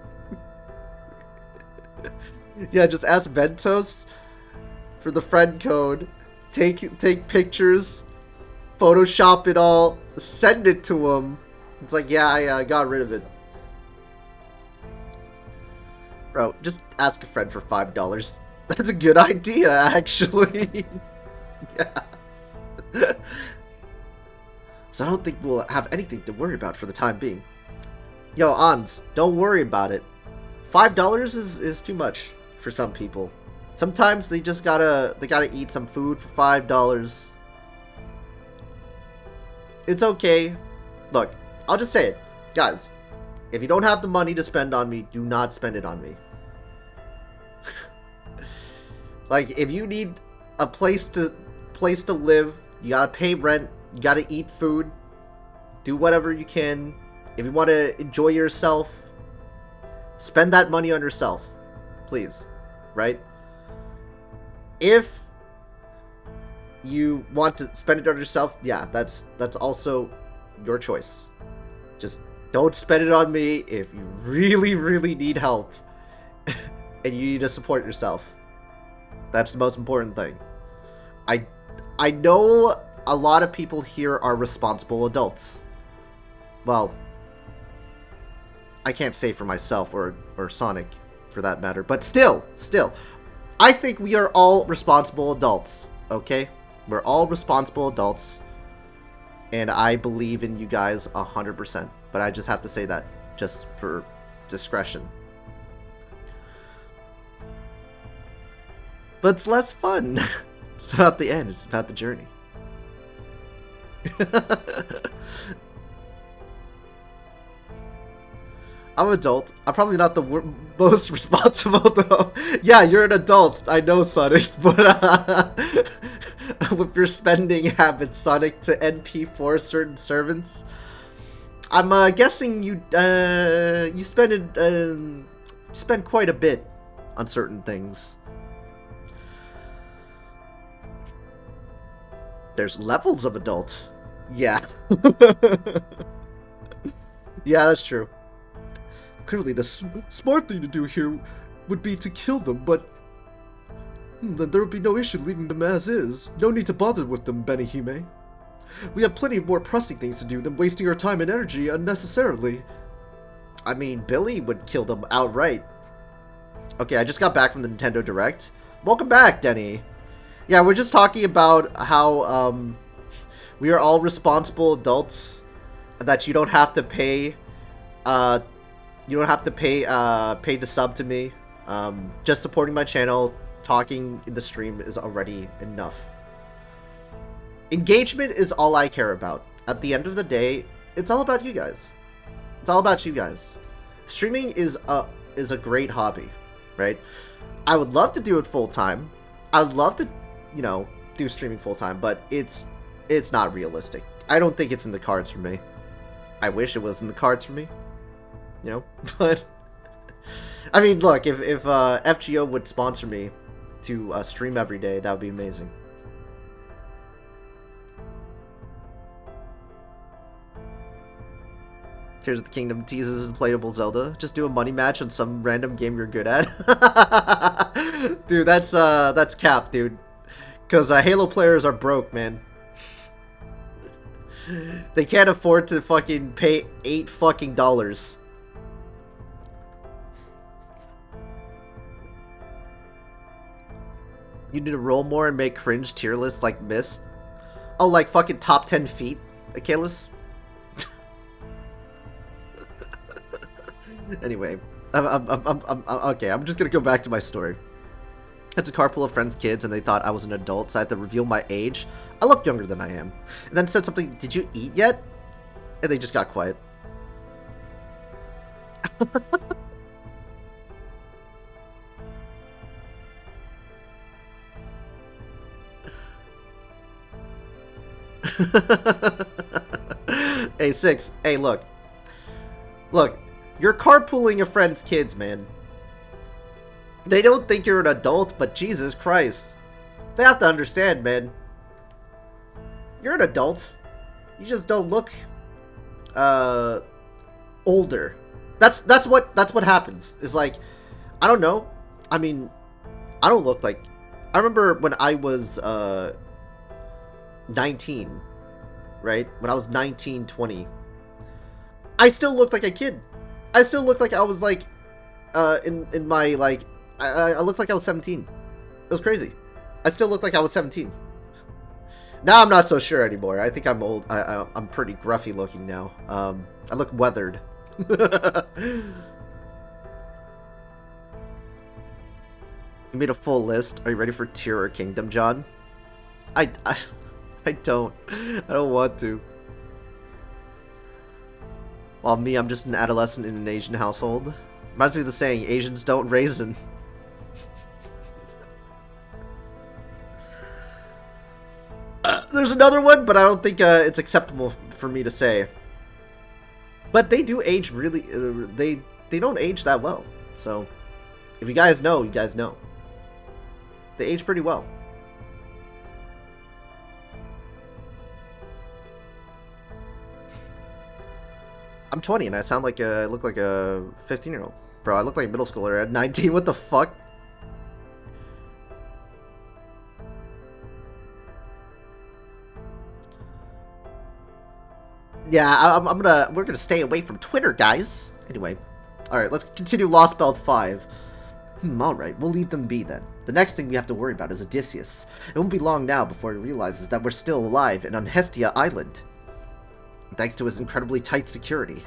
Yeah, just ask Ventos for the friend code. Take pictures, Photoshop it all, send it to him. It's like, yeah, I got rid of it. Bro, just ask a friend for $5. That's a good idea, actually. Yeah. So I don't think we'll have anything to worry about for the time being. Yo, Ans, don't worry about it. $5 is too much for some people. Sometimes they just gotta eat some food for $5. It's okay. Look, I'll just say it. Guys, if you don't have the money to spend on me, do not spend it on me. Like, if you need a place to live, you gotta pay rent, you gotta eat food, do whatever you can. If you want to enjoy yourself, spend that money on yourself, please, right? If you want to spend it on yourself, yeah, that's also your choice. Just don't spend it on me if you really, really need help and you need to support yourself. That's the most important thing. I know a lot of people here are responsible adults. Well, I can't say for myself or Sonic for that matter, but still, I think we are all responsible adults, okay? We're all responsible adults, and I believe in you guys 100%, but I just have to say that, just for discretion. But it's less fun. It's not the end, it's about the journey. I'm an adult. I'm probably not the most responsible, though. Yeah, you're an adult. I know, Sonic. But with your spending habits, Sonic, to NP4 certain servants, I'm guessing you spend quite a bit on certain things. There's levels of adult. Yeah. Yeah, that's true. Clearly, the smart thing to do here would be to kill them, but then there would be no issue leaving them as is. No need to bother with them, Benihime. We have plenty of more pressing things to do than wasting our time and energy unnecessarily. I mean, Billy would kill them outright. Okay, I just got back from the Nintendo Direct. Welcome back, Denny. Yeah, we're just talking about how we are all responsible adults, that you don't have to pay pay to sub to me. Just supporting my channel, talking in the stream is already enough. Engagement is all I care about. At the end of the day, it's all about you guys. It's all about you guys. Streaming is a great hobby, right? I would love to do it full time. I would love to, you know, do streaming full time, but it's not realistic. I don't think it's in the cards for me. I wish it was in the cards for me, you know, but I mean, look, if FGO would sponsor me to stream every day, that would be amazing. Tears of the Kingdom teases playable Zelda. Just do a money match on some random game you're good at. Dude, that's cap, dude. Because Halo players are broke, man. They can't afford to fucking pay $8 fucking dollars. You need to roll more and make cringe tier lists like Mist. Oh, like fucking top 10 feet, Achilles? Anyway, okay, I'm just gonna go back to my story. It's a carpool of friends' kids, and they thought I was an adult, so I had to reveal my age. I looked younger than I am. And then said something, "Did you eat yet?" And they just got quiet. Hey, Six. Hey, look. Look, you're carpooling a friend's kids, man. They don't think you're an adult, but Jesus Christ. They have to understand, man. You're an adult. You just don't look older. That's what happens. Is like, I don't know. I mean, I don't look like, I remember when I was 19, right? When I was 19, 20, I still looked like a kid. I still looked like I was like in my, like, I looked like I was 17. It was crazy. I still look like I was 17. Now I'm not so sure anymore. I think I'm old. I'm pretty gruffy looking now. I look weathered. You made a full list. Are you ready for Tier or Kingdom, John? I don't. I don't want to. While me, I'm just an adolescent in an Asian household. Reminds me of the saying, Asians don't raisin. There's another one, but I don't think it's acceptable for me to say. But they do age really... they don't age that well. So, if you guys know, you guys know. They age pretty well. I'm 20 and I sound like I look like a 15-year-old. Bro, I look like a middle schooler at 19. What the fuck? Yeah, we're gonna stay away from Twitter, guys. Anyway, alright, let's continue Lostbelt 5. Alright, we'll leave them be then. The next thing we have to worry about is Odysseus. It won't be long now before he realizes that we're still alive and on Hestia Island. Thanks to his incredibly tight security.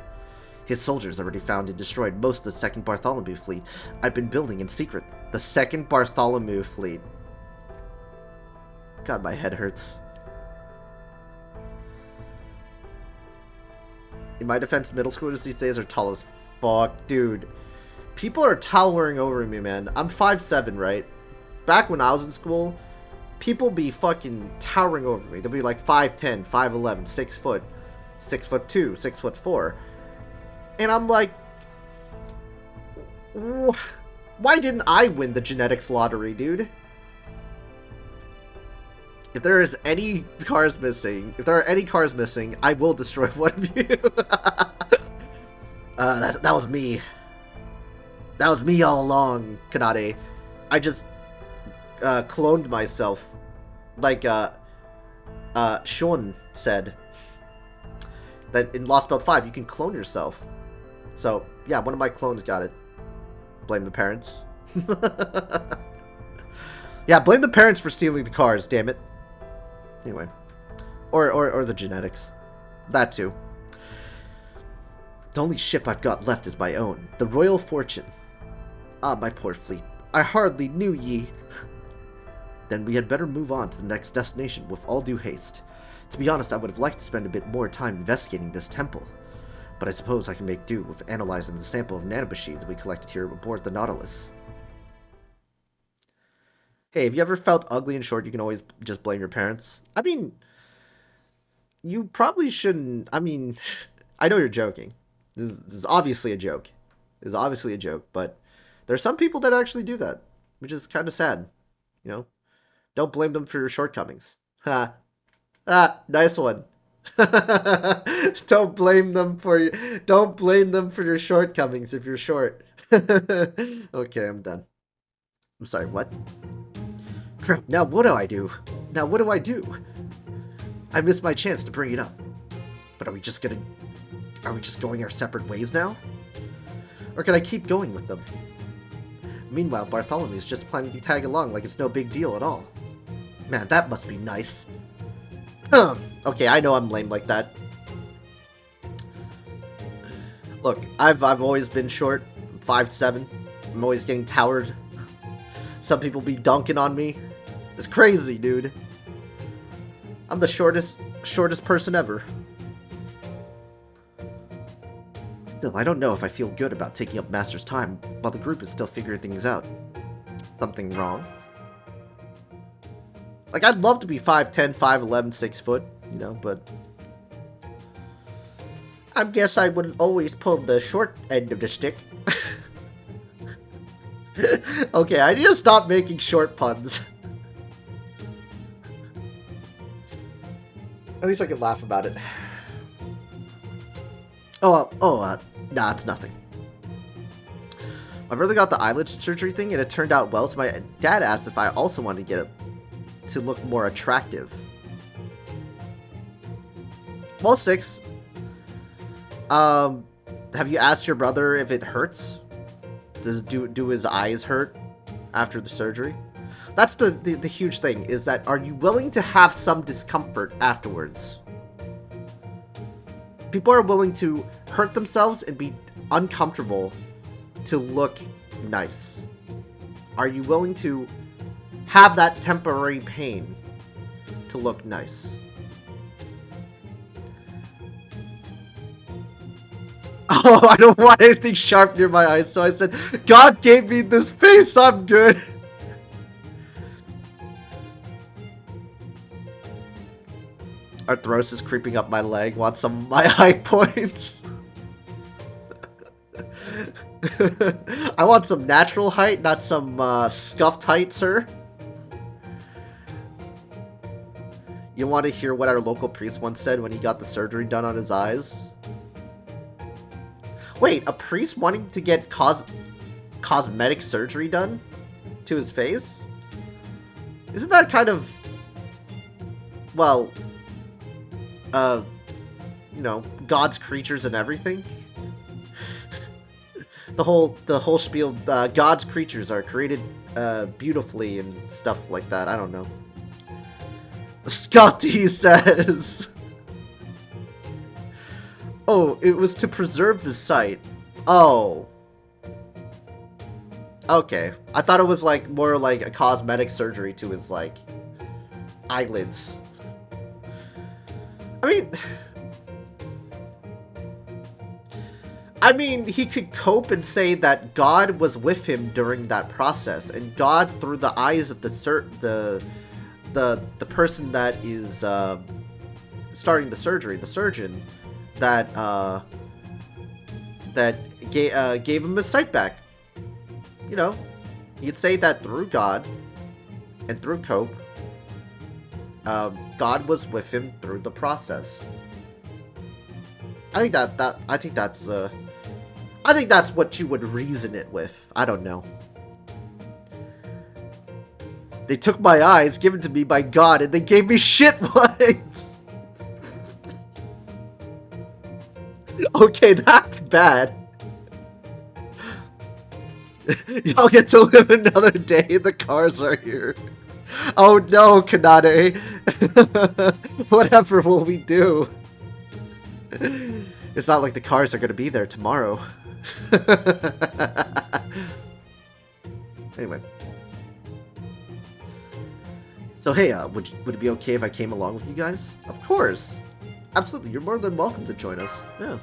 His soldiers already found and destroyed most of the 2nd Bartholomew fleet I've been building in secret. The 2nd Bartholomew fleet. God, my head hurts. In my defense, middle schoolers these days are tall as fuck. Dude, people are towering over me, man. I'm 5'7", right? Back when I was in school, people be fucking towering over me. They'll be like 5'10", 5'11", 6 foot, 6'2", 6'4". And I'm like, why didn't I win the genetics lottery, dude? If there is any cars missing, I will destroy one of you. That was me. That was me all along, Kanade. I just cloned myself, like Sean said. That in Lostbelt 5 you can clone yourself. So yeah, one of my clones got it. Blame the parents. Yeah, blame the parents for stealing the cars. Damn it. Anyway, or the genetics, that too. The only ship I've got left is my own, the Royal Fortune. Ah, my poor fleet. I hardly knew ye. Then we had better move on to the next destination with all due haste. To be honest, I would have liked to spend a bit more time investigating this temple, but I suppose I can make do with analyzing the sample of nanomachines we collected here aboard the Nautilus. Hey, have you ever felt ugly and short? You can always just blame your parents. I mean, you probably shouldn't. I mean, I know you're joking. This is obviously a joke. This is obviously a joke, but there are some people that actually do that, which is kind of sad. You know, don't blame them for your shortcomings. Ha. Nice one. Don't blame them for your shortcomings if you're short. Okay, I'm done. I'm sorry, what? Crap, now what do I do? I missed my chance to bring it up. But are we just going our separate ways now? Or can I keep going with them? Meanwhile, Bartholomew's just planning to tag along like it's no big deal at all. Man, that must be nice. Okay, I know I'm lame like that. Look, I've always been short. I'm 5'7". I'm always getting towered. Some people be dunking on me. It's crazy, dude. I'm the shortest person ever. Still, I don't know if I feel good about taking up Master's time while the group is still figuring things out. Something wrong? Like, I'd love to be 5'10", 5'11", 6 foot, you know, but I guess I would always pull the short end of the stick. Okay, I need to stop making short puns. At least I can laugh about it. Nah, it's nothing. My brother got the eyelid surgery thing and it turned out well, so my dad asked if I also wanted to get it to look more attractive. Well, 6. Have you asked your brother if it hurts? do his eyes hurt after the surgery? That's the huge thing, is that are you willing to have some discomfort afterwards? People are willing to hurt themselves and be uncomfortable to look nice. Are you willing to have that temporary pain to look nice? Oh, I don't want anything sharp near my eyes, so I said, God gave me this face, I'm good. Arthrosis creeping up my leg, want some of my high points. I want some natural height, not some scuffed height, sir. You want to hear what our local priest once said when he got the surgery done on his eyes? Wait, a priest wanting to get cosmetic surgery done to his face? Isn't that kind of, well, you know, God's creatures and everything? the whole spiel, God's creatures are created beautifully and stuff like that. I don't know. Scotty says, oh, it was to preserve his sight. Oh. Okay. I thought it was like more like a cosmetic surgery to his like eyelids. I mean, he could cope and say that God was with him during that process, and God, through the eyes of the person that is starting the surgery, the surgeon, that gave him his sight back. You know, you'd say that through God and through cope, God was with him through the process. I think that's what you would reason it with. I don't know. They took my eyes, given to me by God, and they gave me shit ones. Okay, that's bad. Y'all get to live another day. The cars are here. Oh no, Kanade. Whatever will we do? It's not like the cars are gonna be there tomorrow. Anyway. So hey, would it be okay if I came along with you guys? Of course. Absolutely, you're more than welcome to join us. Yeah.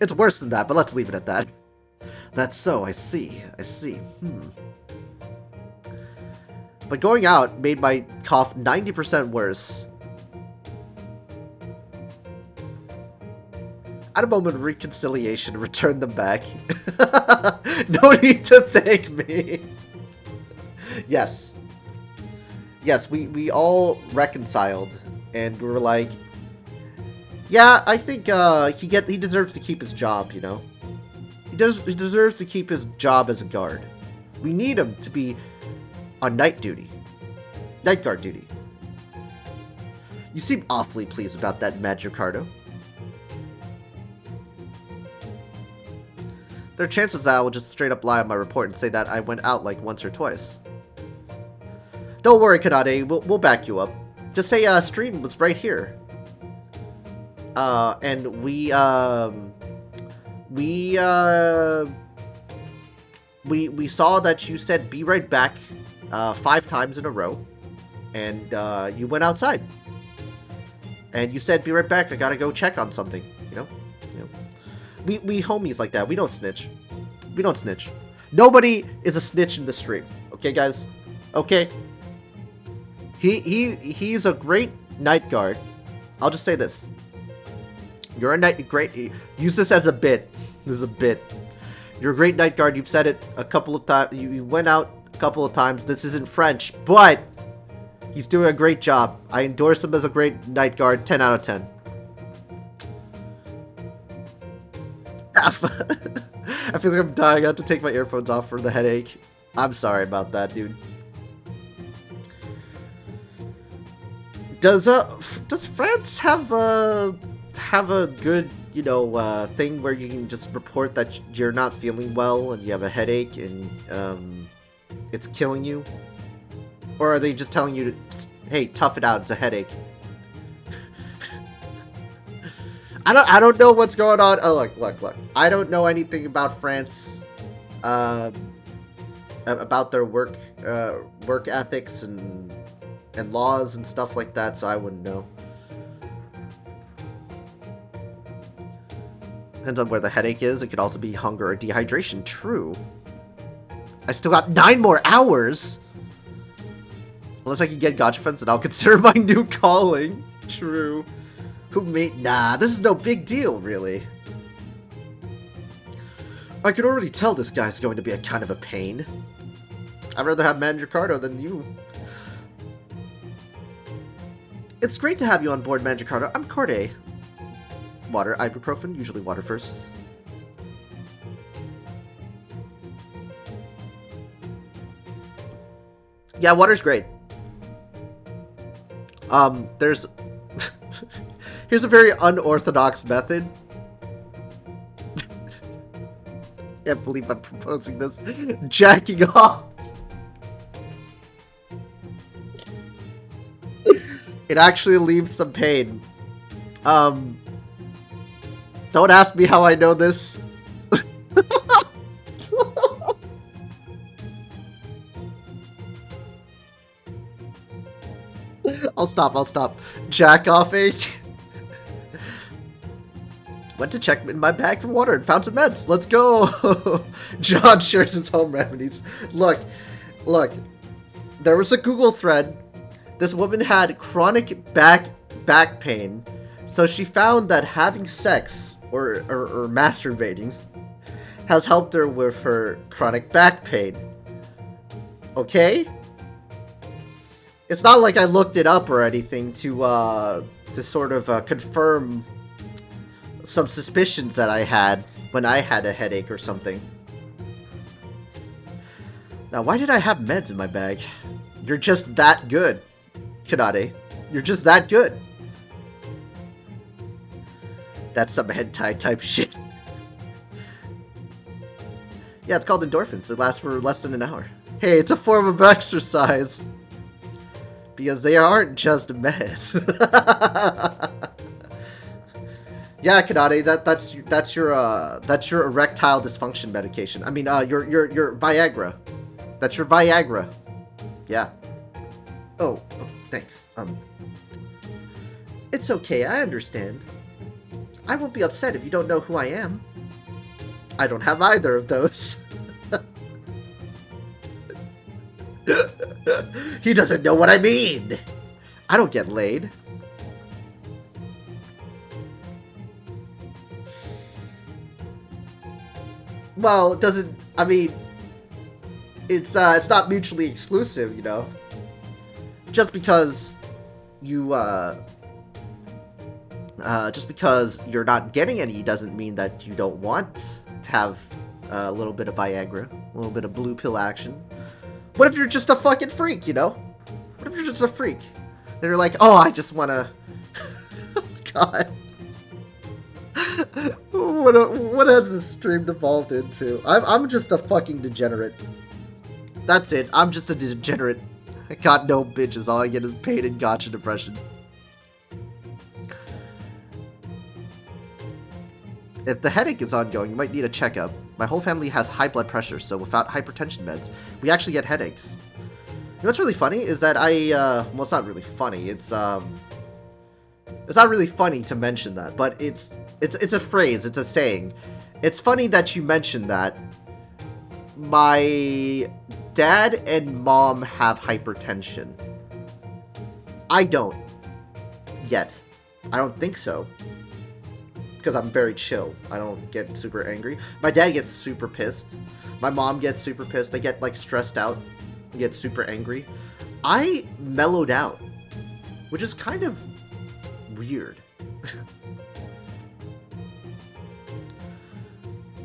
It's worse than that, but let's leave it at that. That's so, I see. But going out made my cough 90% worse. At a moment of reconciliation, return them back. No need to thank me. Yes. Yes, we all reconciled, and we were like, yeah, I think he deserves to keep his job, you know? He deserves to keep his job as a guard. We need him to be on night guard duty. You seem awfully pleased about that, Magicardo. There are chances that I will just straight up lie on my report and say that I went out like once or twice. Don't worry, Kanade, we'll back you up. Just say stream was right here. And we saw that you said be right back 5 times in a row, and you went outside. And you said be right back, I gotta go check on something, you know? We homies like that. We don't snitch. Nobody is a snitch in the stream. Okay, guys? Okay? He's a great night guard. I'll just say this. You're a great... Use this as a bit. This is a bit. You're a great night guard. You've said it a couple of times. You went out a couple of times. This isn't French, but he's doing a great job. I endorse him as a great night guard. 10 out of 10. I feel like I'm dying. I have to take my earphones off for the headache. I'm sorry about that, dude. Does France have have a good, you know, thing where you can just report that you're not feeling well and you have a headache and it's killing you? Or are they just telling you to, hey, tough it out, it's a headache? I don't know what's going on. Oh, look. I don't know anything about France, about their work ethics and laws and stuff like that, so I wouldn't know. Depends on where the headache is. It could also be hunger or dehydration. True. I still got 9 more hours! Unless I can get gotcha friends, then I'll consider my new calling. True. Who made... Nah, this is no big deal, really. I can already tell this guy's going to be a kind of a pain. I'd rather have Mandracardo than you. It's great to have you on board, Mandracardo. I'm Corday. Water, ibuprofen, usually water first. Yeah, water's great. There's... Here's a very unorthodox method. Can't believe I'm proposing this. Jacking off. It actually leaves some pain. Don't ask me how I know this. I'll stop. Jack off ache. Went to check in my bag for water and found some meds. Let's go. John shares his home remedies. Look. There was a Google thread. This woman had chronic back pain. So she found that having sex or masturbating has helped her with her chronic back pain. Okay? It's not like I looked it up or anything to sort of confirm some suspicions that I had when I had a headache or something. Now, why did I have meds in my bag? You're just that good, Kanade. You're just that good. That's some hentai type shit. Yeah, it's called endorphins. It lasts for less than an hour. Hey, it's a form of exercise. Because they aren't just meds. Yeah, Kanade, that's your erectile dysfunction medication. I mean, your Viagra. That's your Viagra. Yeah. Oh, thanks. It's okay, I understand. I won't be upset if you don't know who I am. I don't have either of those. He doesn't know what I mean. I don't get laid. Well, it doesn't. I mean, it's not mutually exclusive, you know. Just because you just because you're not getting any doesn't mean that you don't want to have a little bit of Viagra, a little bit of blue pill action. What if you're just a fucking freak, you know? What if you're just a freak? Then you're like, oh, I just wanna... God. What has this stream devolved into? I'm just a fucking degenerate. That's it. I'm just a degenerate. I got no bitches. All I get is pain and gotcha depression. If the headache is ongoing, you might need a checkup. My whole family has high blood pressure, so without hypertension meds, we actually get headaches. You know what's really funny is that well, it's not really funny. It's not really funny to mention that, but it's a phrase, it's a saying. It's funny that you mentioned that. My dad and mom have hypertension. I don't. Yet. I don't think so. Because I'm very chill. I don't get super angry. My dad gets super pissed. My mom gets super pissed. They get, like, stressed out. They get super angry. I mellowed out. Which is kind of weird.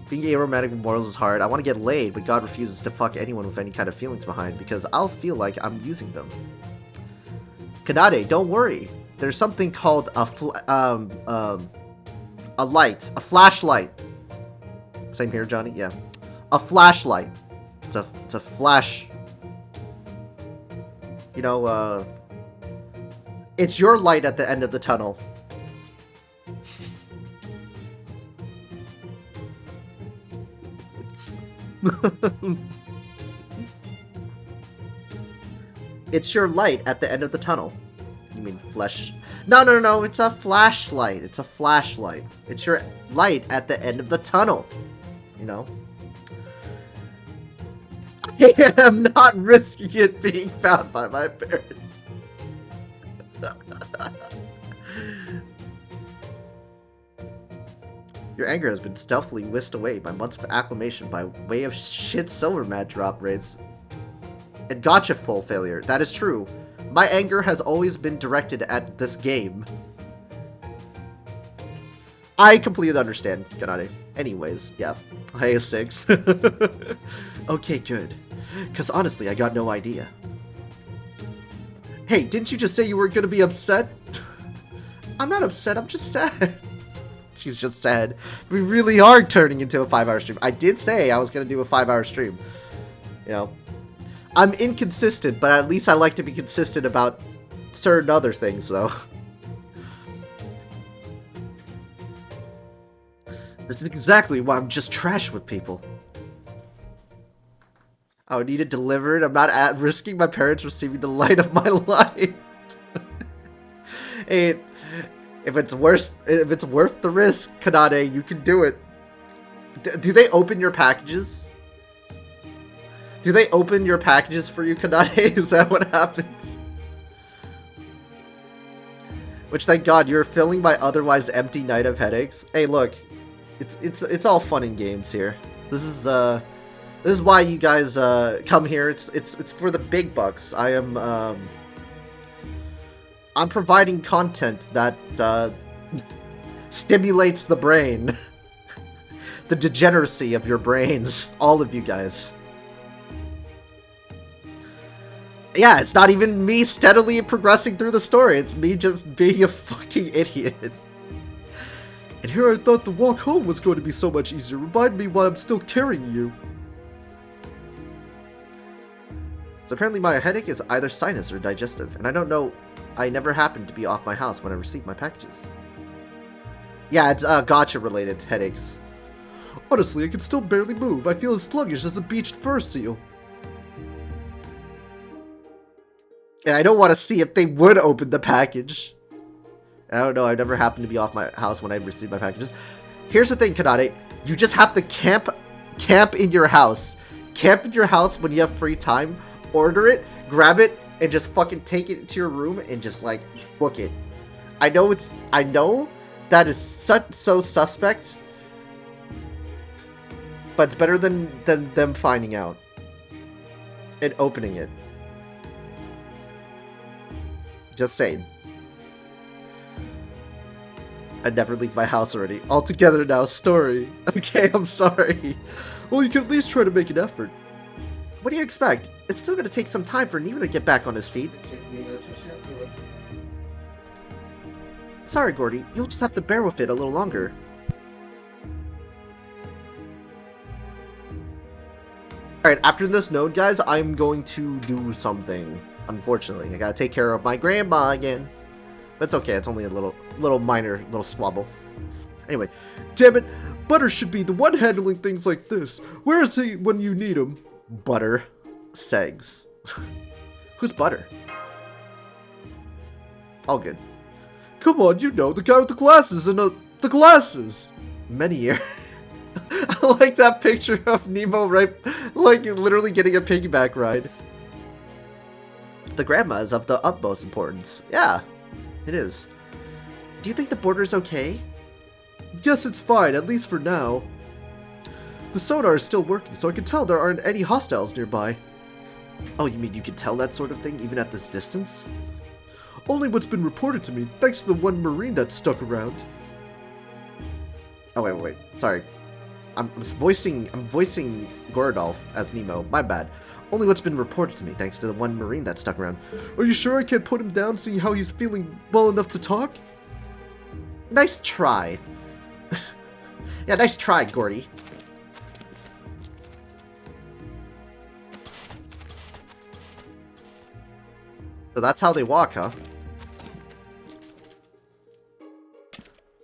Being aromantic with morals is hard. I want to get laid, but God refuses to fuck anyone with any kind of feelings behind because I'll feel like I'm using them. Kanade, don't worry. There's something called a A light. A flashlight. Same here, Johnny? Yeah. A flashlight. It's a flash. You know, it's your light at the end of the tunnel. It's your light at the end of the tunnel. You mean flesh? No. It's a flashlight. It's a flashlight. It's your light at the end of the tunnel. You know? I am not risking it being found by my parents. Your anger has been stealthily whisked away by months of acclimation by way of shit silver mat drop raids and gotcha pull failure. That is true. My anger has always been directed at this game. I completely understand, Kanade. Anyways, yeah. Hey, a 6. Okay, good. Because honestly, I got no idea. Hey, didn't you just say you were going to be upset? I'm not upset, I'm just sad. She's just sad. It'd be really hard turning into a 5-hour stream. I did say I was going to do a 5-hour stream. You know, I'm inconsistent, but at least I like to be consistent about certain other things, though. That's exactly why I'm just trash with people. I would need it delivered. I'm not risking my parents receiving the light of my life. Hey, if it's worth the risk, Kanade, you can do it. Do they open your packages? Do they open your packages for you, Kanade? Is that what happens? Which, thank God, you're filling my otherwise empty night of headaches. Hey, look, it's all fun and games here. This is why you guys come here. It's for the big bucks. I'm providing content that stimulates the brain. The degeneracy of your brains. All of you guys. Yeah, it's not even me steadily progressing through the story. It's me just being a fucking idiot. And here I thought the walk home was going to be so much easier. Remind me while I'm still carrying you. So apparently my headache is either sinus or digestive, and I don't know. I never happened to be off my house when I received my packages. Yeah, it's gotcha related headaches. Honestly, I can still barely move. I feel as sluggish as a beached fur seal. And I don't want to see if they would open the package. I don't know, I've never happened to be off my house when I received my packages. Here's the thing, Kanade. You just have to camp in your house. Camp in your house when you have free time. Order it, grab it, and just fucking take it to your room and just, like, book it. I know that is so suspect. But it's better than them finding out. And opening it. Just saying. I'd never leave my house already. All together now, story. Okay, I'm sorry. Well, you can at least try to make an effort. What do you expect? It's still gonna take some time for Nemo to get back on his feet. Sorry, Gordy. You'll just have to bear with it a little longer. Alright, after this node, guys, I'm going to do something. Unfortunately, I gotta take care of my grandma again. But it's okay, it's only a little minor squabble. Anyway, damn it, Butter should be the one handling things like this. Where is he when you need him? Butter. Segs. Who's Butter? All good. Come on, you know, the guy with the glasses and the glasses. Many years. I like that picture of Nemo, right? Like, literally getting a piggyback ride. The grandma is of the utmost importance. Yeah, it is. Do you think the border's okay? Yes, it's fine, at least for now. The sonar is still working, so I can tell there aren't any hostiles nearby. Oh, you mean you can tell that sort of thing even at this distance? Only what's been reported to me, thanks to the one Marine that stuck around. Oh, wait. Sorry. I'm voicing Gorodolph as Nemo. My bad. Only what's been reported to me, thanks to the one Marine that stuck around. Are you sure I can't put him down, seeing how he's feeling well enough to talk? Nice try. Yeah, nice try, Gordy. So that's how they walk, huh?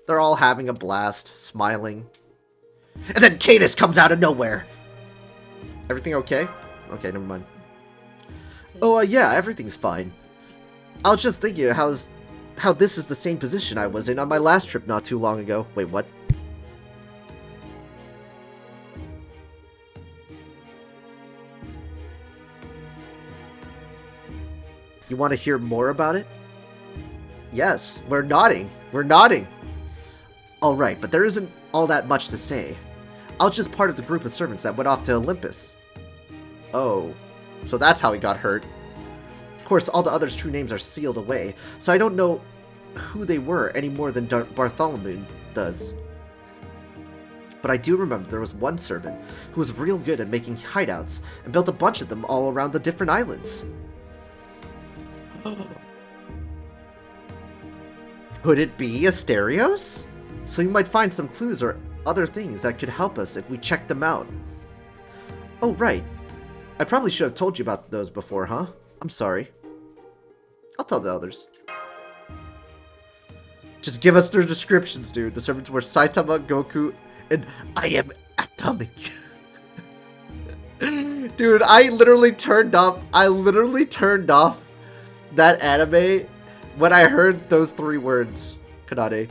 They're all having a blast, smiling. And then Cadus comes out of nowhere! Everything okay? Okay, never mind. Oh, yeah, everything's fine. I was just thinking how this is the same position I was in on my last trip not too long ago. Wait, what? You want to hear more about it? Yes, we're nodding. We're nodding. All right, but there isn't all that much to say. I was just part of the group of servants that went off to Olympus. Oh, so that's how he got hurt. Of course, all the others' true names are sealed away, so I don't know who they were any more than Bartholomew does. But I do remember there was one servant who was real good at making hideouts and built a bunch of them all around the different islands. Could it be Asterios? So you might find some clues or other things that could help us if we check them out. Oh, right. I probably should have told you about those before, huh? I'm sorry. I'll tell the others. Just give us their descriptions, dude. The servants were Saitama, Goku, and I am Atomic. Dude, I literally turned off that anime when I heard those 3 words. Kanade.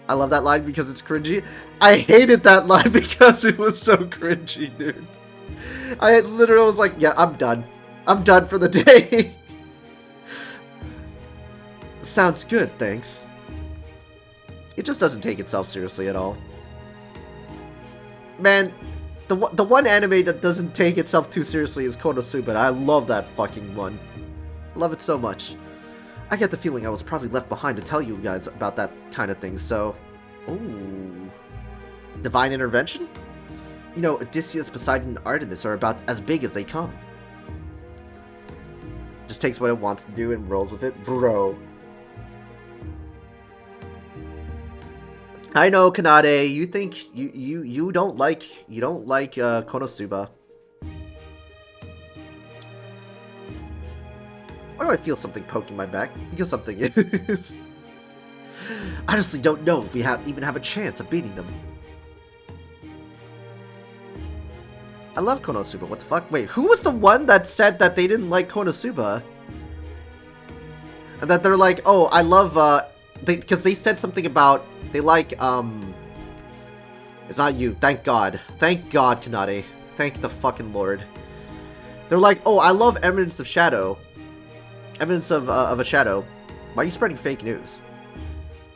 I love that line because it's cringy. I hated that line because it was so cringy, dude. I literally was like, yeah, I'm done. I'm done for the day. Sounds good, thanks. It just doesn't take itself seriously at all. Man, the one anime that doesn't take itself too seriously is Konosuba, and I love that fucking one. Love it so much. I get the feeling I was probably left behind to tell you guys about that kind of thing, so... Ooh. Divine intervention? You know, Odysseus, Poseidon, and Artemis are about as big as they come. Just takes what it wants to do and rolls with it. Bro. I know, Kanade, you think you don't like Konosuba. Why do I feel something poking my back? Because something is. I honestly don't know if we even have a chance of beating them. I love Konosuba. What the fuck? Wait, who was the one that said that they didn't like Konosuba? And that they're like, oh, I love, because they said something about, they like, it's not you, thank God. Thank God, Kanade. Thank the fucking Lord. They're like, oh, I love Eminence of Shadow. Eminence of a Shadow. Why are you spreading fake news?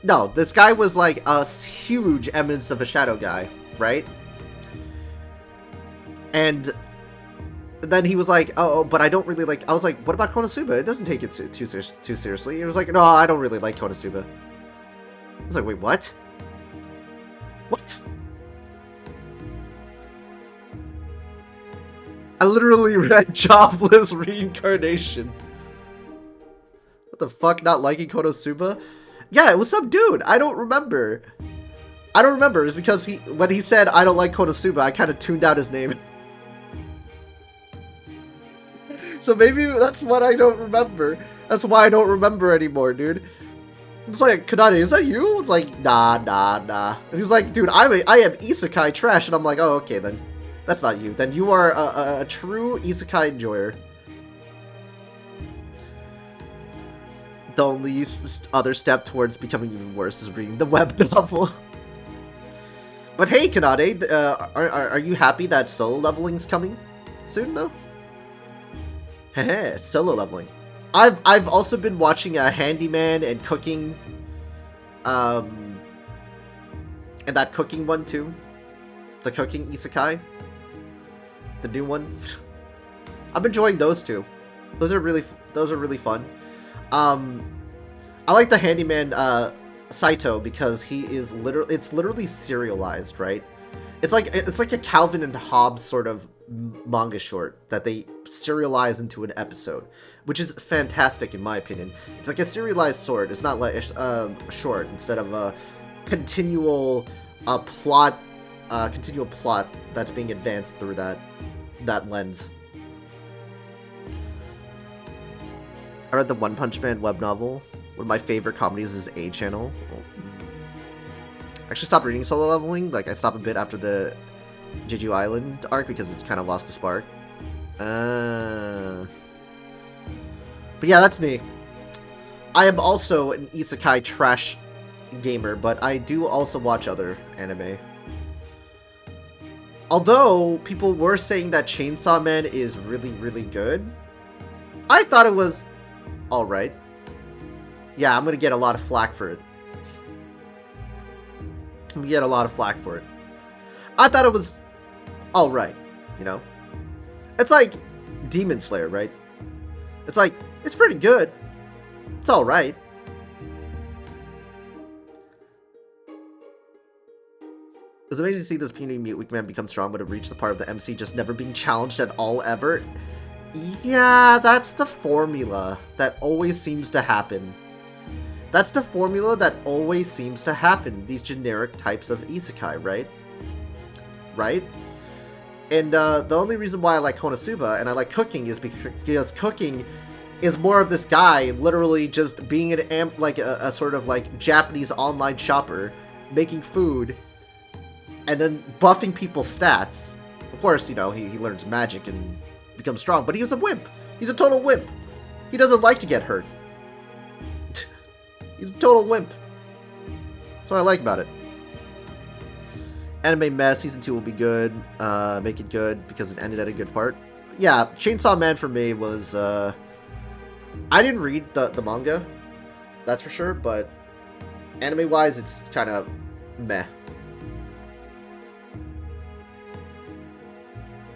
No, this guy was like a huge Eminence of a Shadow guy, right? And then he was like, oh, but I don't really like... I was like, what about Konosuba? It doesn't take it too seriously. He was like, no, I don't really like Konosuba. I was like, wait, what? What? I literally read Jobless Reincarnation. What the fuck, not liking Konosuba? Yeah, it was some dude. I don't remember. I don't remember. It's because when he said, I don't like Konosuba, I kind of tuned out his name. So maybe that's what I don't remember. That's why I don't remember anymore, dude. It's like, Kanade, is that you? It's like, nah. And he's like, dude, I am isekai trash. And I'm like, oh, okay, then. That's not you. Then you are a true isekai enjoyer. The only other step towards becoming even worse is reading the web novel. But hey, Kanade, are you happy that solo leveling's coming soon, though? Heh, solo leveling. I've also been watching Handyman and cooking, and that cooking one too, the cooking isekai, the new one. I'm enjoying those two. Those are really fun. I like the Handyman Saito because he is literally serialized, right? It's like a Calvin and Hobbes sort of manga short that they serialize into an episode, which is fantastic in my opinion. It's like a serialized sword. It's not like a short instead of a continual a plot, continual plot that's being advanced through that lens. I read the One Punch Man web novel. One of my favorite comedies is A Channel. I actually stopped reading Solo Leveling. Like, I stopped a bit after the Jeju Island arc because it's kind of lost the spark. But yeah, that's me. I am also an isekai trash gamer, but I do also watch other anime. Although people were saying that Chainsaw Man is really, really good, I thought it was alright. Yeah, I'm gonna get a lot of flack for it. I'm gonna get a lot of flack for it. I thought it was alright, you know? It's like Demon Slayer, right? It's like, it's pretty good. It's alright. It's amazing to see this puny mute weak man become strong, but have reached the part of the MC just never being challenged at all ever. Yeah, that's the formula that always seems to happen. That's the formula that always seems to happen. These generic types of isekai, right? Right? And the only reason why I like Konosuba and I like cooking is because cooking is more of this guy literally just being a sort of like Japanese online shopper, making food, and then buffing people's stats. Of course, you know, he learns magic and becomes strong, but he was a wimp. He's a total wimp. He doesn't like to get hurt. He's a total wimp. That's what I like about it. Anime Mess Season 2 will be good. Make it good because it ended at a good part. Yeah, Chainsaw Man for me was... I didn't read the manga, that's for sure, but anime-wise, it's kind of meh.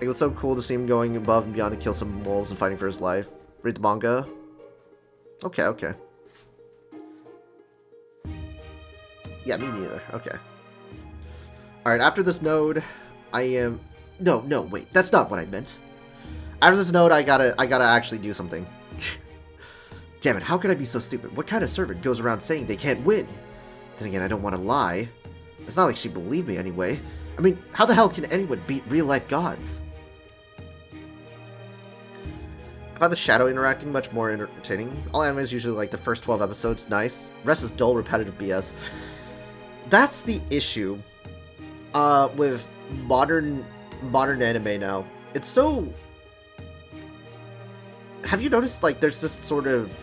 It was so cool to see him going above and beyond to kill some wolves and fighting for his life. Read the manga. Okay, okay. Yeah, me neither. Okay. Alright, after this node, I am... No, wait. That's not what I meant. After this node, I gotta actually do something. Damn it, how could I be so stupid? What kind of servant goes around saying they can't win? Then again, I don't want to lie. It's not like she believed me anyway. I mean, how the hell can anyone beat real-life gods? I find the shadow interacting much more entertaining. All anime is usually like the first 12 episodes, nice. Rest is dull, repetitive BS. That's the issue with modern anime now. It's so... Have you noticed, like, there's this sort of...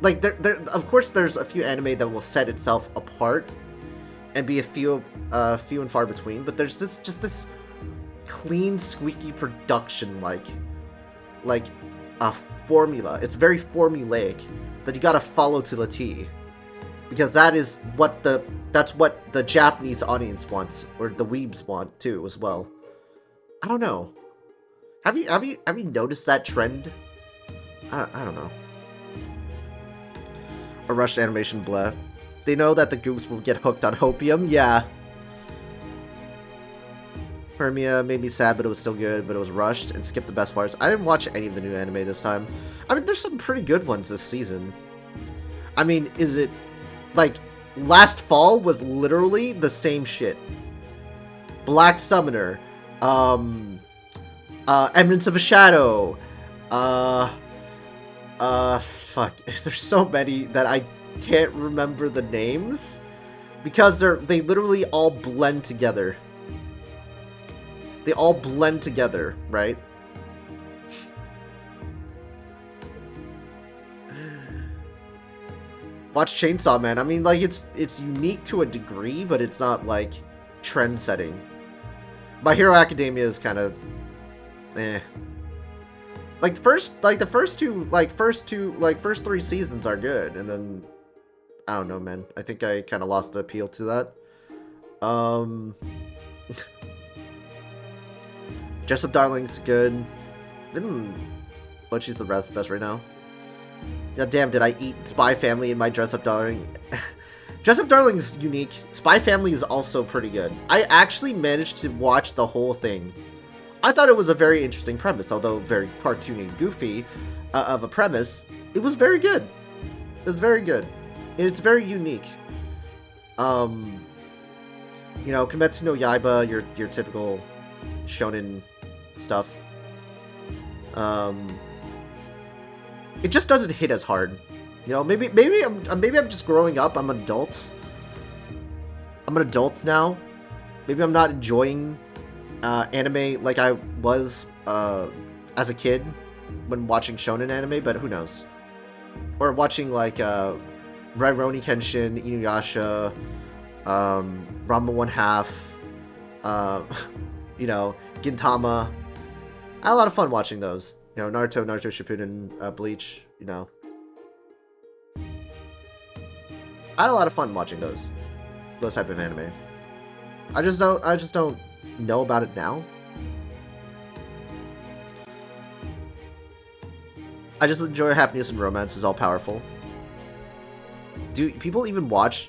Like, of course there's a few anime that will set itself apart and be a few and far between, but there's just this clean, squeaky production, like a formula. It's very formulaic that you gotta follow to the T, because that's what the Japanese audience wants, or the weebs want too as well. I don't know. Have you noticed that trend? I don't know. A rushed animation bleh. They know that the goofs will get hooked on hopium. Yeah. Hermia made me sad, but it was still good, but it was rushed and skipped the best parts. I didn't watch any of the new anime this time. I mean, there's some pretty good ones this season. I mean, is it... Like, last fall was literally the same shit. Black Summoner. Eminence of a Shadow. Fuck. There's so many that I can't remember the names. Because they literally all blend together. They all blend together, right? Watch Chainsaw Man. I mean, like, it's unique to a degree, but it's not, like, trend-setting. My Hero Academia is kind of... eh. Like, the first three seasons are good, and then... I don't know, man. I think I kind of lost the appeal to that. Dress Up Darling's good. But she's the best right now. God damn, did I eat Spy Family in my Dress Up Darling? Dress Up Darling is unique. Spy Family is also pretty good. I actually managed to watch the whole thing. I thought it was a very interesting premise, although very cartoony and goofy of a premise. It was very good. It was very good. It's very unique. You know, Kimetsu no Yaiba, your typical shonen stuff. It just doesn't hit as hard. You know, maybe I'm just growing up. I'm an adult. I'm an adult now. Maybe I'm not enjoying anime like I was as a kid when watching shonen anime, but who knows? Or watching like Rurouni Kenshin, Inuyasha, Ranma 1/2, you know, Gintama. I had a lot of fun watching those. You know, Naruto Shippuden, Bleach, you know. I had a lot of fun watching those type of anime. I just don't know about it now. I just enjoy happiness and romance is all powerful. Do people even watch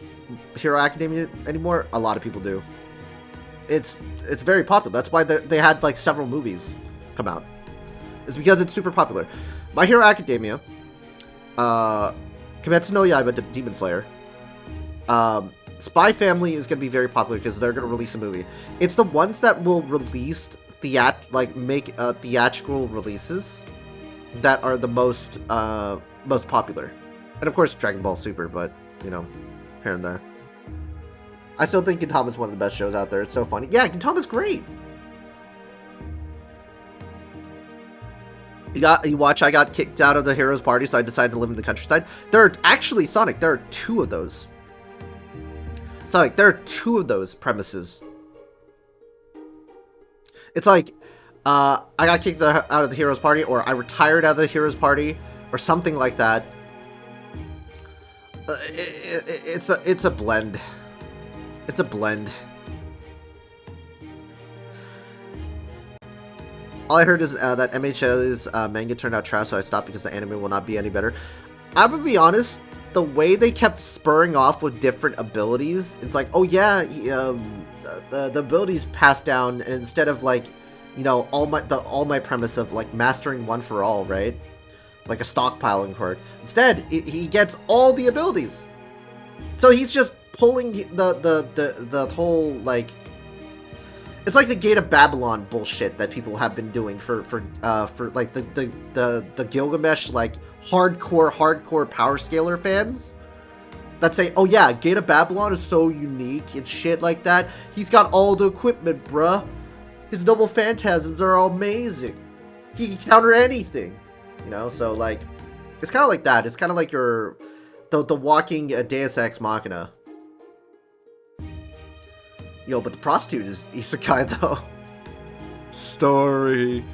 Hero Academia anymore? A lot of people do. It's very popular. That's why they had like several movies come out. It's because it's super popular. My Hero Academia, Kimetsu no Yaiba, Demon Slayer, Spy Family is going to be very popular because they're going to release a movie. It's the ones that will release make theatrical releases that are the most popular. And of course Dragon Ball Super, but you know, here and there. I still think Gintama is one of the best shows out there. It's so funny. Yeah, Gintama's great. You watch, I got kicked out of the Heroes Party, so I decided to live in the countryside. There are actually, Sonic, there are 2 of those. Sonic, there are 2 of those premises. It's like, I got kicked out of the Heroes Party, or I retired out of the Heroes Party, or something like that. It's a blend. It's a blend. All I heard is that MHL's manga turned out trash, so I stopped because the anime will not be any better. I'm gonna be honest, the way they kept spurring off with different abilities, it's like, oh yeah, the abilities passed down, and instead of like, you know, all my premise of like mastering one for all, right? Like a stockpiling quirk. Instead, he gets all the abilities. So he's just pulling the whole like. It's like the Gate of Babylon bullshit that people have been doing for like the Gilgamesh like hardcore power scaler fans that say, oh yeah, Gate of Babylon is so unique and shit like that. He's got all the equipment, bruh. His noble phantasms are amazing. He can counter anything, you know. So like, it's kind of like that. It's kind of like the walking Deus Ex Machina. Yo, but the prostitute is isekai, though. Story.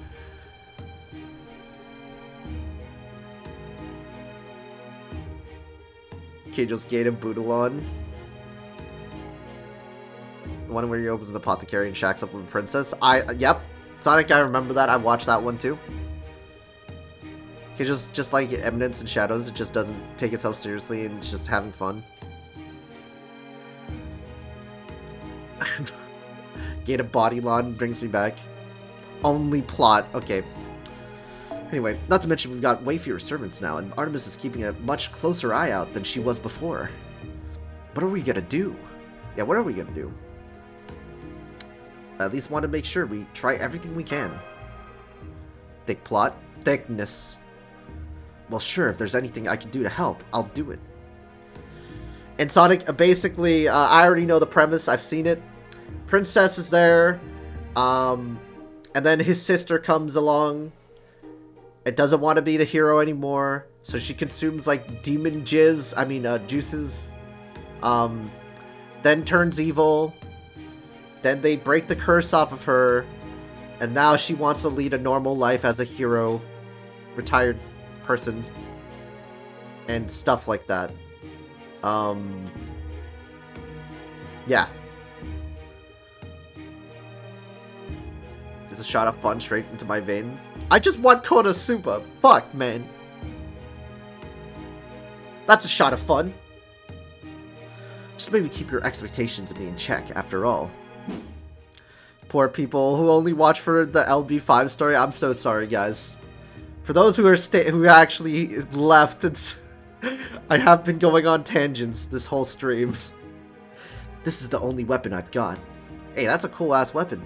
Keijo's Gate of Budolan. The one where he opens the apothecary and shacks up with a princess. Yep. Sonic, I remember that. I watched that one, too. Keijo's just like Eminence and Shadows. It just doesn't take itself seriously and it's just having fun. Gate of Bodylon brings me back. Only plot. Okay. Anyway, not to mention we've got way fewer servants now, and Artemis is keeping a much closer eye out than she was before. What are we gonna do? Yeah, what are we gonna do? I at least want to make sure we try everything we can. Thick plot. Thickness. Well, sure, if there's anything I can do to help, I'll do it. And Sonic, basically, I already know the premise. I've seen it. Princess is there. And then his sister comes along. It doesn't want to be the hero anymore. So she consumes, like, demon jizz. I mean, juices. Then turns evil. Then they break the curse off of her. And now she wants to lead a normal life as a hero. Retired person. And stuff like that. Yeah. There's a shot of fun straight into my veins. I just want Konosuba. Fuck, man. That's a shot of fun. Just maybe keep your expectations of me in check, after all. Poor people who only watch for the LB5 story. I'm so sorry, guys. For those who are who actually left, I have been going on tangents this whole stream. This is the only weapon I've got. Hey, that's a cool-ass weapon.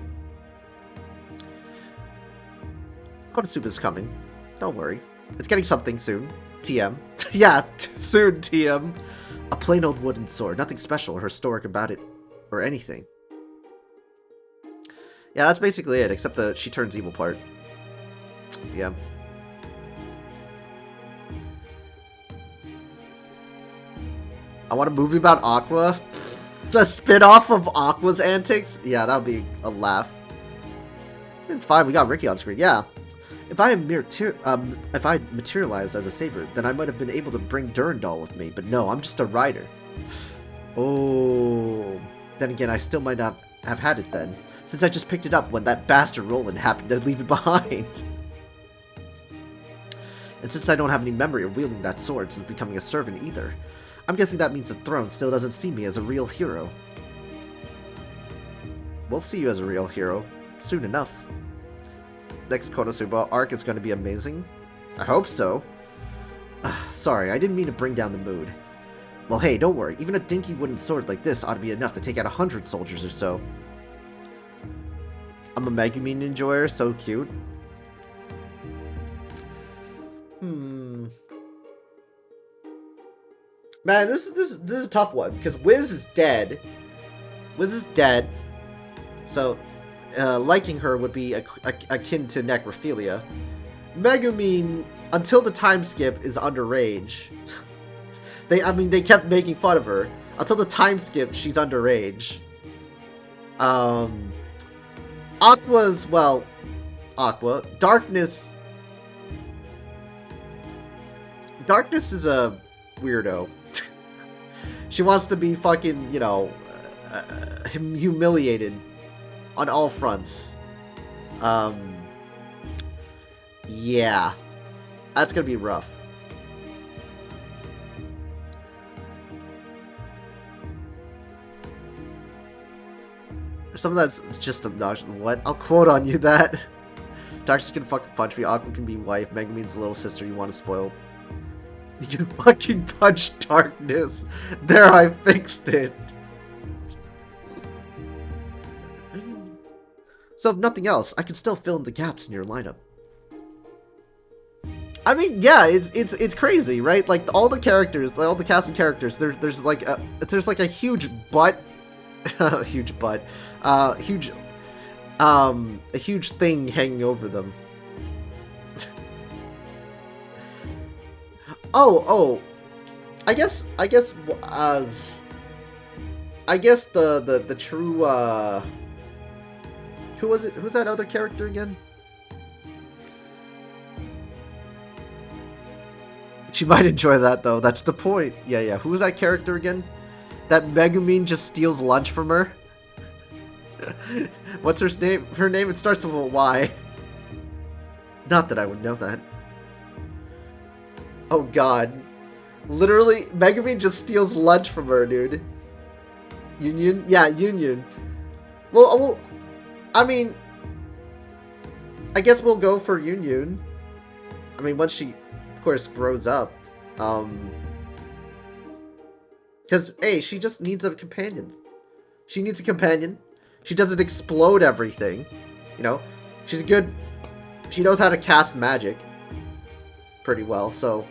Konosuba's coming. Don't worry. It's getting something soon. TM. Yeah, soon, TM. A plain old wooden sword. Nothing special or historic about it. Or anything. Yeah, that's basically it, except the she turns evil part. Yeah. I want a movie about Aqua. The spin-off of Aqua's antics? Yeah, that would be a laugh. It's fine, we got Ricky on screen. Yeah. If I materialized as a saber, then I might have been able to bring Durandal with me, but no, I'm just a rider. Oh. Then again, I still might not have had it then, since I just picked it up when that bastard Roland happened to leave it behind. And since I don't have any memory of wielding that sword since becoming a servant either, I'm guessing that means the throne still doesn't see me as a real hero. We'll see you as a real hero soon enough. Next Konosuba arc is going to be amazing. I hope so. Sorry, I didn't mean to bring down the mood. Well, hey, don't worry. Even a dinky wooden sword like this ought to be enough to take out 100 soldiers or so. I'm a Megumi enjoyer, so cute. Man, this is a tough one because Wiz is dead. Wiz is dead. So, liking her would be akin to necrophilia. Megumi, until the time skip, is underage. They kept making fun of her. Until the time skip, she's underage. Aqua's, well, Aqua. Darkness is a weirdo. She wants to be fucking, you know, humiliated on all fronts. Yeah. That's gonna be rough. Some of that's just obnoxious. What? I'll quote on you that. Darkness can fucking punch me. Aqua can be wife. Megumi's the little sister you want to spoil. You can fucking punch Darkness. There, I fixed it. So if nothing else, I can still fill in the gaps in your lineup. I mean, yeah, it's crazy, right? Like all the characters, like, all the casting characters, there's like a huge butt, a huge thing hanging over them. Oh, I guess the true who was it? Who's that other character again? She might enjoy that though. That's the point. Yeah. Who was that character again? That Megumin just steals lunch from her. What's her name? Her name, it starts with a Y. Not that I would know that. Oh god. Literally, Megumin just steals lunch from her, dude. Union? Yeah, Union. Well, I mean, I guess we'll go for Union. I mean, once she, of course, grows up. Because, hey, she just needs a companion. She needs a companion. She doesn't explode everything. You know, she's good. She knows how to cast magic pretty well, so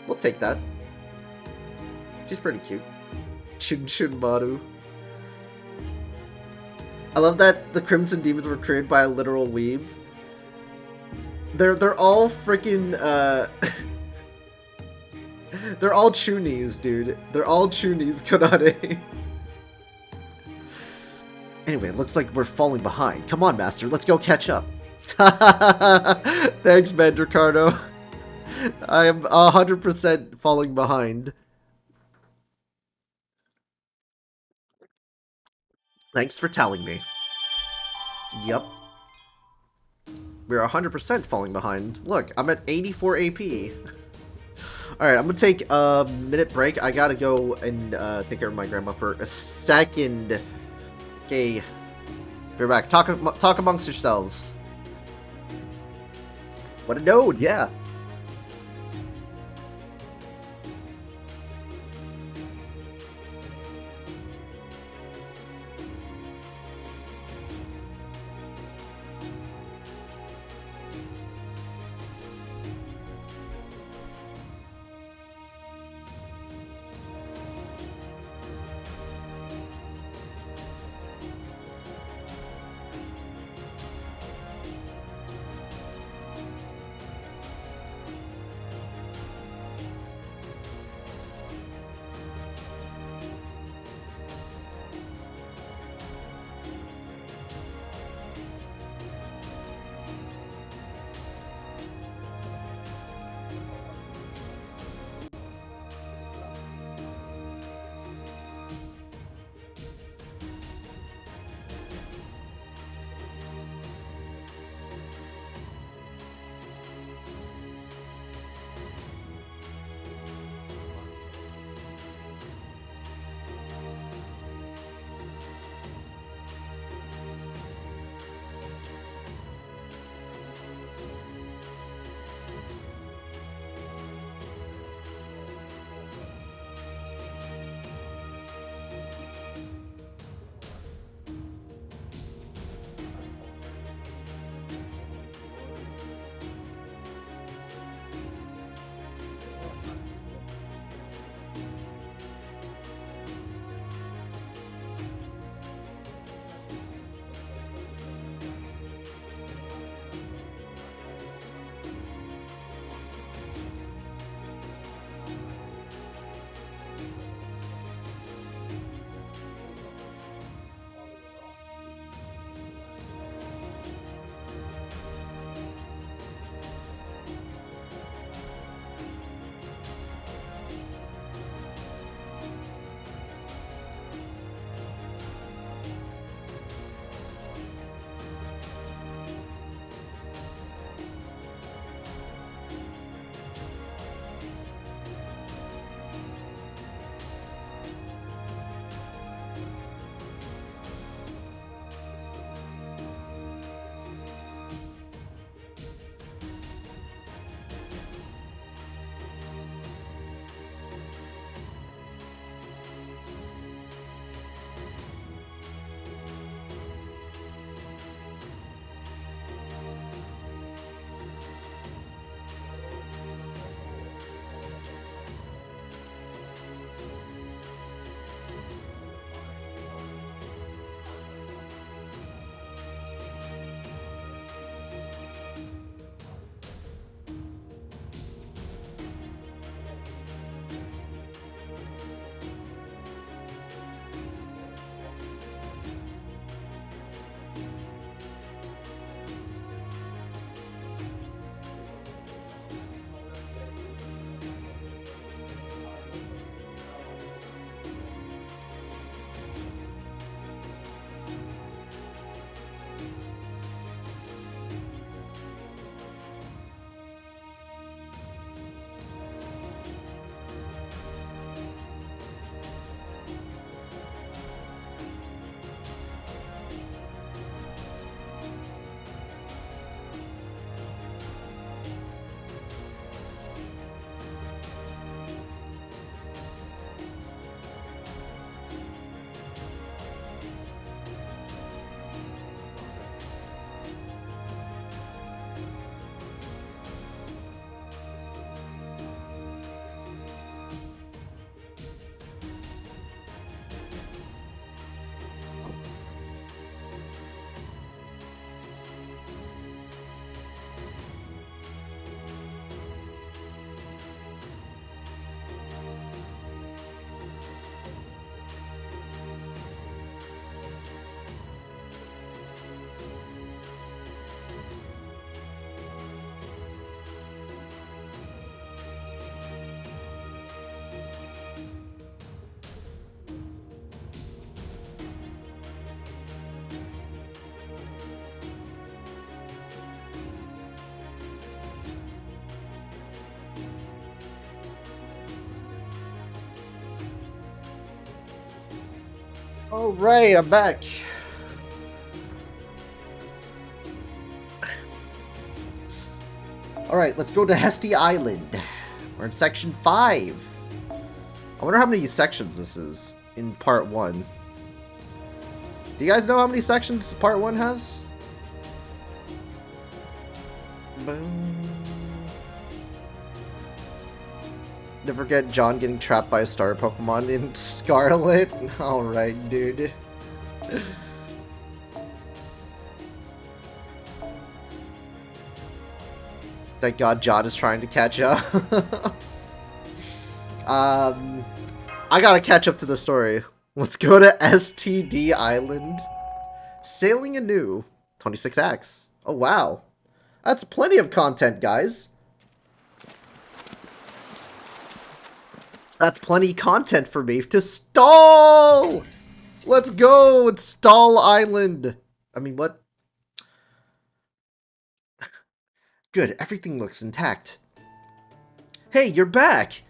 we'll take that. She's pretty cute. Chun Maru. I love that the Crimson Demons were created by a literal weeb. They're all freaking they're all Chunies, dude. They're all Chunies, Konade. Anyway, it looks like we're falling behind. Come on, Master, let's go catch up. Thanks, man, Ricardo. I am 100% falling behind. Thanks for telling me. Yep. We're 100% falling behind. Look, I'm at 84 AP. Alright, I'm gonna take a minute break. I gotta go and take care of my grandma for a second. Okay. Be back. Talk amongst yourselves. What a node, yeah. Alright, I'm back. Alright, let's go to Hesti Island. We're in section 5. I wonder how many sections this is in part 1. Do you guys know how many sections part 1 has? Boom. Don't forget John getting trapped by a starter Pokemon in Scarlet. Alright, dude. Thank God John is trying to catch up. I gotta catch up to the story. Let's go to STD Island. Sailing anew. 26 acts. Oh, wow. That's plenty of content, guys. That's plenty content for me to stall! Let's go! It's Stall Island. I mean, what? Good, everything looks intact. Hey, you're back!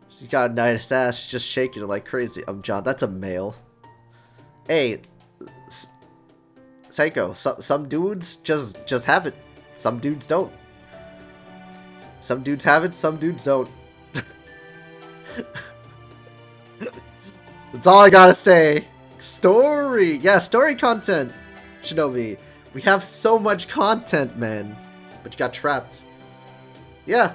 She's got a nice ass, she's just shaking it like crazy. John, that's a male. Hey, Seiko, some dudes just have it. Some dudes don't. Some dudes have it, some dudes don't. That's all I gotta say. Story! Yeah, story content, Shinobi. We have so much content, man. But you got trapped. Yeah.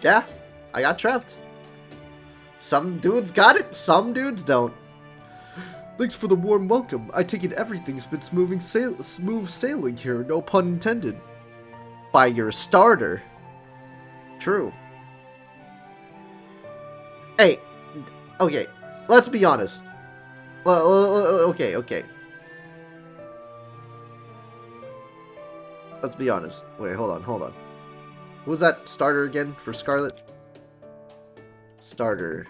Yeah, I got trapped. Some dudes got it, some dudes don't. Thanks for the warm welcome. I take it everything's been smooth sailing here, no pun intended. By your starter. True. Hey, okay, let's be honest. Okay. Let's be honest. Wait, hold on. Who was that starter again for Scarlet? Starter.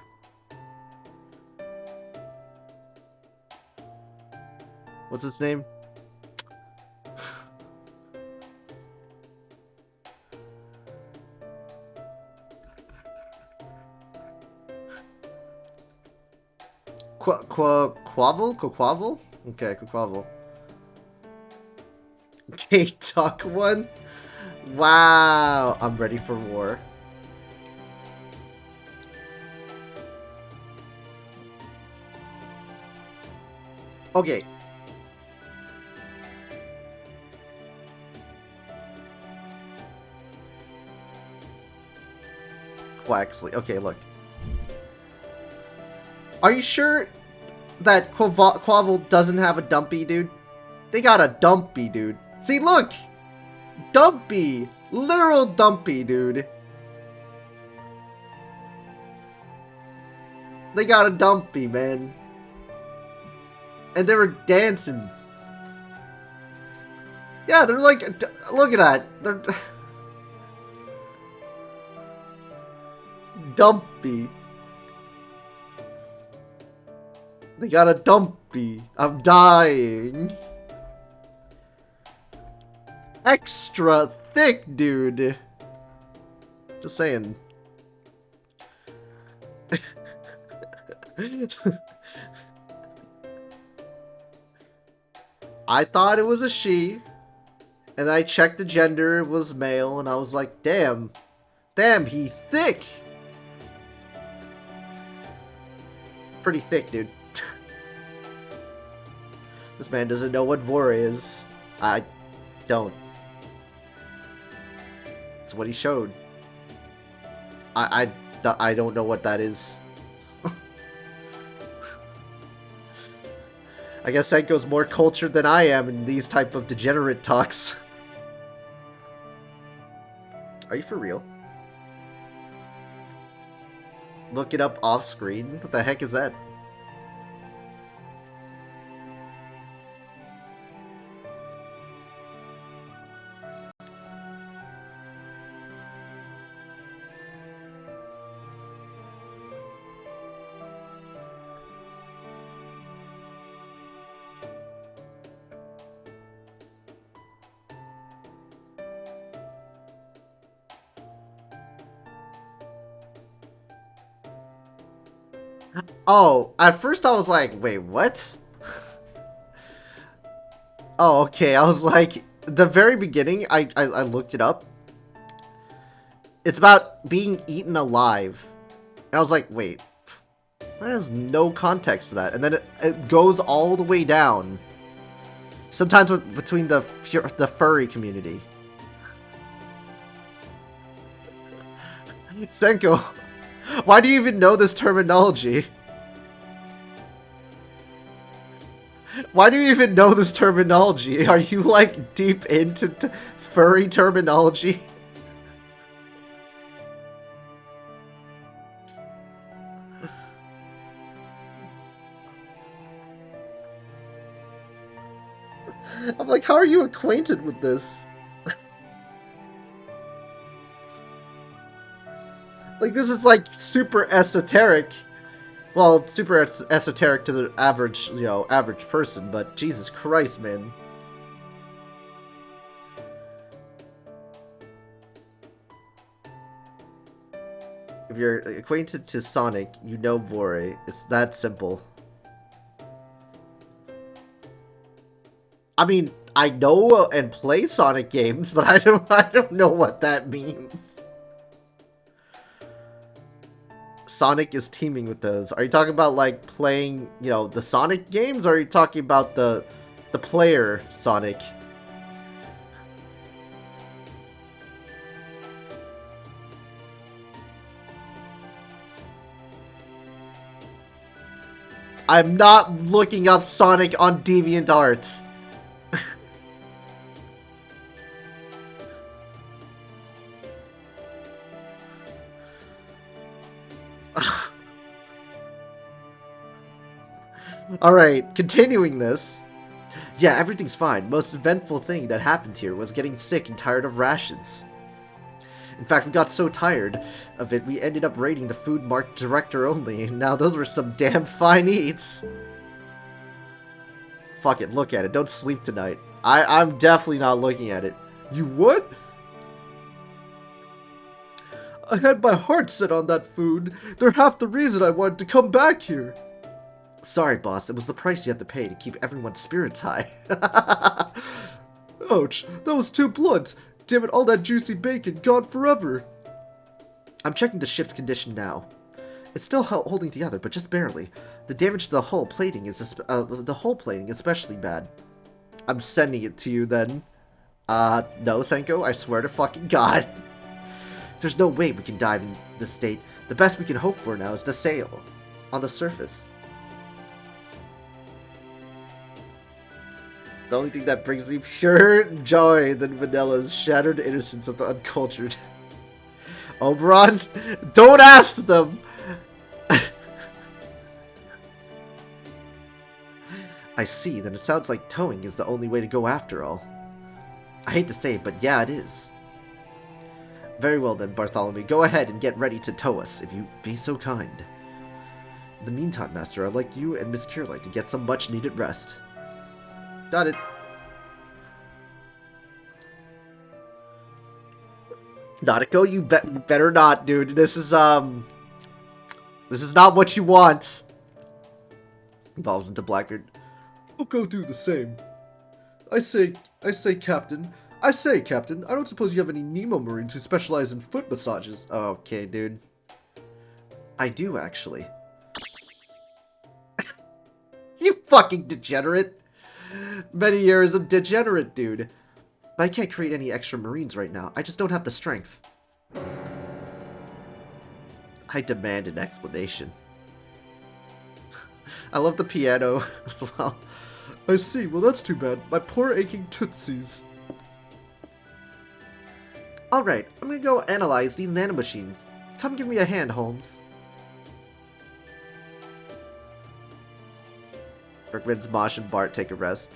What's its name? Quavel? Okay, Quavel. K-Tuck one? Wow, I'm ready for war. Okay. Quaxley. Okay, look. Are you sure that Quavel doesn't have a Dumpy, dude? They got a Dumpy, dude. See, look! Dumpy! Literal Dumpy, dude. They got a Dumpy, man. And they were dancing. Yeah, they're like... Look at that. They're... Dumpy. They got a Dumpy. I'm dying. Extra thick, dude. Just saying. I thought it was a she. And I checked the gender, it was male, and I was like, damn. Damn, he thick. Pretty thick, dude. This man doesn't know what Vor is. I don't. It's what he showed. I don't know what that is. I guess Senko's more cultured than I am in these type of degenerate talks. Are you for real? Look it up off screen? What the heck is that? Oh, at first I was like, wait, what? Oh, okay. I was like, the very beginning, I looked it up. It's about being eaten alive. And I was like, wait, there's no context to that. And then it goes all the way down. Sometimes between the furry community. Senko, why do you even know this terminology? Why do you even know this terminology? Are you like deep into furry terminology? I'm like, how are you acquainted with this? Like, this is like super esoteric. Well, super esoteric to the average, average person, but Jesus Christ, man. If you're acquainted to Sonic, you know Vore. It's that simple. I mean, I know and play Sonic games, but I don't know what that means. Sonic is teaming with those. Are you talking about like playing, the Sonic games, or are you talking about the player Sonic? I'm not looking up Sonic on DeviantArt. Alright, continuing this. Yeah, everything's fine. Most eventful thing that happened here was getting sick and tired of rations. In fact, we got so tired of it, we ended up rating the food marked director only, and now those were some damn fine eats. Fuck it, look at it. Don't sleep tonight. I'm definitely not looking at it. You what? I had my heart set on that food. They're half the reason I wanted to come back here. Sorry, boss. It was the price you had to pay to keep everyone's spirits high. Ouch, that was too blunt. Damn it, all that juicy bacon gone forever. I'm checking the ship's condition now. It's still holding together, but just barely. The damage to the hull plating is especially bad. I'm sending it to you then. No, Senko, I swear to fucking God. There's no way we can dive in this state. The best we can hope for now is to sail on the surface. The only thing that brings me pure joy than Vanilla's shattered innocence of the uncultured. Oberon, don't ask them! I see, then it sounds like towing is the only way to go after all. I hate to say it, but yeah, it is. Very well then, Bartholomew, go ahead and get ready to tow us, if you be so kind. In the meantime, Master, I'd like you and Miss Kierlight to get some much-needed rest. Got it. Nautico, you better not, dude. This is not what you want. Evolves into Blackbeard. I'll go do the same. I say, Captain. I don't suppose you have any Nemo Marines who specialize in foot massages. Okay, dude. I do, actually. You fucking degenerate. Many years a degenerate, dude. But I can't create any extra Marines right now. I just don't have the strength. I demand an explanation. I love the piano as well. I see. Well, that's too bad. My poor aching tootsies. Alright, I'm gonna go analyze these nanomachines. Come give me a hand, Holmes. Recommends Mosh and Bart take a rest.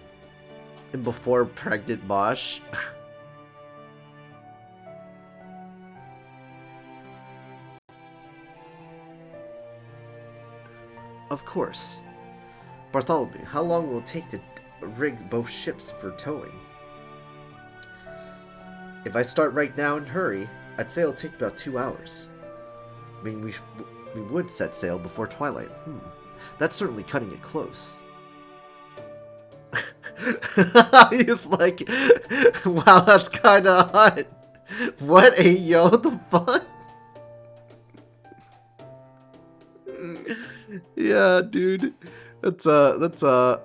And before pregnant Mosh. Of course. Bartholomew, how long will it take to rig both ships for towing? If I start right now and hurry, I'd say it'll take about 2 hours. I mean, we would set sail before twilight. That's certainly cutting it close. He's like, wow, that's kind of hot. What a yo, the fuck? Yeah, dude. That's I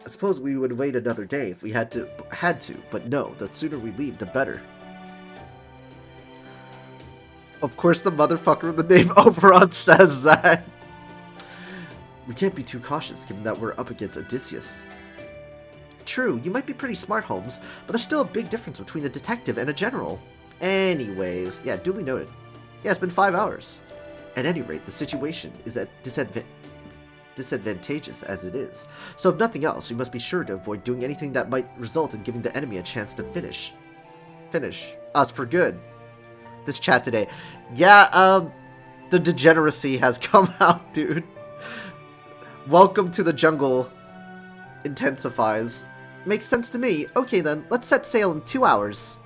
suppose we would wait another day if we had to, but no, the sooner we leave, the better. Of course the motherfucker with the name Oberon says that. We can't be too cautious, given that we're up against Odysseus. True, you might be pretty smart, Holmes, but there's still a big difference between a detective and a general. Anyways, yeah, duly noted. Yeah, it's been 5 hours. At any rate, the situation is at disadvantageous as it is. So if nothing else, we must be sure to avoid doing anything that might result in giving the enemy a chance to finish us for good. This chat today. Yeah, the degeneracy has come out, dude. Welcome to the jungle intensifies. Makes sense to me. Okay then, let's set sail in 2 hours.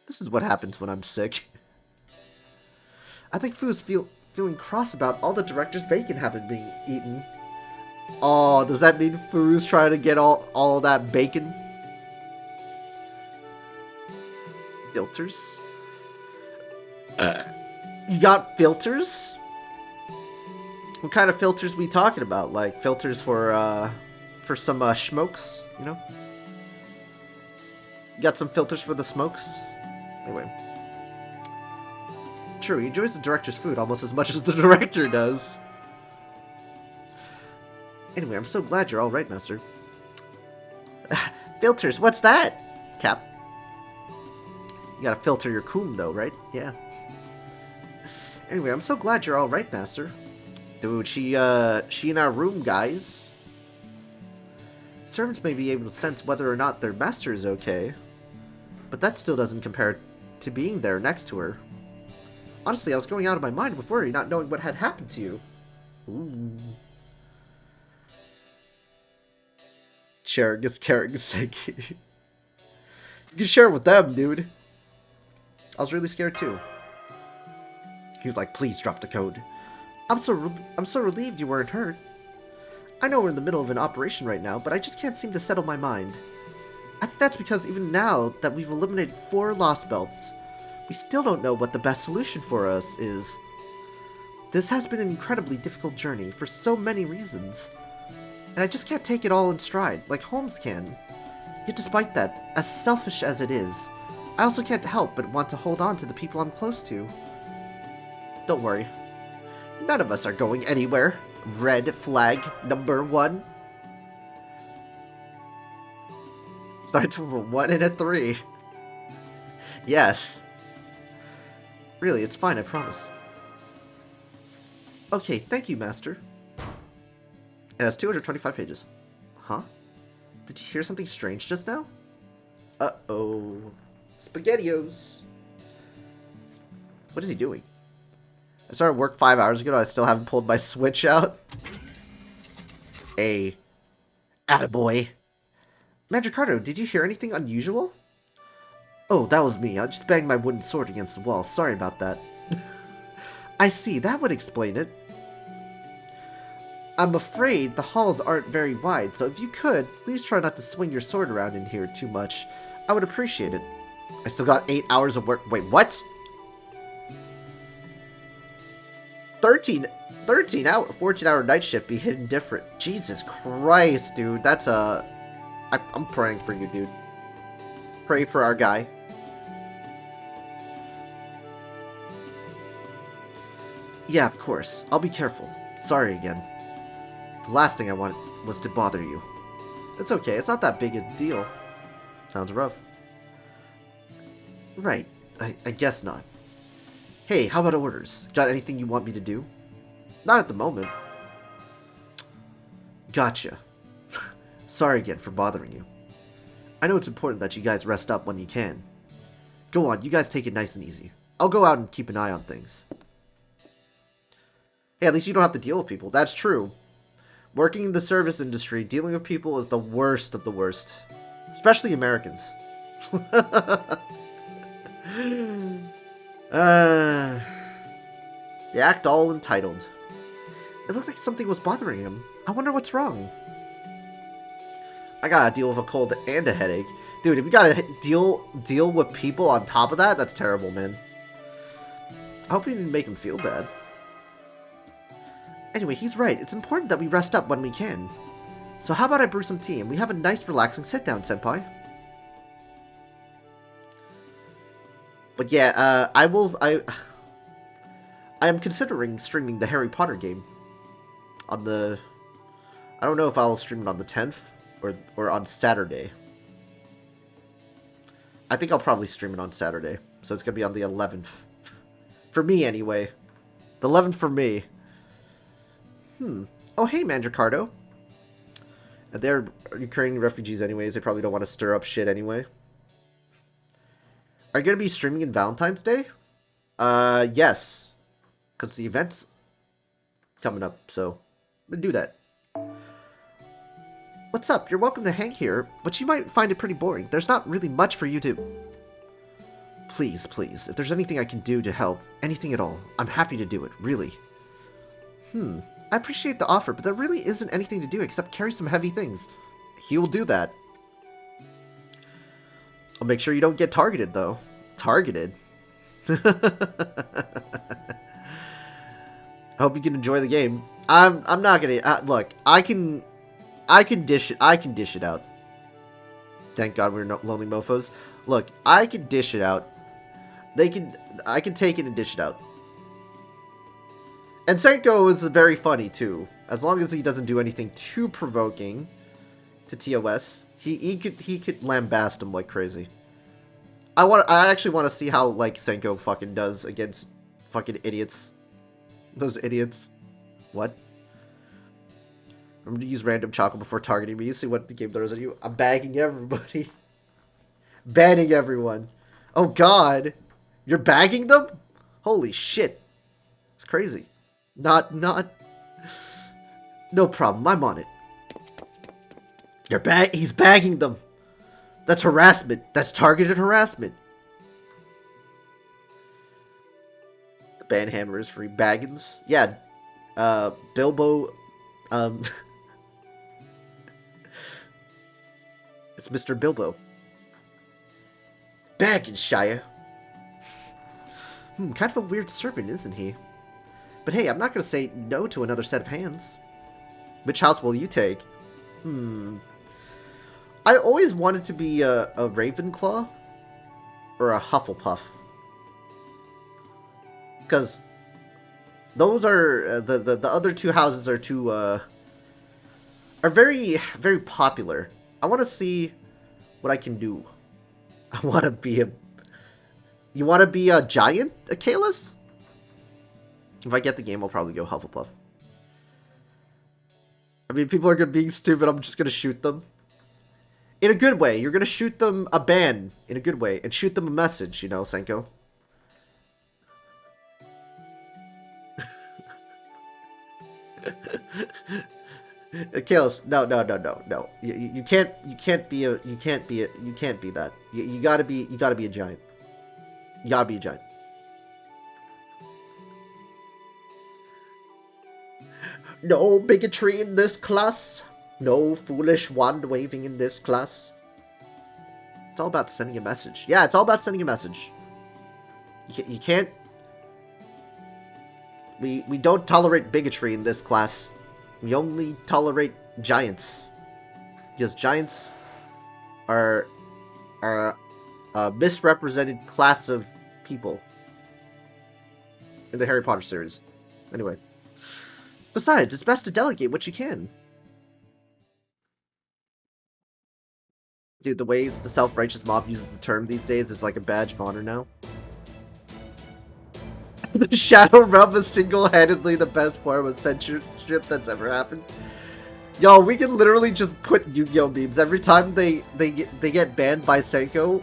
This is what happens when I'm sick. I think Foo's feeling cross about all the director's bacon having been eaten. Oh, does that mean Foo's trying to get all that bacon? Filters? You got filters? What kind of filters we talking about? Like filters for some smokes, you know? You got some filters for the smokes? Anyway. True, he enjoys the director's food almost as much as the director does. Anyway, I'm so glad you're alright, Master. Filters, what's that? Cap. You gotta filter your coom though, right? Yeah. Anyway, I'm so glad you're alright, Master. Dude, she in our room, guys. Servants may be able to sense whether or not their master is okay, but that still doesn't compare to being there next to her. Honestly, I was going out of my mind with worry, not knowing what had happened to you. Ooh. Sharing is caring, sake. You can share it with them, dude. I was really scared too. He was like, please drop the code. I'm so relieved you weren't hurt. I know we're in the middle of an operation right now, but I just can't seem to settle my mind. I think that's because even now that we've eliminated 4 Lostbelts, we still don't know what the best solution for us is. This has been an incredibly difficult journey for so many reasons, and I just can't take it all in stride like Holmes can. Yet despite that, as selfish as it is, I also can't help but want to hold on to the people I'm close to. Don't worry. None of us are going anywhere. Red flag number 1. Starts with a 1 and a 3. Yes. Really, it's fine, I promise. Okay, thank you, Master. It has 225 pages. Huh? Did you hear something strange just now? Uh-oh. SpaghettiOs. What is he doing? I started work 5 hours ago, I still haven't pulled my Switch out. Hey. Attaboy. Mandricardo, did you hear anything unusual? Oh, that was me. I just banged my wooden sword against the wall. Sorry about that. I see, that would explain it. I'm afraid the halls aren't very wide, so if you could, please try not to swing your sword around in here too much. I would appreciate it. I still got 8 hours of work. Wait, what? 14-hour night shift be hidden different. Jesus Christ, dude. That's a... I'm praying for you, dude. Pray for our guy. Yeah, of course. I'll be careful. Sorry again. The last thing I wanted was to bother you. It's okay. It's not that big a deal. Sounds rough. Right. I guess not. Hey, how about orders? Got anything you want me to do? Not at the moment. Gotcha. Sorry again for bothering you. I know it's important that you guys rest up when you can. Go on, you guys take it nice and easy. I'll go out and keep an eye on things. Hey, at least you don't have to deal with people. That's true. Working in the service industry, dealing with people is the worst of the worst. Especially Americans. They act all entitled. It looked like something was bothering him. I wonder what's wrong. I gotta deal with a cold and a headache. Dude, if you gotta deal with people on top of that, that's terrible, man. I hope you didn't make him feel bad. Anyway, he's right. It's important that we rest up when we can. So how about I brew some tea and we have a nice relaxing sit-down, senpai? But yeah, I am considering streaming the Harry Potter game. On the... I don't know if I'll stream it on the 10th or on Saturday. I think I'll probably stream it on Saturday. So it's going to be on the 11th. For me, anyway. The 11th for me. Oh, hey, Mandricardo. They're Ukrainian refugees anyways. They probably don't want to stir up shit anyway. Are you going to be streaming in Valentine's Day? Yes. Because the event's coming up, so I'm going to do that. What's up? You're welcome to hang here, but you might find it pretty boring. There's not really much for you to... Please, please, if there's anything I can do to help, anything at all, I'm happy to do it, really. I appreciate the offer, but there really isn't anything to do except carry some heavy things. He'll do that. I'll make sure you don't get targeted, though. Targeted? I hope you can enjoy the game. I'm not gonna... look, I can dish it out. Thank God we're not lonely mofos. Look, I can dish it out. I can take it and dish it out. And Senko is very funny too. As long as he doesn't do anything too provoking to TOS, he could lambast him like crazy. I actually want to see how like Senko fucking does against fucking idiots. Those idiots. What? Remember to use random chocolate before targeting me. You see what the game throws at you. I'm bagging everybody. Banning everyone. Oh god. You're bagging them? Holy shit. It's crazy. Not. No problem. I'm on it. He's bagging them. That's harassment. That's targeted harassment. The ban hammer is free. Baggins. Yeah. Bilbo. It's Mr. Bilbo. Baggins, Shia. Kind of a weird servant, isn't he? But hey, I'm not going to say no to another set of hands. Which house will you take? I always wanted to be a Ravenclaw or a Hufflepuff. Because those are the other two houses are too are very very popular. I want to see what I can do. I want to be a... You want to be a giant, Achilles? If I get the game, I'll probably go Hufflepuff. I mean, people are being stupid. I'm just going to shoot them. In a good way. You're going to shoot them a ban in a good way. And shoot them a message, you know, Senko. Achilles, no. You can't be that. You gotta be a giant. You gotta be a giant. No bigotry in this class. No foolish wand waving in this class. It's all about sending a message. Yeah, it's all about sending a message. You can't... We don't tolerate bigotry in this class. We only tolerate giants. Because giants are a misrepresented class of people in the Harry Potter series. Anyway. Besides, it's best to delegate what you can. Dude, the ways the self-righteous mob uses the term these days is like a badge of honor now. The Shadow Realm is single-handedly the best form of censorship that's ever happened. Yo, we can literally just put Yu-Gi-Oh memes every time they get banned by Senko.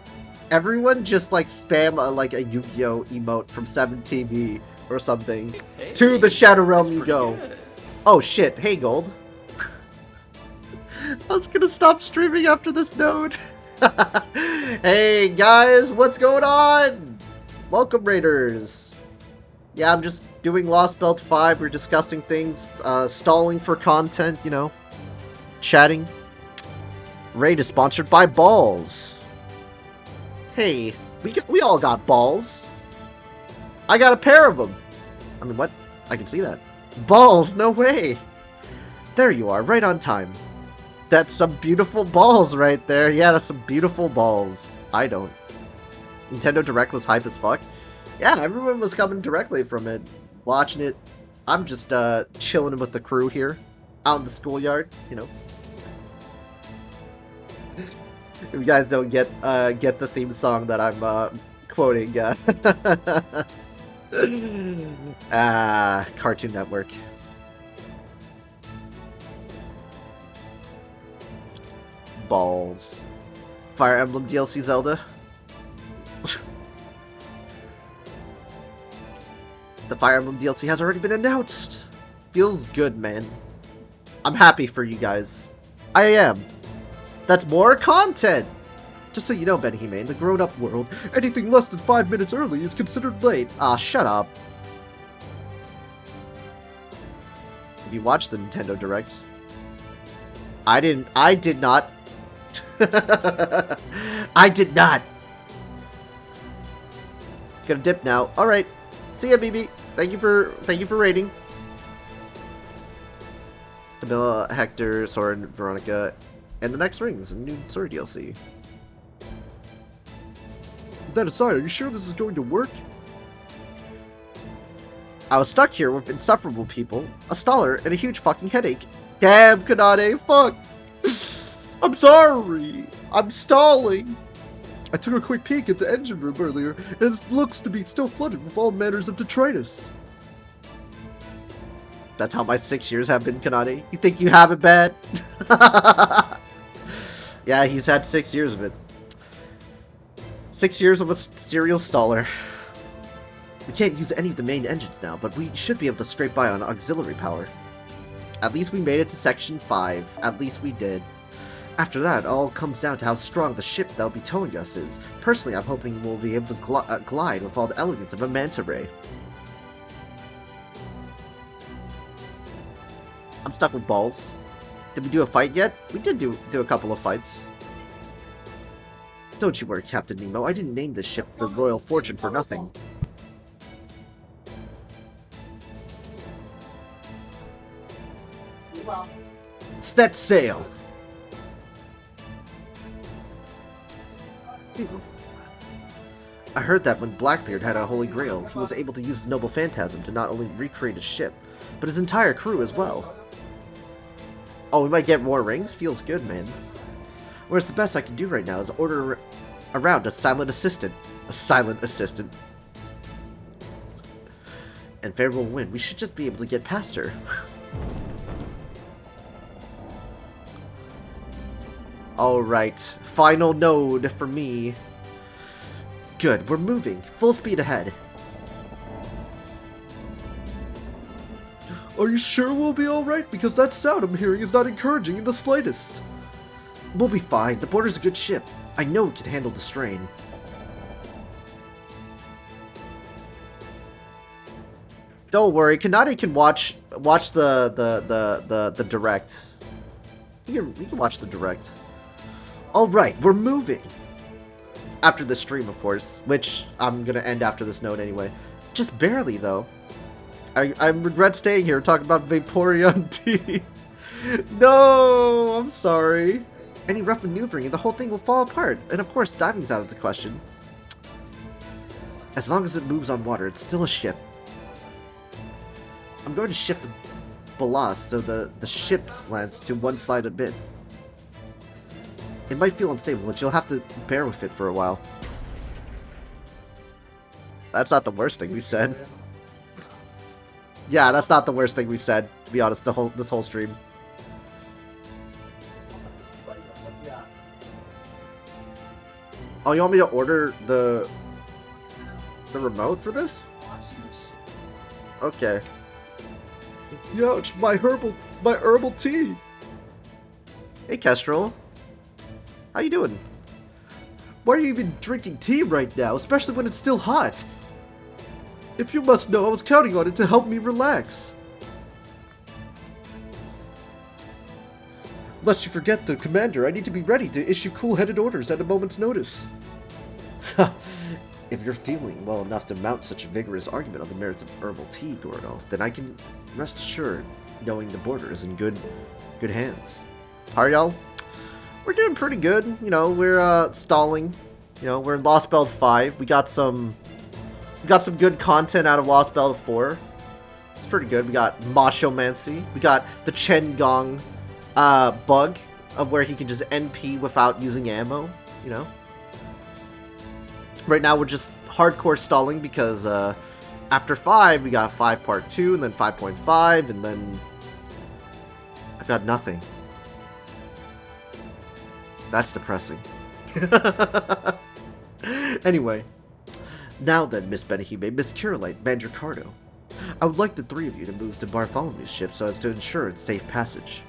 Everyone just like spam a Yu-Gi-Oh emote from 7TV or something. Hey, to the Shadow Realm that's you pretty go. good. Oh shit! Hey, Gold. was gonna stop streaming after this node. Hey guys, what's going on? Welcome, Raiders. Yeah, I'm just doing Lostbelt 5. We're discussing things, stalling for content, you know, chatting. Raid is sponsored by Balls. Hey, we all got balls. I got a pair of them. I mean, what? I can see that. Balls, no way. There you are, right on time. That's some beautiful balls right there. Yeah, that's some beautiful balls. I don't. Nintendo Direct was hype as fuck. Yeah, everyone was coming directly from it, watching it. I'm just chilling with the crew here, out in the schoolyard, you know. If you guys don't get the theme song that I'm quoting, Cartoon Network. Balls. Fire Emblem DLC Zelda. The Fire Emblem DLC has already been announced. Feels good, man. I'm happy for you guys. I am. That's more content! Just so you know, Benhime, in the grown-up world, anything less than 5 minutes early is considered late. Ah, shut up. Have you watched the Nintendo Direct? I did not. I did not. Gonna dip now. Alright. See ya, BB. Thank you for rating. Camilla, Hector, Soren, Veronica, and the next ring is a new Sora DLC. That aside, are you sure this is going to work? I was stuck here with insufferable people, a staller, and a huge fucking headache. Damn, Kanade, fuck! I'm sorry! I'm stalling! I took a quick peek at the engine room earlier, and it looks to be still flooded with all manners of detritus. That's how my 6 years have been, Kanade. You think you have it bad? Yeah, he's had 6 years of it. 6 years of a serial staller. We can't use any of the main engines now, but we should be able to scrape by on auxiliary power. At least we made it to Section 5. At least we did. After that, all comes down to how strong the ship that'll be towing us is. Personally, I'm hoping we'll be able to glide with all the elegance of a manta ray. I'm stuck with balls. Did we do a fight yet? We did do a couple of fights. Don't you worry, Captain Nemo. I didn't name this ship the Royal Fortune for nothing. Set sail! I heard that when Blackbeard had a holy grail, he was able to use his noble phantasm to not only recreate his ship, but his entire crew as well. Oh, we might get more rings? Feels good, man. Whereas the best I can do right now is order around a silent assistant. A silent assistant. And favorable wind, we should just be able to get past her. Alright, final node for me. Good, we're moving. Full speed ahead. Are you sure we'll be alright? Because that sound I'm hearing is not encouraging in the slightest. We'll be fine. The Border's a good ship. I know it can handle the strain. Don't worry, Kanade can watch the direct. We can watch the direct. Alright, we're moving! After the stream, of course, which I'm gonna end after this note anyway. Just barely, though. I regret staying here talking about Vaporeon T. No, I'm sorry. Any rough maneuvering and the whole thing will fall apart. And of course, diving's out of the question. As long as it moves on water, it's still a ship. I'm going to shift the ballast so the ship slants to one side a bit. It might feel unstable, but you'll have to bear with it for a while. That's not the worst thing we said. Yeah, that's not the worst thing we said, to be honest, this whole stream. Oh, you want me to order the remote for this? Okay. Ouch, my herbal tea. Hey, Kestrel. How you doing? Why are you even drinking tea right now, especially when it's still hot? If you must know, I was counting on it to help me relax. Lest you forget, the commander, I need to be ready to issue cool-headed orders at a moment's notice. If you're feeling well enough to mount such a vigorous argument on the merits of herbal tea, Gordolf, then I can rest assured knowing the border is in good hands. How are y'all? We're doing pretty good. You know, we're stalling. You know, we're in Lostbelt 5. We got some good content out of Lostbelt 4. It's pretty good. We got Mashomancy. We got the Chen Gong bug of where he can just NP without using ammo, you know. Right now we're just hardcore stalling because after 5 we got 5 part 2 and then 5.5 and then I've got nothing. That's depressing. Anyway, now then, Miss Benihime, Miss Curelite, Mandricardo, I would like the three of you to move to Bartholomew's ship so as to ensure its safe passage.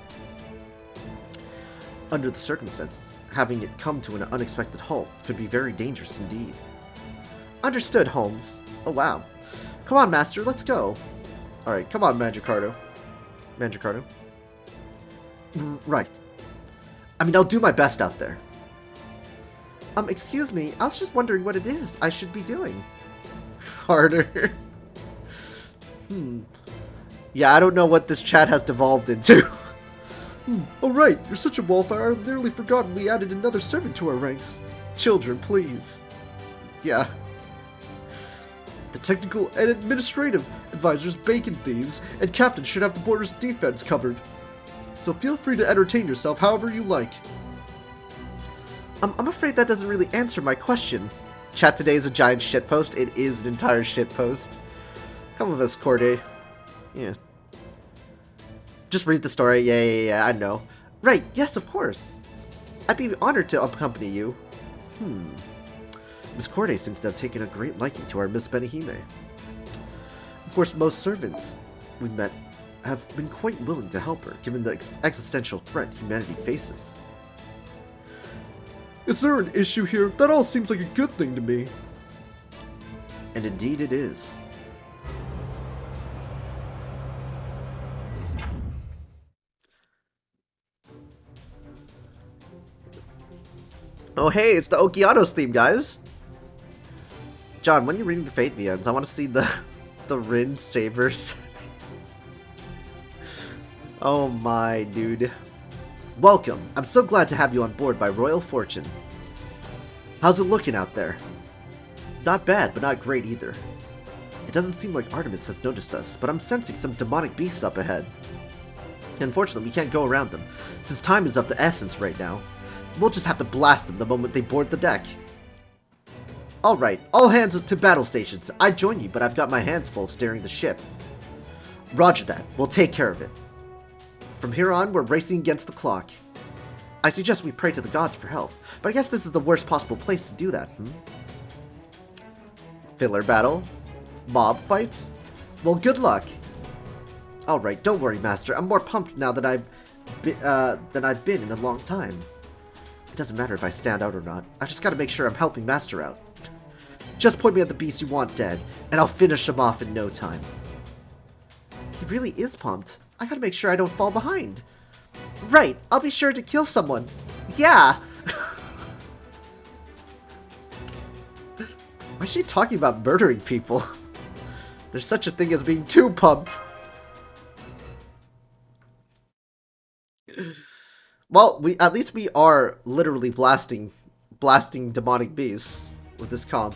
Under the circumstances, having it come to an unexpected halt could be very dangerous indeed. Understood, Holmes. Oh wow. Come on, Master, let's go. Alright, come on, Mandricardo. Right. I mean, I'll do my best out there. Excuse me, I was just wondering what it is I should be doing. Harder. Yeah, I don't know what this chat has devolved into. Oh right, you're such a wallflower, I've nearly forgotten we added another servant to our ranks. Children, please. Yeah. The technical and administrative advisors, bacon thieves, and captain should have the border's defense covered. So feel free to entertain yourself however you like. I'm afraid that doesn't really answer my question. Chat today is a giant shitpost. It is an entire shitpost. Come with us, Corday. Yeah. Just read the story. Yeah, I know. Right, yes, of course. I'd be honored to accompany you. Miss Corday seems to have taken a great liking to our Miss Benihime. Of course, most servants we've met have been quite willing to help her, given the existential threat humanity faces. Is there an issue here? That all seems like a good thing to me. And indeed it is. Oh hey, it's the Okeanos theme, guys! John, when are you reading the Fate VNs? I want to see the Rin Sabers. Oh my, dude. Welcome. I'm so glad to have you on board by Royal Fortune. How's it looking out there? Not bad, but not great either. It doesn't seem like Artemis has noticed us, but I'm sensing some demonic beasts up ahead. Unfortunately, we can't go around them, since time is of the essence right now. We'll just have to blast them the moment they board the deck. Alright, all hands to battle stations. I'd join you, but I've got my hands full steering the ship. Roger that. We'll take care of it. From here on, we're racing against the clock. I suggest we pray to the gods for help, but I guess this is the worst possible place to do that, Filler battle? Mob fights? Well, good luck. Alright, don't worry, Master. I'm more pumped now than I've been in a long time. It doesn't matter if I stand out or not. I've just got to make sure I'm helping Master out. Just point me at the beast you want dead, and I'll finish him off in no time. He really is pumped. I gotta make sure I don't fall behind. Right, I'll be sure to kill someone. Yeah! Why is she talking about murdering people? There's such a thing as being too pumped. Well, at least we are literally blasting demonic beasts with this comp.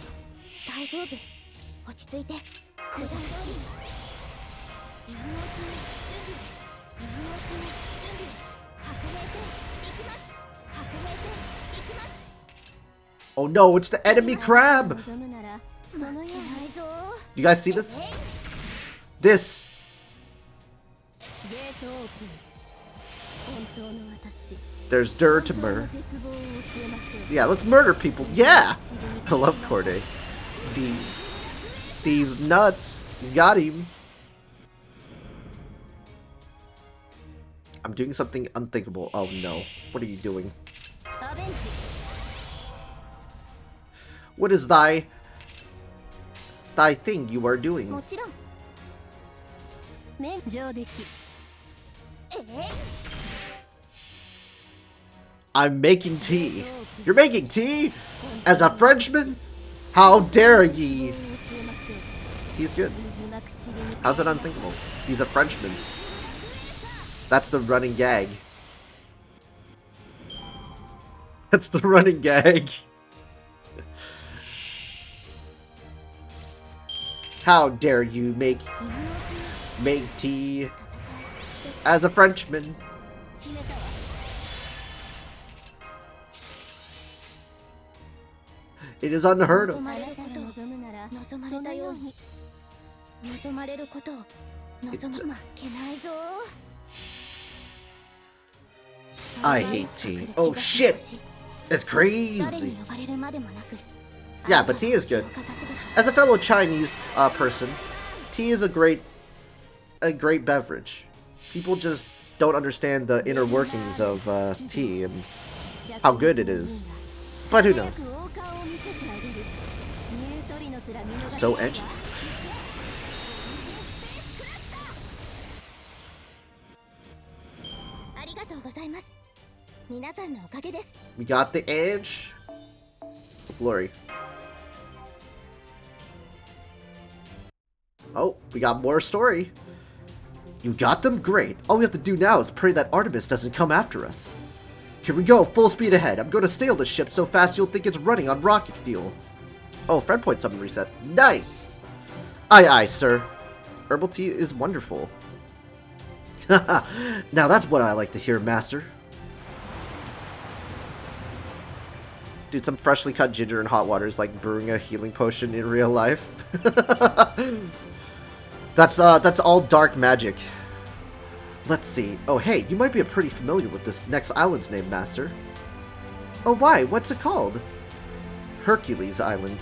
Oh no, it's the enemy crab! You guys see this? This! There's Dur to murder. Yeah, let's murder people. Yeah! I love Corday. These nuts. You got him. I'm doing something unthinkable. Oh no. What are you doing? アベンジ What is thy thing you are doing? もちろん免上出来I'm making tea. You're making tea? As a Frenchman? How dare ye? Tea's good. How's it unthinkable? He's a Frenchman. That's the running gag. That's the running gag. How dare you make tea as a Frenchman? It is unheard of. 望むなら望まれたように望まれることを望む負けないぞ I hate tea. Oh shit! It's 誰 crazy. に呼ばれるまでもなく Yeah, but tea is good. As a fellow Chinese person, tea is a great beverage. People just don't understand the inner workings of tea and how good it is. But who knows? So edgy. ありがとうございます皆さんのおかげです We got the edge. Glory. Oh, we got more story. You got them? Great. All we have to do now is pray that Artemis doesn't come after us. Here we go, full speed ahead. I'm going to sail the ship so fast you'll think it's running on rocket fuel. Oh, friend point summon reset. Nice! Aye aye, sir. Herbal tea is wonderful. Haha, now that's what I like to hear, master. Dude, some freshly cut ginger in hot water is like brewing a healing potion in real life. That's all dark magic. Let's see. Oh, hey, you might be pretty familiar with this next island's name, Master. Oh, why? What's it called? Hercules Island.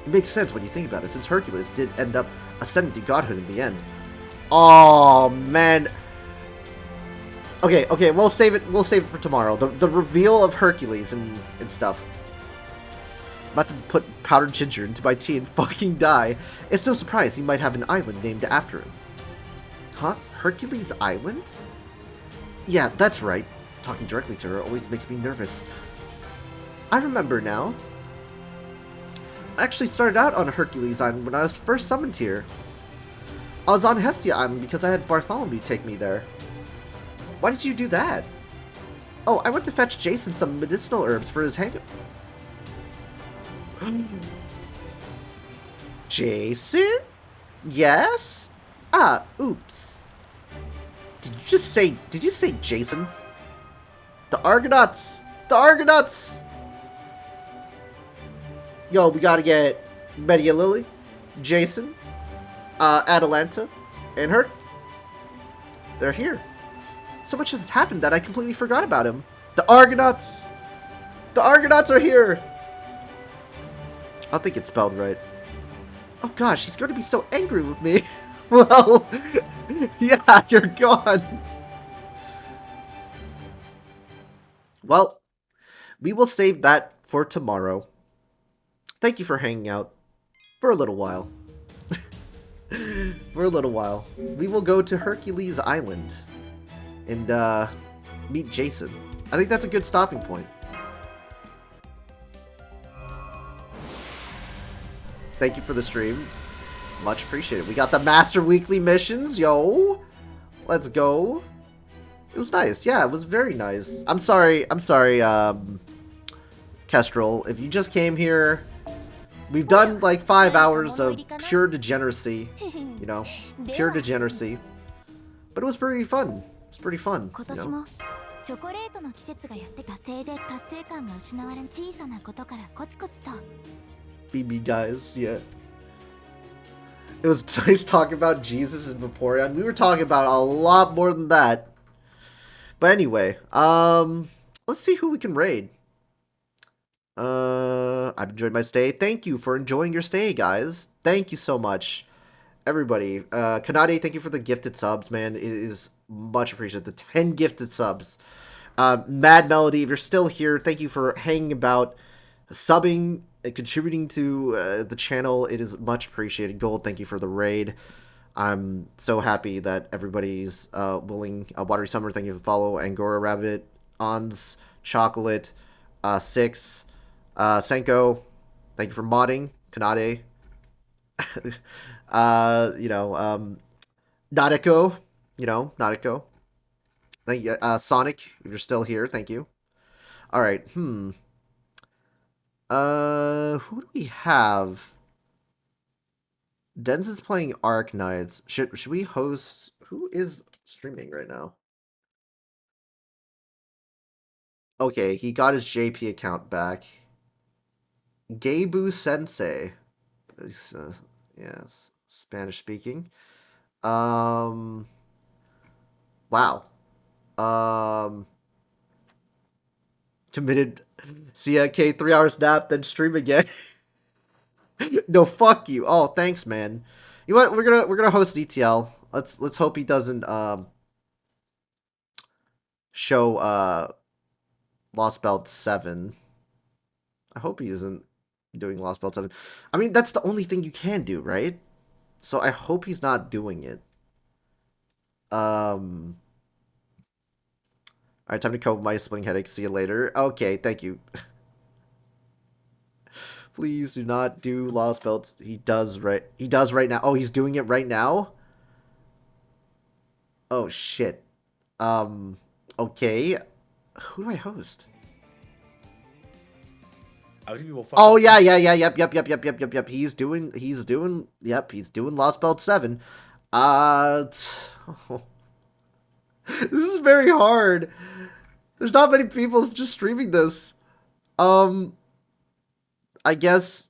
It makes sense when you think about it, since Hercules did end up ascending to godhood in the end. Oh, man. Okay, we'll save it for tomorrow. The reveal of Hercules and stuff. I'm about to put powdered ginger into my tea and fucking die. It's no surprise he might have an island named after him. Huh? Hercules Island? Yeah, that's right. Talking directly to her always makes me nervous. I remember now. I actually started out on Hercules Island when I was first summoned here. I was on Hestia Island because I had Bartholomew take me there. Why did you do that? Oh, I went to fetch Jason some medicinal herbs for his hang- Jason? Yes? Ah, oops. Did you say Jason? The Argonauts! The Argonauts! Yo, we gotta get Media Lily, Jason, Atalanta, and her. They're here. So much has happened that I completely forgot about him. The Argonauts! The Argonauts are here! I think it's spelled right. Oh gosh, he's going to be so angry with me. Well, yeah, you're gone. Well, we will save that for tomorrow. Thank you for hanging out for a little while. For a little while. We will go to Hercules Island and meet Jason. I think that's a good stopping point. Thank you for the stream. Much appreciated. We got the Master Weekly missions, yo. Let's go. It was nice. Yeah, it was very nice. I'm sorry, Kestrel. If you just came here, we've done like 5 hours of pure degeneracy. You know, pure degeneracy. But it was pretty fun. It's pretty fun, you know? チョコレートの季節がやって達成で達成感が失われん小さなことからコツコツと BB guys, yeah. It was nice talking about Jesus and Vaporeon. We were talking about a lot more than that. But anyway, let's see who we can raid. I've enjoyed my stay. Thank you for enjoying your stay, guys. Thank you so much. Everybody. Kanade, thank you for the gifted subs, man. It is Much appreciated. The 10 gifted subs. Mad Melody, if you're still here, thank you for hanging about, subbing, and contributing to the channel. It is much appreciated. Gold, thank you for the raid. I'm so happy that everybody's willing. Watery Summer, thank you for the follow. Angora Rabbit, Ons, Chocolate, Six, Senko, thank you for modding. Kanade, Nadeko, Nadeko. Thank you, Sonic, if you're still here, thank you. Alright, who do we have? Dens is playing Arc Knights. Should we host? Who is streaming right now? Okay, he got his JP account back. Geibu Sensei. Yes, Spanish speaking. Wow. Committed. See ya, K, 3 hours nap, then stream again. No, fuck you. Oh, thanks, man. You know what? We're gonna host ETL. Let's hope he doesn't show Lostbelt 7. I hope he isn't doing Lostbelt 7. I mean, that's the only thing you can do, right? So I hope he's not doing it. Alright, time to cope with my splitting headache. See you later. Okay, thank you. Please do not do Lostbelt. He does right now. Oh, he's doing it right now? Oh shit. Okay. Who do I host? Oh yeah, yep. He's doing Lostbelt 7. This is very hard. There's not many people just streaming this. I guess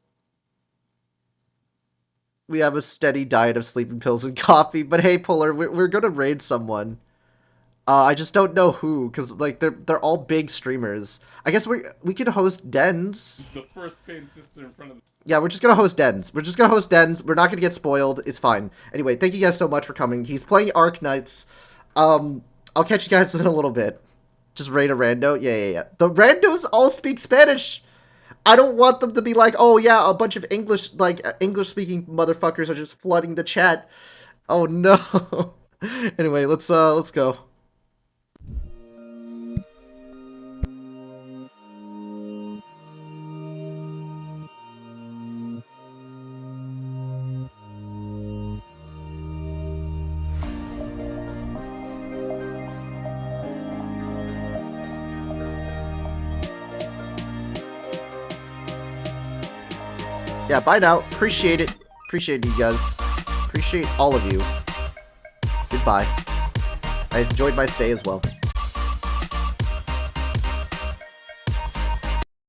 we have a steady diet of sleeping pills and coffee, but hey, Puller, we're gonna raid someone. I just don't know who, because like they're all big streamers. I guess we could host Dens. The first pain sister in front of. Yeah, we're just gonna host Dens. We're not gonna get spoiled. It's fine. Anyway, thank you guys so much for coming. He's playing Arc Knights. I'll catch you guys in a little bit. Just raid a rando. Yeah. The randos all speak Spanish. I don't want them to be like, oh yeah, a bunch of English-speaking motherfuckers are just flooding the chat. Oh no. Anyway, let's go. Yeah, bye now. Appreciate it. Appreciate you guys. Appreciate all of you. Goodbye. I enjoyed my stay as well.